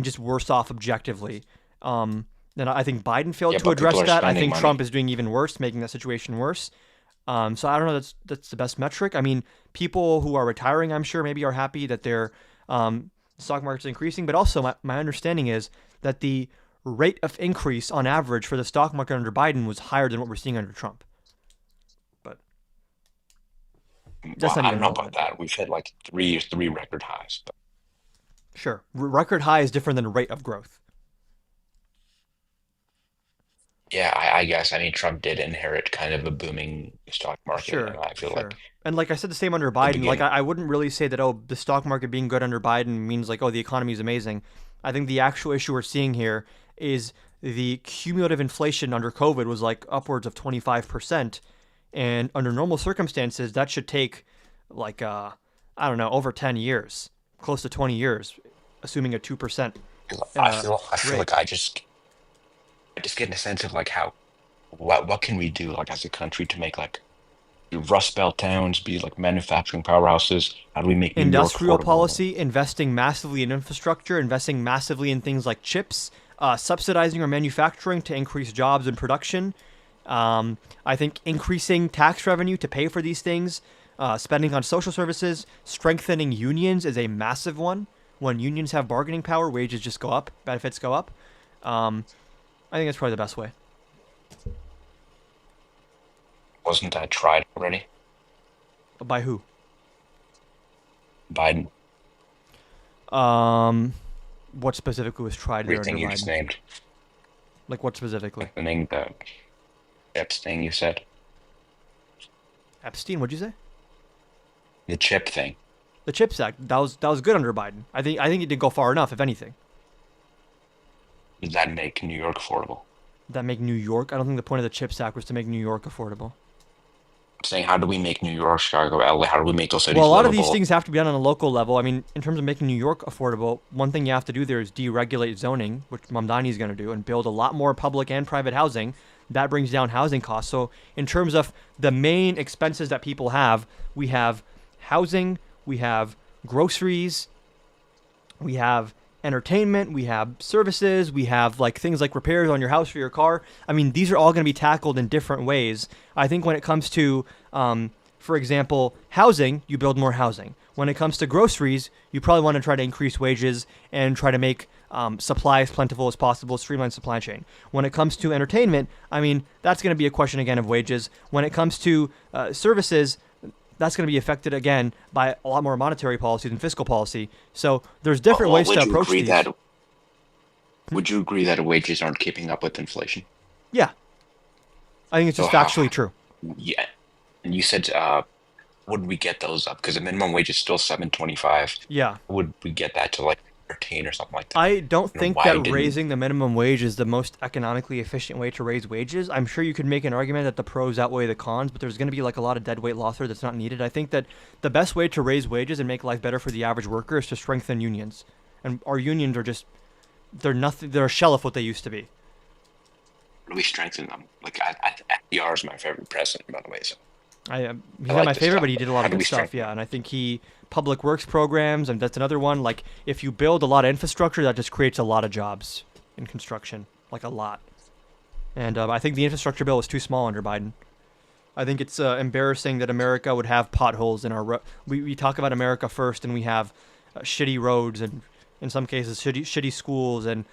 just worse off objectively. And I think Biden failed to address that. I think Trump is doing even worse, making that situation worse. So I don't know. That's the best metric. People who are retiring, I'm sure, maybe are happy that their stock market's increasing. But also, my understanding is that the rate of increase on average for the stock market under Biden was higher than what we're seeing under Trump. But that's Well, not I even don't know relevant. about that. We've hit like three record highs. But Sure, record high is different than rate of growth. yeah, I guess. Trump did inherit kind of a booming stock market. Sure, And I feel sure. like And like I said, the same under Biden. Like beginning. I wouldn't really say that, the stock market being good under Biden means like, the economy is amazing. I think the actual issue we're seeing here is the cumulative inflation under COVID was like upwards of 25%. And under normal circumstances, that should take like, over 10 years, close to 20 years, assuming a 2%. I feel rate. like I just get a sense of like what can we do like as a country to make like Rust Belt towns be like manufacturing powerhouses? How do we make New York Industrial affordable? policy, investing massively in infrastructure, investing massively in things like chips, subsidizing our manufacturing to increase jobs and production. I think increasing tax revenue to pay for these things, spending on social services, strengthening unions is a massive one. When unions have bargaining power, wages just go up, benefits go up. I think that's probably the best way. Wasn't that tried already? By who? Biden. What specifically was tried there under Everything you just Biden? named. Like what specifically? The name, the Epstein you said. Epstein, what'd you say? The chip thing. The CHIPS Act, that was good under Biden. I think it didn't go far enough, if anything. Does that make New York affordable? That make New York? I don't think the point of the CHIPS Act was to make New York affordable. I'm saying, how do we make New York, Chicago, LA? How do we make those cities Well, a lot of these livable? things have to be done on a local level. In terms of making New York affordable, one thing you have to do there is deregulate zoning, which Mamdani is going to do, and build a lot more public and private housing. That brings down housing costs. So in terms of the main expenses that people have, we have housing, we have groceries, we have entertainment, we have services, we have like things like repairs on your house or your car. These are all going to be tackled in different ways. I think when it comes to, for example, housing, you build more housing. When it comes to groceries, you probably want to try to increase wages and try to make supply as plentiful as possible, streamline supply chain. When it comes to entertainment, that's going to be a question again of wages. When it comes to services, that's going to be affected again by a lot more monetary policy than fiscal policy. So there's different ways to approach these. Would you agree that wages aren't keeping up with inflation? Yeah. I think it's just factually true. Yeah. And you said, would we get those up? Because the minimum wage is still $7.25. Yeah. Would we get that to like 13 or something like that? I don't think why that didn't- raising the minimum wage is the most economically efficient way to raise wages. I'm sure you could make an argument that the pros outweigh the cons, but there's going to be like a lot of dead weight loss there that's not needed. I think that the best way to raise wages and make life better for the average worker is to strengthen unions. And our unions are just, they're nothing, they're a shell of what they used to be. How do we strengthen them? Like, FDR is my favorite president, by the way. So He's not my this favorite, stuff. but he did a lot How of do good we stuff. strengthen Yeah, and I think he public works programs, and that's another one. Like if you build a lot of infrastructure, that just creates a lot of jobs in construction, like a lot. And I think the infrastructure bill was too small under Biden. I think it's embarrassing that America would have potholes in our we talk about America first, and we have shitty roads and in some cases shitty schools, and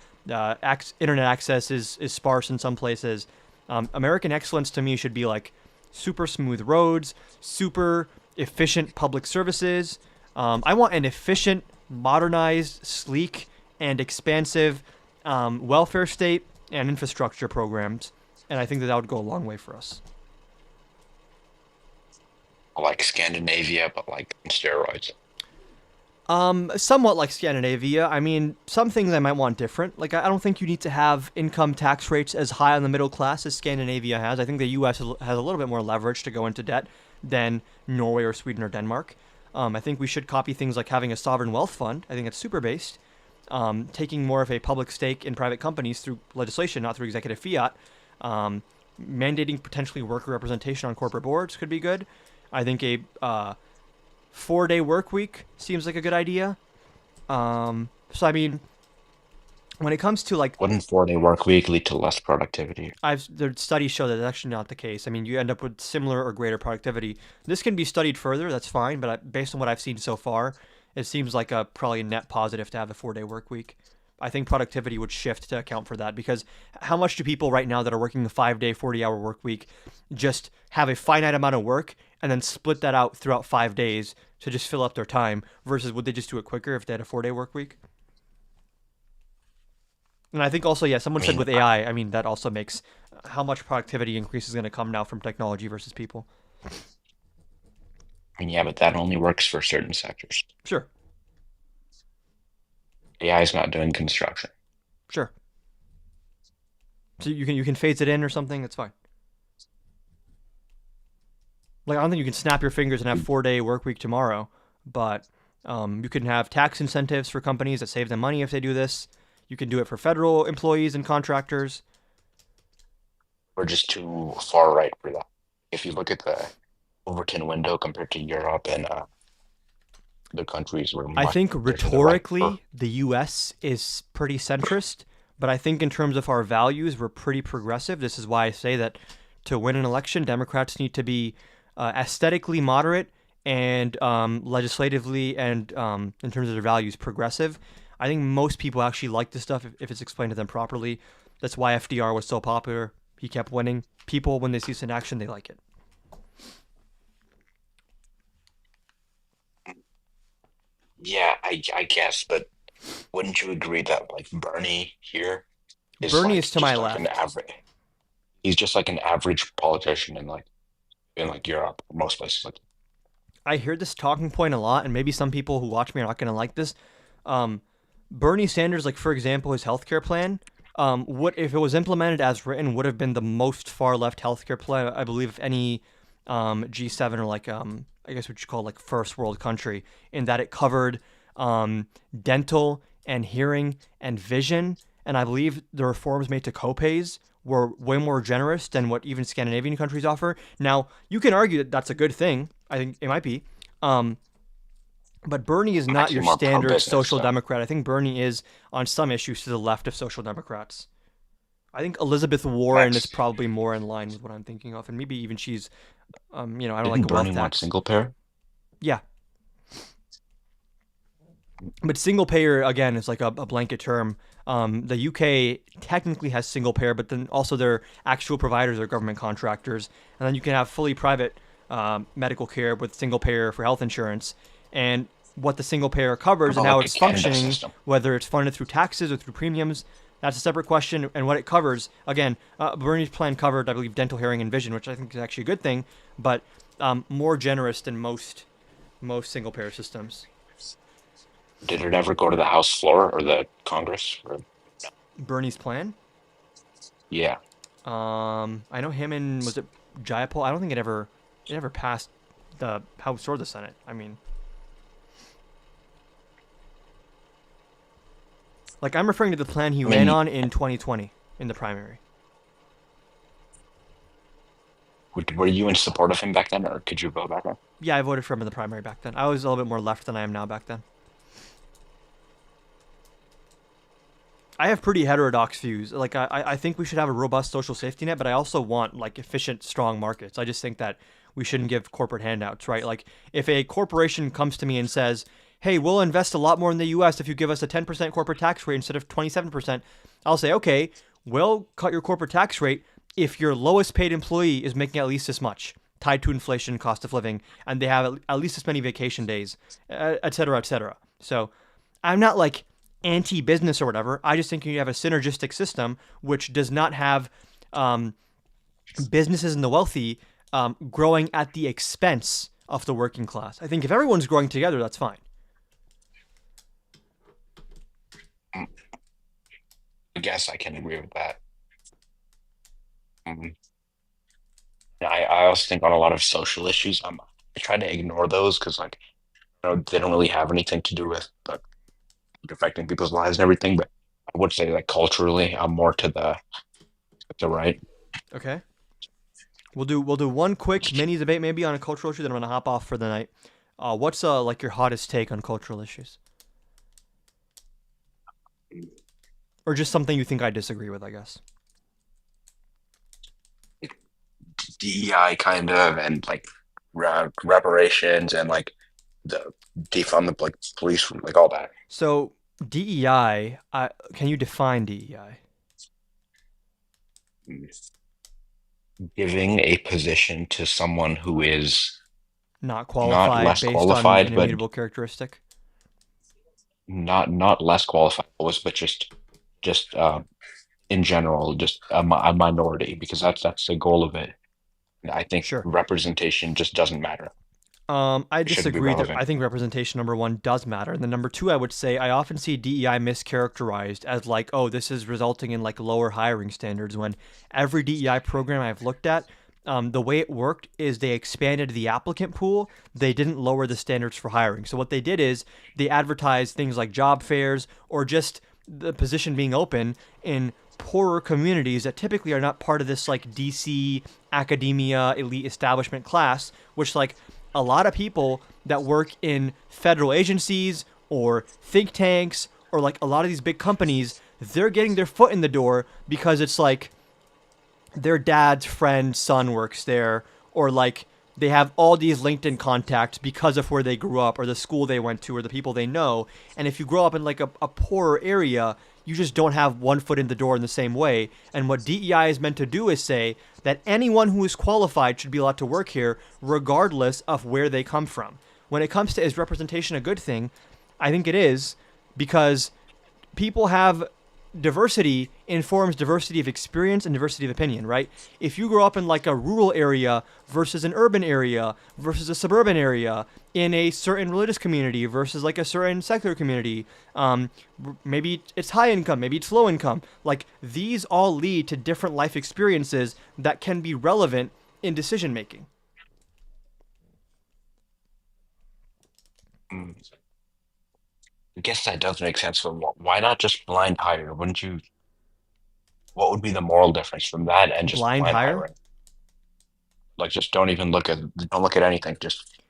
internet access is sparse in some places. American excellence to me should be like super smooth roads, super efficient public services. I want an efficient, modernized, sleek, and expansive welfare state and infrastructure programs, and I think that would go a long way for us. Like Scandinavia, but like on steroids. Somewhat like Scandinavia. I mean, some things I might want different. Like, I don't think you need to have income tax rates as high on the middle class as Scandinavia has. I think the U.S. has a little bit more leverage to go into debt than Norway or Sweden or Denmark. I think we should copy things like having a sovereign wealth fund. I think it's super based. Taking more of a public stake in private companies through legislation, not through executive fiat. Mandating potentially worker representation on corporate boards could be good. I think a 4-day work week seems like a good idea. So I mean, when it comes to like, Wouldn't 4-day work week lead to less productivity? the studies show that that's actually not the case. I mean, you end up with similar or greater productivity. This can be studied further. That's fine, but based on what I've seen so far, it seems like a probably net positive to have the 4-day work week. I think productivity would shift to account for that, because how much do people right now that are working a 5-day, 40-hour work week just have a finite amount of work and then split that out throughout 5 days to just fill up their time, versus would they just do it quicker if they had a 4-day work week? And I think also, yeah, someone said with AI, I mean, that also makes how much productivity increase is going to come now from technology versus people. I mean, yeah, but that only works for certain sectors. Sure. AI is not doing construction. Sure. So you can phase it in or something. That's fine. Like, I don't think you can snap your fingers and have 4-day work week tomorrow, but you can have tax incentives for companies that save them money if they do this. You can do it for federal employees and contractors. We're just too far right for that. If you look at the Overton window compared to Europe and the countries where I think rhetorically the U.S. is pretty centrist, but I think in terms of our values, we're pretty progressive. This is why I say that to win an election, Democrats need to be aesthetically moderate and legislatively and in terms of their values, progressive. I think most people actually like this stuff if it's explained to them properly. That's why FDR was so popular. He kept winning. People, when they see this in action, they like it. Yeah, I guess, but wouldn't you agree that like Bernie here is Bernie like is to my just like left. an average? He's just like an average politician in like Europe, or most places. Like, I hear this talking point a lot, and maybe some people who watch me are not going to like this. Bernie Sanders, like for example, his healthcare plan, would, if it was implemented as written, would have been the most far left healthcare plan, I believe, of any G7 or like I guess what you call like first world country, in that it covered dental and hearing and vision, and I believe the reforms made to copays were way more generous than what even Scandinavian countries offer. Now, you can argue that that's a good thing. I think it might be. But Bernie is not actually your more standard pro-business, social so. Democrat. I think Bernie is, on some issues, to the left of social democrats. I think Elizabeth Warren is probably more in line with what I'm thinking of, and maybe even she's, I don't didn't like a Bernie wealth want tax. single payer? Yeah. But single payer, again, is like a blanket term. The UK technically has single payer, but then also their actual providers are government contractors. And then you can have fully private medical care with single payer for health insurance. And what the single payer covers and how it's functioning, whether it's funded through taxes or through premiums, that's a separate question. And what it covers, again, Bernie's plan covered, I believe, dental, hearing, and vision, which I think is actually a good thing, but more generous than most single payer systems. Did it ever go to the House floor or the Congress? Or... Bernie's plan? Yeah. I know him and, was it Jayapal? I don't think it ever passed the House or the Senate. I mean, like, I'm referring to the plan he ran on in 2020 in the primary. Were you in support of him back then, or could you vote back then? Yeah, I voted for him in the primary back then. I was a little bit more left than I am now back then. I have pretty heterodox views. Like, I think we should have a robust social safety net, but I also want, like, efficient, strong markets. I just think that we shouldn't give corporate handouts, right? Like, if a corporation comes to me and says, hey, we'll invest a lot more in the U.S. if you give us a 10% corporate tax rate instead of 27%, I'll say, okay, we'll cut your corporate tax rate if your lowest paid employee is making at least this much, tied to inflation, cost of living, and they have at least this many vacation days, et cetera, et cetera. So I'm not, like, anti-business or whatever. I just think you have a synergistic system which does not have businesses and the wealthy growing at the expense of the working class. I think if everyone's growing together, that's fine. I guess I can agree with that. I also think on a lot of social issues, I try to ignore those because, like, they don't really have anything to do with affecting people's lives and everything. But I would say, like, culturally, I'm more to the right. Okay. We'll do one quick mini debate maybe on a cultural issue, then I'm gonna hop off for the night. What's like your hottest take on cultural issues? Or just something you think I disagree with, I guess. DEI kind of, and like reparations, and like the defund the like police, like all that. So DEI, can you define DEI? Giving a position to someone who is not qualified, less based qualified, on an but immutable characteristic. Not less qualified, but just in general, just a minority, because that's the goal of it. I think representation just doesn't matter. I It shouldn't be disagree. relevant. I think representation, number one, does matter. And then number two, I would say I often see DEI mischaracterized as like, oh, this is resulting in like lower hiring standards, when every DEI program I've looked at, the way it worked is they expanded the applicant pool. They didn't lower the standards for hiring. So what they did is they advertised things like job fairs or just the position being open in poorer communities that typically are not part of this like DC academia elite establishment class, which like a lot of people that work in federal agencies or think tanks or like a lot of these big companies, they're getting their foot in the door because it's like their dad's friend's son works there, or like they have all these LinkedIn contacts because of where they grew up or the school they went to or the people they know. And if you grow up in like a poorer area, you just don't have one foot in the door in the same way. And what DEI is meant to do is say that anyone who is qualified should be allowed to work here regardless of where they come from. When it comes to is representation a good thing, I think it is, because people have diversity informs diversity of experience and diversity of opinion, right? If you grow up in like a rural area versus an urban area versus a suburban area, in a certain religious community versus like a certain secular community, maybe it's high income, maybe it's low income, like these all lead to different life experiences that can be relevant in decision making. I guess that does make sense. So why not just blind hire? Wouldn't you? What would be the moral difference from that and just Blind hire? hiring? Like, just don't look at anything. Just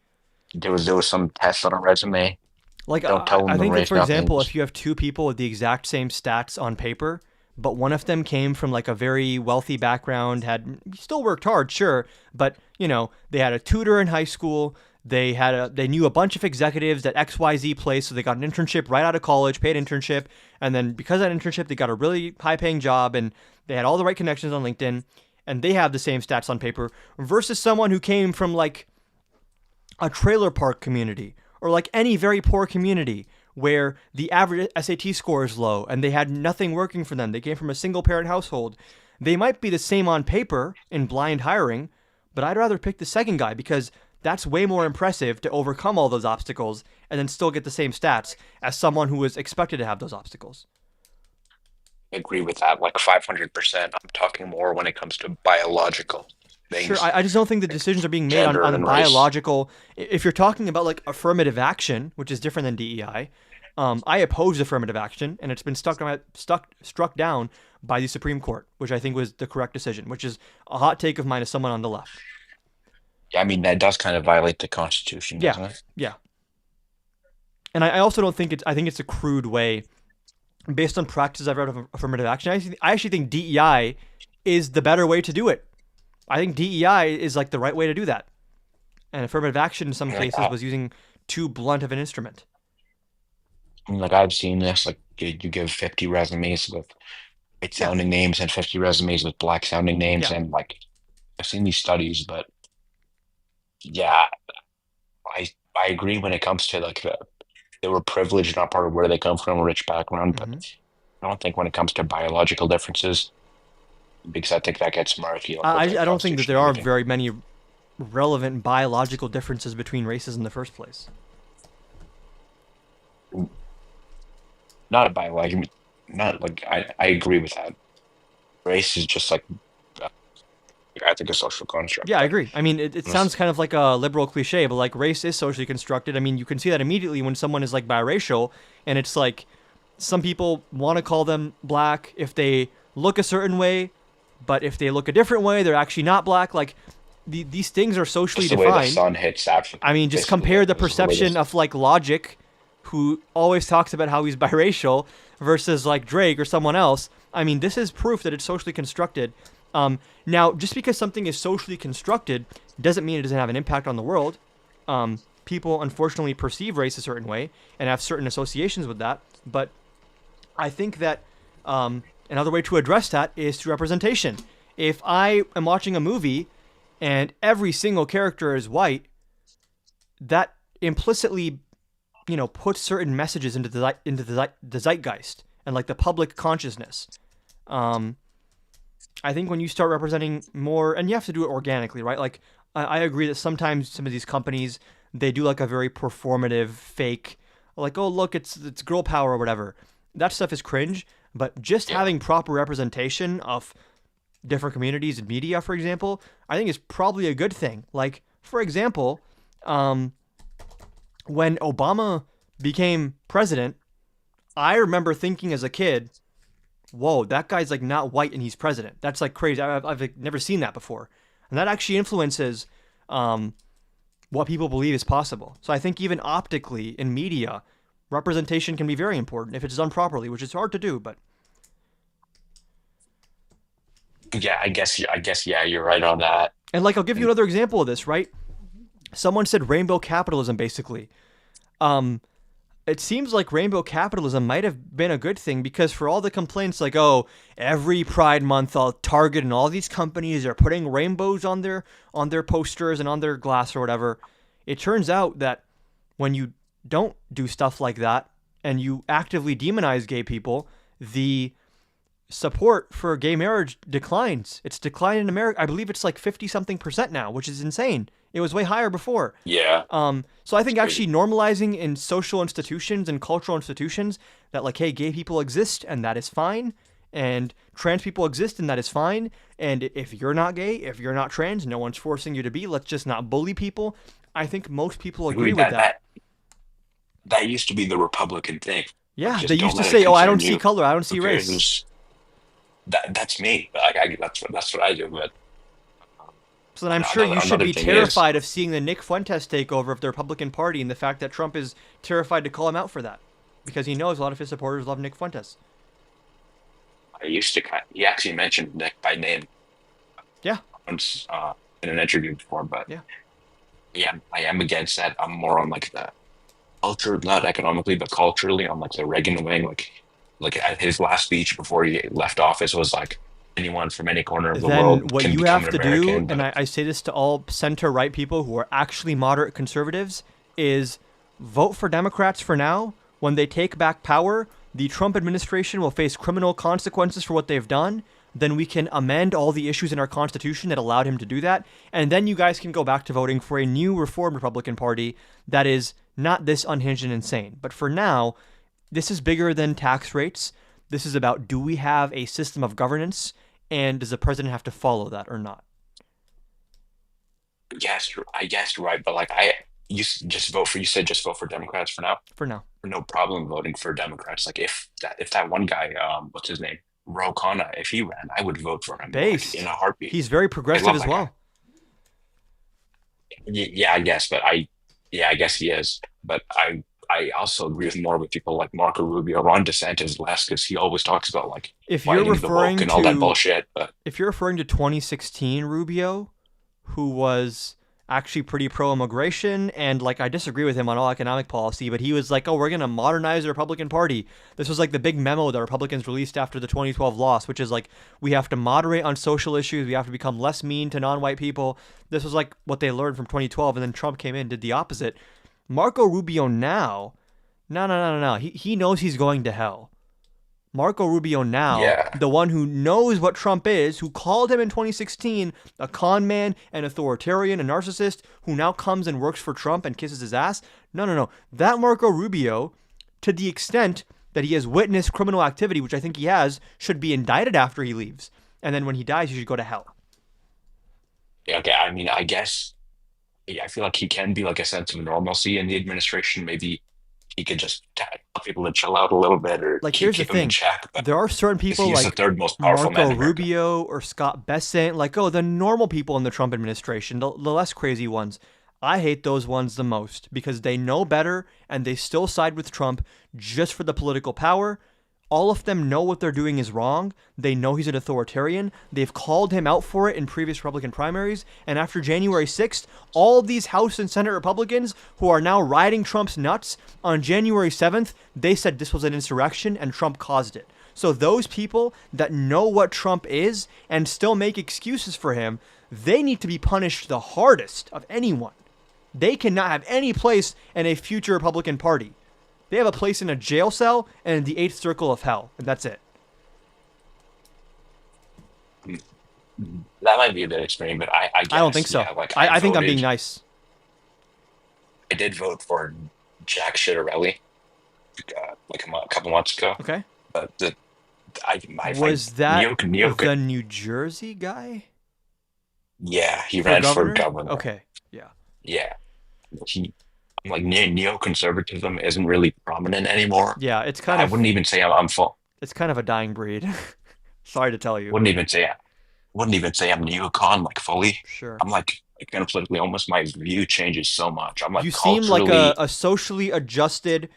do some test on a resume. Like, don't tell them I the think that, race, for nothing. example, if you have two people with the exact same stats on paper, but one of them came from like a very wealthy background, had still worked hard, sure, but you know, they had a tutor in high school, they knew a bunch of executives at XYZ place, so they got an internship right out of college, paid internship, and then because of that internship, they got a really high-paying job, and they had all the right connections on LinkedIn, and they have the same stats on paper, versus someone who came from like a trailer park community or like any very poor community where the average SAT score is low and they had nothing working for them. They came from a single parent household. They might be the same on paper in blind hiring, but I'd rather pick the second guy because that's way more impressive to overcome all those obstacles and then still get the same stats as someone who was expected to have those obstacles. I agree with that, like 500%. I'm talking more when it comes to biological things. Sure, I just don't think the decisions are being made Gender on and race. biological. If you're talking about like affirmative action, which is different than DEI, I oppose affirmative action, and it's been struck down by the Supreme Court, which I think was the correct decision, which is a hot take of mine as someone on the left. Yeah, I mean, that does kind of violate the Constitution, doesn't Yeah, it? yeah. And I also don't think I think it's a crude way, based on practices I've read of affirmative action. I actually think DEI is the better way to do it. I think DEI is like the right way to do that. And affirmative action in some cases was using too blunt of an instrument. I mean, like I've seen this, like you give 50 resumes with white sounding names and 50 resumes with black sounding names. Yeah. And like, I've seen these studies, but yeah, I agree when it comes to like they were privileged, not part of where they come from, a rich background. But I don't think when it comes to biological differences, because I think that gets murky. I don't think that there are very many relevant biological differences between races in the first place. Not a biological, not like I agree with that. Race is just like I think a social construct. Yeah, I agree. I mean, it sounds kind of like a liberal cliche, but like race is socially constructed. I mean, you can see that immediately when someone is like biracial, and it's like some people want to call them black if they look a certain way, but if they look a different way, they're actually not black. Like these things are socially Just the defined. way the sun hits Africa. I mean, just compare the perception of like Logic, who always talks about how he's biracial, versus like Drake or someone else. I mean, this is proof that it's socially constructed. Now, just because something is socially constructed doesn't mean it doesn't have an impact on the world. People unfortunately perceive race a certain way and have certain associations with that. But I think that another way to address that is through representation. If I am watching a movie and every single character is white, that implicitly, puts certain messages into the zeitgeist and like the public consciousness. I think when you start representing more, and you have to do it organically, right? Like, I agree that sometimes some of these companies, they do like a very performative, fake, like, oh, look, it's girl power or whatever. That stuff is cringe, but just having proper representation of different communities in media, for example, I think is probably a good thing. Like, for example, when Obama became president, I remember thinking as a kid, whoa, that guy's like not white and he's president. That's like crazy. I've like, never seen that before. And that actually influences what people believe is possible. So I think even optically in media, representation can be very important if it's done properly, which is hard to do, but. Yeah, I guess, you're right on that. And like, I'll give you another example of this, right? Someone said rainbow capitalism, basically. It seems like rainbow capitalism might have been a good thing because for all the complaints like, oh, every Pride Month, Target and all these companies are putting rainbows on their posters and on their glass or whatever, it turns out that when you don't do stuff like that and you actively demonize gay people, the support for gay marriage declines. It's declined in America. I believe it's like 50-something% now, which is insane. It was way higher before. Yeah. So I think actually normalizing in social institutions and cultural institutions that like, hey, gay people exist and that is fine, and trans people exist and that is fine, and if you're not gay, if you're not trans, no one's forcing you to be. Let's just not bully people. I think most people agree with that. That used to be the Republican thing. Yeah, Just they don't used to let it say, "Oh, I don't concern see you. color, I don't see Who race." cares? That's me. That's what I do. But So then I'm sure you should be thing terrified of seeing the Nick Fuentes takeover of the Republican Party, and the fact that Trump is terrified to call him out for that, because he knows a lot of his supporters love Nick Fuentes. He actually mentioned Nick by name. Yeah. Once in an interview before, but yeah, I am against that. I'm more on like the culture, not economically, but culturally on like the Reagan wing. Like at his last speech before he left office was like, anyone from any corner of the Then world what can you become have an to American. do, and I say this to all center-right people who are actually moderate conservatives, is vote for Democrats for now. When they take back power, the Trump administration will face criminal consequences for what they've done. Then we can amend all the issues in our Constitution that allowed him to do that. And then you guys can go back to voting for a new reformed Republican Party that is not this unhinged and insane. But for now, this is bigger than tax rates. This is about, do we have a system of governance, and does the president have to follow that or not? Yes, I guess you're right, but like you said just vote for Democrats for now. For now, no problem voting for Democrats. Like if that one guy, what's his name, Ro Khanna, if he ran, I would vote for him Based in a heartbeat. He's very progressive as well. Yeah, I guess, but I guess he is. But I also agree with more with people like Marco Rubio, Ron DeSantis less because he always talks about like If you're fighting the woke referring and all that to bullshit. But if you're referring to 2016 Rubio, who was actually pretty pro-immigration, and like I disagree with him on all economic policy, but he was like, oh, we're going to modernize the Republican Party. This was like the big memo that Republicans released after the 2012 loss, which is like, we have to moderate on social issues. We have to become less mean to non-white people. This was like what they learned from 2012, and then Trump came in, did the opposite. Marco Rubio now, no. He knows he's going to hell. Marco Rubio now, Yeah. the one who knows what Trump is, who called him in 2016 a con man, an authoritarian, a narcissist, who now comes and works for Trump and kisses his ass. No. That Marco Rubio, to the extent that he has witnessed criminal activity, which I think he has, should be indicted after he leaves. And then when he dies, he should go to hell. yeah, okay, I mean, I guess I feel like he can be like a sense of normalcy in the administration. Maybe he could just tell people to chill out a little bit or Like, here's the keep him in thing. check. But There are certain people he's like the third most powerful man Marco in America. Rubio or Scott Bessent, like, oh, the normal people in the Trump administration, the less crazy ones. I hate those ones the most because they know better and they still side with Trump just for the political power. All of them know what they're doing is wrong. They know he's an authoritarian. They've called him out for it in previous Republican primaries. And after January 6th, all of these House and Senate Republicans who are now riding Trump's nuts, on January 7th, they said this was an insurrection and Trump caused it. So those people that know what Trump is and still make excuses for him, they need to be punished the hardest of anyone. They cannot have any place in a future Republican Party. They have a place in a jail cell and in the 8th circle of hell, and that's it. That might be a bit extreme, but I guess, I don't think so. yeah, like I think I'm voted- being nice. I did vote for Jack Ciattarelli like a couple months ago. Okay. But I Was that Neo, the New Jersey guy? yeah, he For ran for governor? governor. Okay, yeah. Yeah. Like neoconservatism isn't really prominent anymore. Yeah, it's kind I of wouldn't even say I'm full. it's kind of a dying breed. Sorry to tell you. Wouldn't even say I'm neocon like fully. Sure. I'm like kind of politically, almost my view changes so much. I'm like You seem like culturally- a socially adjusted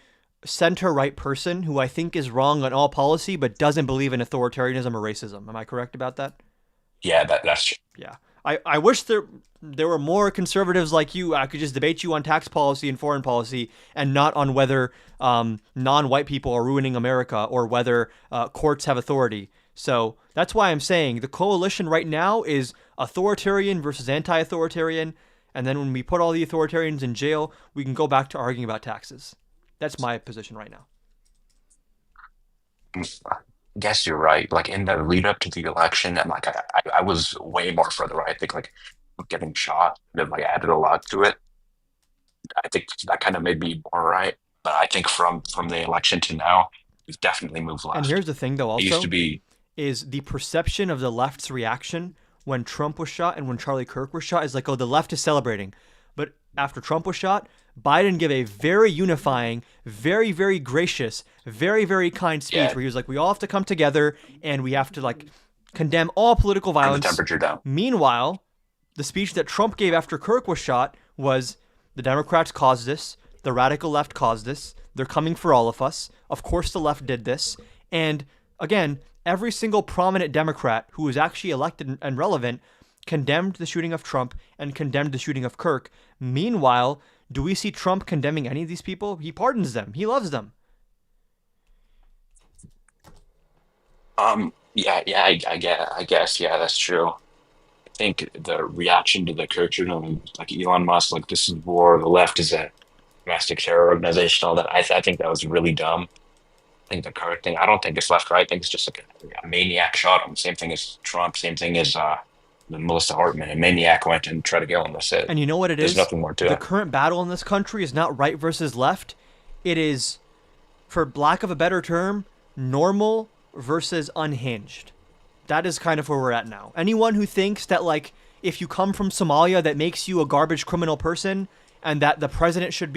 center-right person who I think is wrong on all policy but doesn't believe in authoritarianism or racism. Am I correct about that? yeah, that's true. Yeah. I wish there were more conservatives like you. I could just debate you on tax policy and foreign policy and not on whether non-white people are ruining America or whether courts have authority. So that's why I'm saying the coalition right now is authoritarian versus anti-authoritarian. And then when we put all the authoritarians in jail, we can go back to arguing about taxes. That's my position right now. I guess you're right. Like in the lead up to the election, and like I was way more further right. I think like getting shot that like added a lot to it. I think that kind of made me more right. But I think from the election to now, we've definitely moved left. And here's the thing, though, It used also, to be is the perception of the left's reaction when Trump was shot and when Charlie Kirk was shot is like, oh, the left is celebrating. But after Trump was shot, Biden gave a very unifying, very, very gracious, very, very kind speech Yeah. where he was like, we all have to come together and we have to like condemn all political turn the violence. temperature down. Meanwhile, the speech that Trump gave after Kirk was shot was the Democrats caused this, the radical left caused this, they're coming for all of us. Of course the left did this. And again, every single prominent Democrat who was actually elected and relevant condemned the shooting of Trump and condemned the shooting of Kirk. Meanwhile, do we see Trump condemning any of these people? He pardons them. He loves them. Yeah, I guess, yeah, that's true. I think the reaction to the Kirk shooting, like Elon Musk, like this is war, the left is a domestic terror organization, all that. I think that was really dumb. I think the Kirk thing, I don't think it's left right. I think it's just like a maniac shot him. Same thing as Trump. Same thing as Melissa Hartman. A maniac went and tried to kill him. That's it. And you know what it There's is? nothing more to The it. current battle in this country is not right versus left. It is, for lack of a better term, normal versus unhinged. That is kind of where we're at now. Anyone who thinks that, like, if you come from Somalia, that makes you a garbage criminal person and that the president should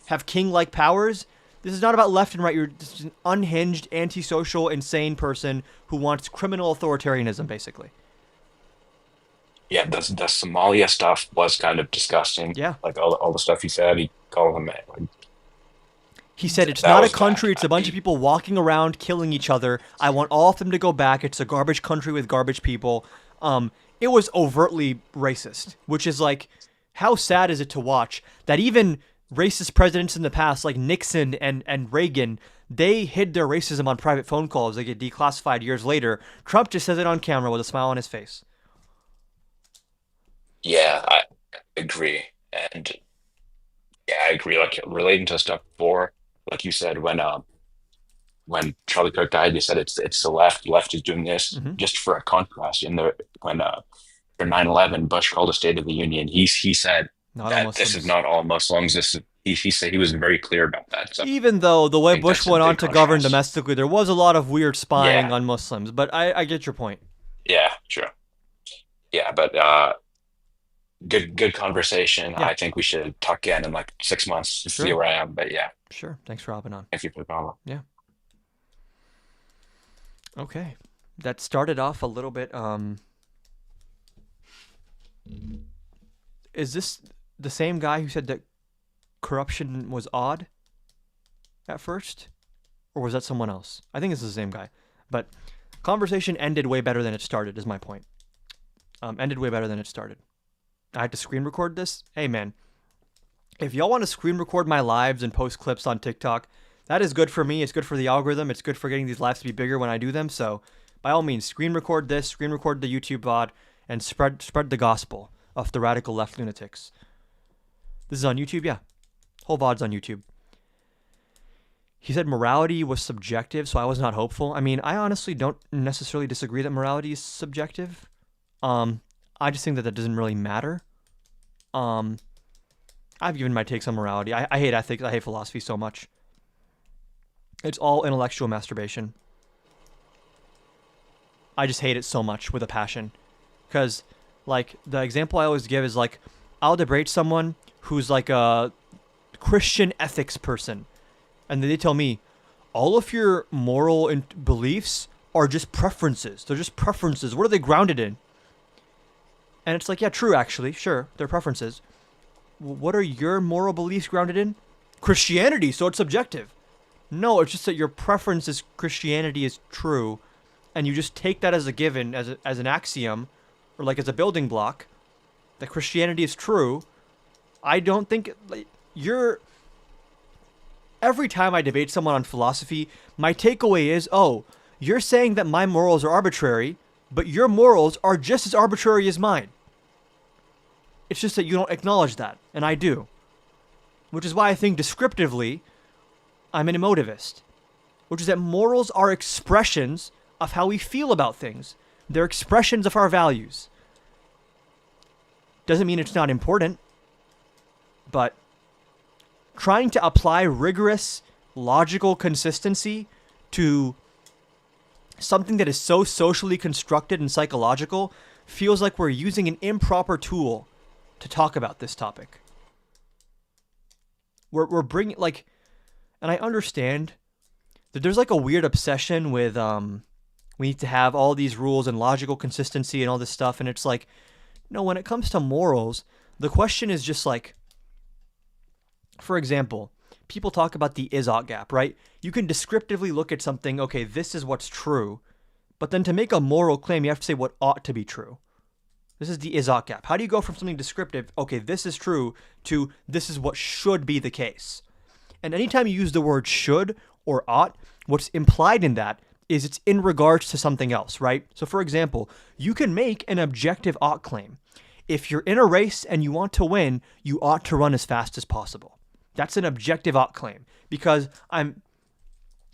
have king-like powers, this is not about left and right. You're just an unhinged, antisocial, insane person who wants criminal authoritarianism, basically. Yeah, the Somalia stuff was kind of disgusting. Yeah. Like all the stuff he said, he called them like, He said it's that not a was bad. country, it's a bunch of people walking around killing each other. I want all of them to go back. It's a garbage country with garbage people. It was overtly racist, which is like, how sad is it to watch that even racist presidents in the past, like Nixon and Reagan, they hid their racism on private phone calls. They get declassified years later. Trump just says it on camera with a smile on his face. yeah, I agree. And yeah, I agree. Like relating to stuff before, like you said, when Charlie Kirk died, you said it's the left. Left is doing this. Mhm. Just for a contrast, when for 9/11, Bush called a State of the Union. He said Not all that this is Muslims. not all Muslims. This is he said he was very clear about that. So Even though the way think Bush that's a went on big to govern contrast. domestically, there was a lot of weird spying Yeah. on Muslims. But I get your point. yeah, sure. Yeah, but good conversation. Yeah. I think we should talk again in like 6 months to see Sure. where I am. But yeah, Sure. Thanks for hopping on. thank you for the call. Yeah. Okay. That started off a little bit. Is this the same guy who said that corruption was odd at first? Or was that someone else? I think it's the same guy. But conversation ended way better than it started, is my point. Ended way better than it started. I had to screen record this. Hey, man. If y'all want to screen record my lives and post clips on TikTok, that is good for me. It's good for the algorithm. It's good for getting these lives to be bigger when I do them. So, by all means, screen record this, screen record the YouTube VOD, and spread the gospel of the radical left lunatics. This is on YouTube, yeah. Whole VOD's on YouTube. He said morality was subjective, so I was not hopeful. I mean, I honestly don't necessarily disagree that morality is subjective. I just think that doesn't really matter. I've given my takes on morality. I hate ethics. I hate philosophy so much. It's all intellectual masturbation. I just hate it so much with a passion. Because, like, the example I always give is, like, I'll debate someone who's, like, a Christian ethics person. And then they tell me, all of your moral beliefs are just preferences. They're just preferences. What are they grounded in? And it's like, yeah, true, actually. Sure, they're preferences. What are your moral beliefs grounded in? Christianity, so it's subjective. No, it's just that your preference is Christianity is true, and you just take that as a given, as an axiom, or like as a building block, that Christianity is true. I don't think every time I debate someone on philosophy, my takeaway is, oh, you're saying that my morals are arbitrary, but your morals are just as arbitrary as mine. It's just that you don't acknowledge that, and I do. Which is why I think descriptively, I'm an emotivist. Which is that morals are expressions of how we feel about things. They're expressions of our values. Doesn't mean it's not important, but trying to apply rigorous, logical consistency to something that is so socially constructed and psychological feels like we're using an improper tool to talk about this topic. We're bringing, like, and I understand that there's like a weird obsession with we need to have all these rules and logical consistency and all this stuff, and it's like, no, when it comes to morals, the question is just like, for example, people talk about the is-ought gap, right? You can descriptively look at something, okay, this is what's true, but then to make a moral claim, you have to say what ought to be true. This is the is-ought gap. How do you go from something descriptive, okay, this is true, to this is what should be the case? And anytime you use the word should or ought, what's implied in that is it's in regards to something else, right? So for example, you can make an objective ought claim. If you're in a race and you want to win, you ought to run as fast as possible. That's an objective ought claim because I'm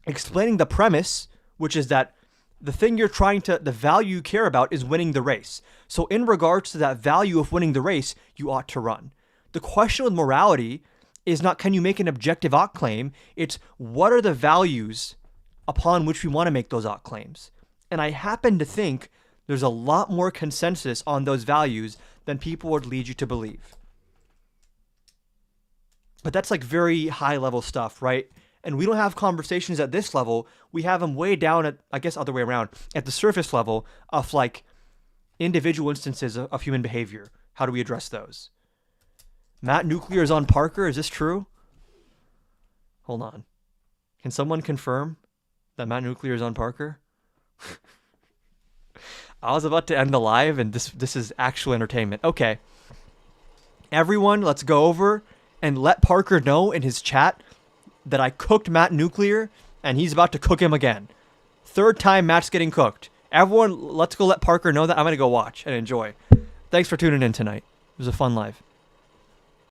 explaining the premise, which is that the thing the value you care about is winning the race. So in regards to that value of winning the race, you ought to run. The question with morality is not can you make an objective ought claim, it's what are the values upon which we want to make those ought claims. And I happen to think there's a lot more consensus on those values than people would lead you to believe. But that's like very high level stuff, right? And we don't have conversations at this level. We have them way down at, I guess, other way around, at the surface level of like individual instances of human behavior. How do we address those? Matt Nuclear is on Parker. Is this true? Hold on. Can someone confirm that Matt Nuclear is on Parker? I was about to end the live, and this is actual entertainment. Okay. Everyone, let's go over and let Parker know in his chat that I cooked Matt Nuclear, and he's about to cook him again. Third time Matt's getting cooked. Everyone, let's go let Parker know that. I'm going to go watch and enjoy. Thanks for tuning in tonight. It was a fun live.